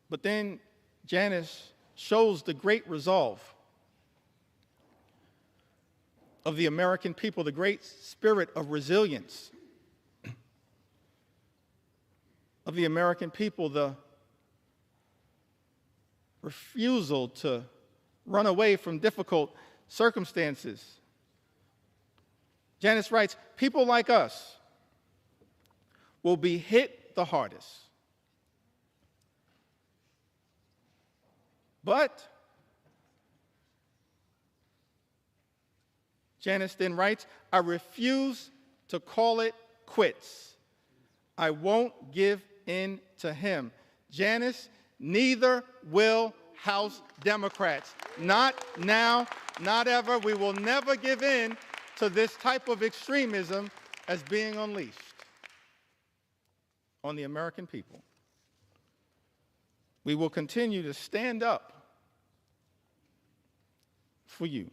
But then Janice shows the great resolve of the American people, the great spirit of resilience of the American people, the refusal to run away from difficult circumstances. Janice writes, people like us will be hit the hardest. But, Janice then writes, I refuse to call it quits. I won't give in to him. Janice, neither will House Democrats. Not now, not ever. We will never give in to this type of extremism as being unleashed on the American people. We will continue to stand up for you.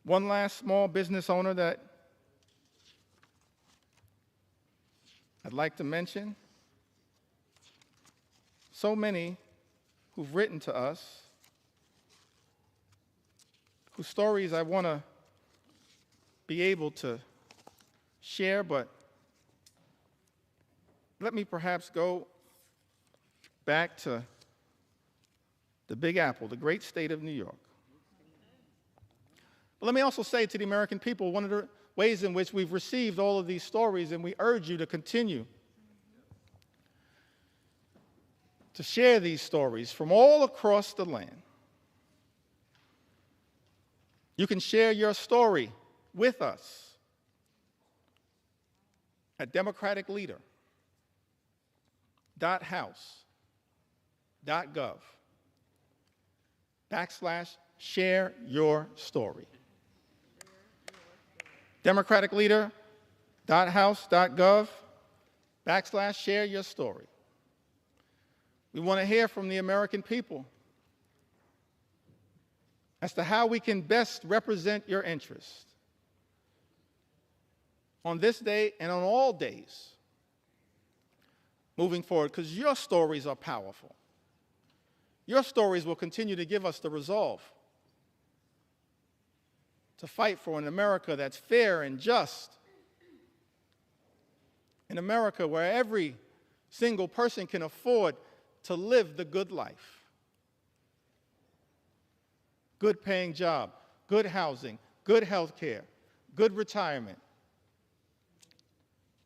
One last small business owner that I'd like to mention. So many who've written to us, whose stories I want to be able to share, but let me perhaps go back to the Big Apple, the great state of New York. But let me also say to the American people, one of the ways in which we've received all of these stories, and we urge you to continue to share these stories from all across the land. You can share your story with us at democraticleader.house.gov/share your story. democraticleader.house.gov/share your story. We want to hear from the American people as to how we can best represent your interests on this day and on all days moving forward, because your stories are powerful. Your stories will continue to give us the resolve to fight for an America that's fair and just, an America where every single person can afford to live the good life. Good paying job, good housing, good health care, good retirement,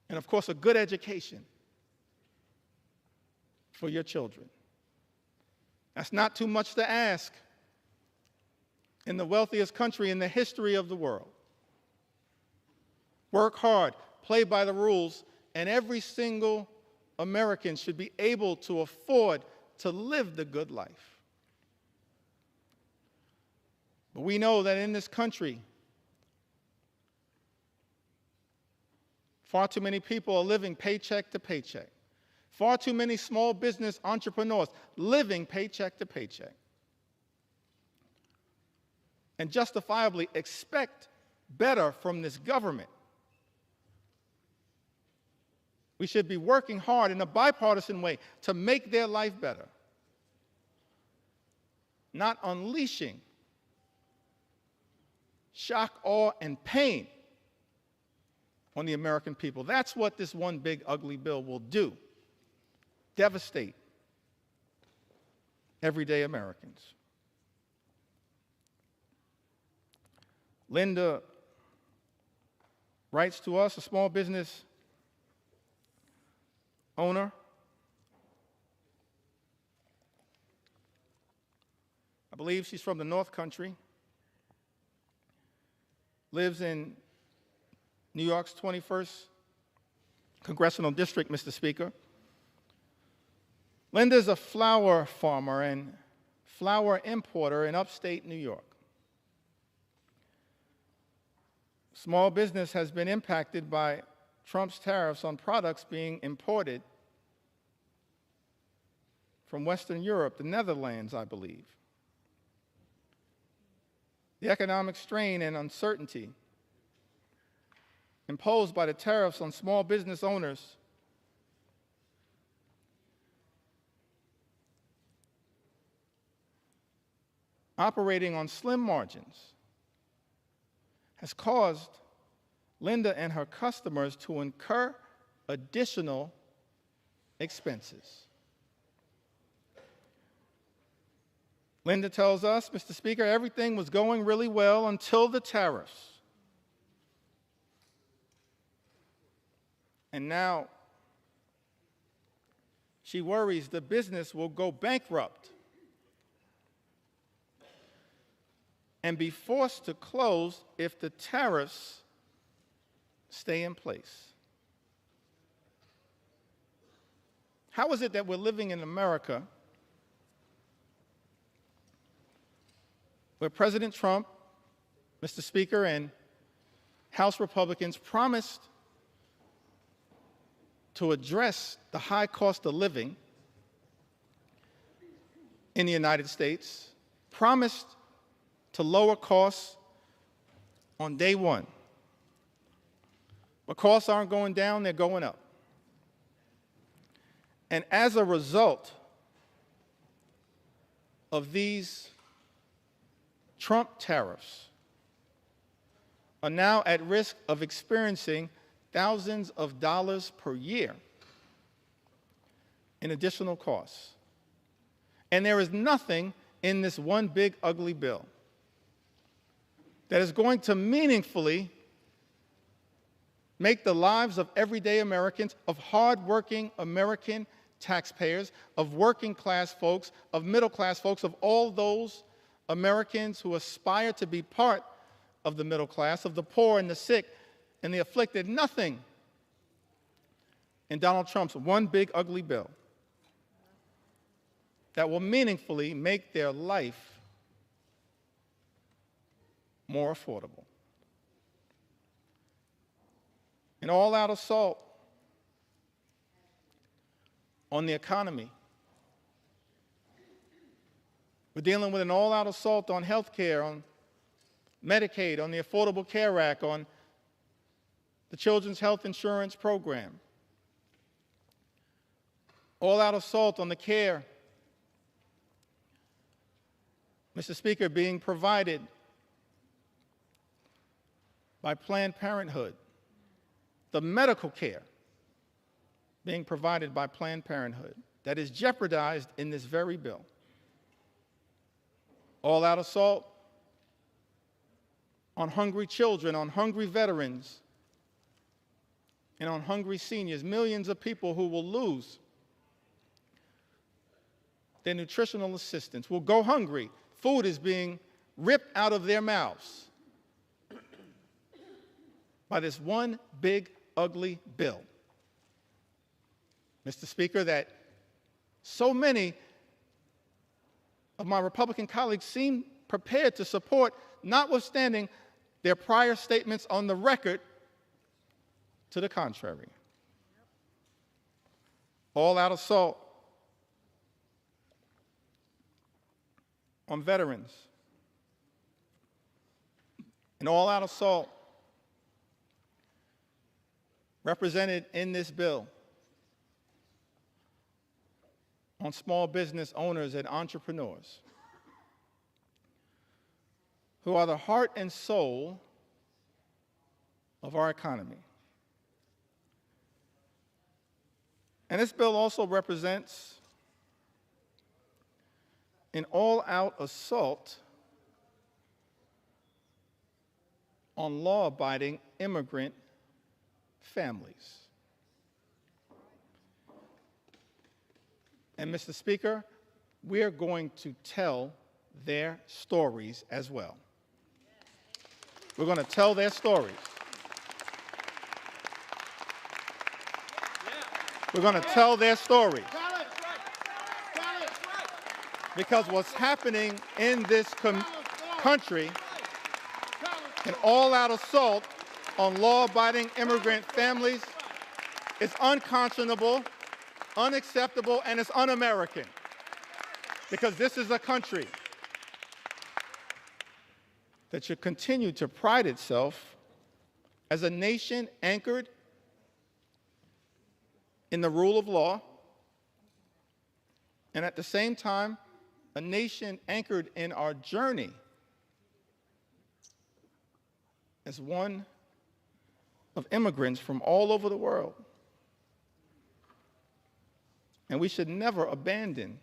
and of course a good education for your children. That's not too much to ask in the wealthiest country in the history of the world. Work hard, play by the rules, and every single American should be able to afford to live the good life. But we know that in this country, far too many people are living paycheck to paycheck. Far too many small business entrepreneurs living paycheck to paycheck. And justifiably expect better from this government. We should be working hard in a bipartisan way to make their life better, not unleashing shock, awe, and pain on the American people. That's what this one big ugly bill will do. Devastate everyday Americans. Linda writes to us, a small business owner. I believe she's from the North Country. Lives in New York's 21st Congressional District, Mr. Speaker. Linda's a flower farmer and flower importer in upstate New York. Small business has been impacted by Trump's tariffs on products being imported from Western Europe, the Netherlands, I believe. The economic strain and uncertainty imposed by the tariffs on small business owners operating on slim margins has caused Linda and her customers to incur additional expenses. Linda tells us, Mr. Speaker, everything was going really well until the tariffs. And now she worries the business will go bankrupt and be forced to close if the tariffs stay in place. How is it that we're living in America where President Trump, Mr. Speaker, and House Republicans promised to address the high cost of living in the United States, promised to lower costs on day one. But costs aren't going down, they're going up. And as a result, of these Trump tariffs are now at risk of experiencing thousands of dollars per year in additional costs. And there is nothing in this one big ugly bill that is going to meaningfully make the lives of everyday Americans, of hardworking American taxpayers, of working class folks, of middle class folks, of all those Americans who aspire to be part of the middle class, of the poor and the sick and the afflicted. Nothing in Donald Trump's one big ugly bill that will meaningfully make their life more affordable. An all-out assault on the economy. We're dealing with an all-out assault on health care, on Medicaid, on the Affordable Care Act, on the Children's Health Insurance Program. All-out assault on the care, Mr. Speaker, being provided by Planned Parenthood, the medical care being provided by Planned Parenthood that is jeopardized in this very bill. All-out assault on hungry children, on hungry veterans, and on hungry seniors, millions of people who will lose their nutritional assistance, will go hungry. Food is being ripped out of their mouths by this one big, ugly bill. Mr. Speaker, that so many of my Republican colleagues seem prepared to support, notwithstanding their prior statements on the record to the contrary. All-out assault on veterans. An all-out assault represented in this bill on small business owners and entrepreneurs who are the heart and soul of our economy. And this bill also represents an all-out assault on law-abiding immigrant families. And Mr. Speaker, we are going to tell their stories as well. We're going to tell their stories. We're going to tell their stories. Because what's happening in this country, an all-out assault on law-abiding immigrant families, is unconscionable, unacceptable, and it's un-American. Because this is a country that should continue to pride itself as a nation anchored in the rule of law, and at the same time, a nation anchored in our journey as one of immigrants from all over the world. And we should never abandon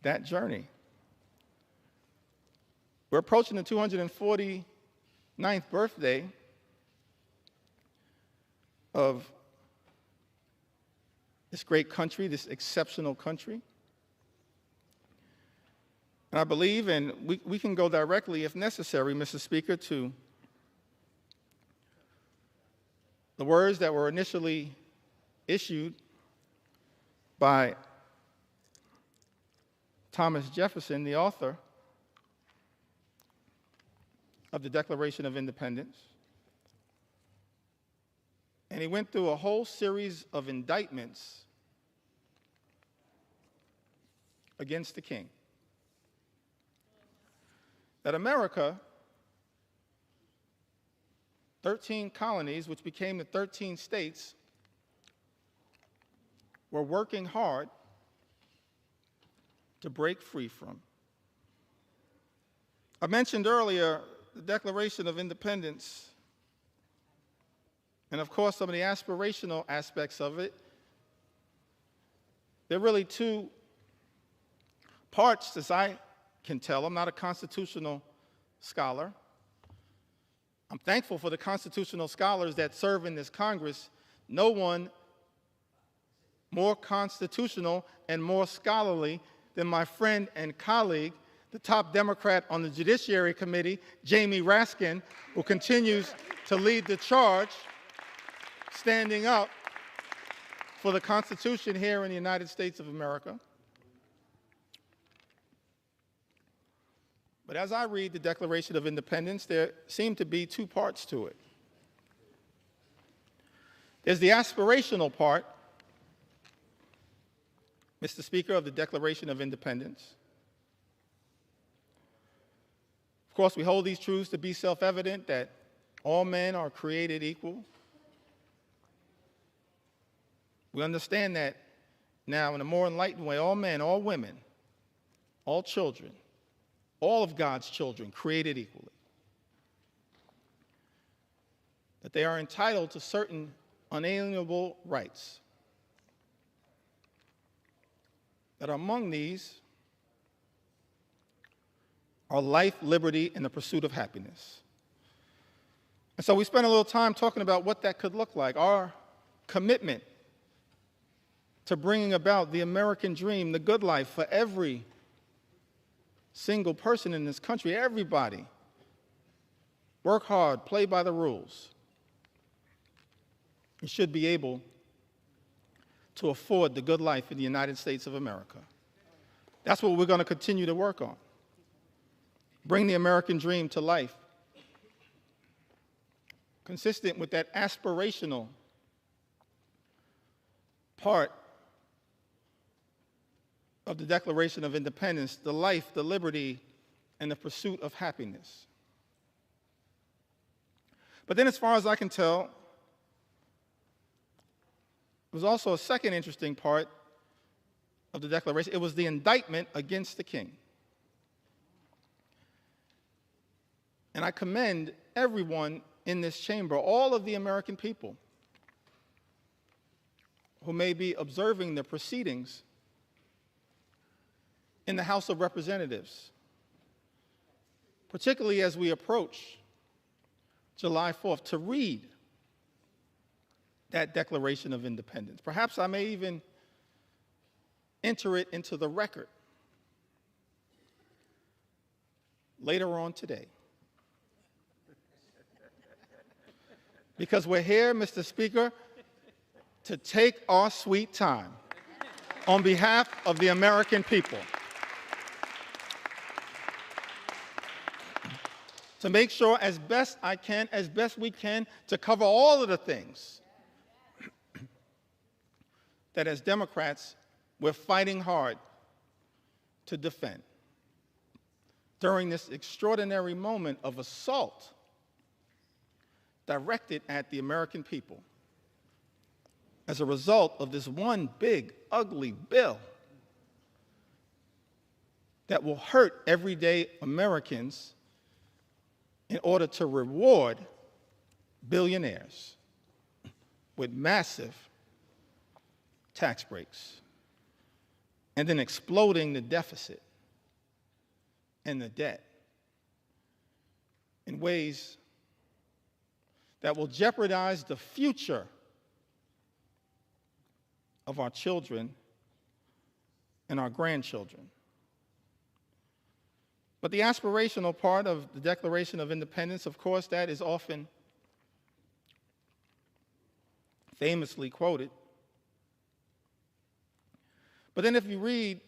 that journey. We're approaching the 249th birthday of this great country, this exceptional country. And I believe, and we can go directly, if necessary, Mr. Speaker, to the words that were initially issued by Thomas Jefferson, the author of the Declaration of Independence. And he went through a whole series of indictments against the king. That America, 13 colonies, which became the 13 states, were working hard to break free from. I mentioned earlier the Declaration of Independence, and of course some of the aspirational aspects of it. There are really two parts, as I can tell. I'm not a constitutional scholar. I'm thankful for the constitutional scholars that serve in this Congress. No one more constitutional and more scholarly than my friend and colleague, the top Democrat on the Judiciary Committee, Jamie Raskin, who continues to lead the charge, standing up for the Constitution here in the United States of America. But as I read the Declaration of Independence, there seem to be two parts to it. There's the aspirational part, Mr. Speaker, of the Declaration of Independence. Of course, we hold these truths to be self-evident, that all men are created equal. We understand that now in a more enlightened way. All men, all women, all children, all of God's children created equally. That they are entitled to certain unalienable rights. That among these are life, liberty, and the pursuit of happiness. And so we spent a little time talking about what that could look like, our commitment to bringing about the American dream, the good life for every single person in this country, everybody. Work hard, play by the rules. You should be able to afford the good life in the United States of America. That's what we're going to continue to work on. Bring the American dream to life, consistent with that aspirational part of the Declaration of Independence, the life, the liberty, and the pursuit of happiness. But then as far as I can tell, there was also a second interesting part of the Declaration. It was the indictment against the king. And I commend everyone in this chamber, all of the American people who may be observing the proceedings in the House of Representatives, particularly as we approach July 4th, to read that Declaration of Independence. Perhaps I may even enter it into the record later on today. Because we're here, Mr. Speaker, to take our sweet time on behalf of the American people, to make sure as best I can, as best we can, to cover all of the things that as Democrats we're fighting hard to defend during this extraordinary moment of assault directed at the American people as a result of this one big, ugly bill that will hurt everyday Americans in order to reward billionaires with massive tax breaks and then exploding the deficit and the debt in ways that will jeopardize the future of our children and our grandchildren. But the aspirational part of the Declaration of Independence, of course, that is often famously quoted. But then if you read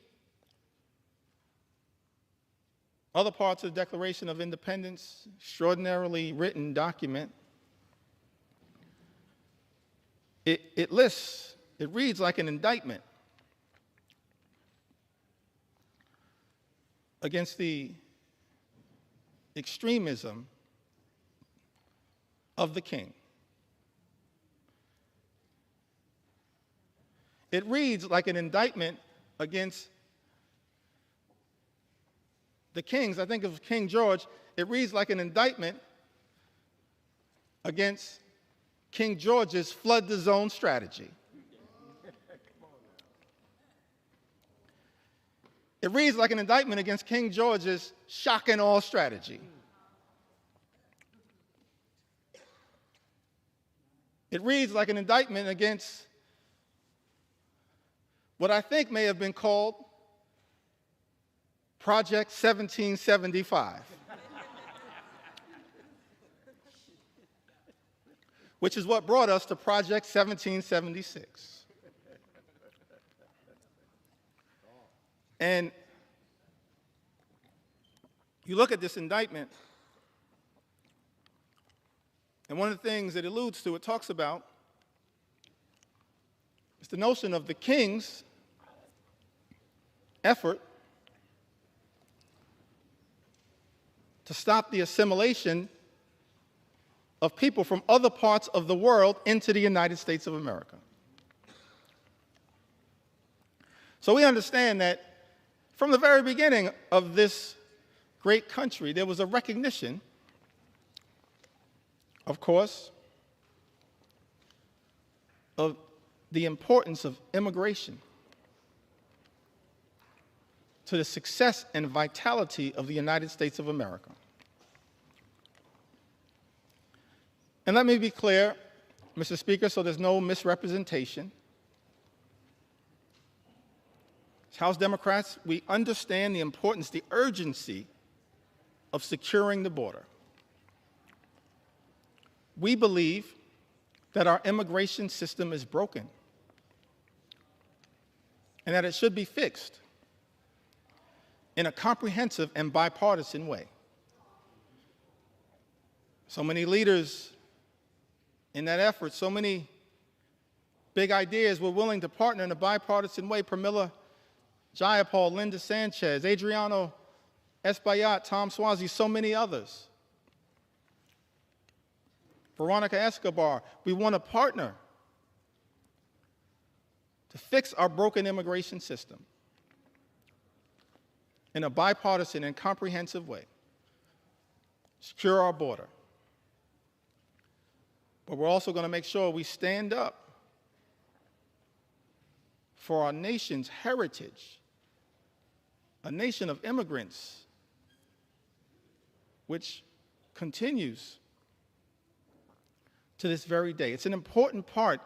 other parts of the Declaration of Independence, extraordinarily written document, it reads like an indictment against the extremism of the king. It reads like an indictment against the kings, I think of King George, it reads like an indictment against King George's flood the zone strategy. It reads like an indictment against King George's shock and awe strategy. It reads like an indictment against what I think may have been called Project 1775, which is what brought us to Project 1776. And you look at this indictment, and one of the things it alludes to, it talks about, is the notion of the king's effort to stop the assimilation of people from other parts of the world into the United States of America. So we understand that from the very beginning of this great country, there was a recognition, of course, of the importance of immigration to the success and vitality of the United States of America. And let me be clear, Mr. Speaker, so there's no misrepresentation. As House Democrats, we understand the importance, the urgency of securing the border. We believe that our immigration system is broken and that it should be fixed in a comprehensive and bipartisan way. So many leaders in that effort, so many big ideas were willing to partner in a bipartisan way. Pramila Jayapal, Linda Sanchez, Adriano Espaillat, Tom Suozzi, so many others. Veronica Escobar, we want to partner to fix our broken immigration system in a bipartisan and comprehensive way, secure our border. But we're also going to make sure we stand up for our nation's heritage, a nation of immigrants, which continues to this very day. It's an important part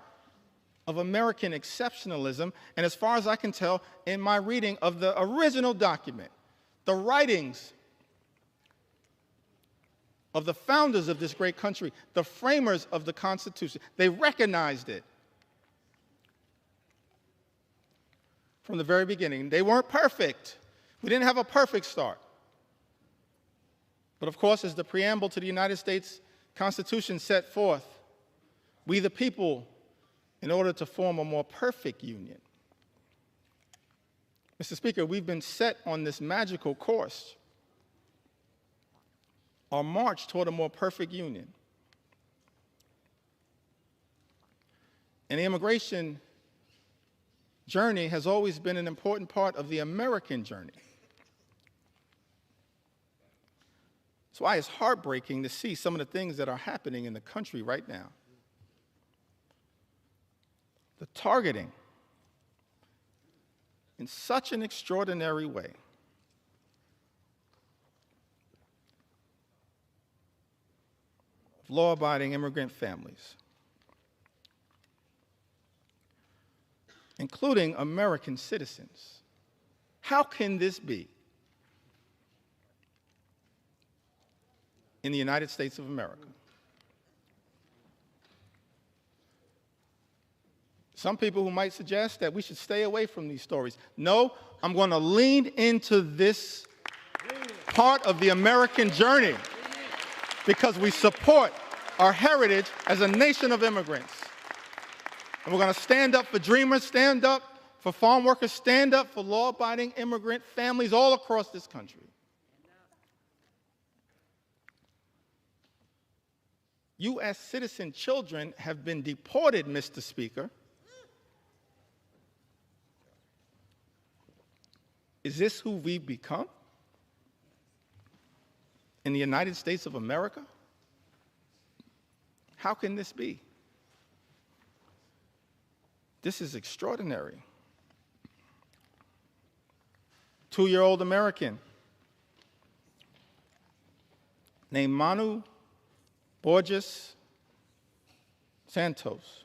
of American exceptionalism, and as far as I can tell, in my reading of the original document, the writings of the founders of this great country, the framers of the Constitution, they recognized it from the very beginning. They weren't perfect. We didn't have a perfect start. But of course, as the preamble to the United States Constitution set forth, we the people, in order to form a more perfect union. Mr. Speaker, we've been set on this magical course, our march toward a more perfect union. And the immigration journey has always been an important part of the American journey. That's why it's heartbreaking to see some of the things that are happening in the country right now. The targeting in such an extraordinary way of law-abiding immigrant families, including American citizens. How can this be in the United States of America? Some people who might suggest that we should stay away from these stories. No, I'm going to lean into this part of the American journey because we support our heritage as a nation of immigrants. And we're going to stand up for dreamers, stand up for farm workers, stand up for law-abiding immigrant families all across this country. U.S. citizen children have been deported, Mr. Speaker. Is this who we've become? in the United States of America? How can this be? This is extraordinary. 2-year-old American named Manu Borges Santos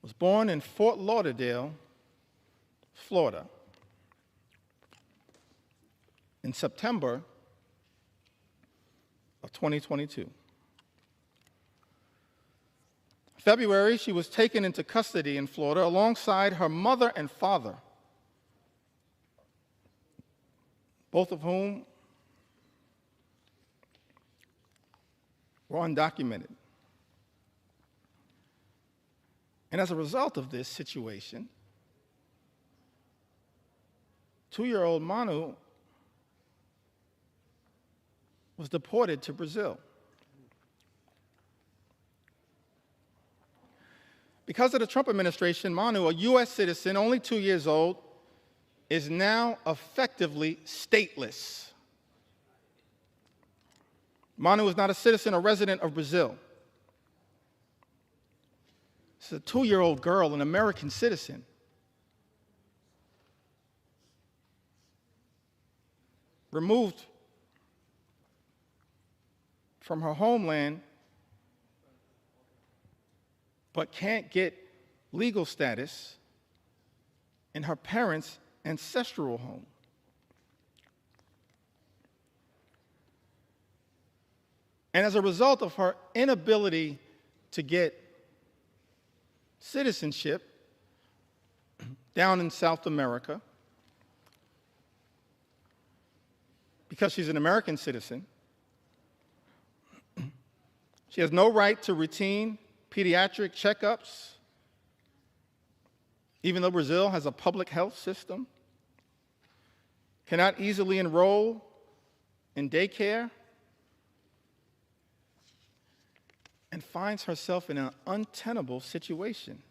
was born in Fort Lauderdale, Florida, in September of 2022. February, she was taken into custody in Florida alongside her mother and father, both of whom were undocumented. And as a result of this situation, 2-year-old Manu was deported to Brazil. Because of the Trump administration, Manu, a U.S. citizen, only 2 years old, is now effectively stateless. Manu is not a citizen or resident of Brazil. She's a 2-year-old girl, an American citizen. Removed from her homeland, but can't get legal status in her parents' ancestral home. And as a result of her inability to get citizenship down in South America, because she's an American citizen, she has no right to routine pediatric checkups, even though Brazil has a public health system, cannot easily enroll in daycare, and finds herself in an untenable situation.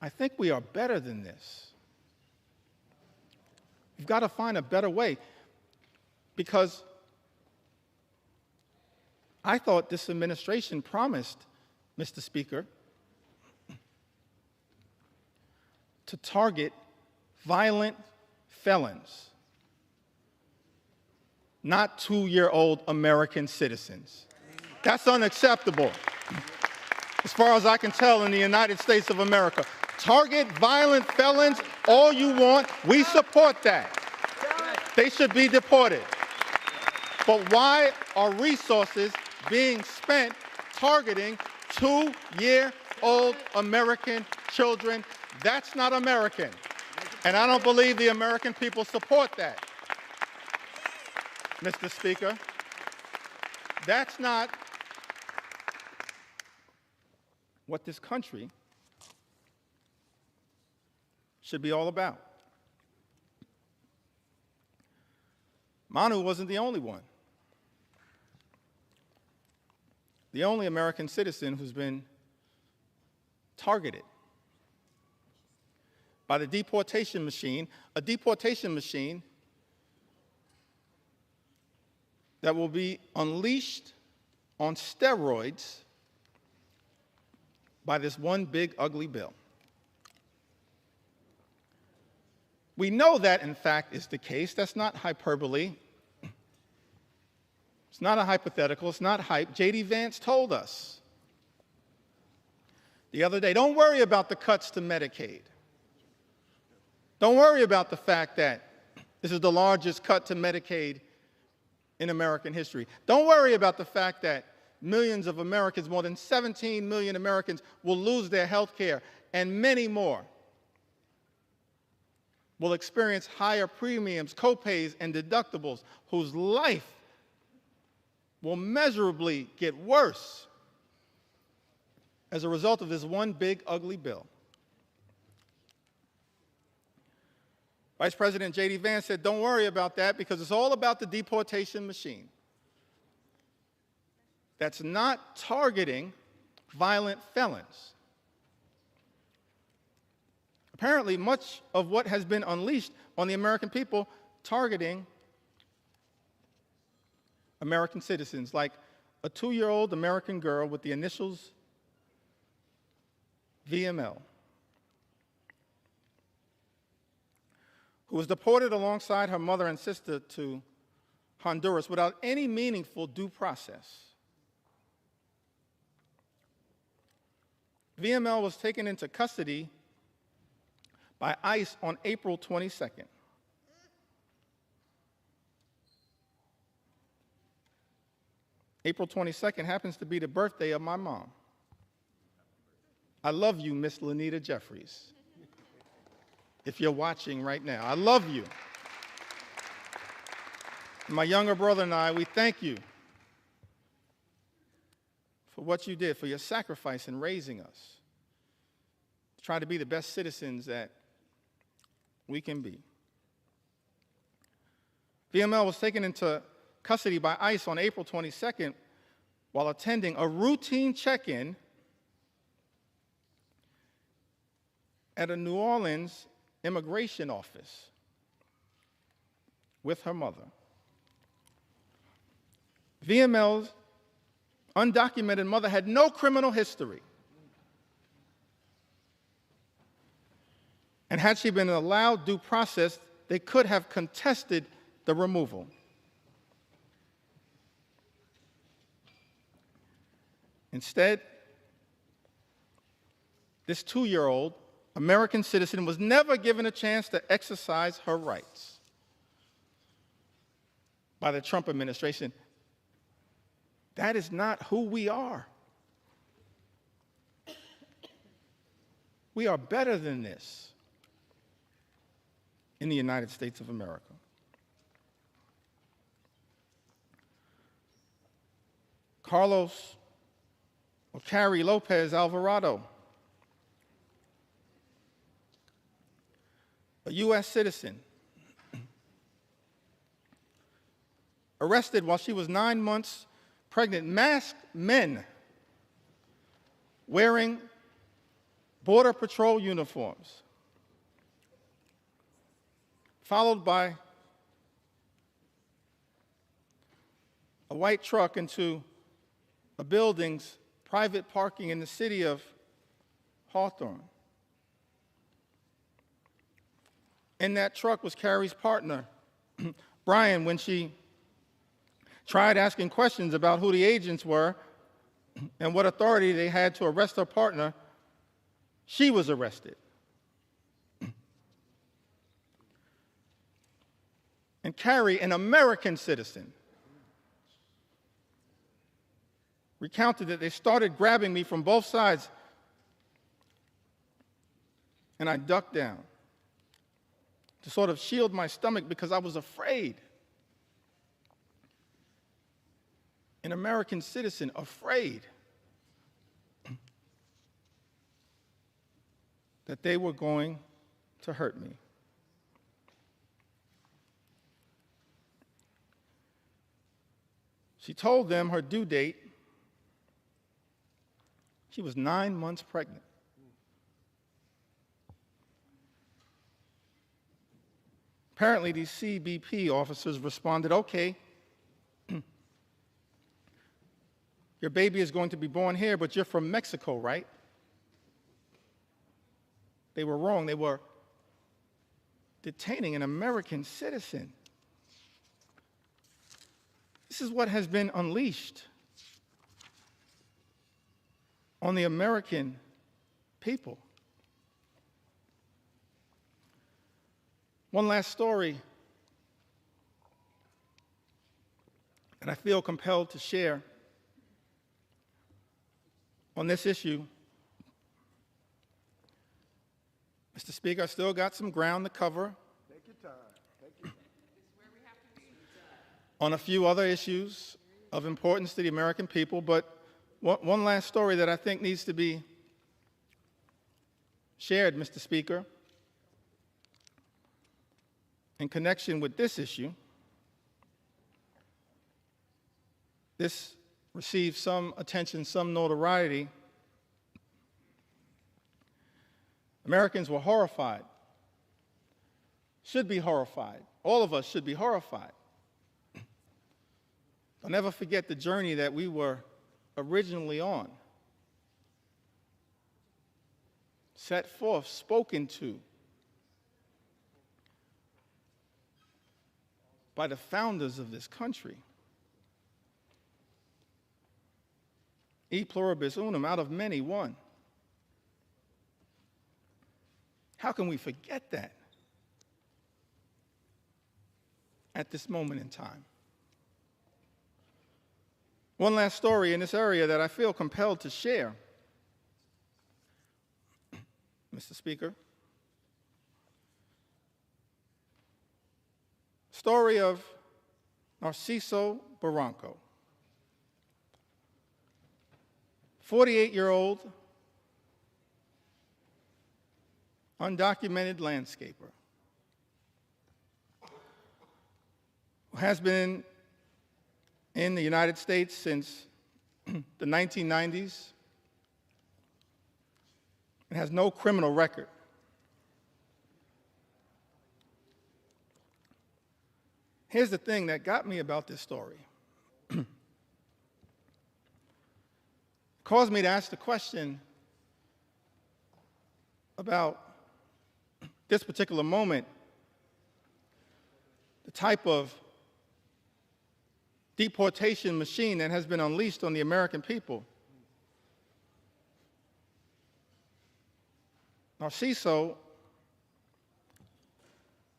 I think we are better than this. We've got to find a better way, because I thought this administration promised, Mr. Speaker, to target violent felons, not 2-year-old American citizens. That's unacceptable, as far as I can tell, in the United States of America. Target violent felons all you want. We support that. They should be deported. But why are resources being spent targeting 2-year-old American children? That's not American. And I don't believe the American people support that, Mr. Speaker. That's not what this country should be all about. Manu wasn't the only one. The only American citizen who's been targeted by the deportation machine, a deportation machine that will be unleashed on steroids by this one big ugly bill. We know that, in fact, is the case. That's not hyperbole. It's not a hypothetical. It's not hype. J.D. Vance told us the other day, don't worry about the cuts to Medicaid. Don't worry about the fact that this is the largest cut to Medicaid in American history. Don't worry about the fact that millions of Americans, more than 17 million Americans, will lose their health care, and many more will experience higher premiums, copays, and deductibles, whose life will measurably get worse as a result of this one big ugly bill. Vice President J.D. Vance said, don't worry about that, because it's all about the deportation machine that's not targeting violent felons. Apparently, much of what has been unleashed on the American people targeting American citizens, like a 2-year-old American girl with the initials VML, who was deported alongside her mother and sister to Honduras without any meaningful due process. VML was taken into custody by ICE on April 22nd. April 22nd happens to be the birthday of my mom. I love you, Miss Lanita Jeffries. If you're watching right now, I love you. My younger brother and I, we thank you for what you did, for your sacrifice in raising us, to try to be the best citizens that we can be. VML was taken into custody by ICE on April 22nd while attending a routine check-in at a New Orleans immigration office with her mother. VML's undocumented mother had no criminal history. And had she been allowed due process, they could have contested the removal. Instead, this 2-year-old American citizen was never given a chance to exercise her rights by the Trump administration. That is not who we are. We are better than this in the United States of America. Carlos or Carrie Lopez Alvarado, a U.S. citizen, arrested while she was 9 months pregnant, masked men wearing Border Patrol uniforms, followed by a white truck into a building's private parking in the city of Hawthorne. In that truck was Carrie's partner, Brian, when she tried asking questions about who the agents were and what authority they had to arrest her partner. She was arrested. And Carrie, an American citizen, recounted that they started grabbing me from both sides, and I ducked down to sort of shield my stomach because I was afraid. An American citizen afraid that they were going to hurt me. She told them her due date. She was 9 months pregnant. Apparently, these CBP officers responded, okay, your baby is going to be born here, but you're from Mexico, right? They were wrong. They were detaining an American citizen. This is what has been unleashed on the American people. One last story that I feel compelled to share on this issue. Mr. Speaker, I still got some ground to cover. Take your time. Take your time. On a few other issues of importance to the American people, but one last story that I think needs to be shared, Mr. Speaker, in connection with this issue. This received some attention, some notoriety Americans were horrified, should be horrified. All of us should be horrified. I'll never forget the journey that we were originally on. Set forth, spoken to by the founders of this country. E pluribus unum, out of many, one. How can we forget that at this moment in time? One last story in this area that I feel compelled to share, Mr. Speaker. Story of Narciso Barranco, 48-year-old undocumented landscaper who has been in the United States since the 1990s and has no criminal record. Here's the thing that got me about this story. Caused me to ask the question about this particular moment, the type of deportation machine that has been unleashed on the American people. Narciso,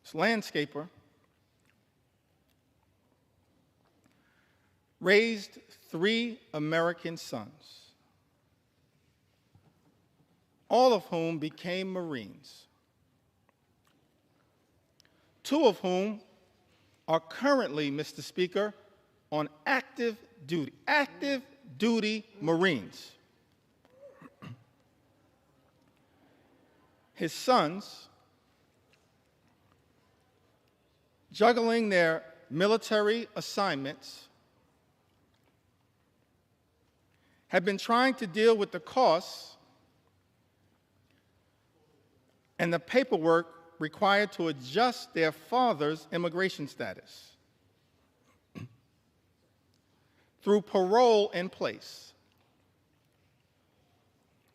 this landscaper, raised 3 American sons, all of whom became Marines, 2 of whom are currently, Mr. Speaker, on active duty Marines. His sons, juggling their military assignments, have been trying to deal with the costs and the paperwork required to adjust their father's immigration status through parole in place,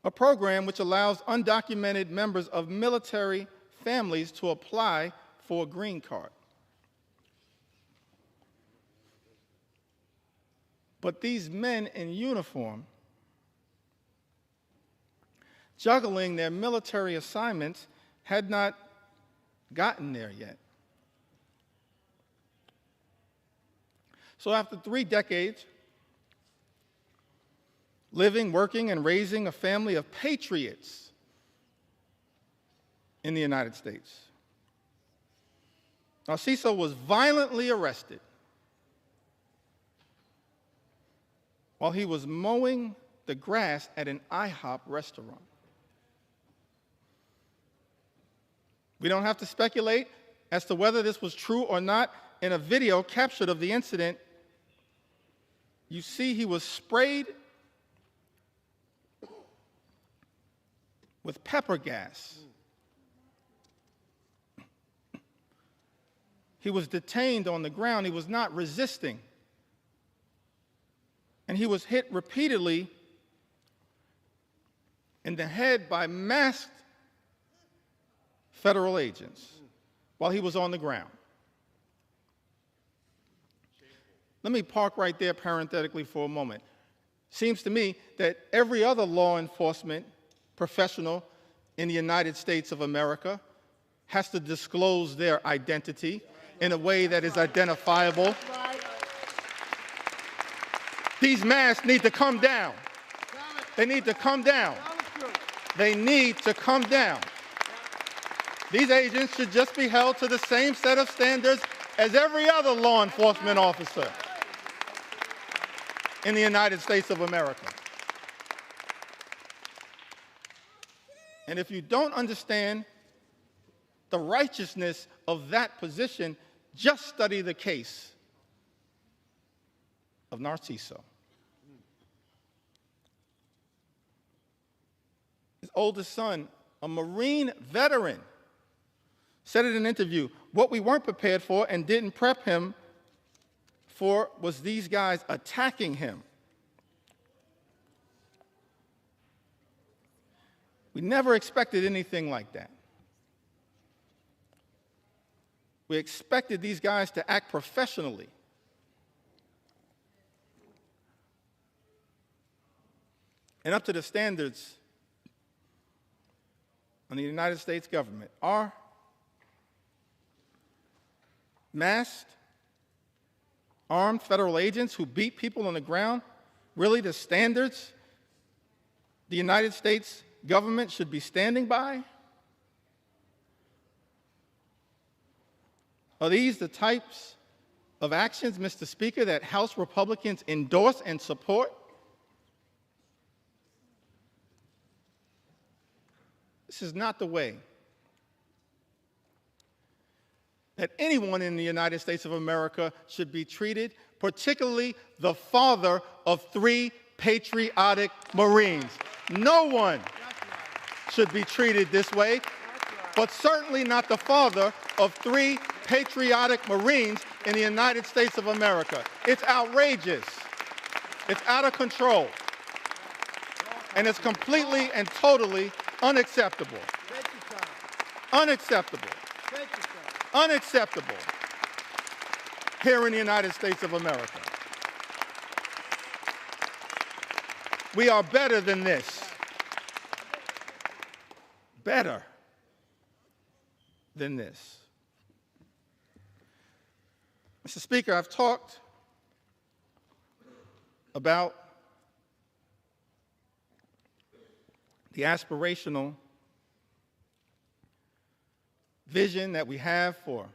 a program which allows undocumented members of military families to apply for a green card. But these men in uniform, juggling their military assignments, had not gotten there yet. So after 3 decades, living, working, and raising a family of patriots in the United States, Narciso was violently arrested while he was mowing the grass at an IHOP restaurant. We don't have to speculate as to whether this was true or not. In a video captured of the incident, you see he was sprayed with pepper gas. He was detained on the ground. He was not resisting. And he was hit repeatedly in the head by masked federal agents while he was on the ground. Let me park right there parenthetically for a moment. Seems to me that every other law enforcement professional in the United States of America has to disclose their identity in a way that is identifiable. These masks need to come down. They need to come down. They need to come down. These agents should just be held to the same set of standards as every other law enforcement officer in the United States of America. And if you don't understand the righteousness of that position, just study the case of Narciso. His oldest son a Marine veteran, said in an interview, what we weren't prepared for and didn't prep him for was these guys attacking him. We never expected anything like that. We expected these guys to act professionally. And up to the standards of the United States government. Our masked, armed federal agents who beat people on the ground, really the standards the United States government should be standing by? Are these the types of actions, Mr. Speaker, that House Republicans endorse and support? This is not the way that anyone in the United States of America should be treated, particularly the father of 3 patriotic Marines. No one should be treated this way, but certainly not the father of 3 patriotic Marines in the United States of America. It's outrageous. It's out of control. And it's completely and totally unacceptable. Unacceptable. Unacceptable here in the United States of America. We are better than this. Better than this. Mr. Speaker, I've talked about the aspirational vision that we have for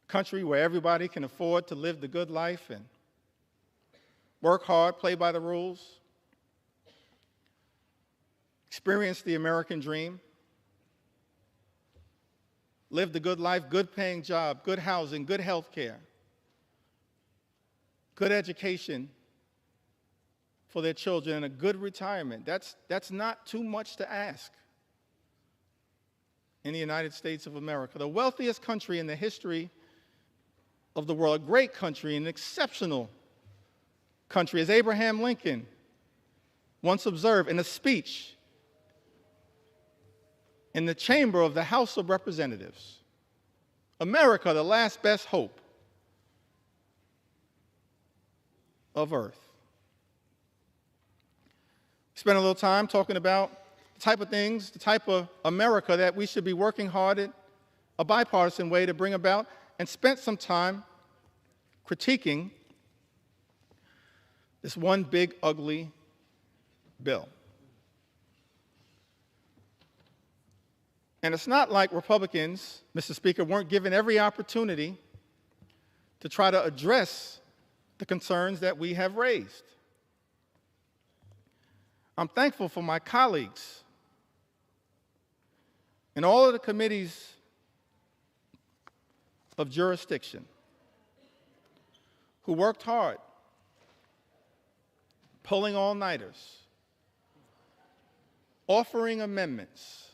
a country where everybody can afford to live the good life and work hard, play by the rules, experience the American dream, live the good life, good paying job, good housing, good health care, good education for their children, and a good retirement. That's not too much to ask in the United States of America, the wealthiest country in the history of the world, a great country, an exceptional country, as Abraham Lincoln once observed in a speech in the chamber of the House of Representatives. America, the last best hope of Earth. Spent a little time talking about the type of things, the type of America that we should be working hard at a bipartisan way to bring about, and spent some time critiquing this one big, ugly bill. And it's not like Republicans, Mr. Speaker, weren't given every opportunity to try to address the concerns that we have raised. I'm thankful for my colleagues in all of the committees of jurisdiction who worked hard, pulling all-nighters, offering amendments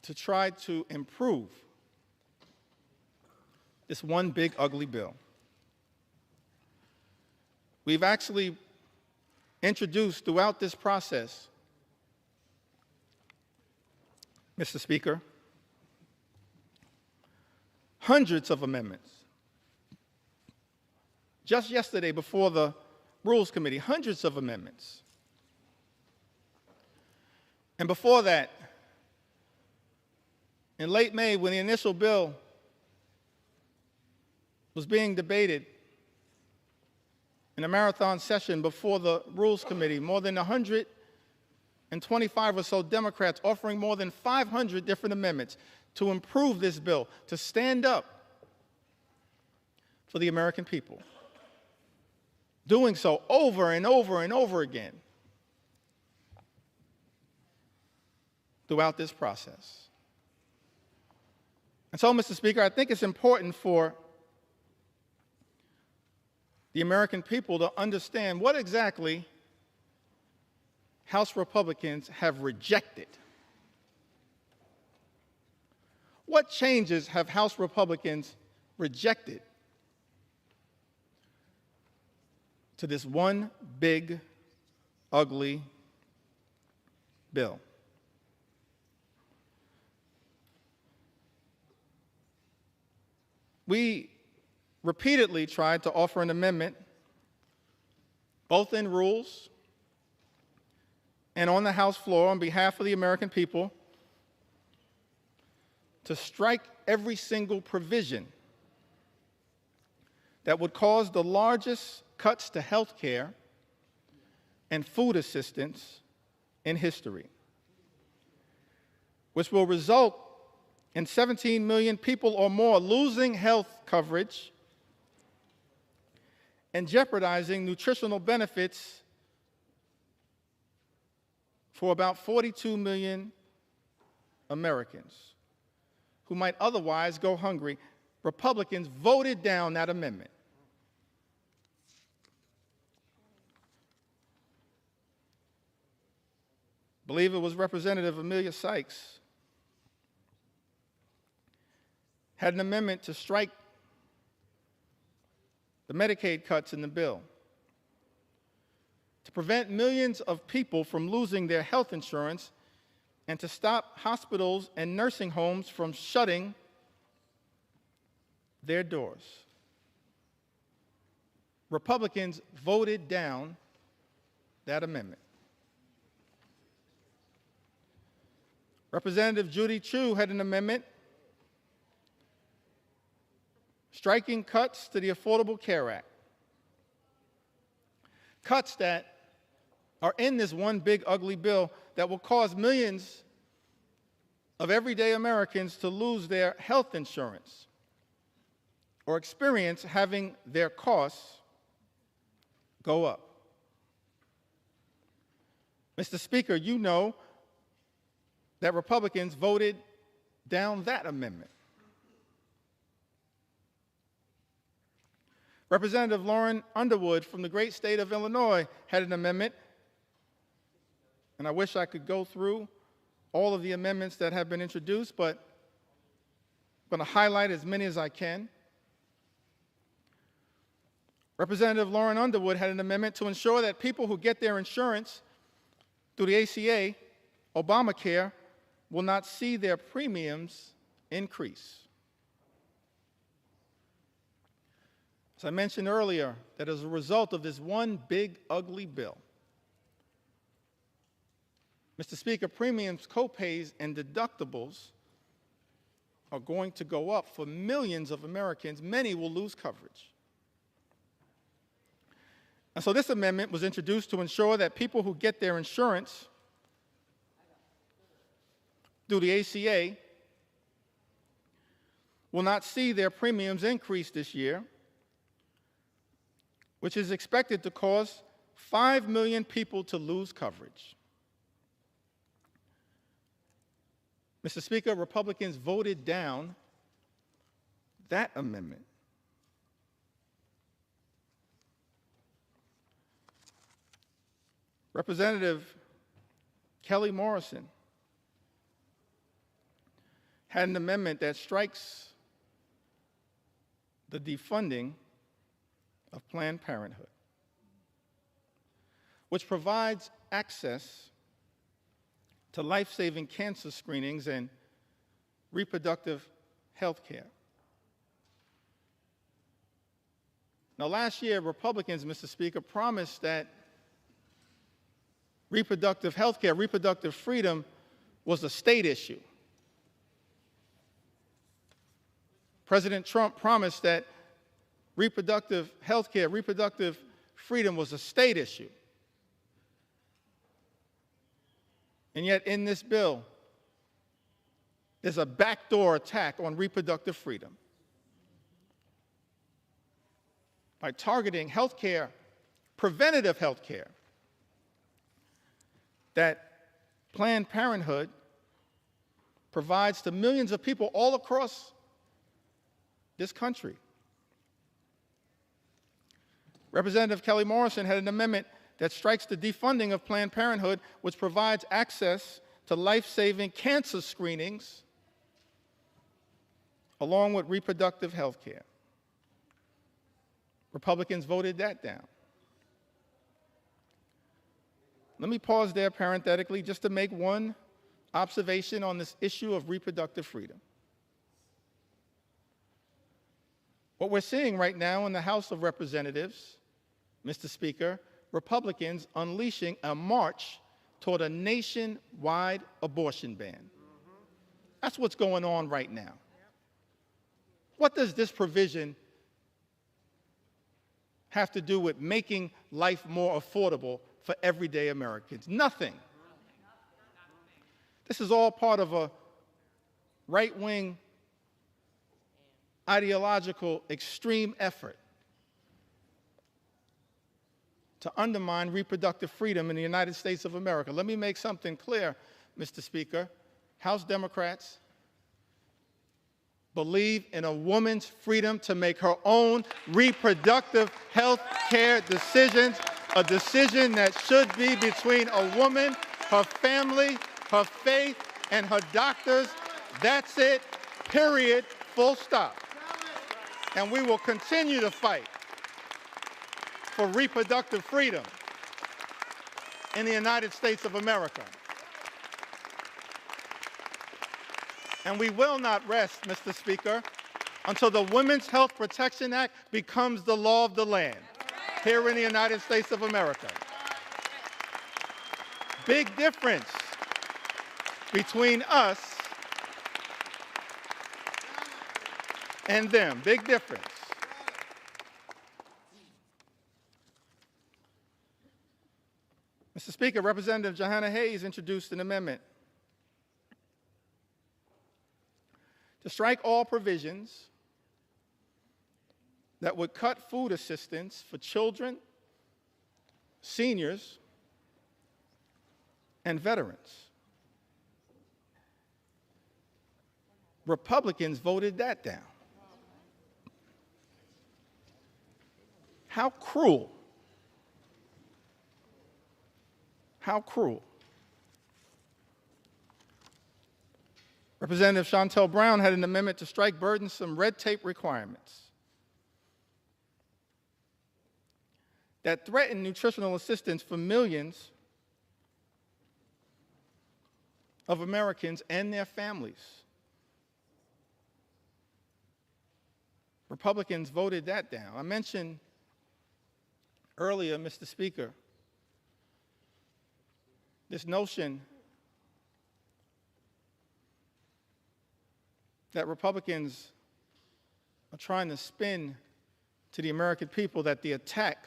to try to improve this one big, ugly bill. We've actually introduced throughout this process, Mr. Speaker, hundreds of amendments. Just yesterday before the Rules Committee, hundreds of amendments. And before that, in late May, when the initial bill was being debated in a marathon session before the Rules Committee, more than 125 or so Democrats offering more than 500 different amendments to improve this bill, to stand up for the American people. Doing so over and over and over again throughout this process. And so, Mr. Speaker, I think it's important for the American people to understand what exactly House Republicans have rejected? What changes have House Republicans rejected to this one big, ugly bill? We repeatedly tried to offer an amendment, both in rules and on the House floor on behalf of the American people, to strike every single provision that would cause the largest cuts to health care and food assistance in history, which will result in 17 million people or more losing health coverage and jeopardizing nutritional benefits for about 42 million Americans who might otherwise go hungry. Republicans voted down that amendment. I believe it was Representative Amelia Sykes had an amendment to strike the Medicaid cuts in the bill to prevent millions of people from losing their health insurance and to stop hospitals and nursing homes from shutting their doors. Republicans voted down that amendment. Representative Judy Chu had an amendment striking cuts to the Affordable Care Act. Cuts that are in this one big ugly bill that will cause millions of everyday Americans to lose their health insurance or experience having their costs go up. Mr. Speaker, you know that Republicans voted down that amendment. Representative Lauren Underwood from the great state of Illinois had an amendment, and I wish I could go through all of the amendments that have been introduced, but I'm going to highlight as many as I can. Representative Lauren Underwood had an amendment to ensure that people who get their insurance through the ACA, Obamacare, will not see their premiums increase. As I mentioned earlier, that as a result of this one big, ugly bill, Mr. Speaker, premiums, copays, and deductibles are going to go up for millions of Americans. Many will lose coverage. And so this amendment was introduced to ensure that people who get their insurance through the ACA will not see their premiums increase this year, which is expected to cause 5 million people to lose coverage. Mr. Speaker, Republicans voted down that amendment. Representative Kelly Morrison had an amendment that strikes the defunding of Planned Parenthood, which provides access to life-saving cancer screenings and reproductive health care. Now, last year, Republicans, Mr. Speaker, promised that reproductive health care, reproductive freedom was a state issue. President Trump promised that reproductive health care, reproductive freedom was a state issue. And yet in this bill, there's a backdoor attack on reproductive freedom by targeting health care, preventative health care, that Planned Parenthood provides to millions of people all across this country. Representative Kelly Morrison had an amendment that strikes the defunding of Planned Parenthood, which provides access to life-saving cancer screenings along with reproductive health care. Republicans voted that down. Let me pause there parenthetically just to make one observation on this issue of reproductive freedom. What we're seeing right now in the House of Representatives, Mr. Speaker, Republicans unleashing a march toward a nationwide abortion ban. That's what's going on right now. What does this provision have to do with making life more affordable for everyday Americans? Nothing. This is all part of a right-wing ideological extreme effort to undermine reproductive freedom in the United States of America. Let me make something clear, Mr. Speaker. House Democrats believe in a woman's freedom to make her own reproductive health care decisions, a decision that should be between a woman, her family, her faith, and her doctors. That's it, period, full stop. And we will continue to fight for reproductive freedom in the United States of America. And we will not rest, Mr. Speaker, until the Women's Health Protection Act becomes the law of the land here in the United States of America. Big difference between us and them. Big difference. Mr. Speaker, Representative Johanna Hayes introduced an amendment to strike all provisions that would cut food assistance for children, seniors, and veterans. Republicans voted that down. How cruel. How cruel. Representative Shontel Brown had an amendment to strike burdensome red tape requirements that threaten nutritional assistance for millions of Americans and their families. Republicans voted that down. I mentioned earlier, Mr. Speaker, this notion that Republicans are trying to spin to the American people that the attack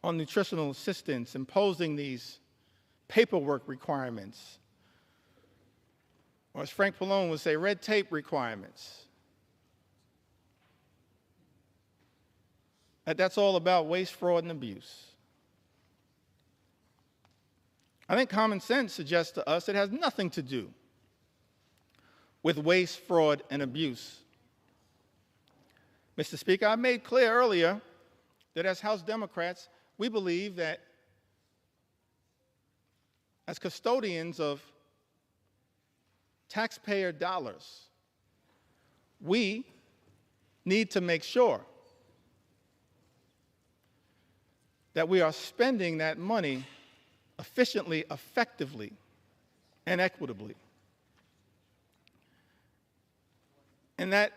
on nutritional assistance, imposing these paperwork requirements, or as Frank Pallone would say, red tape requirements, that's all about waste, fraud, and abuse. I think common sense suggests to us it has nothing to do with waste, fraud, and abuse. Mr. Speaker, I made clear earlier that as House Democrats, we believe that as custodians of taxpayer dollars, we need to make sure that we are spending that money efficiently, effectively, and equitably. And that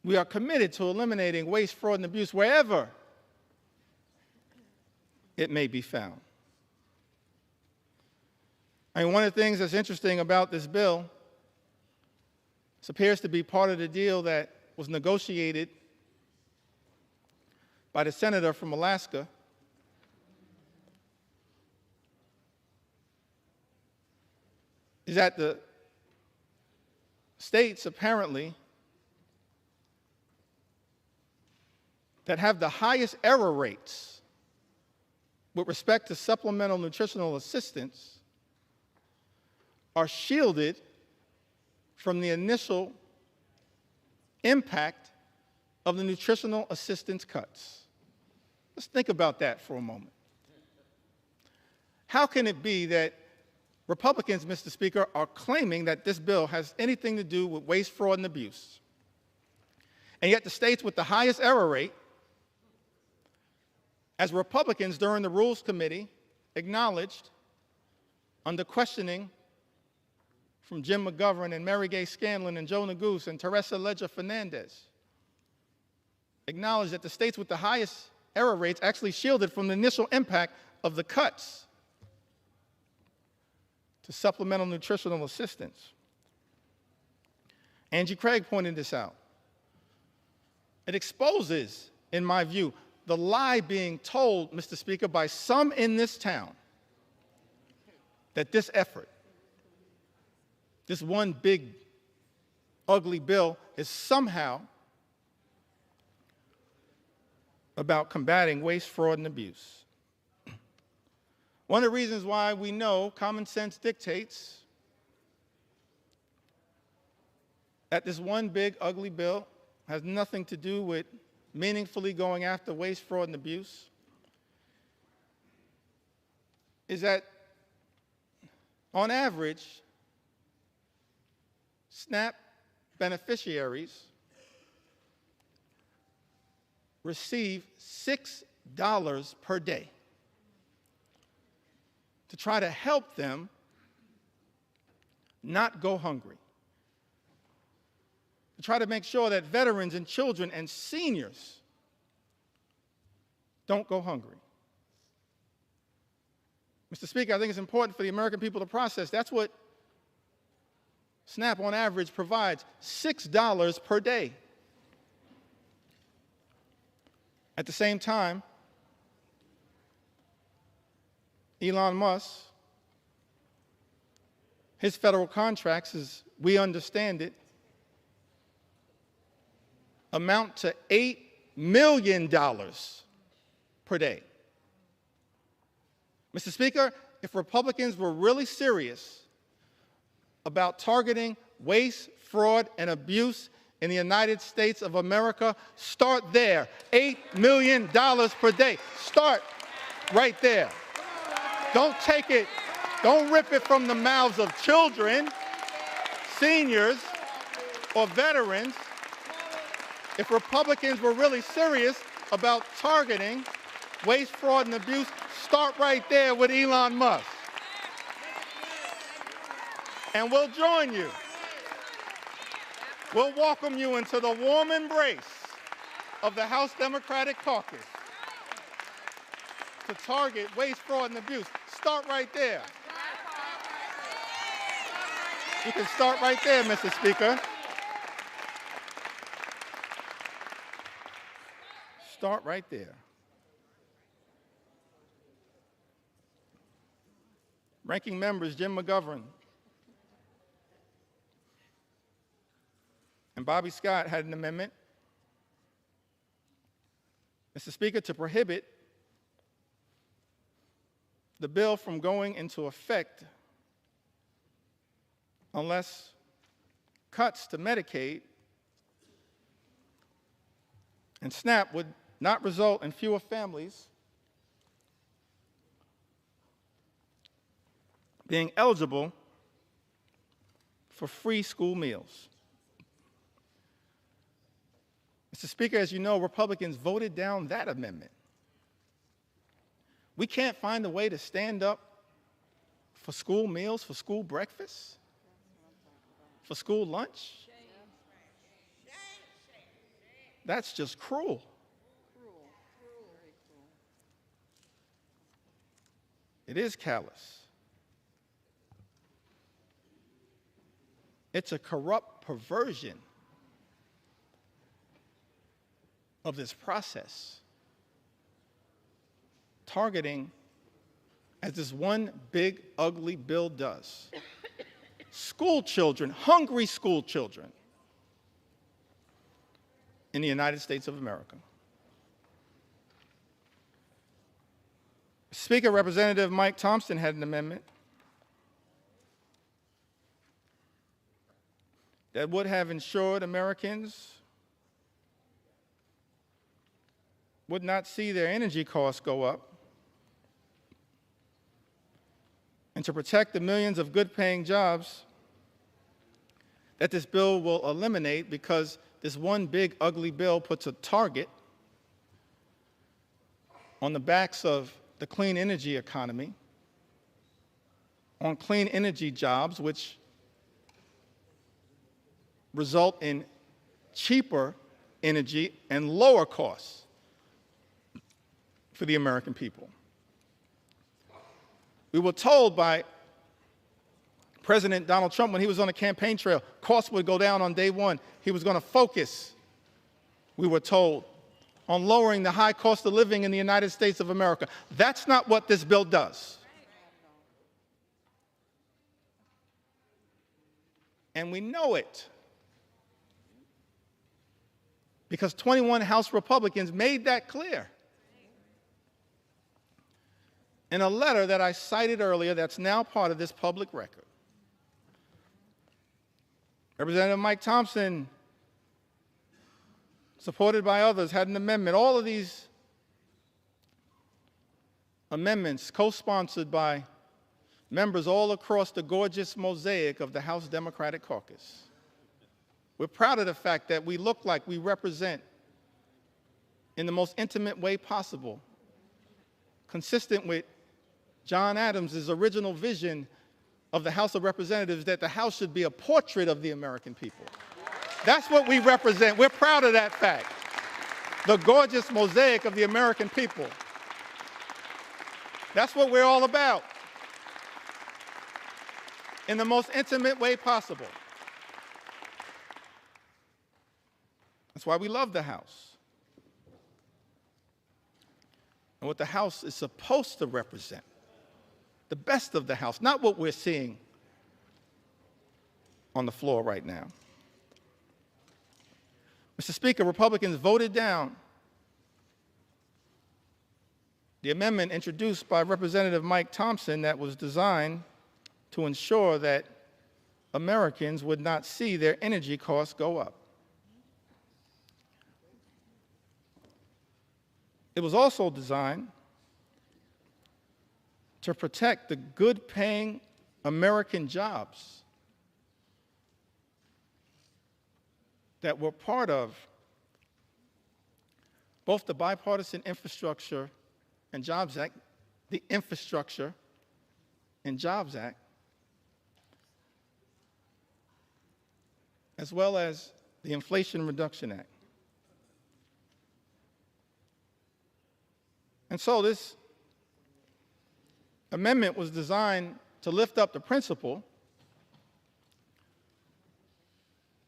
we are committed to eliminating waste, fraud, and abuse wherever it may be found. I mean, one of the things that's interesting about this bill, this appears to be part of the deal that was negotiated by the senator from Alaska, is that the states apparently that have the highest error rates with respect to supplemental nutritional assistance are shielded from the initial impact of the nutritional assistance cuts. Let's think about that for a moment. How can it be that Republicans, Mr. Speaker, are claiming that this bill has anything to do with waste, fraud, and abuse, and yet the states with the highest error rate, as Republicans during the Rules Committee acknowledged under questioning from Jim McGovern and Mary Gay Scanlon and Joe Neguse and Teresa Leger Fernandez, acknowledged that the states with the highest error rates actually shielded from the initial impact of the cuts to supplemental nutritional assistance. Angie Craig pointed this out. It exposes, in my view, the lie being told, Mr. Speaker, by some in this town that this effort, this one big, ugly bill, is somehow about combating waste, fraud, and abuse. One of the reasons why we know common sense dictates that this one big, ugly bill has nothing to do with meaningfully going after waste, fraud, and abuse is that, on average, SNAP beneficiaries receive $6 per day to try to help them not go hungry, to try to make sure that veterans and children and seniors don't go hungry. Mr. Speaker, I think it's important for the American people to process. That's what SNAP on average provides, $6 per day. At the same time, Elon Musk, his federal contracts, as we understand it, amount to $8 million per day. Mr. Speaker, if Republicans were really serious about targeting waste, fraud, and abuse in the United States of America, start there. $8 million per day. Start right there. Don't take it, don't rip it from the mouths of children, seniors, or veterans. If Republicans were really serious about targeting waste, fraud, and abuse, start right there with Elon Musk. And we'll join you. We'll welcome you into the warm embrace of the House Democratic Caucus to target waste, fraud, and abuse. Start right there. You can start right there, Mr. Speaker. Start right there. Ranking members Jim McGovern and Bobby Scott had an amendment, Mr. Speaker, to prohibit the bill from going into effect unless cuts to Medicaid and SNAP would not result in fewer families being eligible for free school meals. Mr. Speaker, as you know, Republicans voted down that amendment. We can't find a way to stand up for school meals, for school breakfast, for school lunch. That's just cruel. It is callous. It's a corrupt perversion of this process, targeting, as this one big, ugly bill does, school children, hungry school children in the United States of America. Speaker, Representative Mike Thompson had an amendment that would have ensured Americans would not see their energy costs go up, and to protect the millions of good-paying jobs that this bill will eliminate, because this one big ugly bill puts a target on the backs of the clean energy economy, on clean energy jobs, which result in cheaper energy and lower costs for the American people. We were told by President Donald Trump when he was on the campaign trail, costs would go down on day one. He was going to focus, we were told, on lowering the high cost of living in the United States of America. That's not what this bill does. And we know it, because 21 House Republicans made that clear in a letter that I cited earlier that's now part of this public record. Representative Mike Thompson, supported by others, had an amendment. All of these amendments co-sponsored by members all across the gorgeous mosaic of the House Democratic Caucus. We're proud of the fact that we look like we represent, in the most intimate way possible, consistent with John Adams' original vision of the House of Representatives, that the House should be a portrait of the American people. That's what we represent. We're proud of that fact. The gorgeous mosaic of the American people. That's what we're all about, in the most intimate way possible. That's why we love the House. And what the House is supposed to represent, the best of the House, not what we're seeing on the floor right now. Mr. Speaker, Republicans voted down the amendment introduced by Representative Mike Thompson that was designed to ensure that Americans would not see their energy costs go up. It was also designed to protect the good-paying American jobs that were part of both the Bipartisan Infrastructure and Jobs Act, the Infrastructure and Jobs Act, as well as the Inflation Reduction Act. And so this amendment was designed to lift up the principle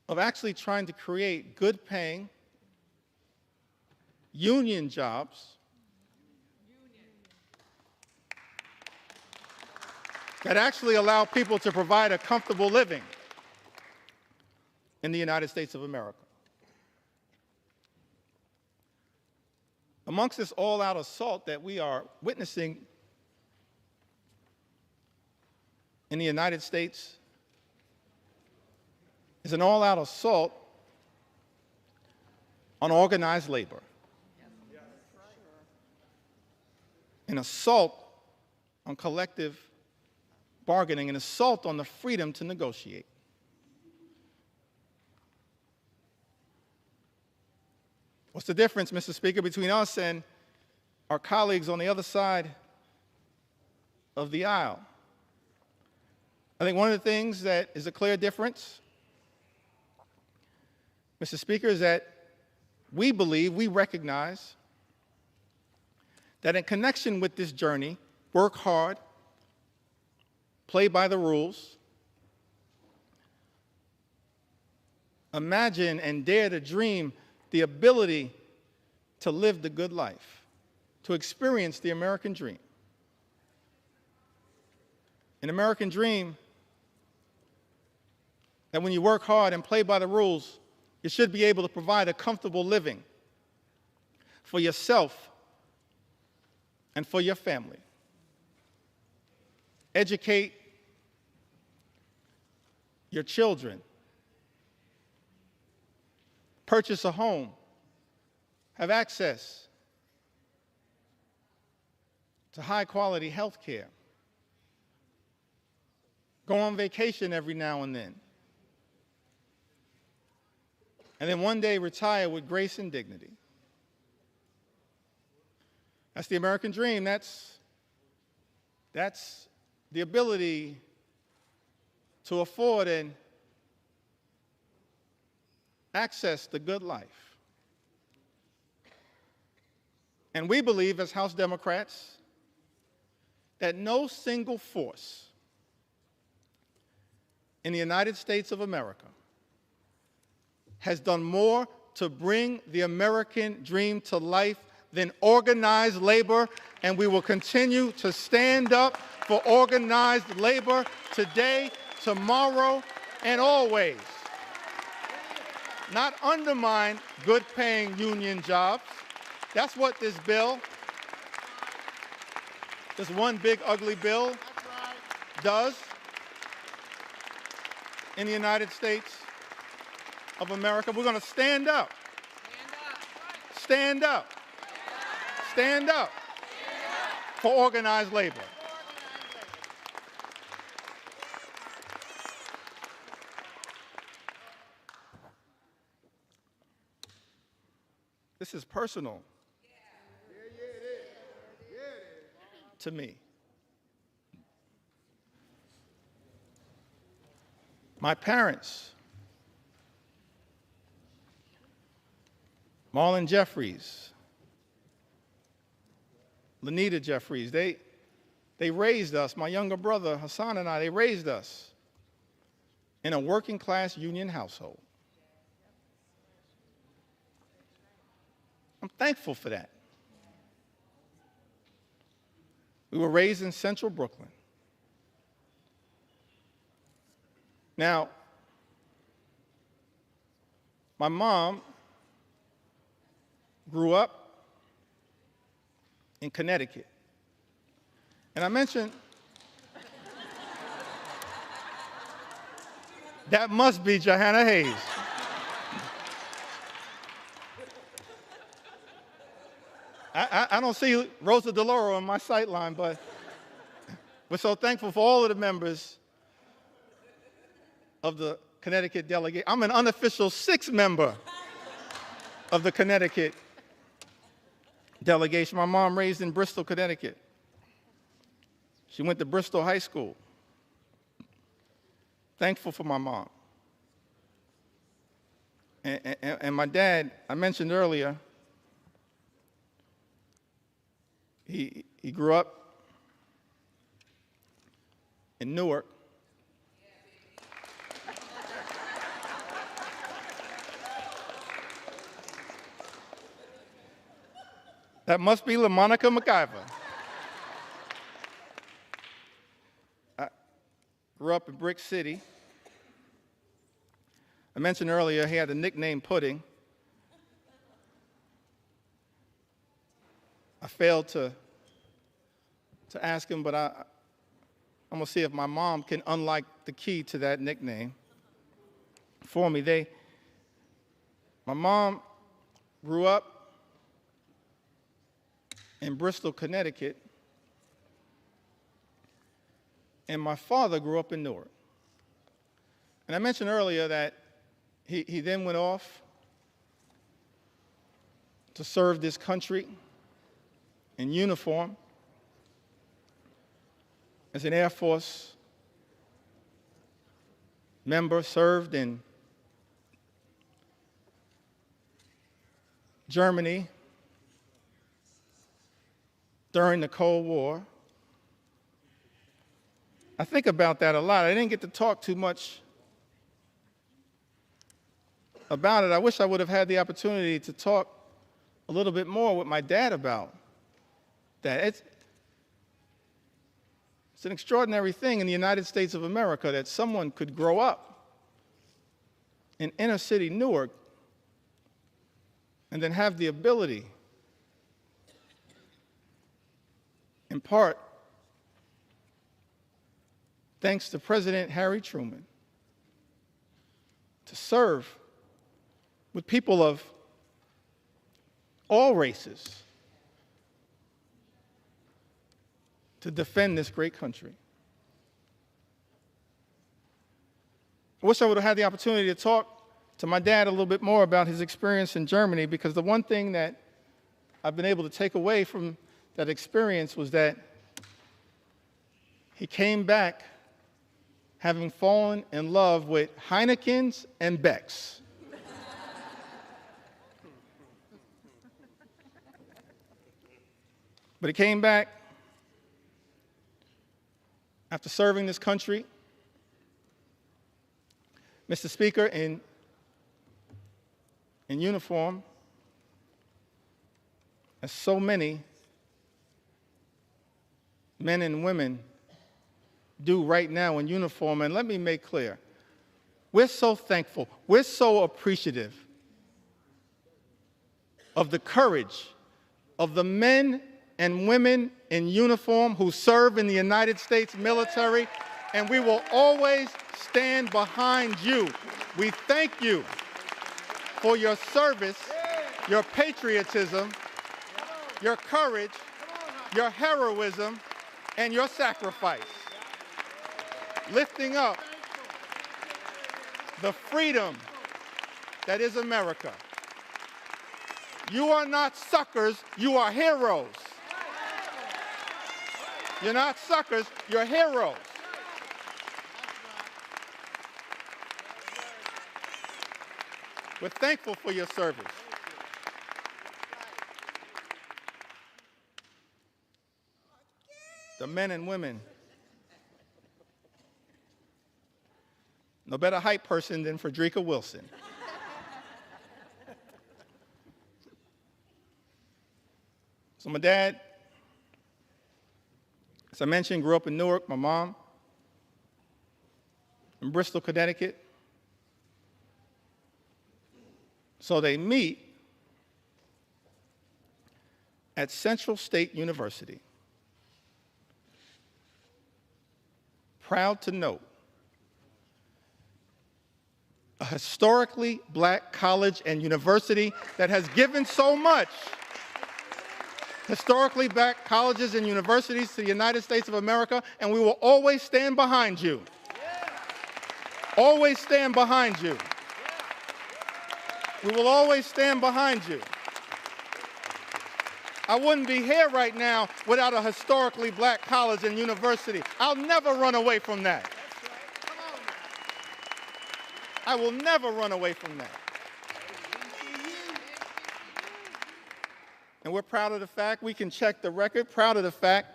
of actually trying to create good-paying union jobs that actually allow people to provide a comfortable living in the United States of America. Amongst this all-out assault that we are witnessing in the United States is an all-out assault on organized labor, an assault on collective bargaining, an assault on the freedom to negotiate. What's the difference, Mr. Speaker, between us and our colleagues on the other side of the aisle? I think one of the things that is a clear difference, Mr. Speaker, is that we believe, we recognize that in connection with this journey, work hard, play by the rules, imagine and dare to dream the ability to live the good life, to experience the American dream. An American dream that when you work hard and play by the rules, you should be able to provide a comfortable living for yourself and for your family. Educate your children. Purchase a home. Have access to high-quality health care, go on vacation every now and then then one day retire with grace and dignity. That's the American dream. That's the ability to afford and access the good life. And we believe as House Democrats that no single force in the United States of America has done more to bring the American dream to life than organized labor, and we will continue to stand up for organized labor today, tomorrow, and always. Not undermine good-paying union jobs. That's what this bill, this one big ugly bill, does in the United States of America. We're going to stand up. Stand up. Stand up for organized labor. This is personal to me. My parents, Marlon Jeffries, Lanita Jeffries, they raised us, my younger brother Hassan and I, they raised us in a working class union household. I'm thankful for that. We were raised in central Brooklyn. Now, my mom grew up in Connecticut. And I mentioned, that must be Johanna Hayes. I don't see Rosa DeLauro on my sight line, but we're so thankful for all of the members of the Connecticut delegate. I'm an unofficial sixth member of the Connecticut delegation. My mom raised in Bristol, Connecticut. She went to Bristol High School. Thankful for my mom. And my dad, I mentioned earlier, he grew up in Newark. That must be LaMonica McIver. I grew up in Brick City. I mentioned earlier he had the nickname Pudding. I failed to ask him, but I'm going to see if my mom can unlock the key to that nickname for me. My mom grew up in Bristol, Connecticut, and my father grew up in Newark. And I mentioned earlier that he then went off to serve this country in uniform as an Air Force member, served in Germany during the Cold War. I think about that a lot. I didn't get to talk too much about it. I wish I would have had the opportunity to talk a little bit more with my dad about that. It's an extraordinary thing in the United States of America that someone could grow up in inner city Newark and then have the ability, in part, thanks to President Harry Truman, to serve with people of all races, to defend this great country. I wish I would have had the opportunity to talk to my dad a little bit more about his experience in Germany, because the one thing that I've been able to take away from that experience was that he came back having fallen in love with Heineken's and Beck's. But he came back after serving this country, Mr. Speaker, in uniform, as so many men and women do right now in uniform. And let me make clear, we're so thankful, we're so appreciative of the courage of the men and women in uniform who serve in the United States military, and we will always stand behind you. We thank you for your service, your patriotism, your courage, your heroism, and your sacrifice, lifting up the freedom that is America. You are not suckers, you are heroes. You're not suckers, you're heroes. We're thankful for your service. The men and women, no better hype person than Frederica Wilson. So my dad, as I mentioned, grew up in Newark. My mom in Bristol, Connecticut. So they meet at Central State University. Proud to note, a historically black college and university that has given so much. Historically black colleges and universities to the United States of America, and we will always stand behind you. Always stand behind you. We will always stand behind you. I wouldn't be here right now without a historically black college and university. I'll never run away from that. I will never run away from that. And we're proud of the fact, we can check the record, proud of the fact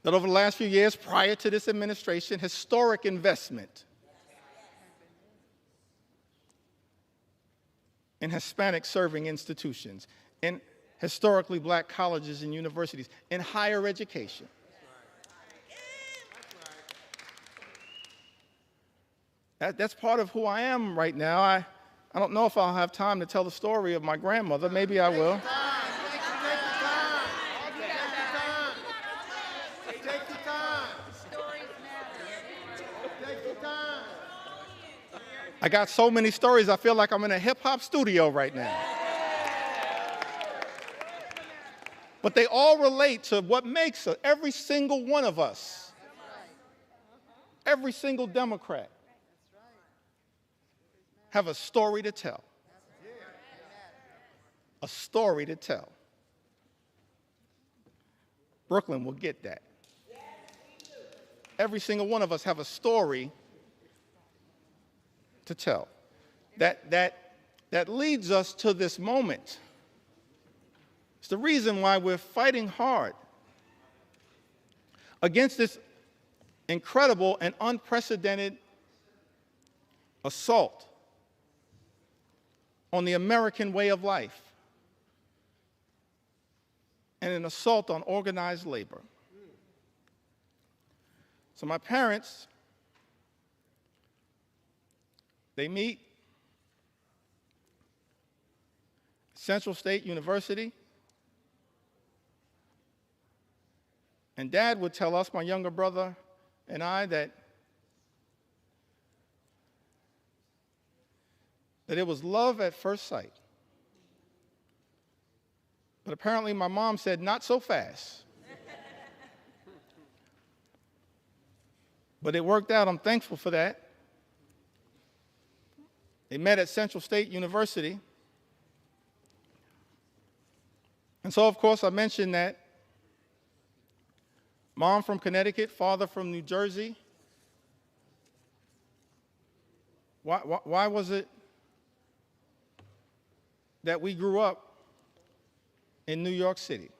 that over the last few years prior to this administration, historic investment in Hispanic serving institutions, in historically black colleges and universities, in higher education. That's part of who I am right now. I don't know if I'll have time to tell the story of my grandmother. Maybe I will. I got so many stories, I feel like I'm in a hip-hop studio right now. But they all relate to what makes every single one of us, every single Democrat, have a story to tell. A story to tell. Brooklyn will get that. Every single one of us have a story to tell. That leads us to this moment. It's the reason why we're fighting hard against this incredible and unprecedented assault on the American way of life and an assault on organized labor. So my parents, they meet Central State University, and Dad would tell us, my younger brother and I, that it was love at first sight. But apparently my mom said, not so fast. But it worked out. I'm thankful for that. They met at Central State University. And so, of course, I mentioned that mom from Connecticut, father from New Jersey. Why was it that we grew up in New York City?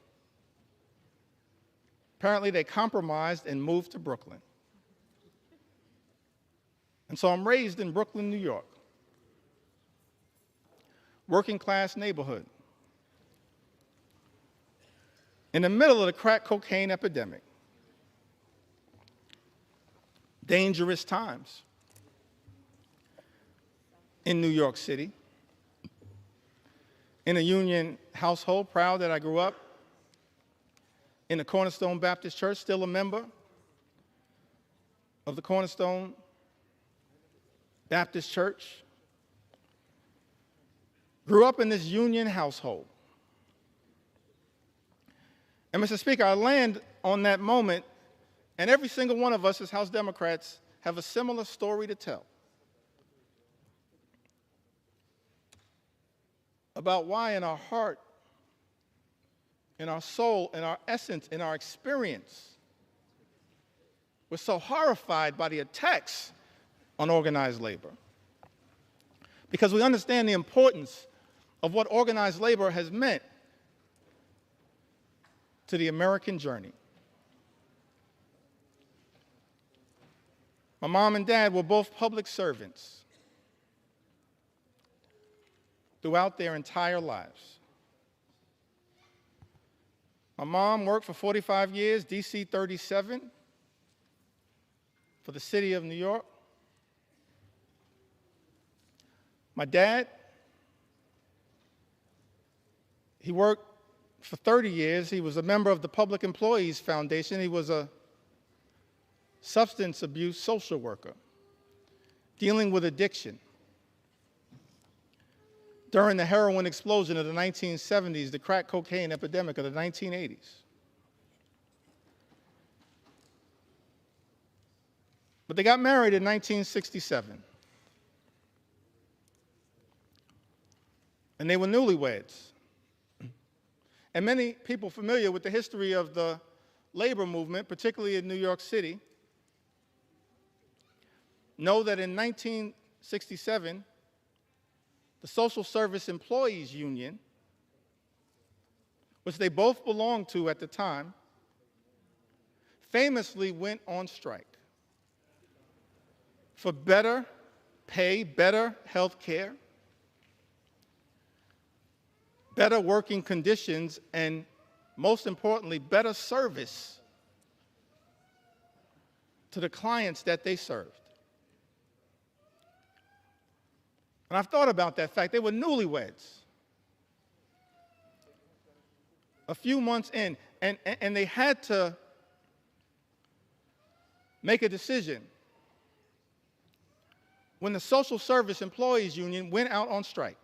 Apparently, they compromised and moved to Brooklyn. And so I'm raised in Brooklyn, New York, working class neighborhood, in the middle of the crack cocaine epidemic. Dangerous times in New York City. In a union household, proud that I grew up in the Cornerstone Baptist Church, still a member of the Cornerstone Baptist Church. Grew up in this union household. And Mr. Speaker, I land on that moment, and every single one of us as House Democrats have a similar story to tell about why in our heart, in our soul, in our essence, in our experience, we're so horrified by the attacks on organized labor. Because we understand the importance of what organized labor has meant to the American journey. My mom and dad were both public servants throughout their entire lives. My mom worked for 45 years, DC 37, for the city of New York. My dad, he worked for 30 years. He was a member of the Public Employees Foundation. He was a substance abuse social worker dealing with addiction. During the heroin explosion of the 1970s, the crack cocaine epidemic of the 1980s. But they got married in 1967. And they were newlyweds. And many people familiar with the history of the labor movement, particularly in New York City, know that in 1967, the Social Service Employees Union, which they both belonged to at the time, famously went on strike for better pay, better health care, better working conditions, and most importantly, better service to the clients that they served. And I've thought about that fact. They were newlyweds. A few months in, and they had to make a decision when the Social Service Employees Union went out on strike,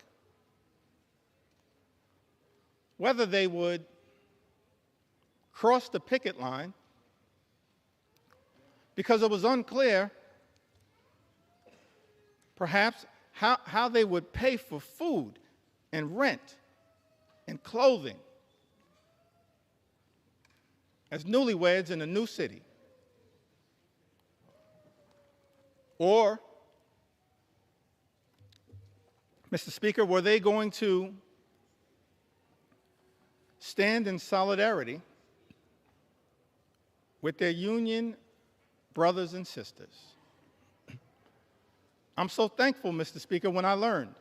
whether they would cross the picket line, because it was unclear, perhaps, how they would pay for food and rent and clothing as newlyweds in a new city. Or, Mr. Speaker, were they going to stand in solidarity with their union brothers and sisters? I'm so thankful, Mr. Speaker, when I learned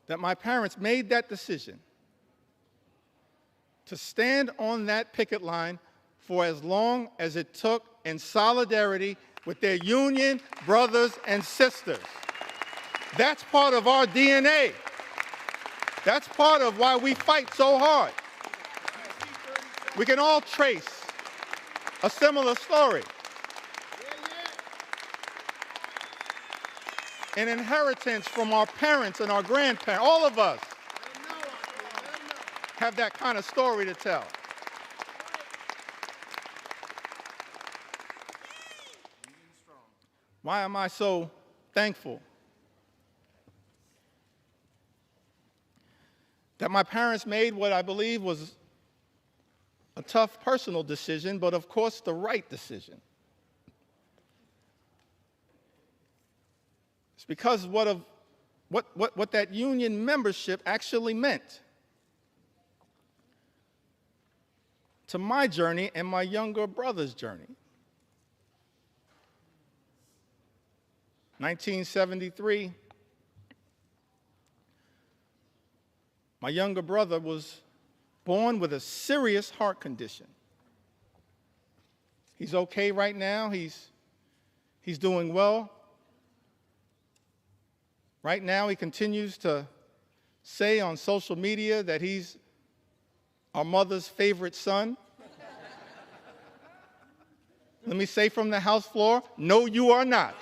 that my parents made that decision to stand on that picket line for as long as it took in solidarity with their union brothers and sisters. That's part of our DNA. That's part of why we fight so hard. We can all trace a similar story. An inheritance from our parents and our grandparents, all of us. have that kind of story to tell. Why am I so thankful? That my parents made what I believe was a tough personal decision, but of course the right decision. It's because what that union membership actually meant to my journey and my younger brother's journey. 1973, my younger brother was born with a serious heart condition. He's okay right now. He's doing well. Right now, he continues to say on social media that he's our mother's favorite son. Let me say from the House floor, no, you are not.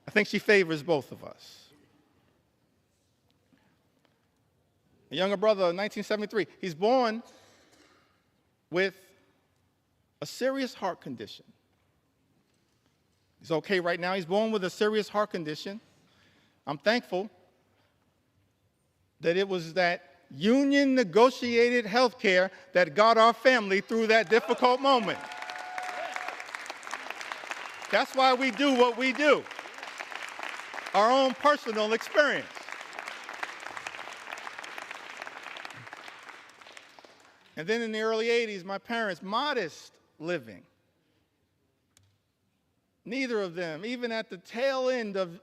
I think she favors both of us. A younger brother, 1973, he's born with a serious heart condition. He's okay right now. He's born with a serious heart condition. I'm thankful that it was that union negotiated health care that got our family through that difficult moment. That's why we do what we do. Our own personal experience. And then in the early 80s, my parents, modest living. Neither of them, even at the tail end of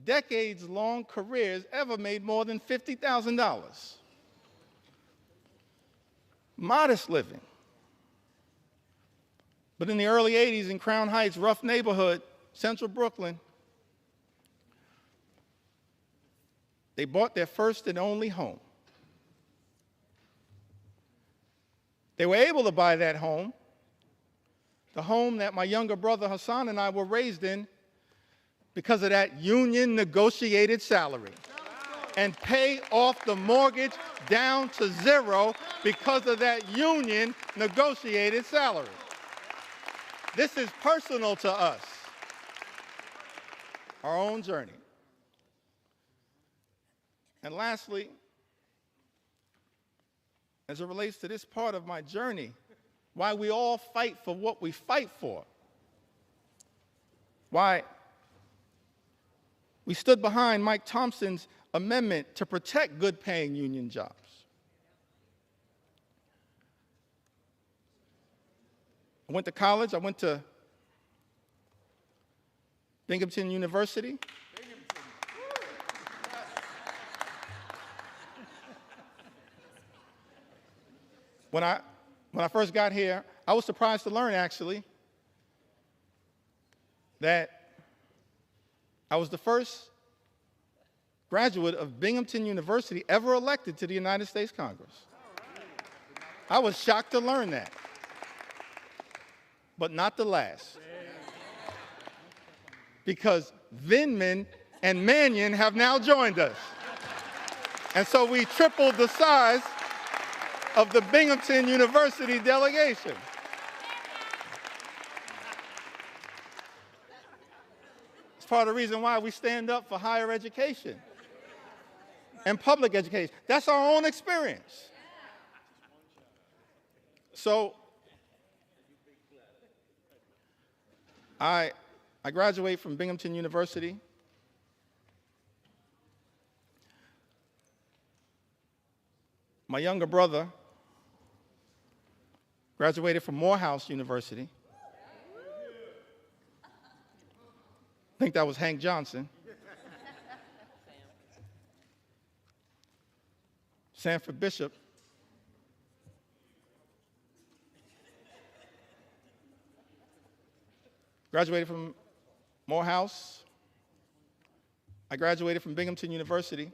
decades-long careers, ever made more than $50,000. Modest living. But in the early 80s in Crown Heights, rough neighborhood, central Brooklyn, they bought their first and only home. They were able to buy that home, the home that my younger brother Hassan and I were raised in, because of that union negotiated salary, and pay off the mortgage down to zero because of that union negotiated salary. This is personal to us, our own journey. And lastly, as it relates to this part of my journey, why we all fight for what we fight for, why we stood behind Mike Thompson's amendment to protect good-paying union jobs. I went to college. I went to Binghamton University. When I first got here, I was surprised to learn, actually, that I was the first graduate of Binghamton University ever elected to the United States Congress. I was shocked to learn that, but not the last. Because Vindman and Mannion have now joined us. And so we tripled the size of the Binghamton University delegation. It's part of the reason why we stand up for higher education and public education. That's our own experience. So I graduated from Binghamton University. My younger brother graduated from Morehouse University. I think that was Hank Johnson. Sanford Bishop. Graduated from Morehouse. I graduated from Binghamton University.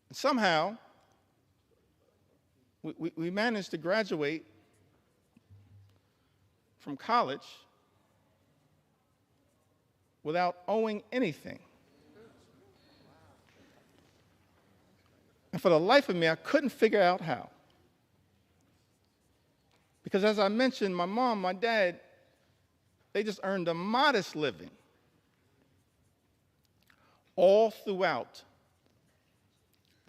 And somehow, we managed to graduate from college without owing anything. And for the life of me, I couldn't figure out how. Because as I mentioned, my mom, my dad, they just earned a modest living all throughout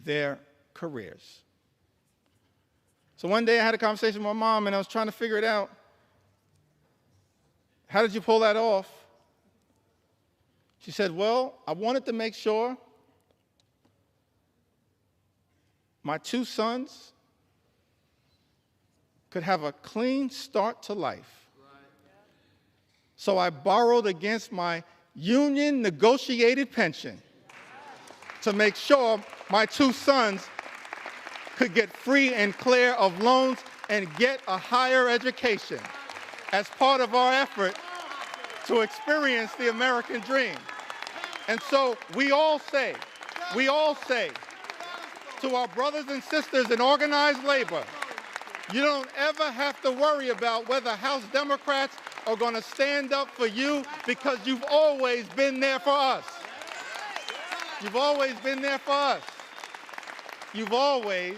their careers. So one day I had a conversation with my mom and I was trying to figure it out. How did you pull that off? She said, well, I wanted to make sure my two sons could have a clean start to life. So I borrowed against my union negotiated pension to make sure my two sons could get free and clear of loans and get a higher education as part of our effort to experience the American dream. And so we all say to our brothers and sisters in organized labor, you don't ever have to worry about whether House Democrats are going to stand up for you, because you've always been there for us. You've always been there for us. You've always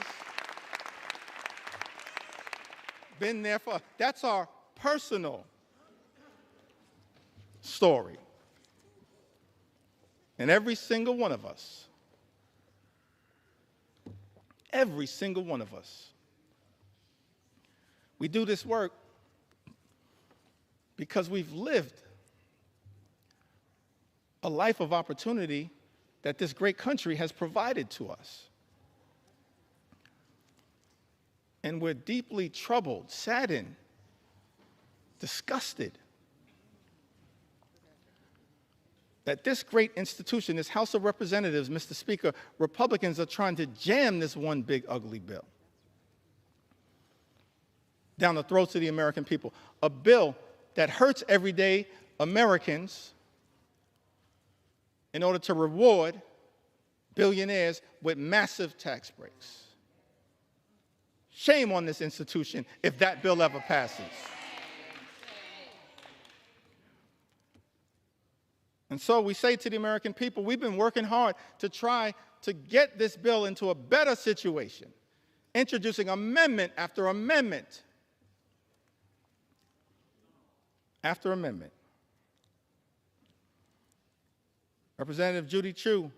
been there for us. That's our personal story. And every single one of us, we do this work because we've lived a life of opportunity that this great country has provided to us. And we're deeply troubled, saddened, disgusted that this great institution, this House of Representatives, Mr. Speaker, Republicans are trying to jam this one big ugly bill down the throats of the American people. A bill that hurts everyday Americans in order to reward billionaires with massive tax breaks. Shame on this institution if that bill ever passes. And so we say to the American people, we've been working hard to try to get this bill into a better situation, introducing amendment after amendment after amendment. Representative Judy Chu,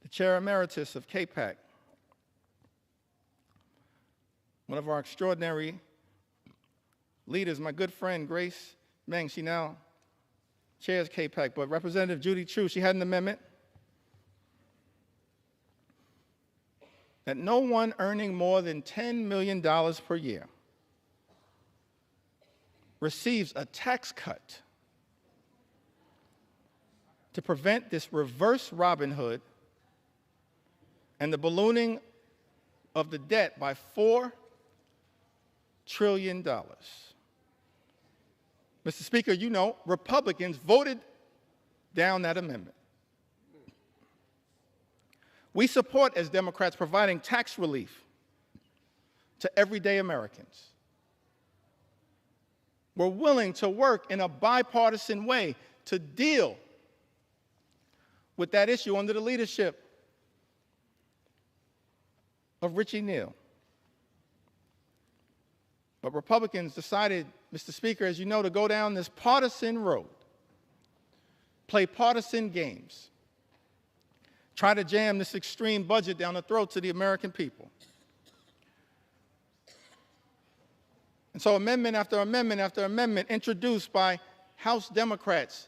the Chair Emeritus of KPAC, one of our extraordinary leaders, my good friend Grace Meng, she now chairs KPAC, but Representative Judy Chu, she had an amendment that no one earning more than $10 million per year receives a tax cut to prevent this reverse Robin Hood and the ballooning of the debt by $4 trillion. Mr. Speaker, you know, Republicans voted down that amendment. We support, as Democrats, providing tax relief to everyday Americans. We're willing to work in a bipartisan way to deal with that issue under the leadership of Richie Neal. But Republicans decided, Mr. Speaker, as you know, to go down this partisan road, play partisan games, try to jam this extreme budget down the throats of the American people. And so amendment after amendment after amendment introduced by House Democrats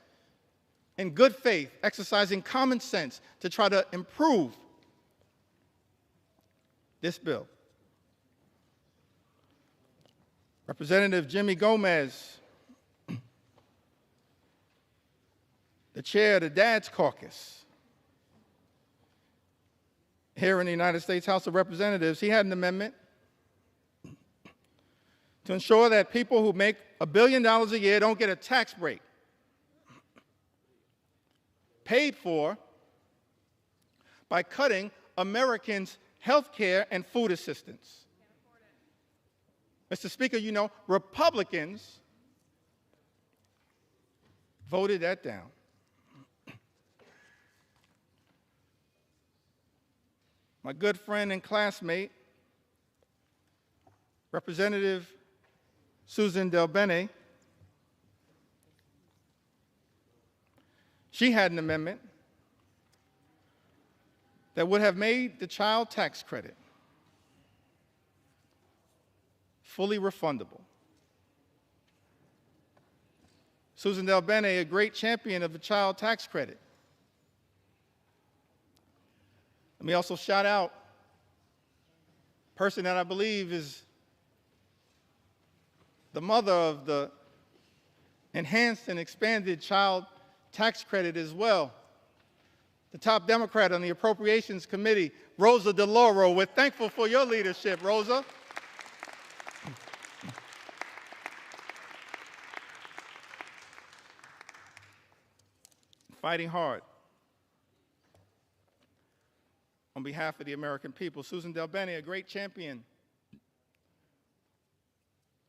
in good faith, exercising common sense to try to improve this bill. Representative Jimmy Gomez, the chair of the Dad's Caucus here in the United States House of Representatives, he had an amendment to ensure that people who make $1 billion a year don't get a tax break paid for by cutting Americans' health care and food assistance. Mr. Speaker, you know, Republicans voted that down. My good friend and classmate, Representative Susan Del Bene, she had an amendment that would have made the child tax credit fully refundable. Susan Del Bene, a great champion of the child tax credit. Let me also shout out a person that I believe is the mother of the enhanced and expanded child tax credit as well. The top Democrat on the Appropriations Committee, Rosa DeLauro. We're thankful for your leadership, Rosa. Fighting hard on behalf of the American people. Susan Del Bene, a great champion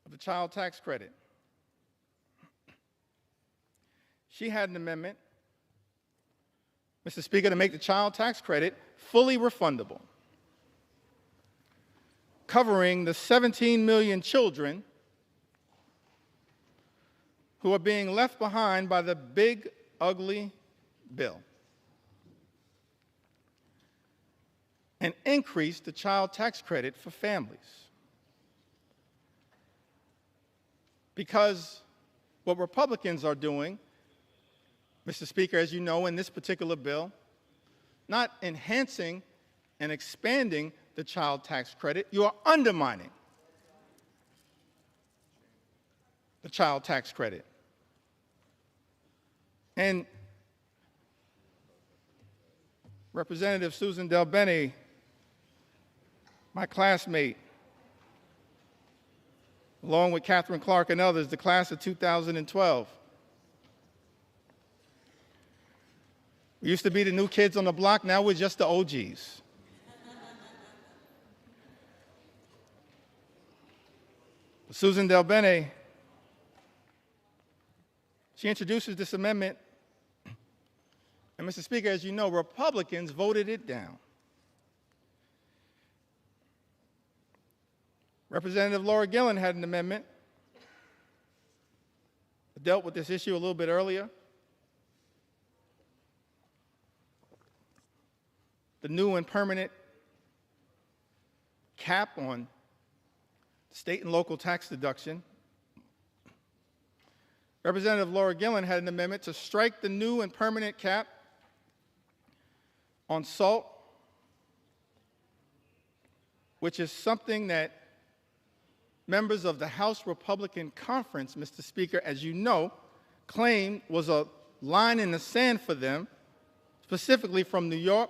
of the child tax credit. She had an amendment, Mr. Speaker, to make the child tax credit fully refundable, covering the 17 million children who are being left behind by the big, ugly bill, and increase the child tax credit for families. Because what Republicans are doing, Mr. Speaker, as you know, in this particular bill, not enhancing and expanding the child tax credit, you are undermining the child tax credit. And Representative Susan Del Bene, my classmate, along with Catherine Clark and others, the class of 2012. We used to be the new kids on the block, now we're just the OGs. Susan Del Bene, she introduces this amendment, and Mr. Speaker, as you know, Republicans voted it down. Representative Laura Gillen had an amendment that dealt with this issue a little bit earlier. The new and permanent cap on state and local tax deduction. Representative Laura Gillen had an amendment to strike the new and permanent cap on SALT, which is something that members of the House Republican Conference, Mr. Speaker, as you know, claimed was a line in the sand for them, specifically from New York,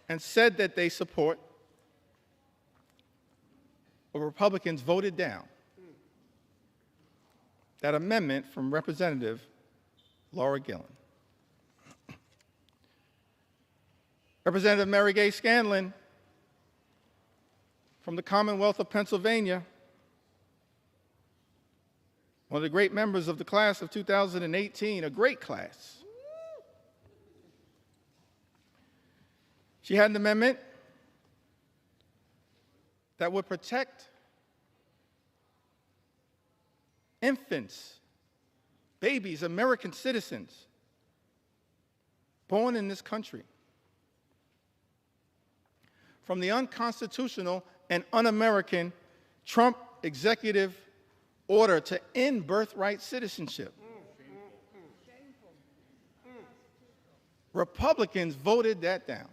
and said that they support. But Republicans voted down that amendment from Representative Laura Gillen. Representative Mary Gay Scanlon from the Commonwealth of Pennsylvania, one of the great members of the class of 2018, a great class. She had an amendment that would protect infants, babies, American citizens born in this country from the unconstitutional and un-American Trump executive order to end birthright citizenship. Republicans voted that down.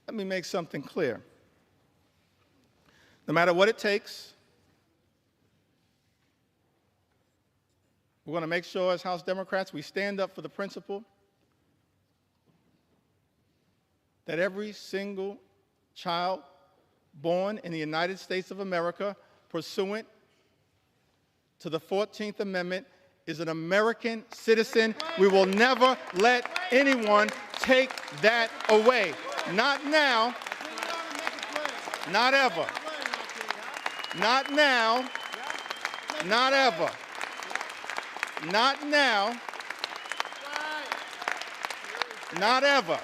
Let me make something clear. No matter what it takes, we're going to make sure as House Democrats we stand up for the principle that every single child born in the United States of America pursuant to the 14th Amendment is an American citizen. We will never let anyone take that away. Not now, not ever. Not now, Not ever. Not now. Not ever.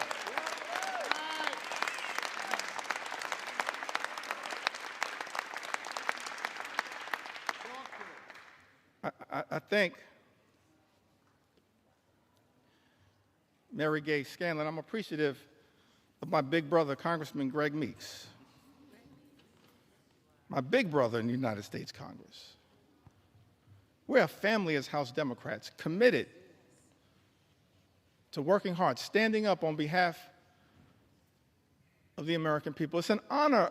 I think Mary Gay Scanlon, I'm appreciative of my big brother, Congressman Greg Meeks, my big brother in the United States Congress. We're a family as House Democrats, committed to working hard, standing up on behalf of the American people. It's an honor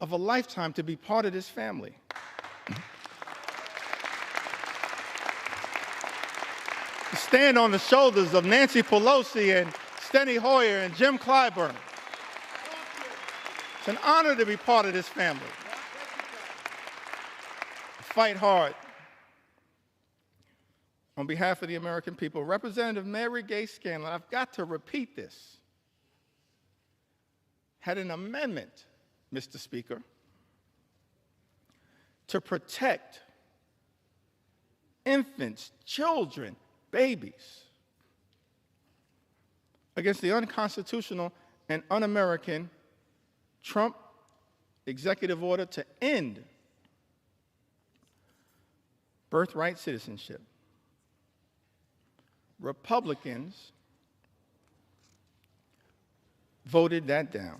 of a lifetime to be part of this family. To stand on the shoulders of Nancy Pelosi and Steny Hoyer and Jim Clyburn. It's an honor to be part of this family. Fight hard on behalf of the American people. Representative Mary Gay Scanlon, I've got to repeat this, had an amendment, Mr. Speaker, to protect infants, children, babies against the unconstitutional and un-American Trump executive order to end birthright citizenship. Republicans voted that down.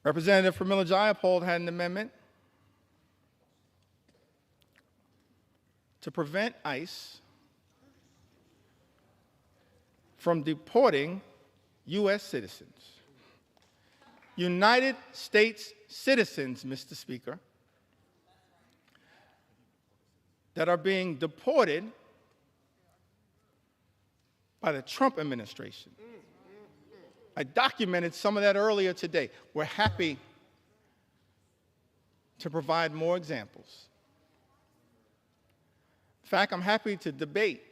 Representative Pramila Jayapal had an amendment to prevent ICE from deporting U.S. citizens. United States citizens, Mr. Speaker, that are being deported by the Trump administration. I documented some of that earlier today. We're happy to provide more examples. In fact, I'm happy to debate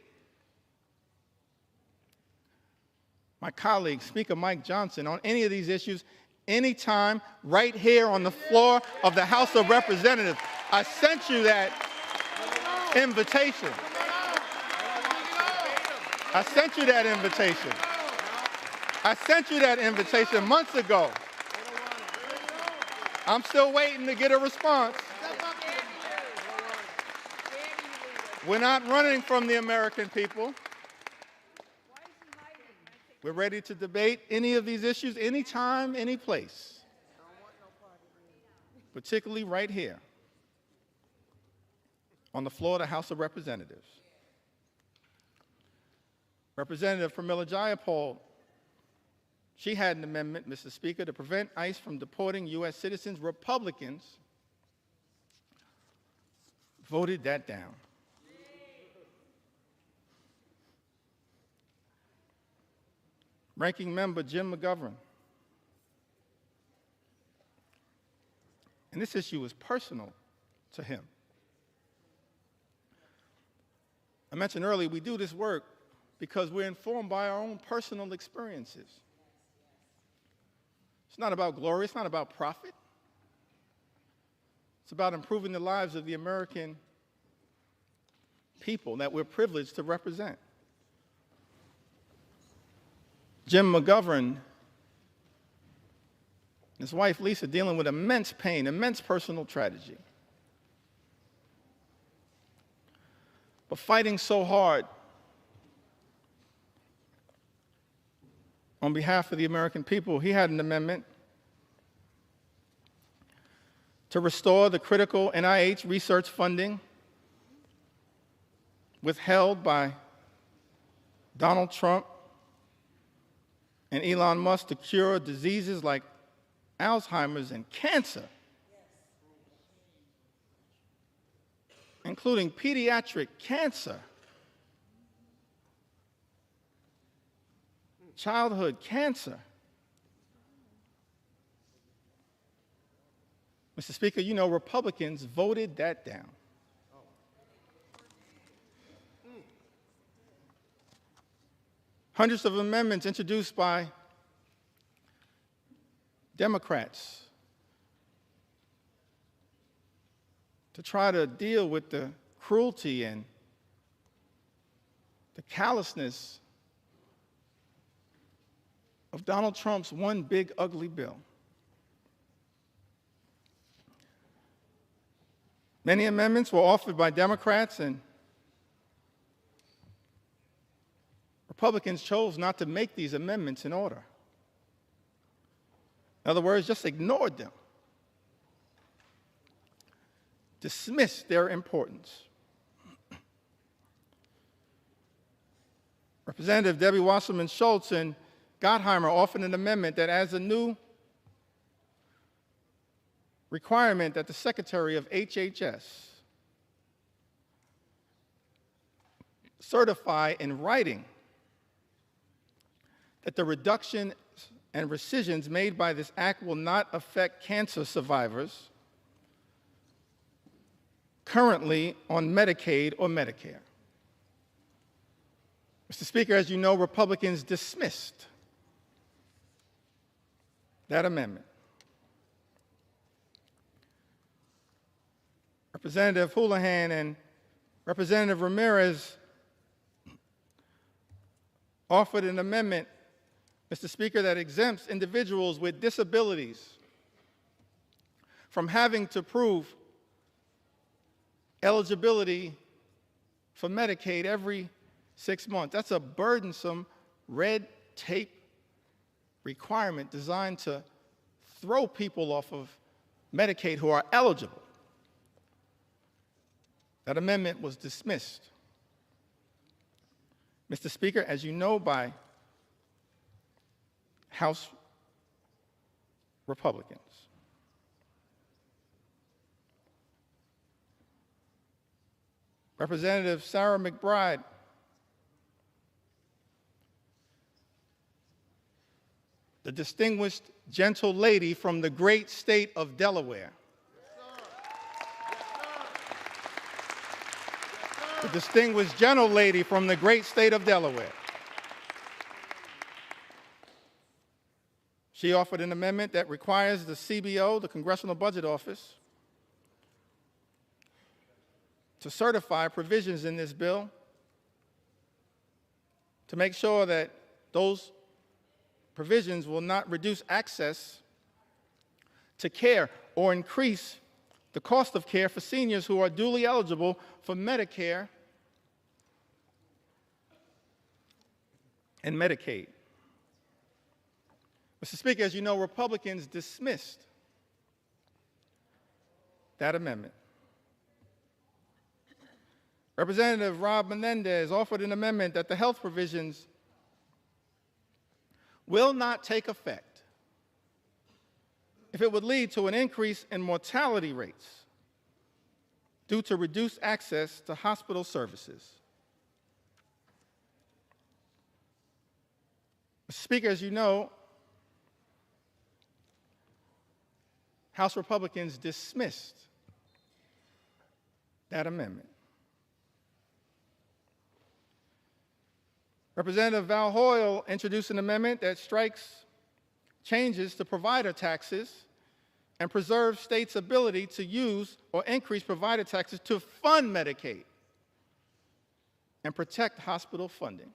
my colleague, Speaker Mike Johnson, on any of these issues anytime, right here on the floor of the House of Representatives. I sent you that invitation. I sent you that invitation. I sent you that invitation months ago. I'm still waiting to get a response. We're not running from the American people. We're ready to debate any of these issues anytime, any place, particularly right here on the floor of the House of Representatives. Representative Pramila Jayapal, she had an amendment, Mr. Speaker, to prevent ICE from deporting U.S. citizens. Republicans voted that down. Ranking Member Jim McGovern, and this issue is personal to him. I mentioned earlier, we do this work because we're informed by our own personal experiences. It's not about glory, it's not about profit. It's about improving the lives of the American people that we're privileged to represent. Jim McGovern and his wife Lisa dealing with immense pain, immense personal tragedy, but fighting so hard on behalf of the American people. He had an amendment to restore the critical NIH research funding withheld by Donald Trump and Elon Musk to cure diseases like Alzheimer's and cancer, including pediatric cancer, childhood cancer. Mr. Speaker, you know Republicans voted that down. Hundreds of amendments introduced by Democrats to try to deal with the cruelty and the callousness of Donald Trump's one big ugly bill. Many amendments were offered by Democrats, and Republicans chose not to make these amendments in order. In other words, just ignored them, dismissed their importance. Representative Debbie Wasserman Schultz and Gottheimer offered an amendment that adds a new requirement that the Secretary of HHS certify in writing that the reduction and rescissions made by this act will not affect cancer survivors currently on Medicaid or Medicare. Mr. Speaker, as you know, Republicans dismissed that amendment. Representative Houlihan and Representative Ramirez offered an amendment, Mr. Speaker, that exempts individuals with disabilities from having to prove eligibility for Medicaid every 6 months. That's a burdensome red tape requirement designed to throw people off of Medicaid who are eligible. That amendment was dismissed, Mr. Speaker, as you know, by House Republicans. Representative Sarah McBride the distinguished gentle lady from the great state of Delaware. The distinguished gentle lady from the great state of Delaware. She offered an amendment that requires the CBO, the Congressional Budget Office, to certify provisions in this bill to make sure that those provisions will not reduce access to care or increase the cost of care for seniors who are duly eligible for Medicare and Medicaid. Mr. Speaker, as you know, Republicans dismissed that amendment. Representative Rob Menendez offered an amendment that the health provisions will not take effect if it would lead to an increase in mortality rates due to reduced access to hospital services. Mr. Speaker, as you know, House Republicans dismissed that amendment. Representative Val Hoyle introduced an amendment that strikes changes to provider taxes and preserves states' ability to use or increase provider taxes to fund Medicaid and protect hospital funding.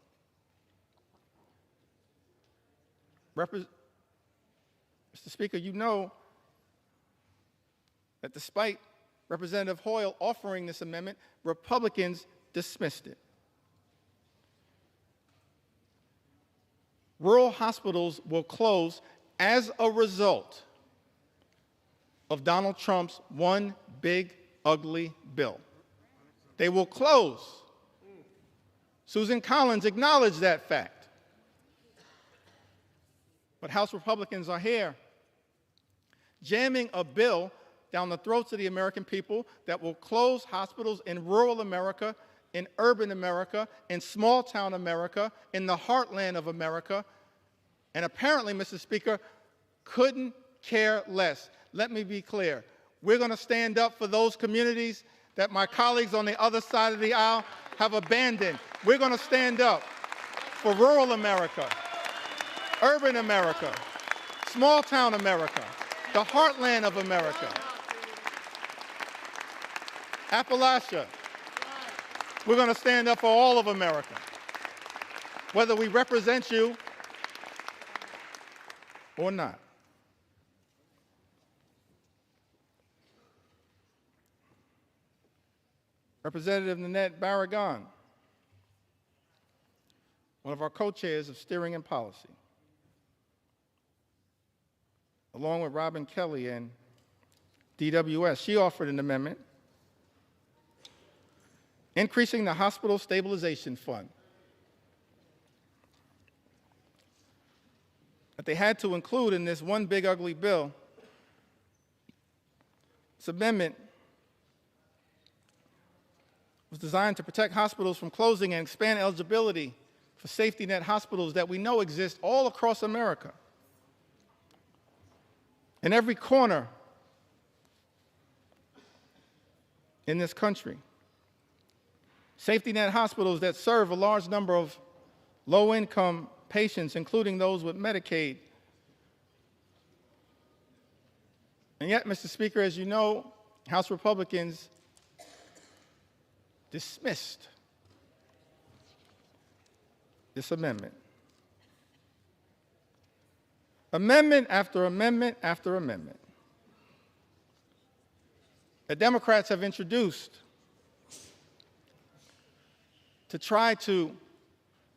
Mr. Speaker, you know that despite Representative Hoyle offering this amendment, Republicans dismissed it. Rural hospitals will close as a result of Donald Trump's one big ugly bill. They will close. Susan Collins acknowledged that fact. But House Republicans are here jamming a bill down the throats of the American people that will close hospitals in rural America, in urban America, in small-town America, in the heartland of America, and apparently, Mr. Speaker, couldn't care less. Let me be clear. We're going to stand up for those communities that my colleagues on the other side of the aisle have abandoned. We're going to stand up for rural America, urban America, small-town America, the heartland of America. Appalachia. We're going to stand up for all of America, whether we represent you or not. Representative Nanette Barragan, one of our co-chairs of Steering and Policy, along with Robin Kelly and DWS, she offered an amendment increasing the Hospital Stabilization Fund that they had to include in this one big ugly bill. This amendment was designed to protect hospitals from closing and expand eligibility for safety net hospitals that we know exist all across America. In every corner in this country. Safety net hospitals that serve a large number of low-income patients, including those with Medicaid. And yet, Mr. Speaker, as you know, House Republicans dismissed this amendment. Amendment after amendment after amendment that Democrats have introduced to try to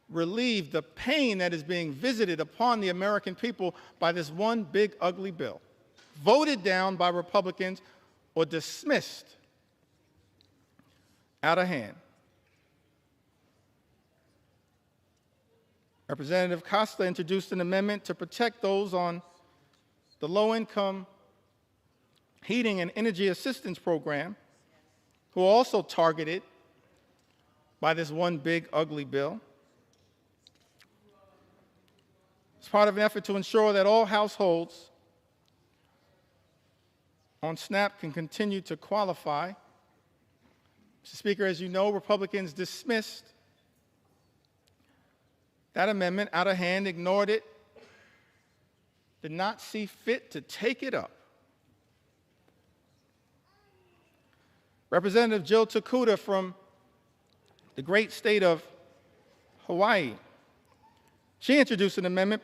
relieve the pain that is being visited upon the American people by this one big ugly bill, voted down by Republicans or dismissed out of hand. Representative Costa introduced an amendment to protect those on the low-income heating and energy assistance program who are also targeted by this one big ugly bill. It's part of an effort to ensure that all households on SNAP can continue to qualify. Mr. Speaker, as you know, Republicans dismissed that amendment out of hand, ignored it, did not see fit to take it up. Representative Jill Takuda from the great state of Hawaii, she introduced an amendment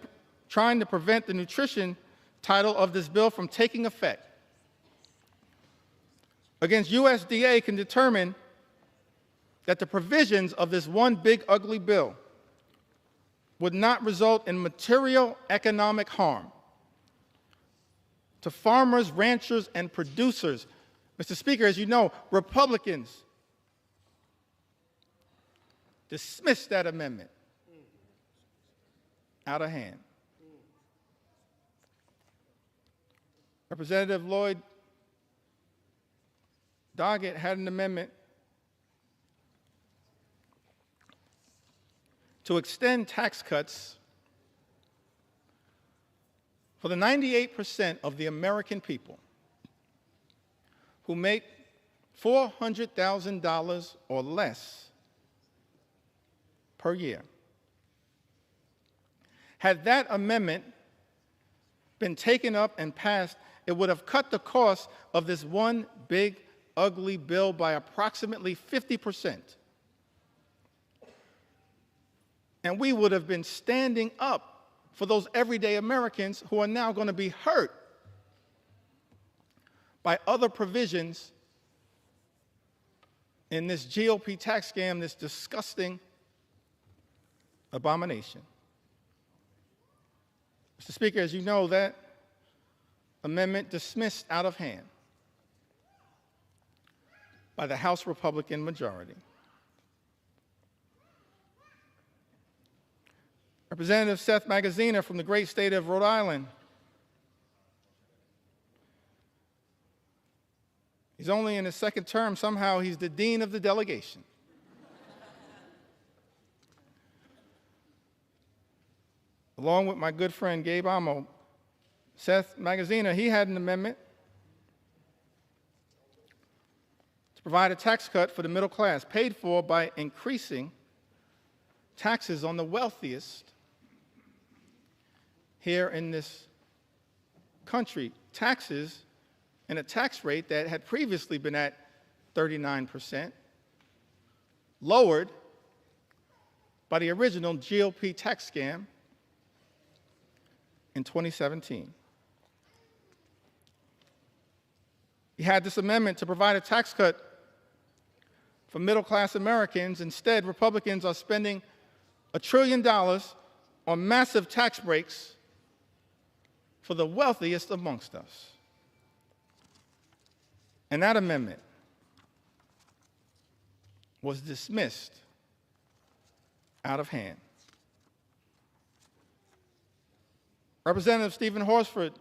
trying to prevent the nutrition title of this bill from taking effect. Against USDA can determine that the provisions of this one big ugly bill would not result in material economic harm to farmers, ranchers, and producers. Mr. Speaker, as you know, Republicans dismissed that amendment out of hand. Representative Lloyd Doggett had an amendment to extend tax cuts for the 98% of the American people who make $400,000 or less per year. Had that amendment been taken up and passed, it would have cut the cost of this one big, ugly bill by approximately 50%. And we would have been standing up for those everyday Americans who are now going to be hurt by other provisions in this GOP tax scam, this disgusting abomination. Mr. Speaker, as you know, that amendment dismissed out of hand by the House Republican majority. Representative Seth Magaziner from the great state of Rhode Island. He's only in his second term. Somehow he's the dean of the delegation. Along with my good friend Gabe Amo, Seth Magaziner, he had an amendment to provide a tax cut for the middle class, paid for by increasing taxes on the wealthiest here in this country, taxes and a tax rate that had previously been at 39%, lowered by the original GOP tax scam in 2017. He had this amendment to provide a tax cut for middle-class Americans. Instead, Republicans are spending $1 trillion on massive tax breaks for the wealthiest amongst us. And that amendment was dismissed out of hand. Representative Stephen Horsford,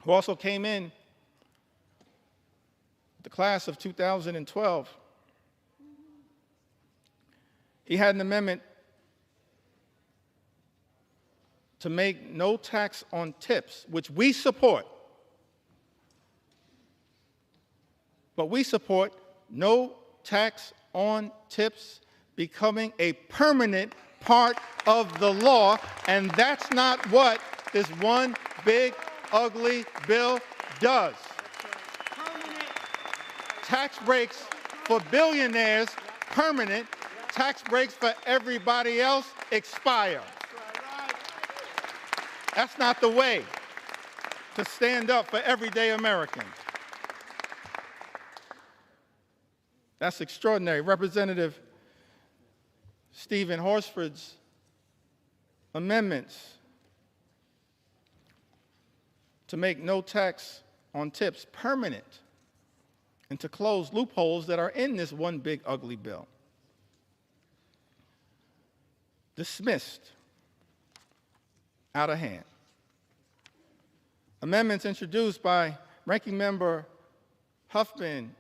who also came in the class of 2012, he had an amendment to make no tax on tips, which we support. But we support no tax on tips becoming a permanent part of the law, and that's not what this one big, ugly bill does. Tax breaks for billionaires, permanent. Tax breaks for everybody else expire. That's not the way to stand up for everyday Americans. That's extraordinary. Representative Stephen Horsford's amendments to make no tax on tips permanent and to close loopholes that are in this one big ugly bill. Dismissed out of hand. Amendments introduced by Ranking Member Huffman,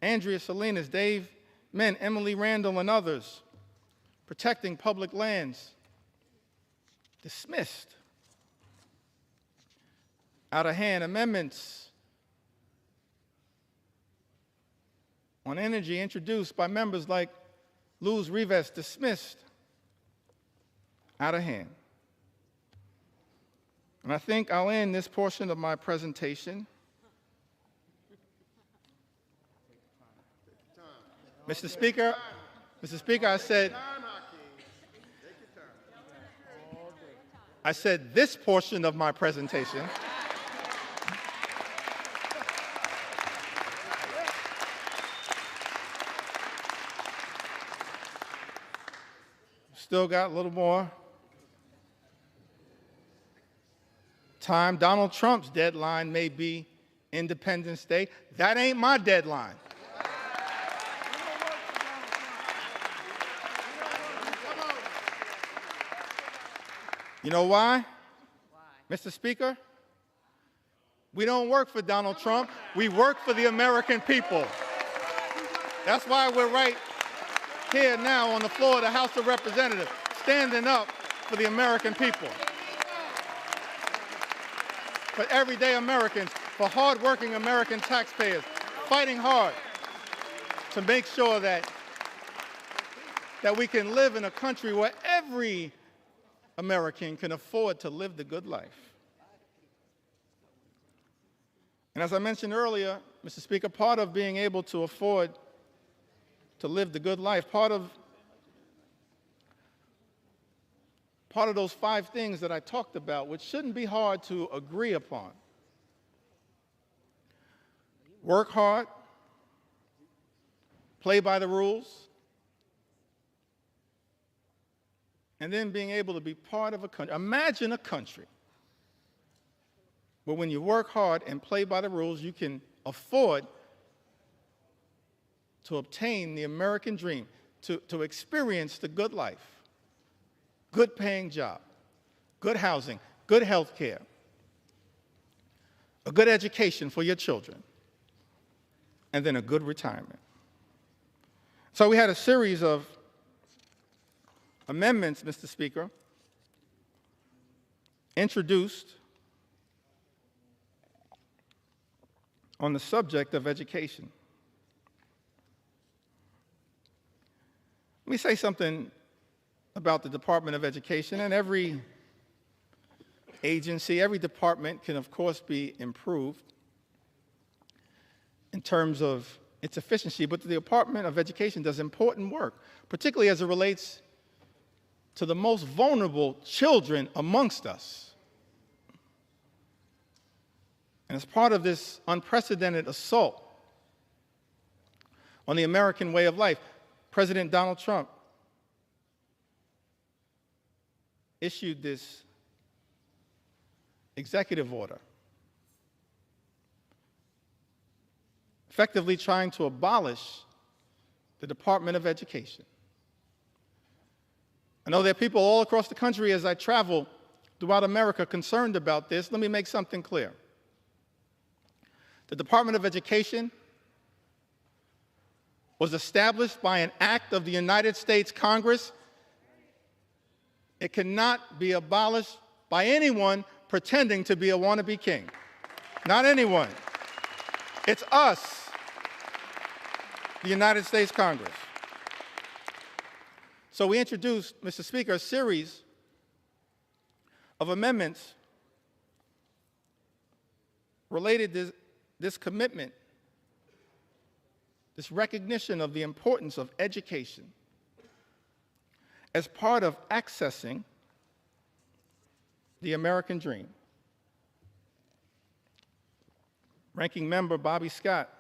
Andrea Salinas, Dave Min, Emily Randall, and others, protecting public lands, dismissed out of hand. Amendments on energy introduced by members like Luz Rivas, dismissed out of hand. And I think I'll end this portion of my presentation. Mr. Speaker, I said this portion of my presentation. Still got a little more time. Donald Trump's deadline may be Independence Day. That ain't my deadline. You know why? Mr. Speaker? We don't work for Donald Trump. We work for the American people. That's why we're right here now on the floor of the House of Representatives, standing up for the American people, for everyday Americans, for hardworking American taxpayers, fighting hard to make sure that we can live in a country where every American can afford to live the good life. And as I mentioned earlier, Mr. Speaker, part of being able to afford to live the good life, part of those 5 things that I talked about, which shouldn't be hard to agree upon. Work hard, play by the rules, and then being able to be part of a country. Imagine a country where when you work hard and play by the rules, you can afford to obtain the American dream, to experience the good life, good paying job, good housing, good health care, a good education for your children, and then a good retirement. So we had a series of amendments, Mr. Speaker, introduced on the subject of education. Let me say something about the Department of Education. And every agency, every department can, of course, be improved. in terms of its efficiency, but the Department of Education does important work, particularly as it relates to the most vulnerable children amongst us. And as part of this unprecedented assault on the American way of life, President Donald Trump issued this executive order, effectively trying to abolish the Department of Education. I know there are people all across the country as I travel throughout America concerned about this. Let me make something clear. The Department of Education was established by an act of the United States Congress. It cannot be abolished by anyone pretending to be a wannabe king. Not anyone. It's us, the United States Congress. So we introduced, Mr. Speaker, a series of amendments related to this commitment, this recognition of the importance of education as part of accessing the American dream. Ranking Member Bobby Scott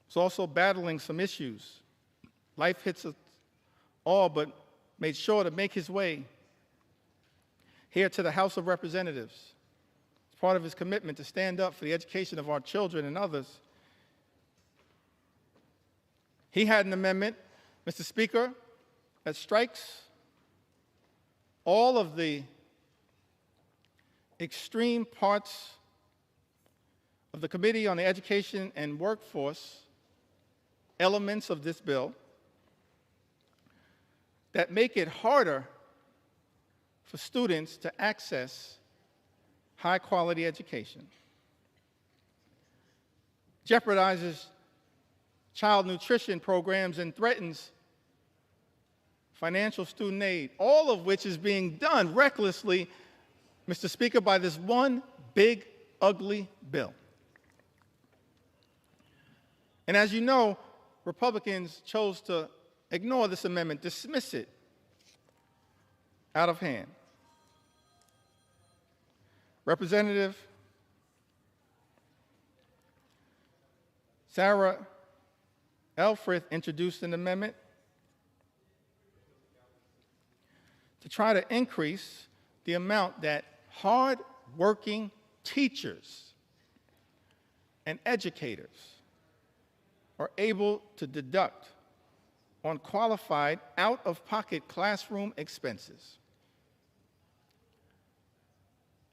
is also battling some issues. Life hits us all, but made sure to make his way here to the House of Representatives. It's part of his commitment to stand up for the education of our children and others. He had an amendment, Mr. Speaker, that strikes all of the extreme parts of the Committee on the Education and Workforce elements of this bill that make it harder for students to access high-quality education, jeopardizes child nutrition programs, and threatens financial student aid, all of which is being done recklessly, Mr. Speaker, by this one big, ugly bill. And as you know, Republicans chose to ignore this amendment, dismiss it out of hand. Representative Sarah Elfreth introduced an amendment to try to increase the amount that hard-working teachers and educators are able to deduct on qualified out-of-pocket classroom expenses.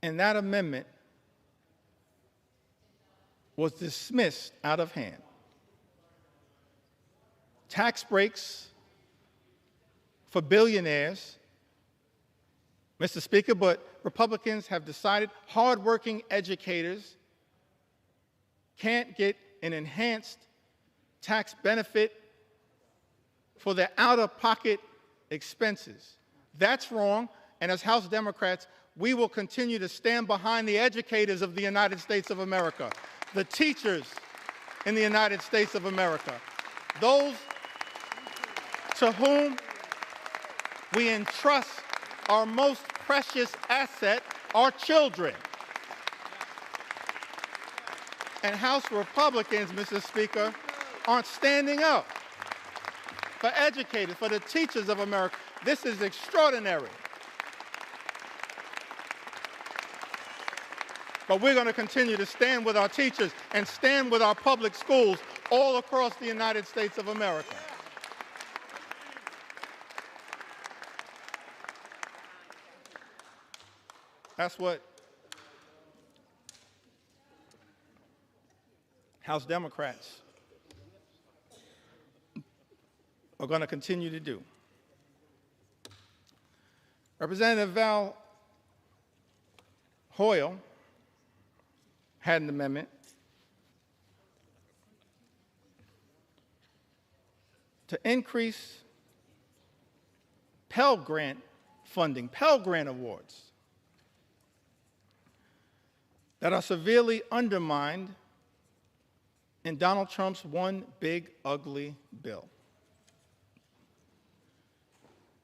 And that amendment was dismissed out of hand. Tax breaks for billionaires, Mr. Speaker, but Republicans have decided hardworking educators can't get an enhanced tax benefit for their out-of-pocket expenses. That's wrong, and as House Democrats, we will continue to stand behind the educators of the United States of America, the teachers in the United States of America, those to whom we entrust our most precious asset, our children. And House Republicans, Mr. Speaker, aren't standing up for educators, for the teachers of America. This is extraordinary. But we're going to continue to stand with our teachers and stand with our public schools all across the United States of America. That's what House Democrats are going to continue to do. Representative Val Hoyle had an amendment to increase Pell Grant funding, Pell Grant awards, that are severely undermined in Donald Trump's one big ugly bill.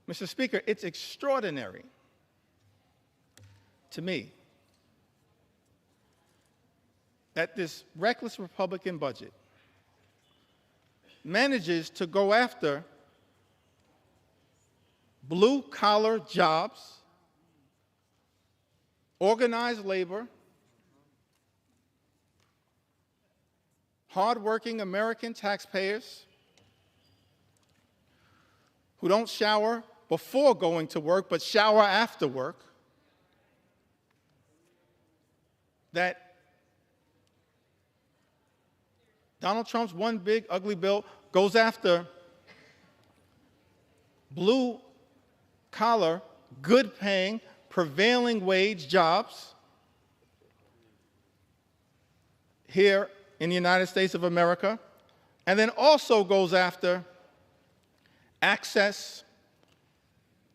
Mr. Speaker, it's extraordinary to me that this reckless Republican budget manages to go after blue-collar jobs, organized labor, hardworking American taxpayers who don't shower before going to work but shower after work, that Donald Trump's one big ugly bill goes after blue-collar, good-paying, prevailing wage jobs here in the United States of America, and then also goes after access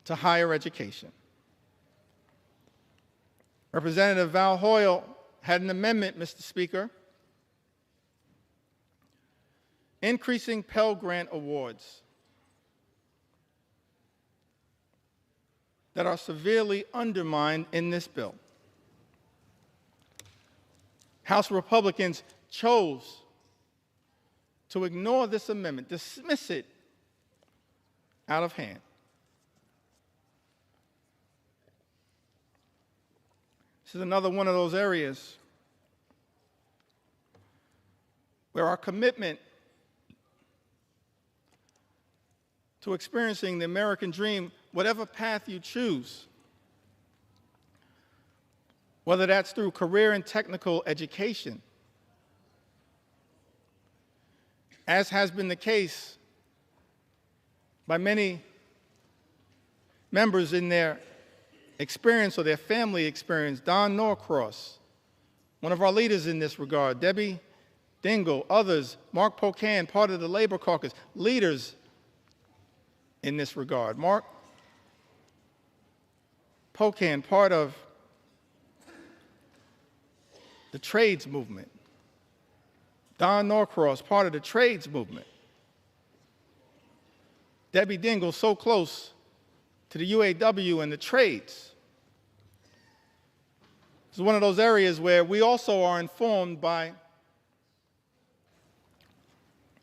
to higher education. Representative Val Hoyle had an amendment, Mr. Speaker, increasing Pell Grant awards that are severely undermined in this bill. House Republicans chose to ignore this amendment, dismiss it out of hand. This is another one of those areas where our commitment to experiencing the American dream, whatever path you choose, whether that's through career and technical education, as has been the case by many members in their experience or their family experience. Don Norcross, one of our leaders in this regard, Debbie Dingell, others, Mark Pocan, part of the Labor Caucus, leaders in this regard. Mark Pocan, part of the trades movement. Don Norcross, part of the trades movement. Debbie Dingell, so close to the UAW and the trades. This is one of those areas where we also are informed by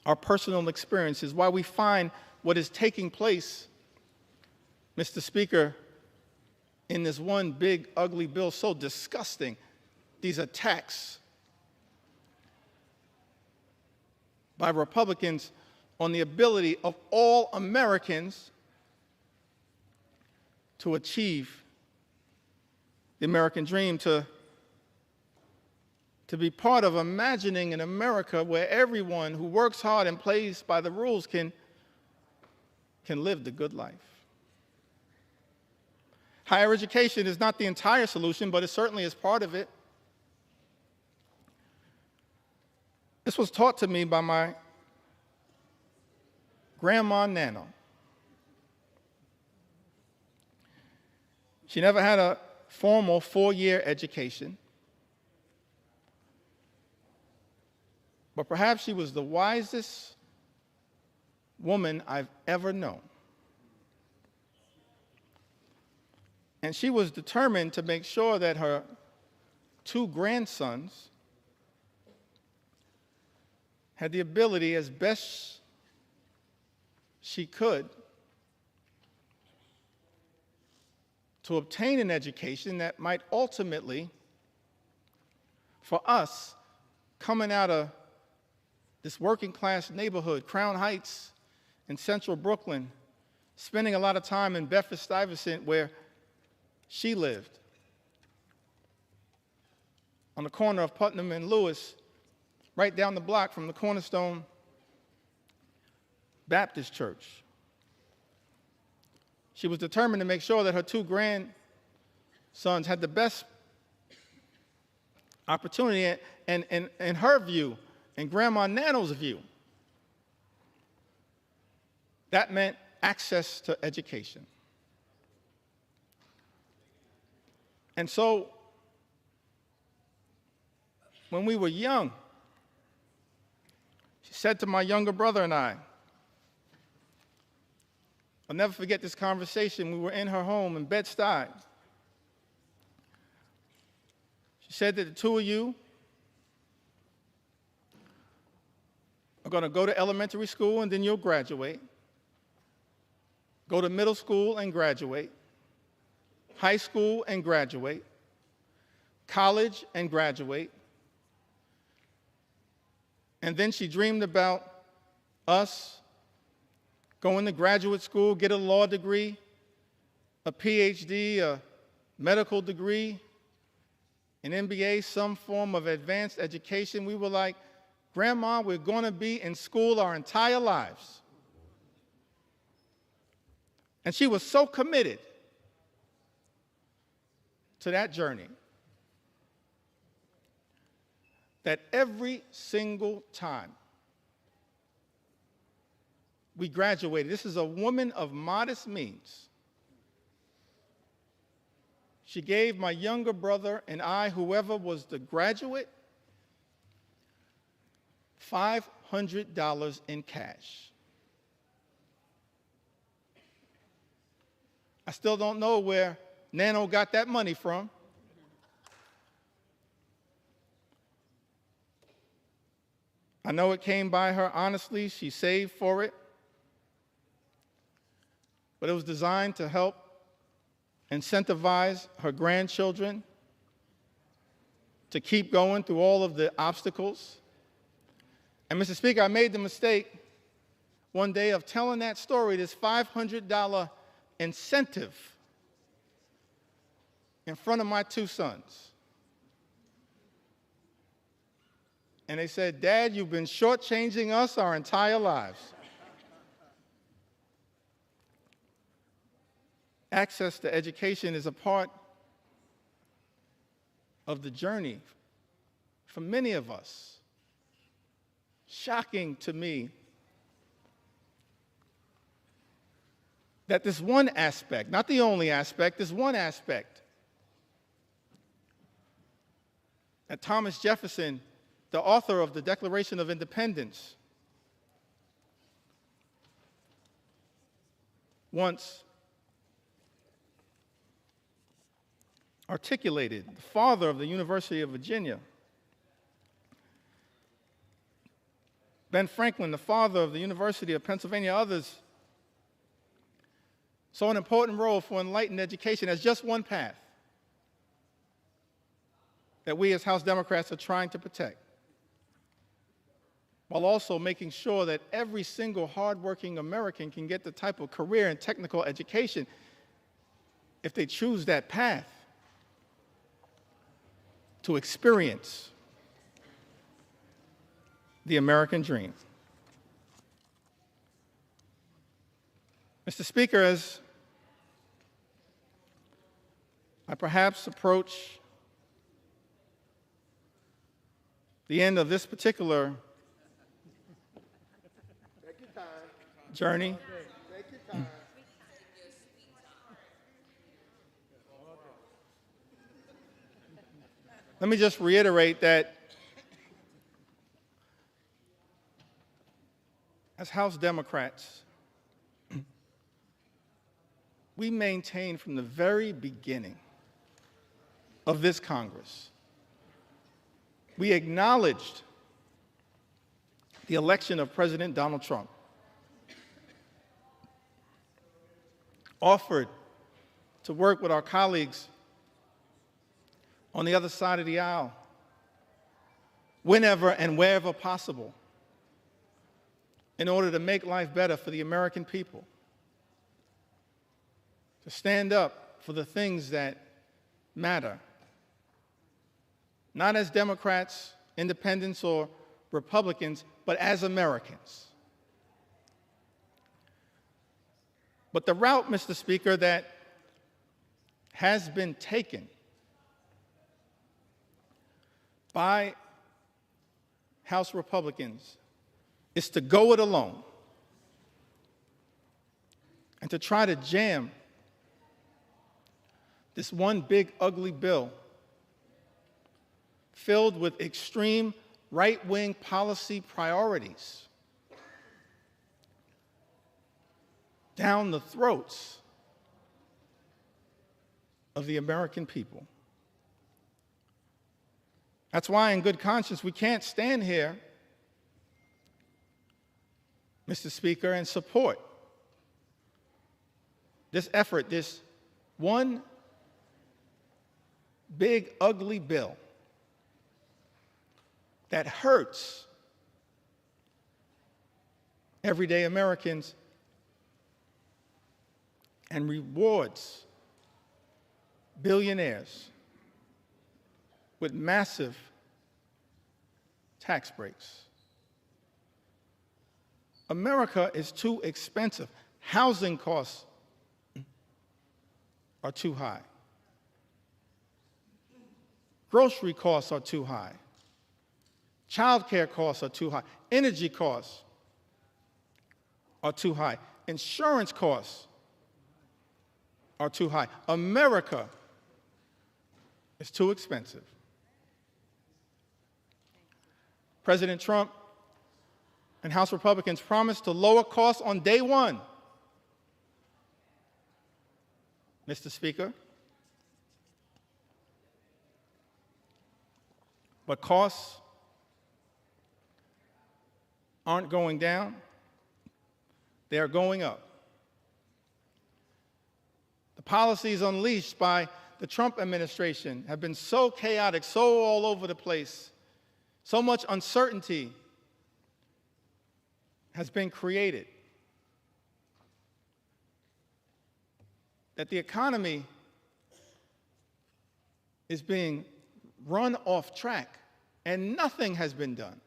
our personal experiences, why we find what is taking place, Mr. Speaker, in this one big ugly bill so disgusting, these attacks by Republicans on the ability of all Americans to achieve the American dream, to be part of imagining an America where everyone who works hard and plays by the rules can live the good life. Higher education is not the entire solution, but it certainly is part of it. This was taught to me by my grandma Nana. She never had a formal 4-year education, but perhaps she was the wisest woman I've ever known. And she was determined to make sure that her 2 grandsons had the ability, as best she could, to obtain an education that might ultimately, for us, coming out of this working class neighborhood, Crown Heights in central Brooklyn, spending a lot of time in Bedford-Stuyvesant where she lived, on the corner of Putnam and Lewis, right down the block from the Cornerstone Baptist Church. She was determined to make sure that her 2 grandsons had the best opportunity, and in her view, and Grandma Nano's view, that meant access to education. And so, when we were young. She said to my younger brother and I, I'll never forget this conversation. We were in her home in Bed-Stuy. She said that the two of you are going to go to elementary school and then you'll graduate, go to middle school and graduate, high school and graduate, college and graduate. And then she dreamed about us going to graduate school, get a law degree, a PhD, a medical degree, an MBA, some form of advanced education. We were like, Grandma, we're going to be in school our entire lives. And she was so committed to that journey that every single time we graduated, this is a woman of modest means. She gave my younger brother and I, whoever was the graduate, $500 in cash. I still don't know where Nano got that money from. I know it came by her honestly. She saved for it. But it was designed to help incentivize her grandchildren to keep going through all of the obstacles. And Mr. Speaker, I made the mistake one day of telling that story, this $500 incentive, in front of my two sons. And they said, Dad, you've been shortchanging us our entire lives. Access to education is a part of the journey for many of us. Shocking to me that this one aspect, not the only aspect, this one aspect that Thomas Jefferson, the author of the Declaration of Independence, once articulated, the father of the University of Virginia. Ben Franklin, the father of the University of Pennsylvania, others saw an important role for enlightened education as just one path that we as House Democrats are trying to protect, while also making sure that every single hardworking American can get the type of career and technical education if they choose that path to experience the American dream. Mr. Speaker, as I perhaps approach the end of this particular journey, let me just reiterate that as House Democrats, we maintain from the very beginning of this Congress, we acknowledged the election of President Donald Trump, offered to work with our colleagues on the other side of the aisle, whenever and wherever possible, in order to make life better for the American people, to stand up for the things that matter, not as Democrats, independents, or Republicans, but as Americans. But the route, Mr. Speaker, that has been taken by House Republicans is to go it alone and to try to jam this one big ugly bill filled with extreme right-wing policy priorities down the throats of the American people. That's why, in good conscience, we can't stand here, Mr. Speaker, and support this effort, this one big, ugly bill that hurts everyday Americans and rewards billionaires with massive tax breaks. America is too expensive. Housing costs are too high. Grocery costs are too high. Child care costs are too high. Energy costs are too high. Insurance costs are too high. America is too expensive. President Trump and House Republicans promised to lower costs on day one. Mr. Speaker, but costs aren't going down, they are going up. The policies unleashed by the Trump administration have been so chaotic, so all over the place, so much uncertainty has been created that the economy is being run off track, and nothing has been done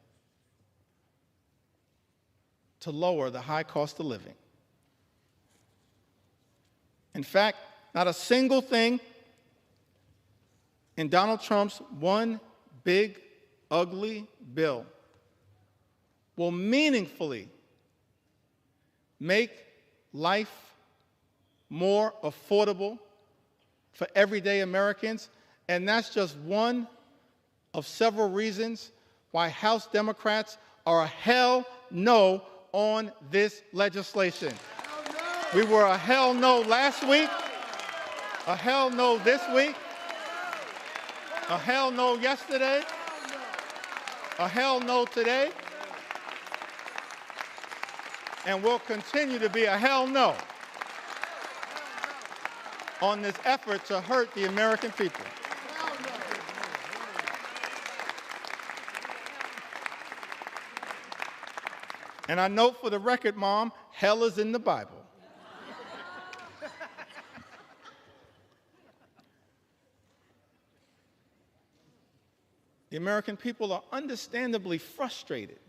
to lower the high cost of living. In fact, not a single thing in Donald Trump's one big, ugly bill will meaningfully make life more affordable for everyday Americans, and that's just one of several reasons why House Democrats are a hell no on this legislation. We were a hell no last week, a hell no this week, a hell no yesterday, a hell no today, and will continue to be a hell no on this effort to hurt the American people. And I note for the record, Mom, hell is in the Bible. The American people are understandably frustrated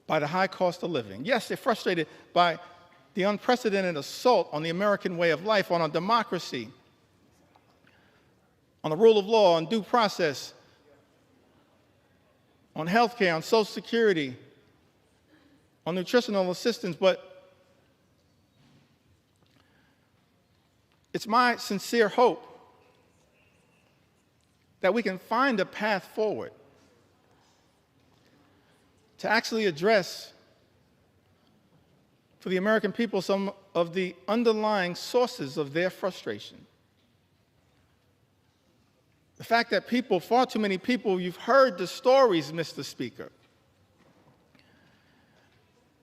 by the high cost of living. Yes, they're frustrated by the unprecedented assault on the American way of life, on our democracy, on the rule of law, on due process, on health care, on Social Security, on nutritional assistance, but it's my sincere hope that we can find a path forward to actually address for the American people some of the underlying sources of their frustration. The fact that people, far too many people, you've heard the stories, Mr. Speaker,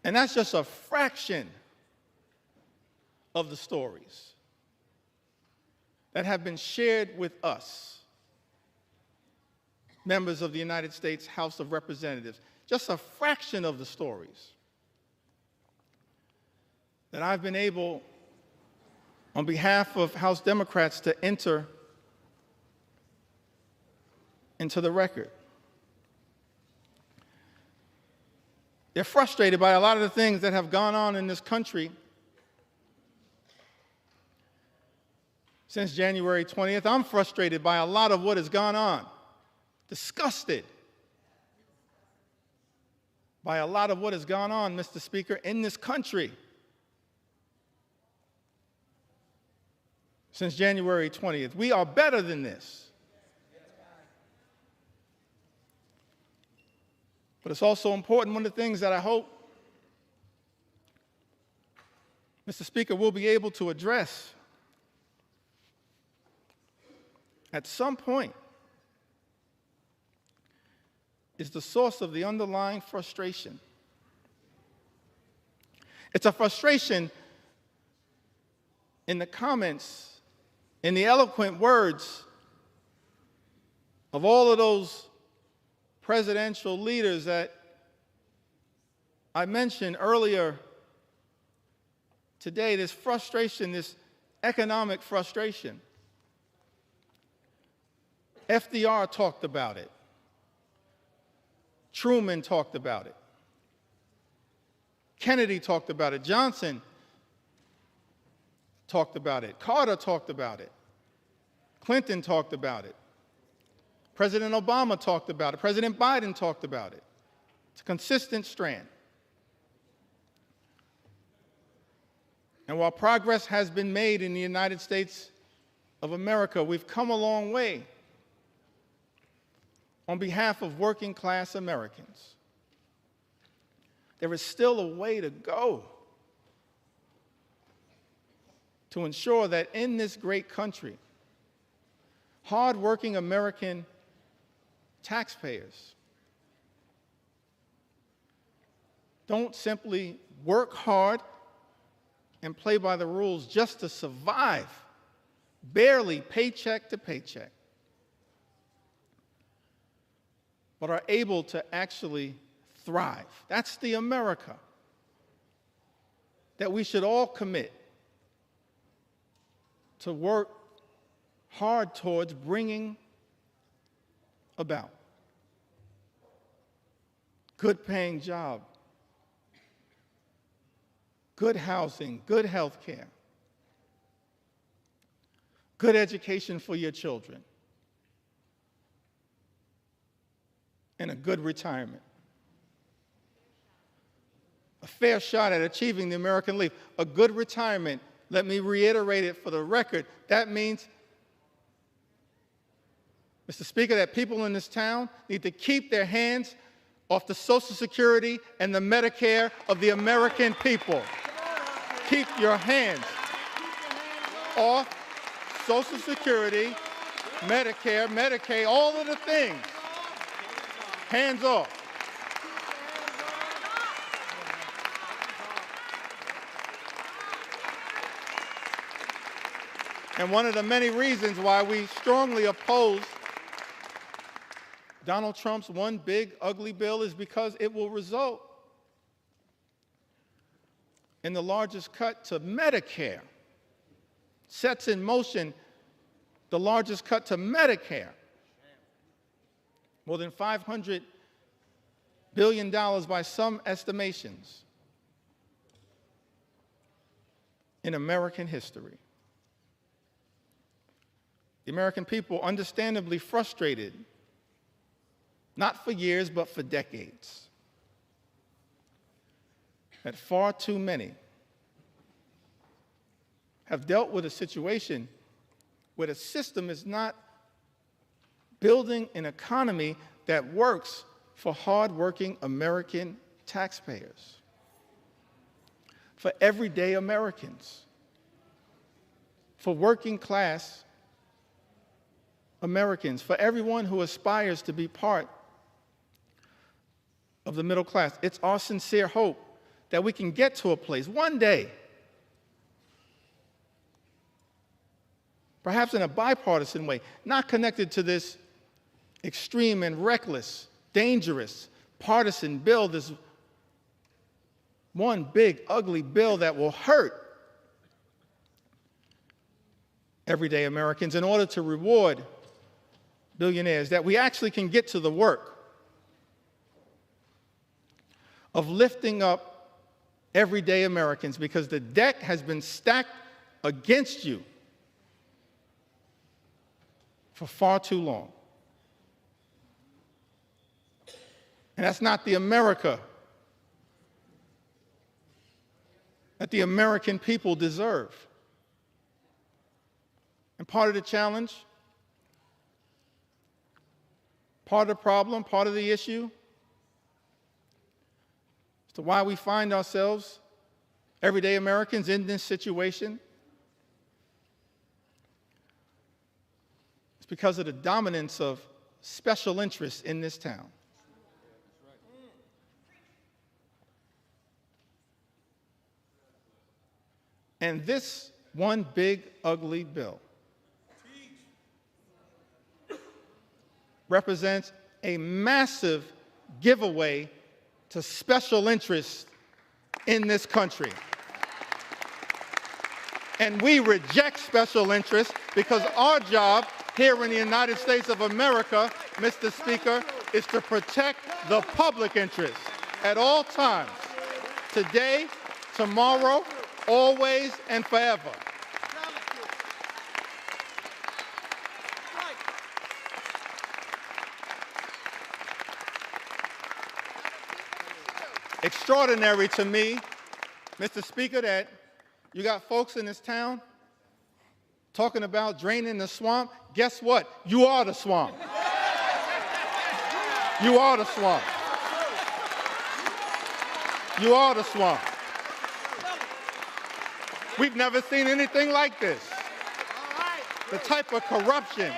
and that's just a fraction of the stories that have been shared with us, members of the United States House of Representatives, just a fraction of the stories that I've been able, on behalf of House Democrats, to enter into the record. They're frustrated by a lot of the things that have gone on in this country since January 20th. I'm frustrated by a lot of what has gone on, disgusted by a lot of what has gone on, Mr. Speaker, in this country. since January 20th. We are better than this. But it's also important, one of the things that I hope Mr. Speaker will be able to address at some point is the source of the underlying frustration. It's a frustration in the comments, in the eloquent words of all of those presidential leaders that I mentioned earlier today, this frustration, this economic frustration. FDR talked about it. Truman talked about it. Kennedy talked about it. Johnson talked about it. Carter talked about it. Clinton talked about it. President Obama talked about it. President Biden talked about it. It's a consistent strand. And while progress has been made in the United States of America, we've come a long way on behalf of working class Americans. There is still a way to go to ensure that in this great country, hardworking American taxpayers don't simply work hard and play by the rules just to survive, barely paycheck to paycheck, but are able to actually thrive. That's the America that we should all commit to work hard towards bringing about. Good paying job, good housing, good health care, good education for your children, and a good retirement. A fair shot at achieving the American Leap, a good retirement. Let me reiterate it for the record. That means, Mr. Speaker, that people in this town need to keep their hands off the Social Security and the Medicare of the American people. Keep your hands off Social Security, Medicare, Medicaid, all of the things. Hands off. And one of the many reasons why we strongly oppose Donald Trump's one big ugly bill is because it will result in the largest cut to Medicare, sets in motion the largest cut to Medicare, more than $500 billion by some estimations in American history. The American people, understandably frustrated, not for years, but for decades, that far too many have dealt with a situation where the system is not building an economy that works for hardworking American taxpayers, for everyday Americans, for working class Americans, for everyone who aspires to be part of the middle class. It's our sincere hope that we can get to a place one day, perhaps in a bipartisan way, not connected to this extreme and reckless, dangerous, partisan bill, this one big, ugly bill that will hurt everyday Americans in order to reward billionaires, that we actually can get to the work of lifting up everyday Americans, because the deck has been stacked against you for far too long. And that's not the America that the American people deserve. part of the challenge, part of the problem, part of the issue as to why we find ourselves, everyday Americans, in this situation. It's because of the dominance of special interests in this town. And this one big, ugly bill represents a massive giveaway to special interests in this country. And we reject special interests because our job here in the United States of America, Mr. Speaker, is to protect the public interest at all times, today, tomorrow, always, and forever. Extraordinary to me, Mr. Speaker, that you got folks in this town talking about draining the swamp. Guess what? You are the swamp. You are the swamp. You are the swamp. We've never seen anything like this. The type of corruption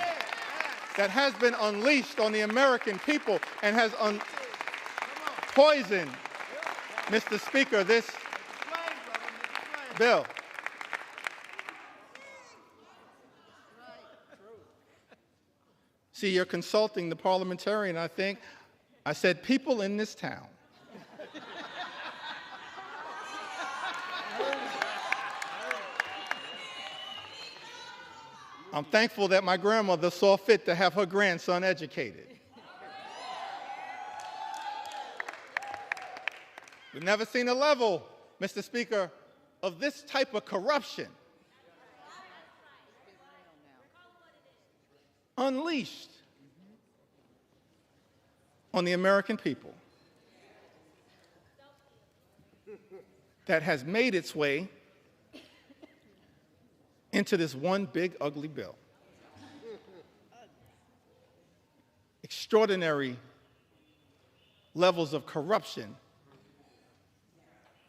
that has been unleashed on the American people and has poisoned, Mr. Speaker, this bill. See, you're consulting the parliamentarian, I think. I said people in this town. I'm thankful that my grandmother saw fit to have her grandson educated. We've never seen a level, Mr. Speaker, of this type of corruption unleashed on the American people that has made its way into this one big ugly bill. Extraordinary levels of corruption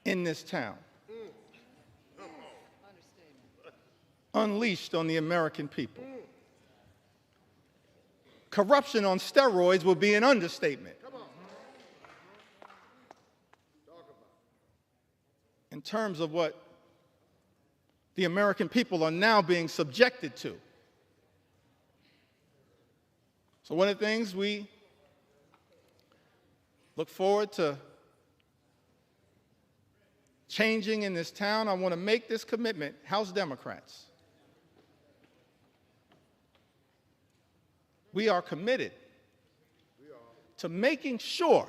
in this town, unleashed on the American people. Corruption on steroids would be an understatement. In terms of what the American people are now being subjected to. So one of the things we look forward to changing in this town, I want to make this commitment, House Democrats. We are committed to making sure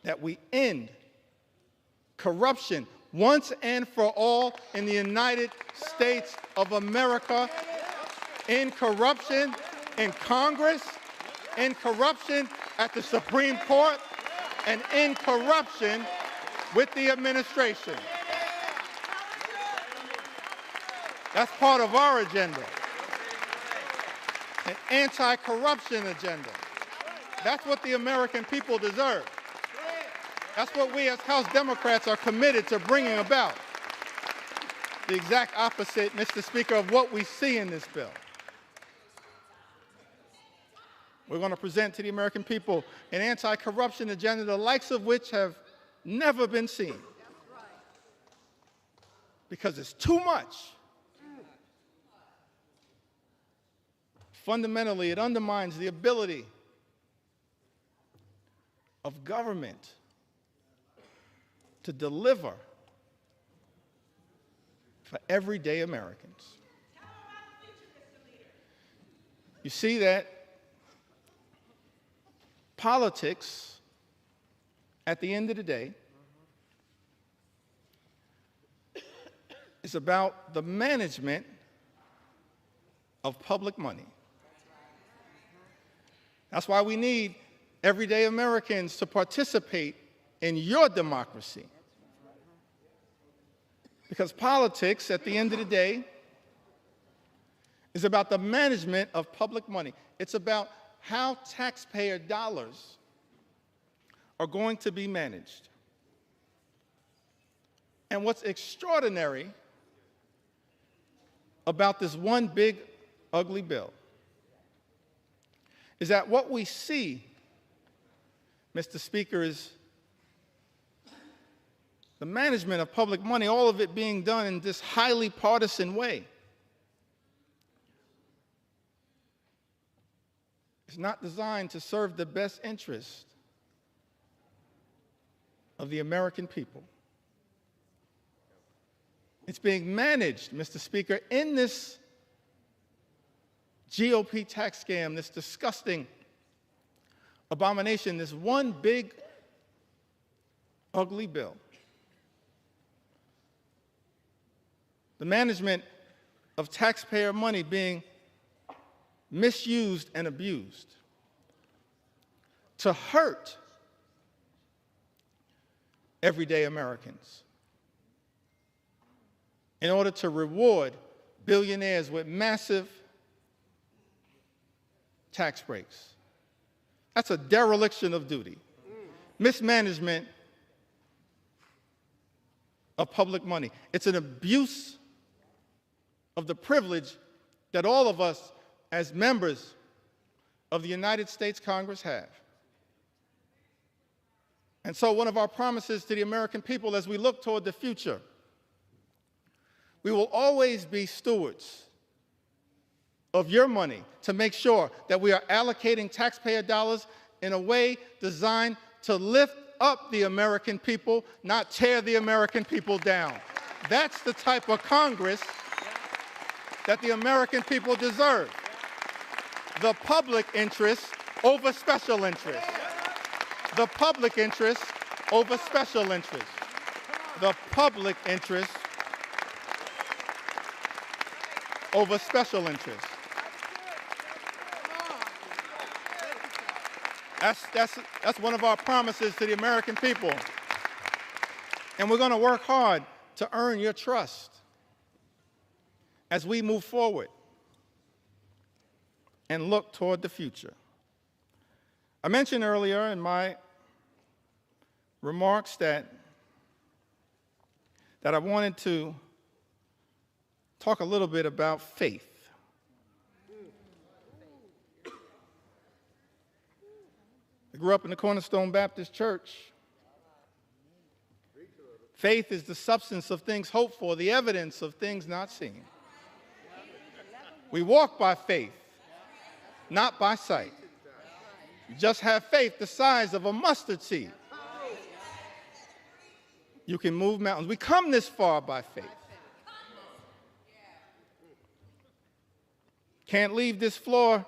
that we end corruption once and for all in the United States of America, in corruption in Congress, in corruption at the Supreme Court, and in corruption with the administration. That's part of our agenda, an anti-corruption agenda. That's what the American people deserve. That's what we as House Democrats are committed to bringing about. The exact opposite, Mr. Speaker, of what we see in this bill. We're going to present to the American people an anti-corruption agenda, the likes of which have never been seen. Because it's too much. Fundamentally, it undermines the ability of government to deliver for everyday Americans. You see that politics, at the end of the day, is about the management of public money. That's why we need everyday Americans to participate in your democracy. Because politics, at the end of the day, is about the management of public money. It's about how taxpayer dollars are going to be managed. And what's extraordinary about this one big, ugly bill is that what we see, Mr. Speaker, is the management of public money, all of it being done in this highly partisan way. It's not designed to serve the best interest of the American people. It's being managed, Mr. Speaker, in this GOP tax scam, this disgusting abomination, this one big, ugly bill. The management of taxpayer money being misused and abused to hurt everyday Americans in order to reward billionaires with massive tax breaks. That's a dereliction of duty. Mismanagement of public money. It's an abuse of the privilege that all of us as members of the United States Congress have. And so one of our promises to the American people as we look toward the future, we will always be stewards of your money to make sure that we are allocating taxpayer dollars in a way designed to lift up the American people, not tear the American people down. That's the type of Congress that the American people deserve. The public interest over special interest. The public interest over special interest. The public interest over special interest. That's one of our promises to the American people. And we're going to work hard to earn your trust as we move forward and look toward the future. I mentioned earlier in my remarks that I wanted to talk a little bit about faith. I grew up in the Cornerstone Baptist Church. Faith is the substance of things hoped for, the evidence of things not seen. We walk by faith, not by sight. You just have faith the size of a mustard seed. You can move mountains. We come this far by faith. Can't leave this floor,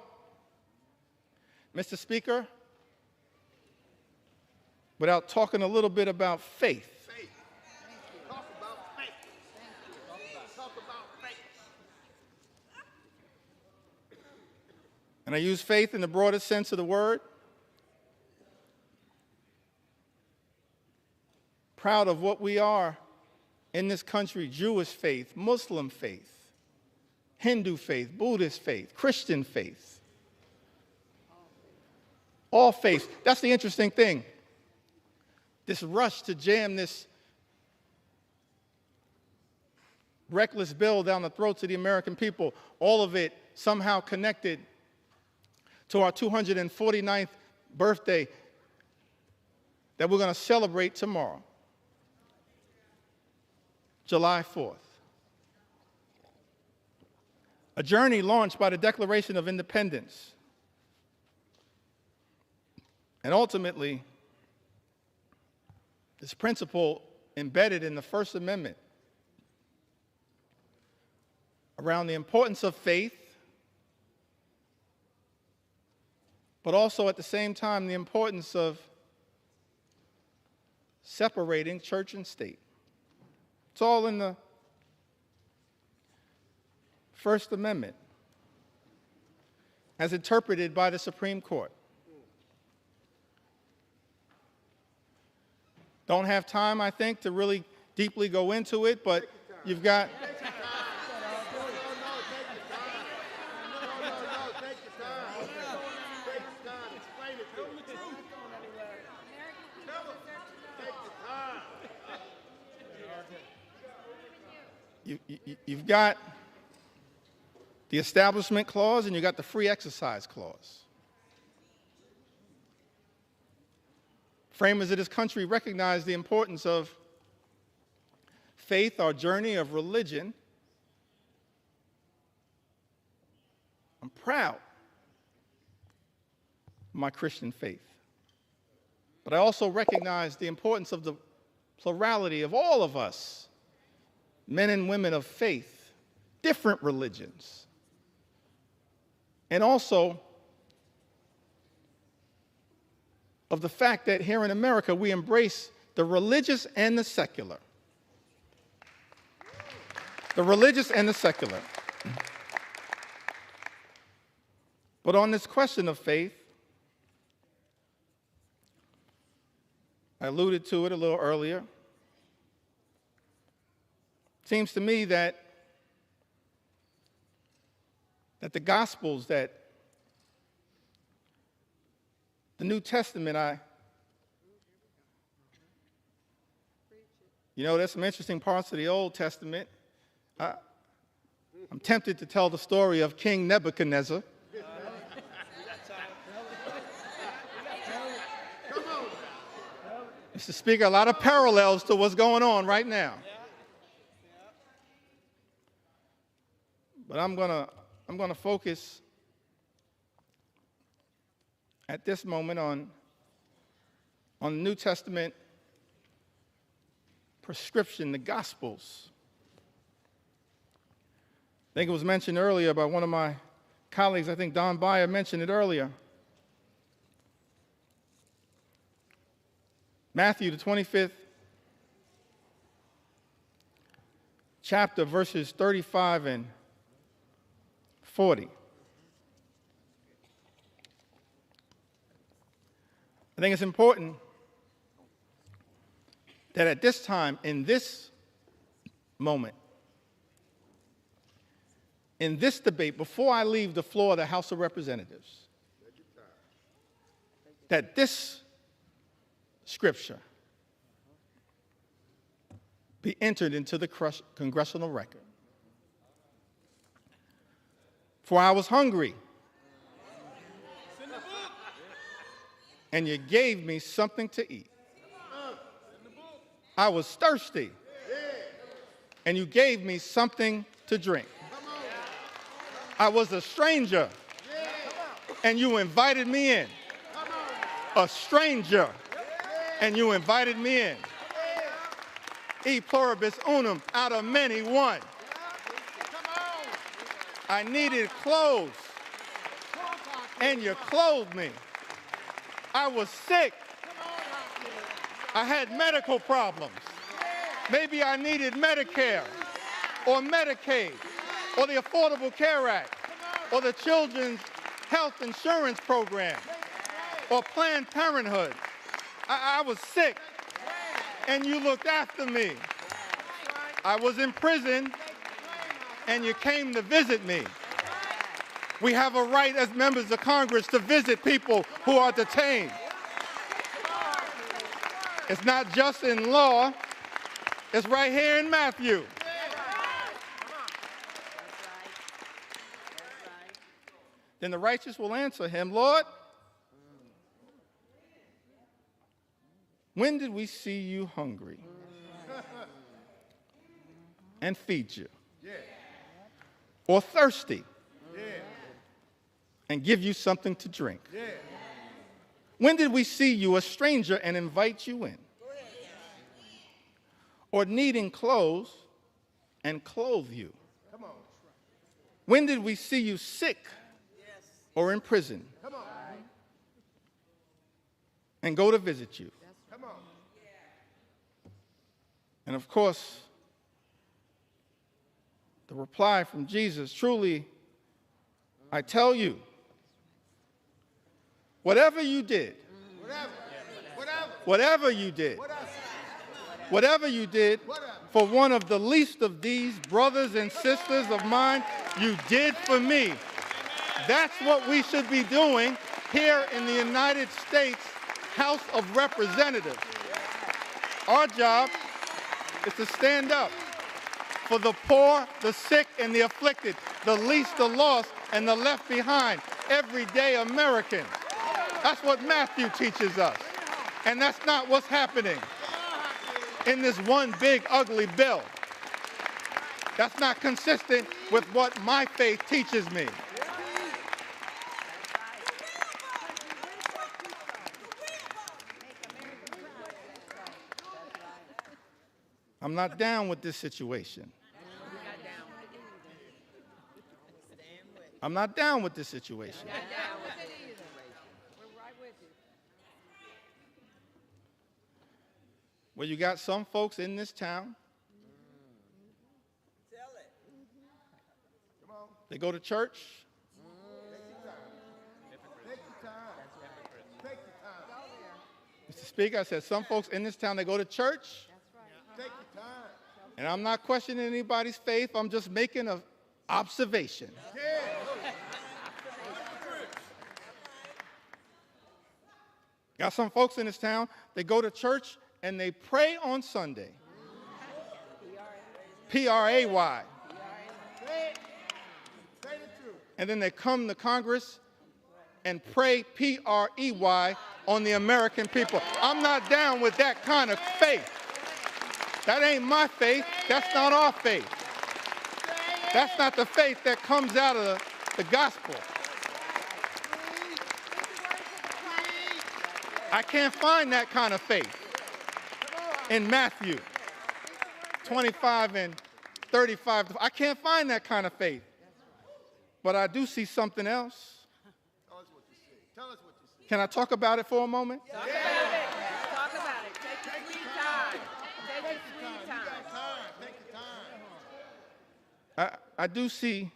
Mr. Speaker, without talking a little bit about faith. Talk about faith. Talk about faith. And I use faith in the broadest sense of the word. Proud of what we are in this country: Jewish faith, Muslim faith, Hindu faith, Buddhist faith, Christian faith. All faiths. That's the interesting thing. This rush to jam this reckless bill down the throats of the American people, all of it somehow connected to our 249th birthday that we're going to celebrate tomorrow, July 4th. A journey launched by the Declaration of Independence. And ultimately, this principle embedded in the First Amendment around the importance of faith, but also at the same time the importance of separating church and state. It's all in the First Amendment as interpreted by the Supreme Court. Don't have time, I think, to really deeply go into it, but You've got No, take your time. Take your time. Explain it to me. Take your time. you've got the Establishment Clause and you've got the Free Exercise Clause. Framers of this country recognize the importance of faith, our journey of religion. I'm proud of my Christian faith. But I also recognize the importance of the plurality of all of us, men and women of faith, different religions. And also of the fact that here in America we embrace the religious and the secular. The religious and the secular. But on this question of faith, I alluded to it a little earlier. It seems to me that the Gospels, that the New Testament, there's some interesting parts of the Old Testament. I'm tempted to tell the story of King Nebuchadnezzar. Mr. Speaker, a lot of parallels to what's going on right now. But I'm gonna focus at this moment on the New Testament prescription, the Gospels. I think it was mentioned earlier by one of my colleagues. I think Don Beyer mentioned it earlier. Matthew, the 25th chapter, verses 35 and 40. I think it's important that at this time, in this moment, in this debate, before I leave the floor of the House of Representatives, that this scripture be entered into the congressional record. For I was hungry, and you gave me something to eat. I was thirsty, and you gave me something to drink. I was a stranger, and you invited me in. A stranger, and you invited me in. E pluribus unum, out of many, one. I needed clothes, and you clothed me. I was sick. I had medical problems. Maybe I needed Medicare or Medicaid or the Affordable Care Act or the Children's Health Insurance Program or Planned Parenthood. I was sick, and you looked after me. I was in prison, and you came to visit me. We have a right as members of Congress to visit people who are detained. It's not just in law, it's right here in Matthew. Then the righteous will answer him, Lord, when did we see you hungry and feed you? Or thirsty and give you something to drink? When did we see you a stranger and invite you in? Or needing clothes and clothe you? When did we see you sick or in prison and go to visit you? And of course, the reply from Jesus, truly, I tell you, whatever you did, whatever you did, Whatever you did for one of the least of these brothers and sisters of mine, you did for me. That's what we should be doing here in the United States House of Representatives. Our job is to stand up for the poor, the sick, and the afflicted, the least, the lost, and the left behind, everyday Americans. That's what Matthew teaches us. And that's not what's happening in this one big ugly bill. That's not consistent with what my faith teaches me. I'm not down with this situation. I'm not down with this situation. Well, you got some folks in this town. They go to church. Mr. Speaker, I said some folks in this town, they go to church. And I'm not questioning anybody's faith. I'm just making an observation. Got some folks in this town, they go to church and they pray on Sunday. P-R-A-Y. And then they come to Congress and pray P-R-E-Y on the American people. I'm not down with that kind of faith. That ain't my faith. That's not our faith. That's not the faith that comes out of the gospel. I can't find that kind of faith in Matthew 25 and 35. I can't find that kind of faith. But I do see something else. Tell us what you see. Tell us what you see. Can I talk about it for a moment? Talk about it. Talk about it. Take your sweet time. Take your sweet time. Take your time. I do see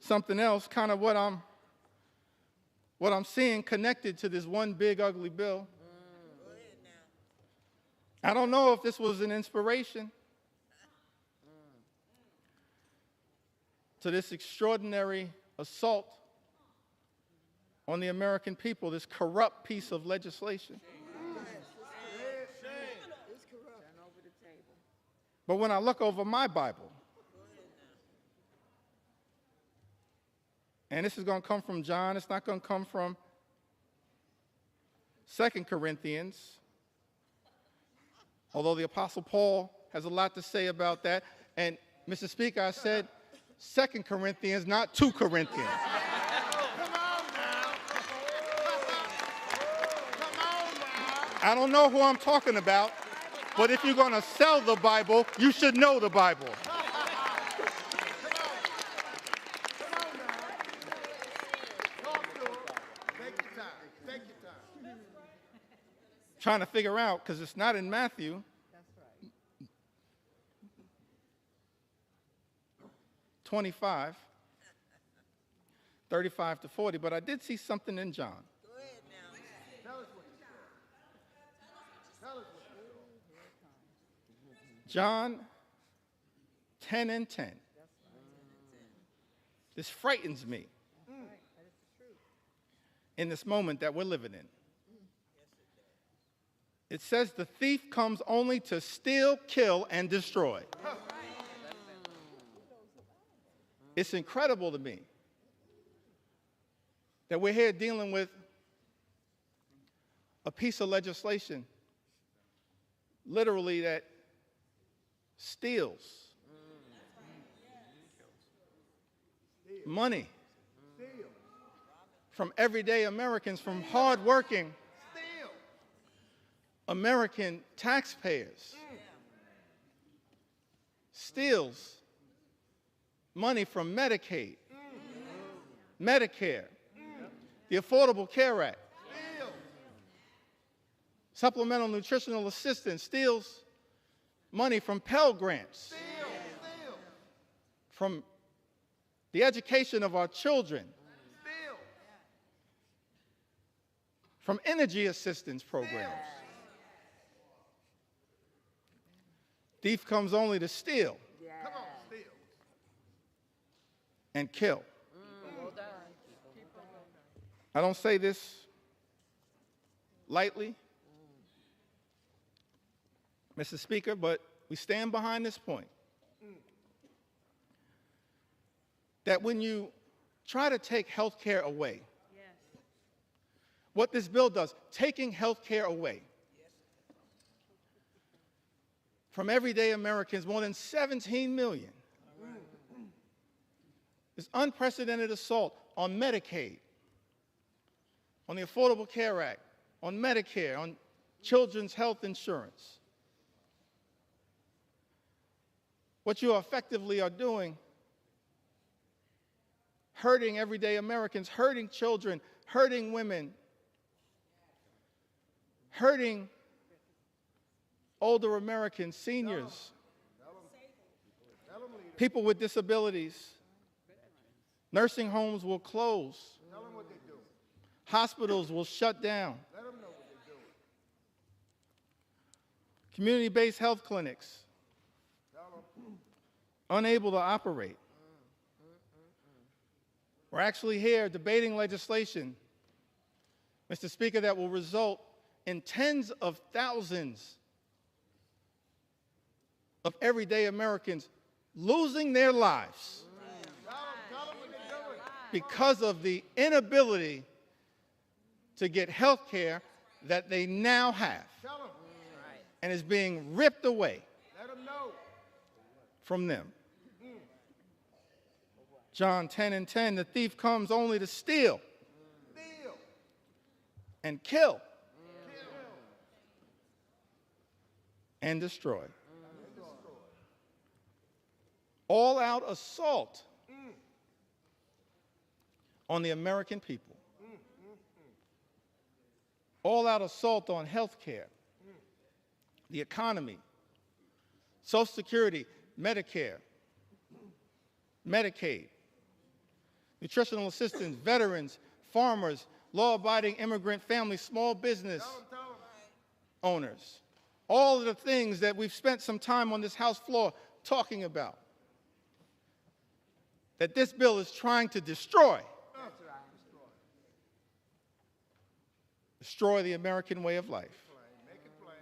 something else, kind of what I'm seeing connected to this one big ugly bill. I don't know if this was an inspiration to this extraordinary assault on the American people, this corrupt piece of legislation. But when I look over my Bible, and this is going to come from John, it's not going to come from 2 Corinthians, although the Apostle Paul has a lot to say about that. And Mr. Speaker, I said 2 Corinthians, not 2 Corinthians. I don't know who I'm talking about, but if you're going to sell the Bible, you should know the Bible. Trying to figure out, because it's not in Matthew. That's right. 25, 35 to 40, but I did see something in John. Go ahead now. Tell us what you saw. Tell us what you saw. John 10 and 10. This frightens me in this moment that we're living in. It says the thief comes only to steal, kill, and destroy. It's incredible to me that we're here dealing with a piece of legislation literally that steals money from everyday Americans, from hardworking American taxpayers, steals money from Medicaid, Medicare, the Affordable Care Act, supplemental nutritional assistance, steals money from Pell Grants, from the education of our children, from energy assistance programs. Thief comes only to steal Come on, steal. and kill. Well done. I don't say this lightly, Mr. Speaker, but we stand behind this point. That when you try to take health care away, Yes. what this bill does, taking health care away from everyday Americans, more than 17 million, this unprecedented assault on Medicaid, on the Affordable Care Act, on Medicare, on children's health insurance. What you effectively are doing, hurting everyday Americans, hurting children, hurting women, hurting older Americans, seniors, people with disabilities. Nursing homes will close. Tell them what they're doing. Hospitals will shut down. Let them know what they're doing. Community-based health clinics Tell them. unable to operate. We're actually here debating legislation, Mr. Speaker, that will result in tens of thousands of everyday Americans losing their lives Tell them what they're doing. because of the inability to get health care that they now have Tell them. and is being ripped away Let them know. from them. John 10:10, the thief comes only to steal Steal. and kill Kill. and destroy. All-out assault on the American people. All-out assault on health care, the economy, Social Security, Medicare, Medicaid, nutritional assistance, veterans, farmers, law-abiding immigrant families, small business Tell them. owners. All of the things that we've spent some time on this House floor talking about. That this bill is trying to destroy. Destroy the American way of life. Make it plain.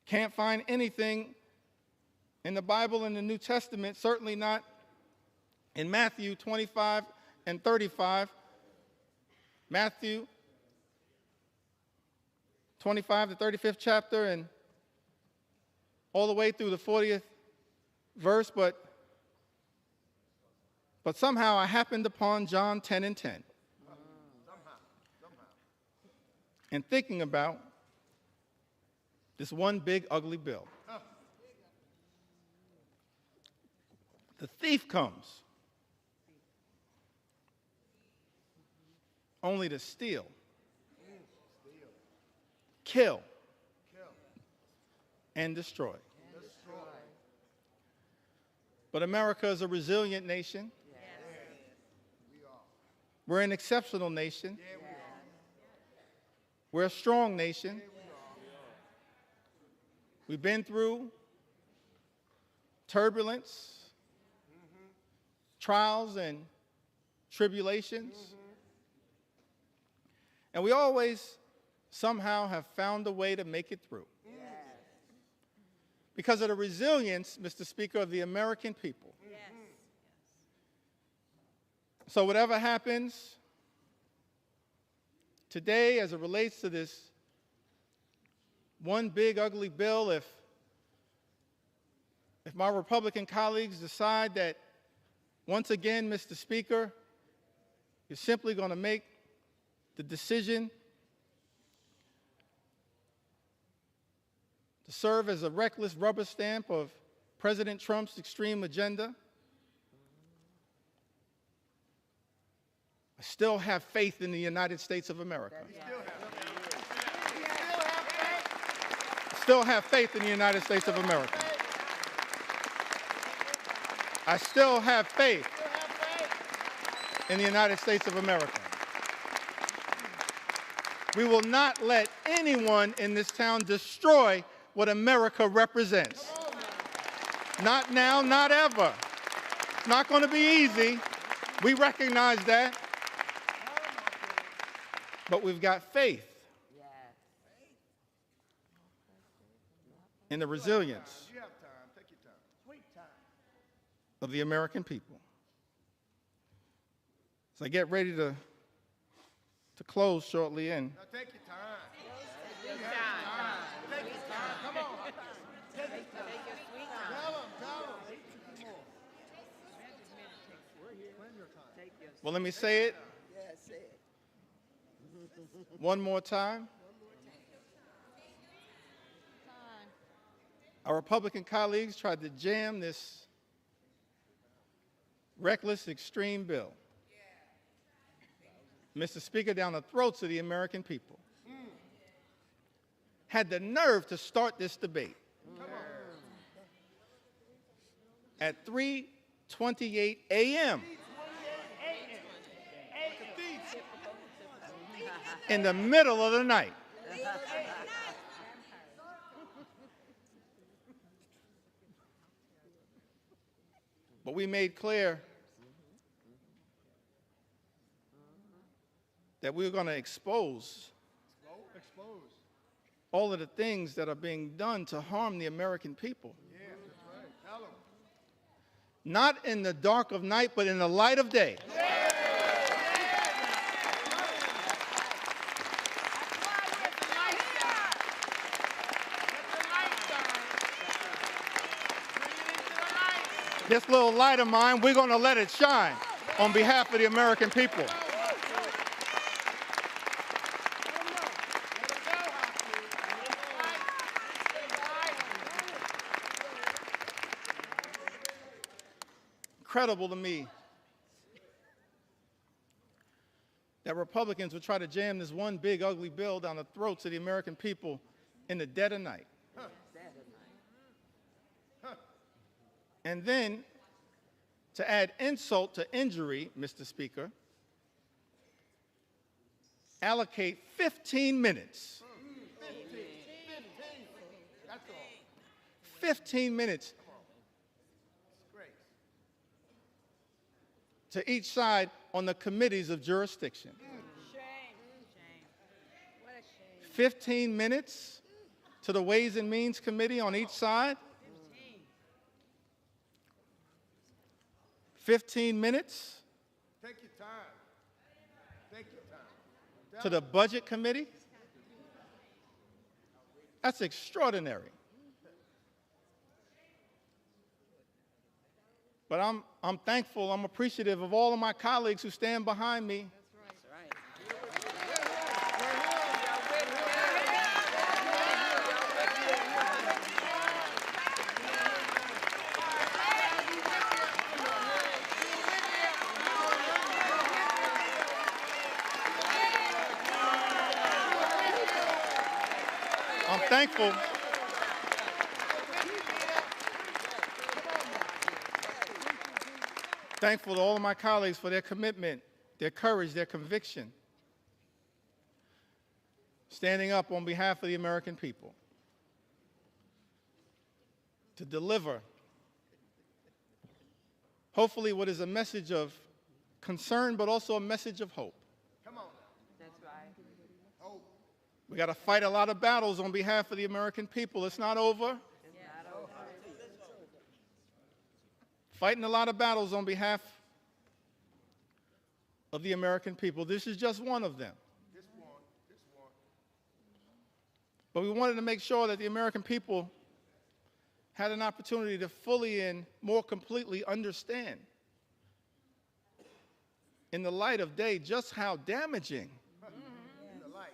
Can't find anything in the Bible and the New Testament, certainly not in Matthew 25 and 35. Matthew 25, the 35th chapter, and all the way through the 40th verse, but somehow I happened upon John 10:10. And thinking about this one big ugly bill. The thief comes only to steal, kill, and destroy. But America is a resilient nation. We're an exceptional nation. We're a strong nation. We've been through turbulence, trials, and tribulations. And we always somehow have found a way to make it through. Because of the resilience, Mr. Speaker, of the American people. Yes. So whatever happens today as it relates to this one big ugly bill, if my Republican colleagues decide that once again, Mr. Speaker, you're simply going to make the decision to serve as a reckless rubber stamp of President Trump's extreme agenda, I still have faith in the United States of America. Still have faith in the United States of America. I still have faith in the United States of America. We will not let anyone in this town destroy what America represents. Not now, not ever. Not going to be easy. We recognize that. But we've got faith in the resilience You have time. Take your time. Sweet time. of the American people. So I get ready to close shortly in. Now take your time. Take your time. Take your time. Come on. Take your time. Take your sweet time. Tell them. Tell them. Come on. Claim your time. Take your Well, let me say it one more time. Our Republican colleagues tried to jam this reckless, extreme bill, Mr. Speaker, down the throats of the American people. Had the nerve to start this debate at 3:28 a.m. in the middle of the night. But we made clear that we were going to expose all of the things that are being done to harm the American people. Yeah, that's right. Tell them. Not in the dark of night, but in the light of day. This little light of mine, we're going to let it shine on behalf of the American people. Incredible to me that Republicans would try to jam this one big, ugly bill down the throats of the American people in the dead of night. And then, to add insult to injury, Mr. Speaker, allocate 15 minutes. 15 minutes to each side on the committees of jurisdiction. shame. What a shame. 15 minutes to the Ways and Means Committee on each side. 15 minutes Take your time. Take your time. to the Budget Committee. That's extraordinary. But I'm thankful, I'm appreciative of all of my colleagues who stand behind me. That's right. I'm thankful. Thankful to all of my colleagues for their commitment, their courage, their conviction, standing up on behalf of the American people to deliver, hopefully, what is a message of concern, but also a message of hope. Come on. That's right. Hope. We got to fight a lot of battles on behalf of the American people. It's not over. Fighting a lot of battles on behalf of the American people. This is just one of them. This one. But we wanted to make sure that the American people had an opportunity to fully and more completely understand, in the light of day, just how damaging In the light.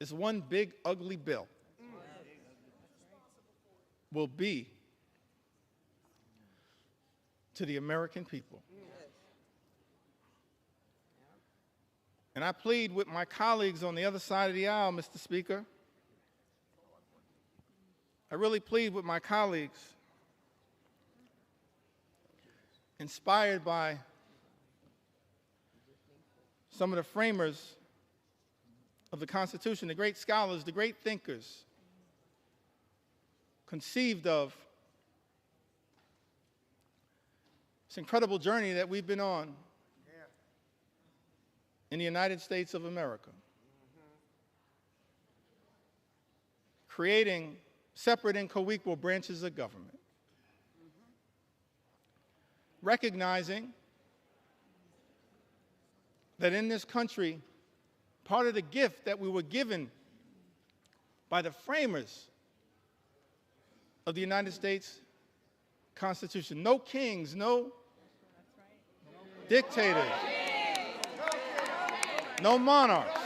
this one big, ugly bill will be to the American people. And I plead with my colleagues on the other side of the aisle, Mr. Speaker. I really plead with my colleagues, inspired by some of the framers of the Constitution, the great scholars, the great thinkers, conceived of this incredible journey that we've been on in the United States of America, creating separate and co-equal branches of government, recognizing that in this country, part of the gift that we were given by the framers of the United States Constitution, no kings, no dictators, no monarchs,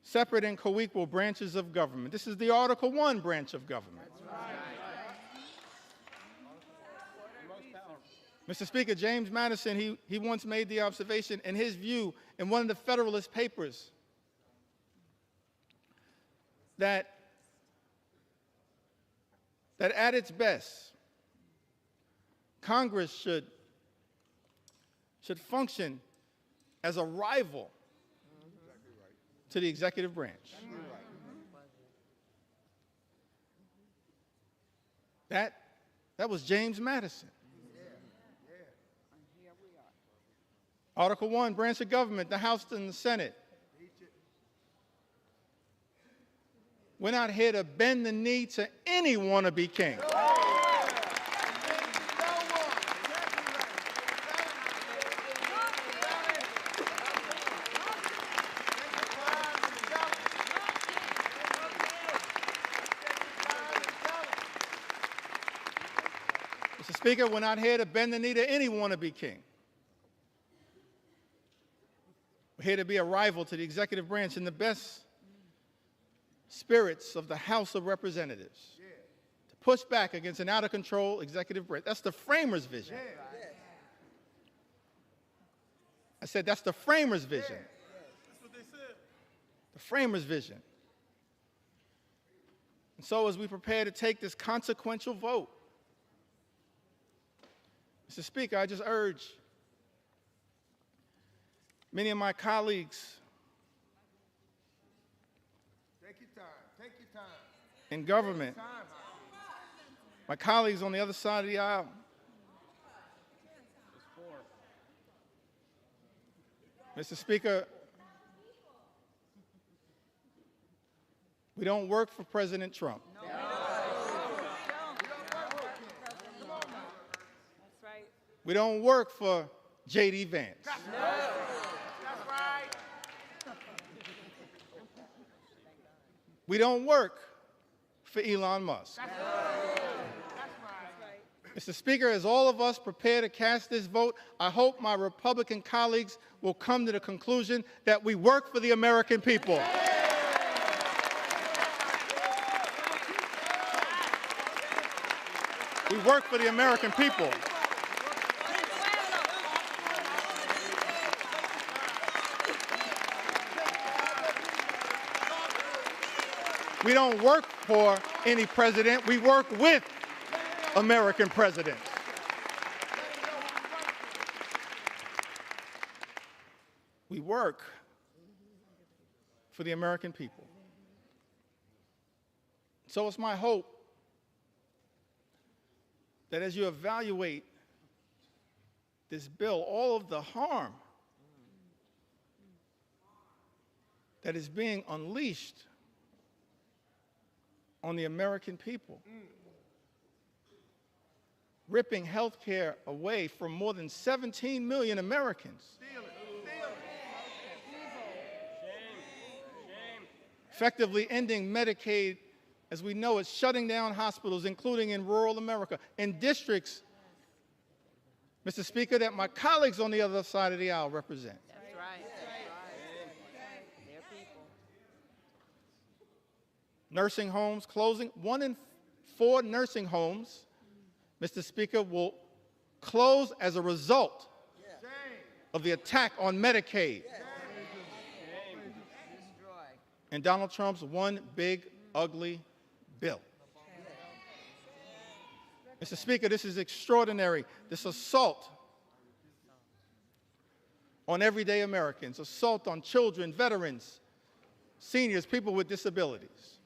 separate and co-equal branches of government. This is the Article I branch of government. Mr. Speaker, James Madison, he once made the observation in his view in one of the Federalist Papers that at its best, Congress should function as a rival to the executive branch. That was James Madison. Article I, branch of government, the House and the Senate. We're not here to bend the knee to any wannabe king. Mr. Speaker, we're not here to bend the knee to any wannabe king. We're here to be a rival to the executive branch in the best spirits of the House of Representatives, to push back against an out-of-control executive branch. That's the framers' vision. I said that's the framers' vision. That's what they said. The framers' vision. And so as we prepare to take this consequential vote, Mr. Speaker, I just urge many of my colleagues Take your time. in government, my colleagues on the other side of the aisle, Mr. Speaker, we don't work for President Trump. We don't work for J.D. Vance. We don't work for Elon Musk. Mr. Speaker, as all of us prepare to cast this vote, I hope my Republican colleagues will come to the conclusion that we work for the American people. We work for the American people. We don't work for any president. We work with American presidents. We work for the American people. So it's my hope that as you evaluate this bill, all of the harm that is being unleashed on the American people, ripping health care away from more than 17 million Americans, effectively ending Medicaid as we know it, shutting down hospitals, including in rural America, in districts, Mr. Speaker, that my colleagues on the other side of the aisle represent. That's right. They're people. Nursing homes closing. 1 in 4 nursing homes, Mr. Speaker, will close as a result of the attack on Medicaid and Donald Trump's one big, ugly bill. Mr. Speaker, this is extraordinary. This assault on everyday Americans, assault on children, veterans, seniors, people with disabilities.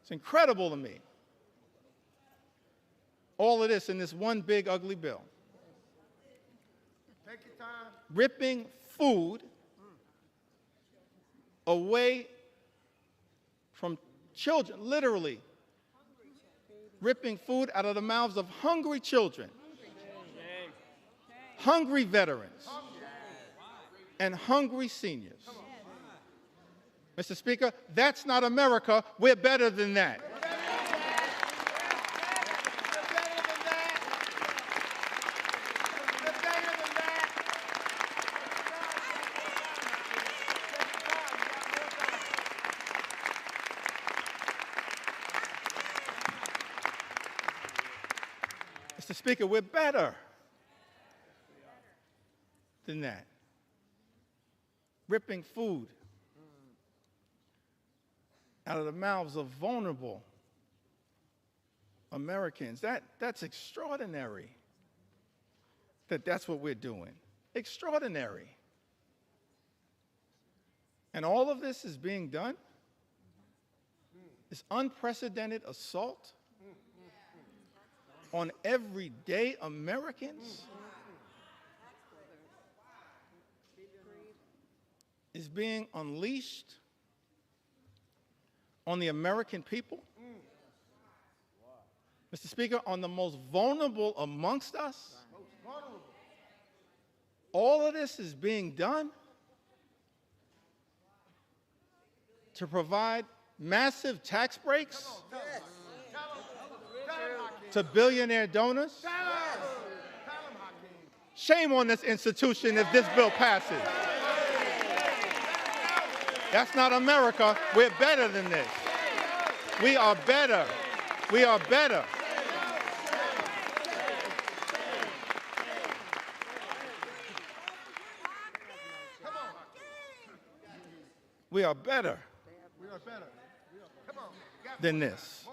It's incredible to me. All of this in this one big ugly bill. Take your time. Ripping food away from children, literally ripping food out of the mouths of hungry children, hungry veterans, and hungry seniors. Mr. Speaker, that's not America. We're better than that. Mr. Speaker, we're better than that. Ripping food out of the mouths of vulnerable Americans. That's extraordinary that's what we're doing. Extraordinary. And all of this is being done? This unprecedented assault on everyday Americans is being unleashed on the American people. Mr. Speaker, on the most vulnerable amongst us. All of this is being done to provide massive tax breaks to billionaire donors. Shame on this institution if this bill passes. That's not America. We're better than this. We are better. We are better. We are better than this.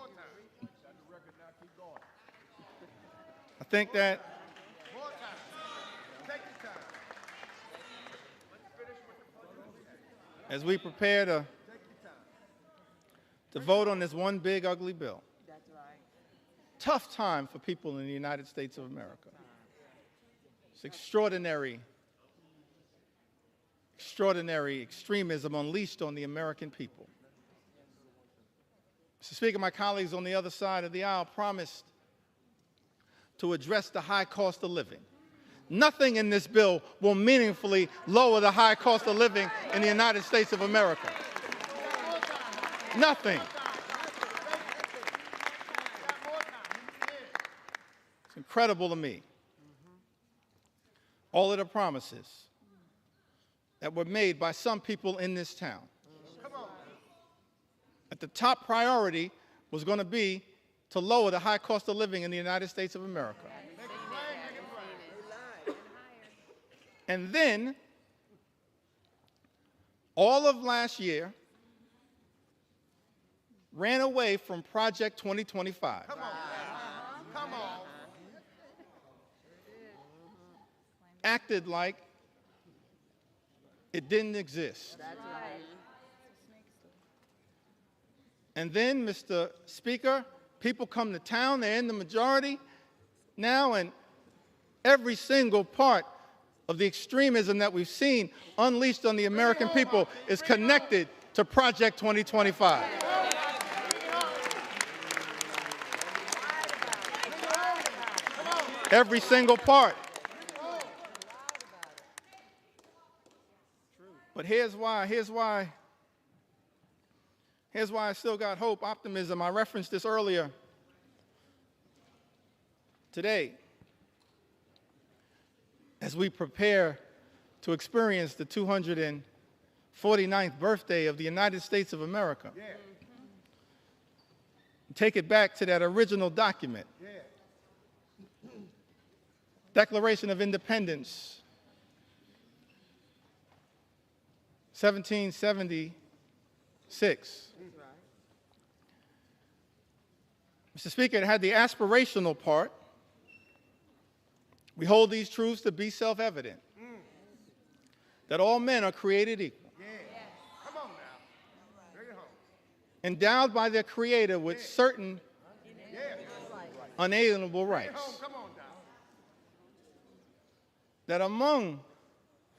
I think that as we prepare to vote on this one big ugly bill, tough time for people in the United States of America. It's extraordinary extremism unleashed on the American people. Mr. Speaker, my colleagues on the other side of the aisle promised to address the high cost of living. Nothing in this bill will meaningfully lower the high cost of living in the United States of America. Nothing. It's incredible to me. All of the promises that were made by some people in this town. That the top priority was going to be to lower the high cost of living in the United States of America. And then, all of last year, ran away from Project 2025. Come on. Come on. Acted like it didn't exist. That's right. And then, Mr. Speaker, people come to town, they're in the majority now, and every single part of the extremism that we've seen unleashed on the American people is connected to Project 2025. Every single part. But here's why I still got hope, optimism. I referenced this earlier today. As we prepare to experience the 249th birthday of the United States of America. Yeah. Take it back to that original document. Yeah. Declaration of Independence, 1776. Mr. Speaker, it had the aspirational part. We hold these truths to be self-evident. that all men are created equal, Yeah. Come on now. Bring it home. endowed by their Creator with certain Yeah. unalienable Bring it rights, home. Come on now. that among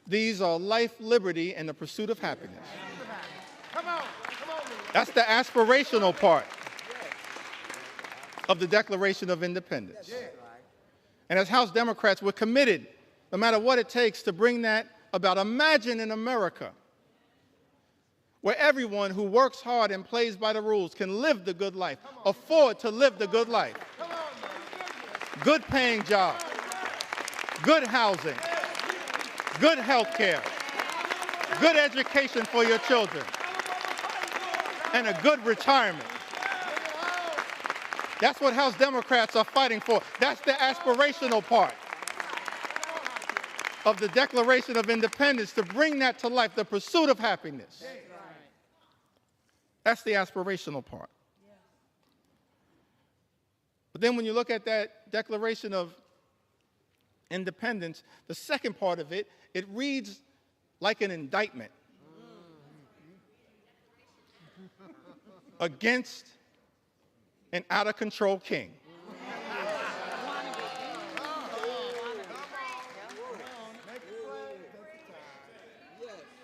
these are life, liberty, and the pursuit of happiness. Come on. Come on, Lou. That's the aspirational part of the Declaration of Independence. And as House Democrats, we're committed, no matter what it takes, to bring that about. Imagine in America where everyone who works hard and plays by the rules can live the good life, afford to live the good life. Good paying jobs, good housing, good health care, good education for your children, and a good retirement. That's what House Democrats are fighting for. That's the aspirational part of the Declaration of Independence, to bring that to life, the pursuit of happiness. That's the aspirational part. But then when you look at that Declaration of Independence, the second part of it, it reads like an indictment against an out-of-control king.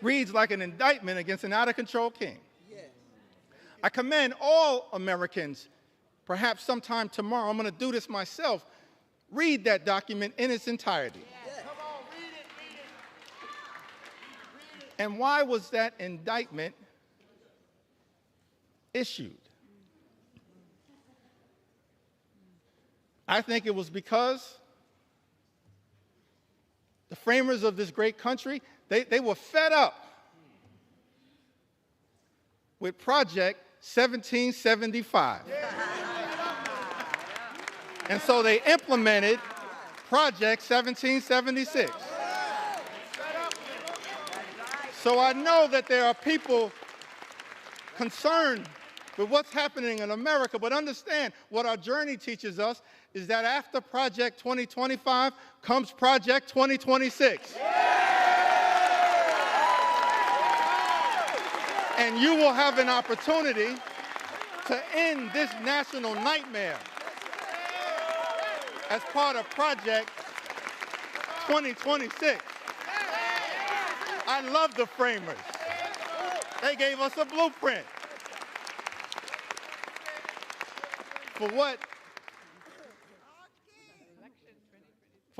Reads like an indictment against an out-of-control king. I commend all Americans, perhaps sometime tomorrow, I'm going to do this myself, read that document in its entirety. And why was that indictment issued? I think it was because the framers of this great country, they were fed up with Project 1775. And so they implemented Project 1776. So I know that there are people concerned with what's happening in America, but understand what our journey teaches us is that after Project 2025 comes Project 2026. And you will have an opportunity to end this national nightmare as part of Project 2026. I love the framers. They gave us a blueprint for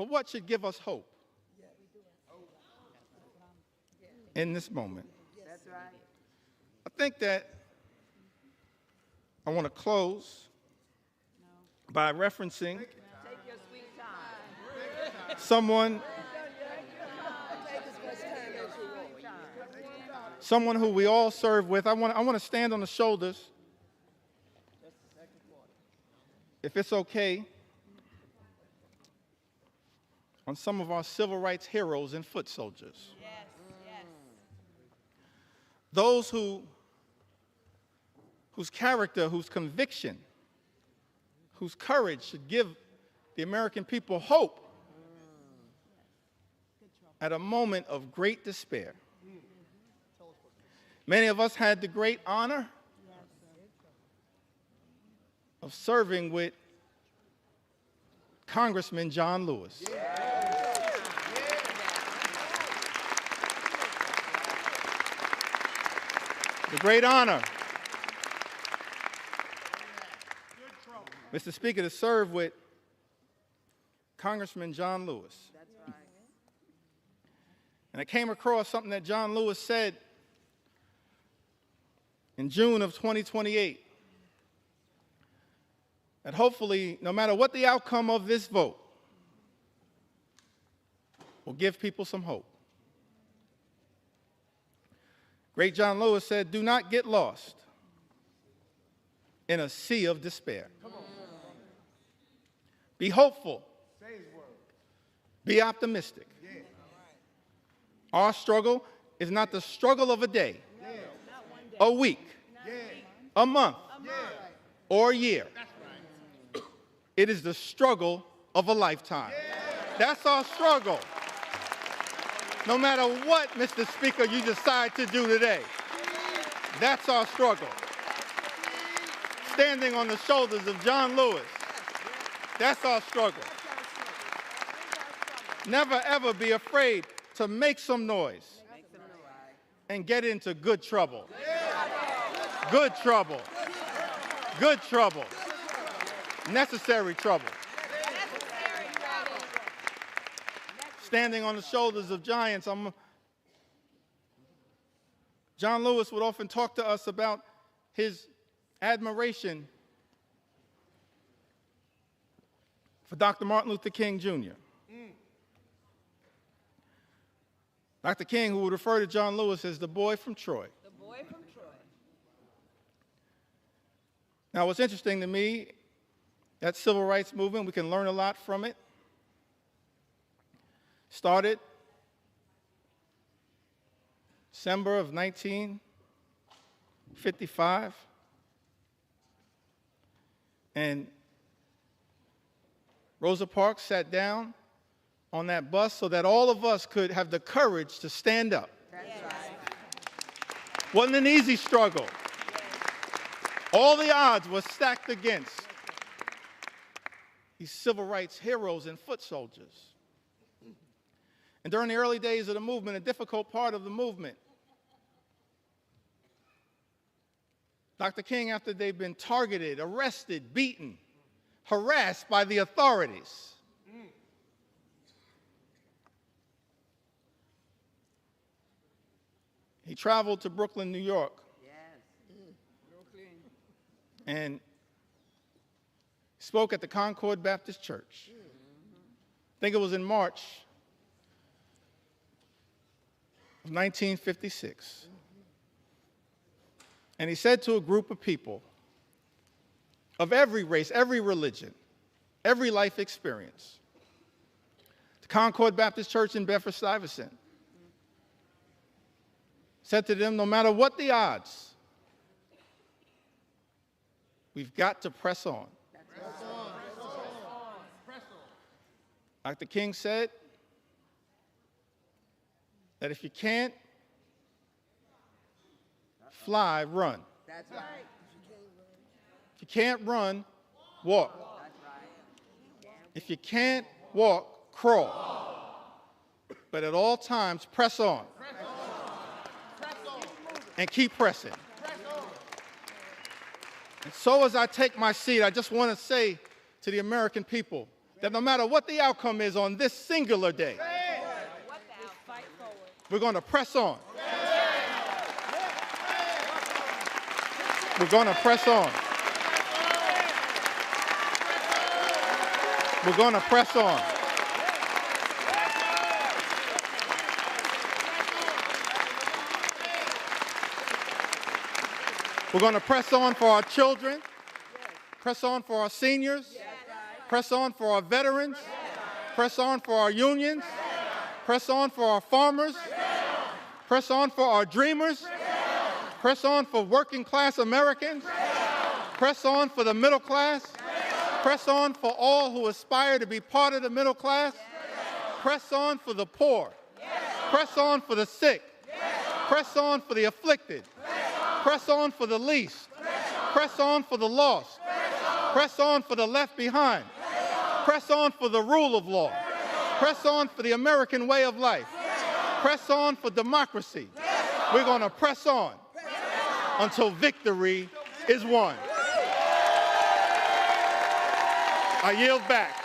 what should give us hope in this moment. That's right. I think that I want to close by referencing Take your sweet time. someone who we all serve with. I want to stand on the shoulders, if it's okay, on some of our civil rights heroes and foot soldiers. Yes, yes. Those whose character, whose conviction, whose courage should give the American people hope at a moment of great despair. Many of us had the great honor of serving with Congressman John Lewis. The great honor, Mr. Speaker, to serve with Congressman John Lewis. That's right. And I came across something that John Lewis said in June of 2028, that hopefully, no matter what the outcome of this vote, will give people some hope. Great John Lewis said, "Do not get lost in a sea of despair. Be hopeful. Be optimistic. Our struggle is not the struggle of a day, a week, a month, or a year. It is the struggle of a lifetime." That's our struggle. No matter what, Mr. Speaker, you decide to do today. That's our struggle. Standing on the shoulders of John Lewis. That's our struggle. Never, ever be afraid to make some noise and get into good trouble. Good trouble. Good trouble. Necessary trouble. Standing on the shoulders of giants. John Lewis would often talk to us about his admiration for Dr. Martin Luther King, Jr. Dr. King, who would refer to John Lewis as the boy from Troy. The boy from Troy. Now, what's interesting to me, that civil rights movement, we can learn a lot from it. Started December of 1955. And Rosa Parks sat down on that bus so that all of us could have the courage to stand up. That's right. Wasn't an easy struggle. All the odds were stacked against these civil rights heroes and foot soldiers. And during the early days of the movement, a difficult part of the movement, Dr. King, after they'd been targeted, arrested, beaten, harassed by the authorities, he traveled to Brooklyn, New York, and spoke at the Concord Baptist Church. I think it was in March of 1956. And he said to a group of people of every race, every religion, every life experience, the Concord Baptist Church in Bedford-Stuyvesant, said to them, no matter what the odds, we've got to press on. Dr. King said that if you can't fly, run. That's right. If you can't run, walk. That's right. If you can't walk, crawl. But at all times, press on. And keep pressing. And so as I take my seat, I just want to say to the American people that no matter what the outcome is on this singular day, we're going to press on. We're going to press on. We're going to press on. We're going to press on for our children, press on for our seniors, press on for our veterans, press on for our unions, press on for our farmers, press on for our dreamers, press on for working class Americans, press on for the middle class, press on for all who aspire to be part of the middle class, press on for the poor, press on for the sick, press on for the afflicted, press on for the least, press on for the lost, press on for the left behind, press on for the rule of law, press on for the American way of life, press on for democracy. We're going to press on until victory is won. I yield back.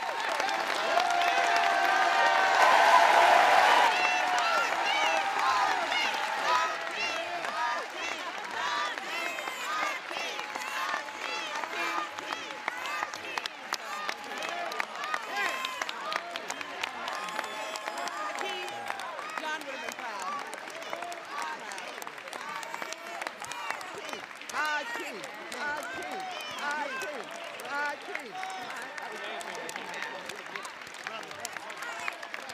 John would have been proud. Hakeem, Hakeem, Hakeem,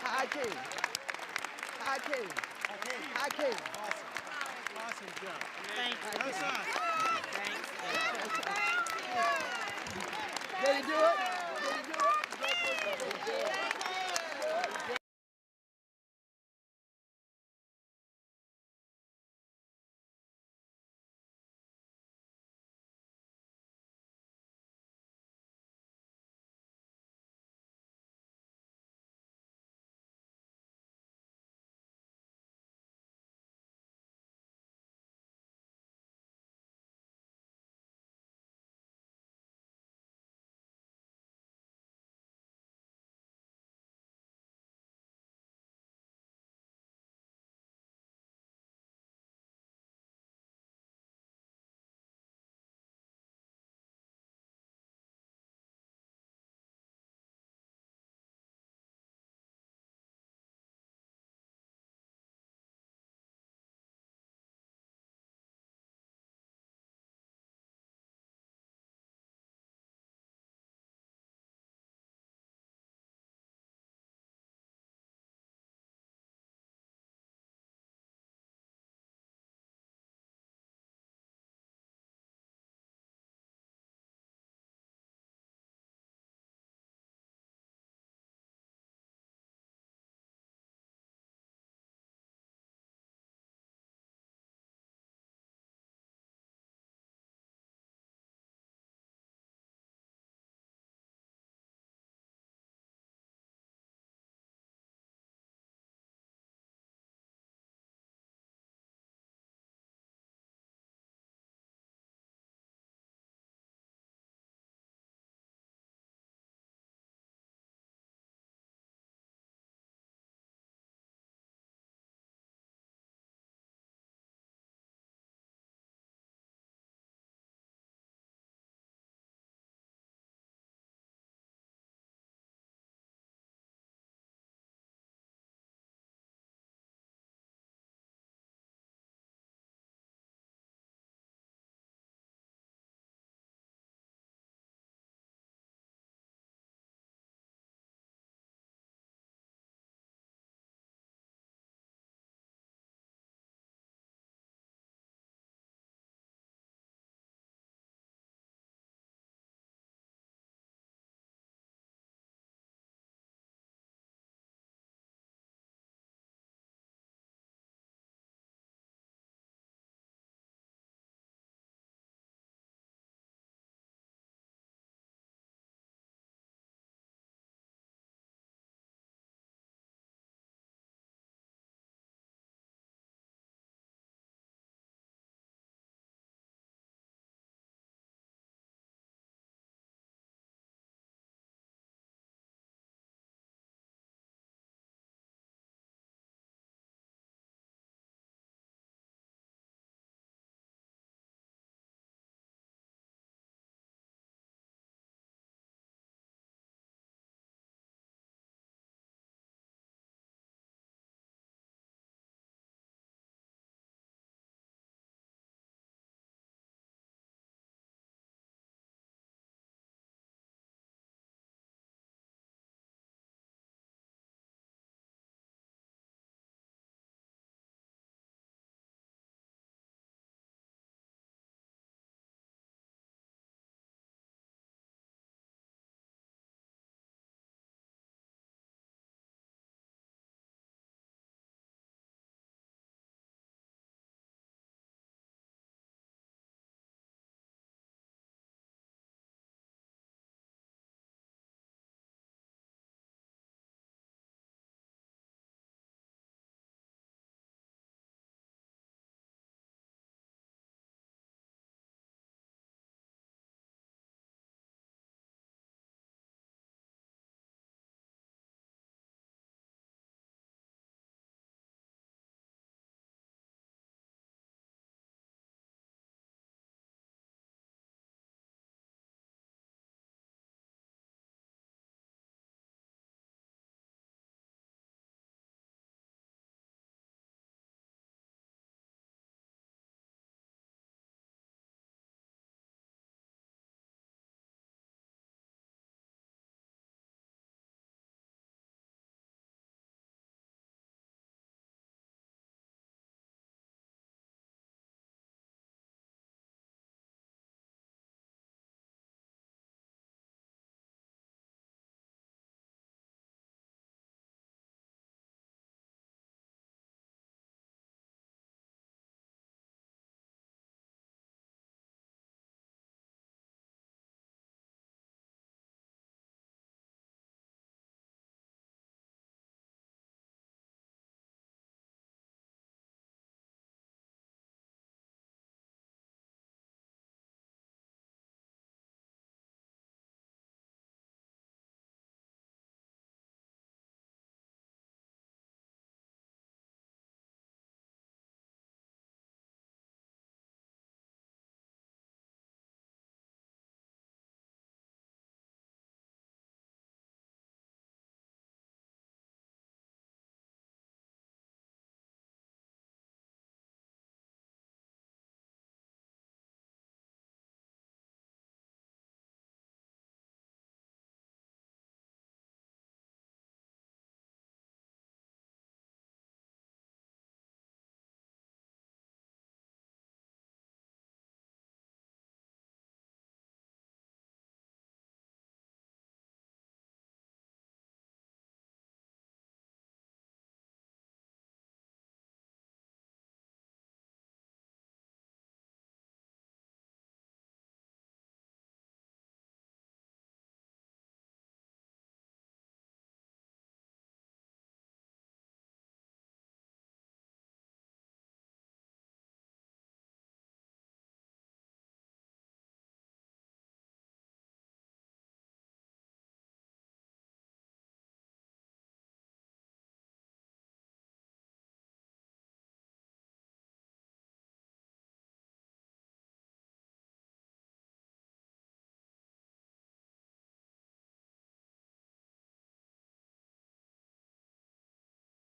Hakeem, Hakeem, Hakeem, Hakeem. Awesome job. Thank you. That's awesome. Thanks. Did he do it?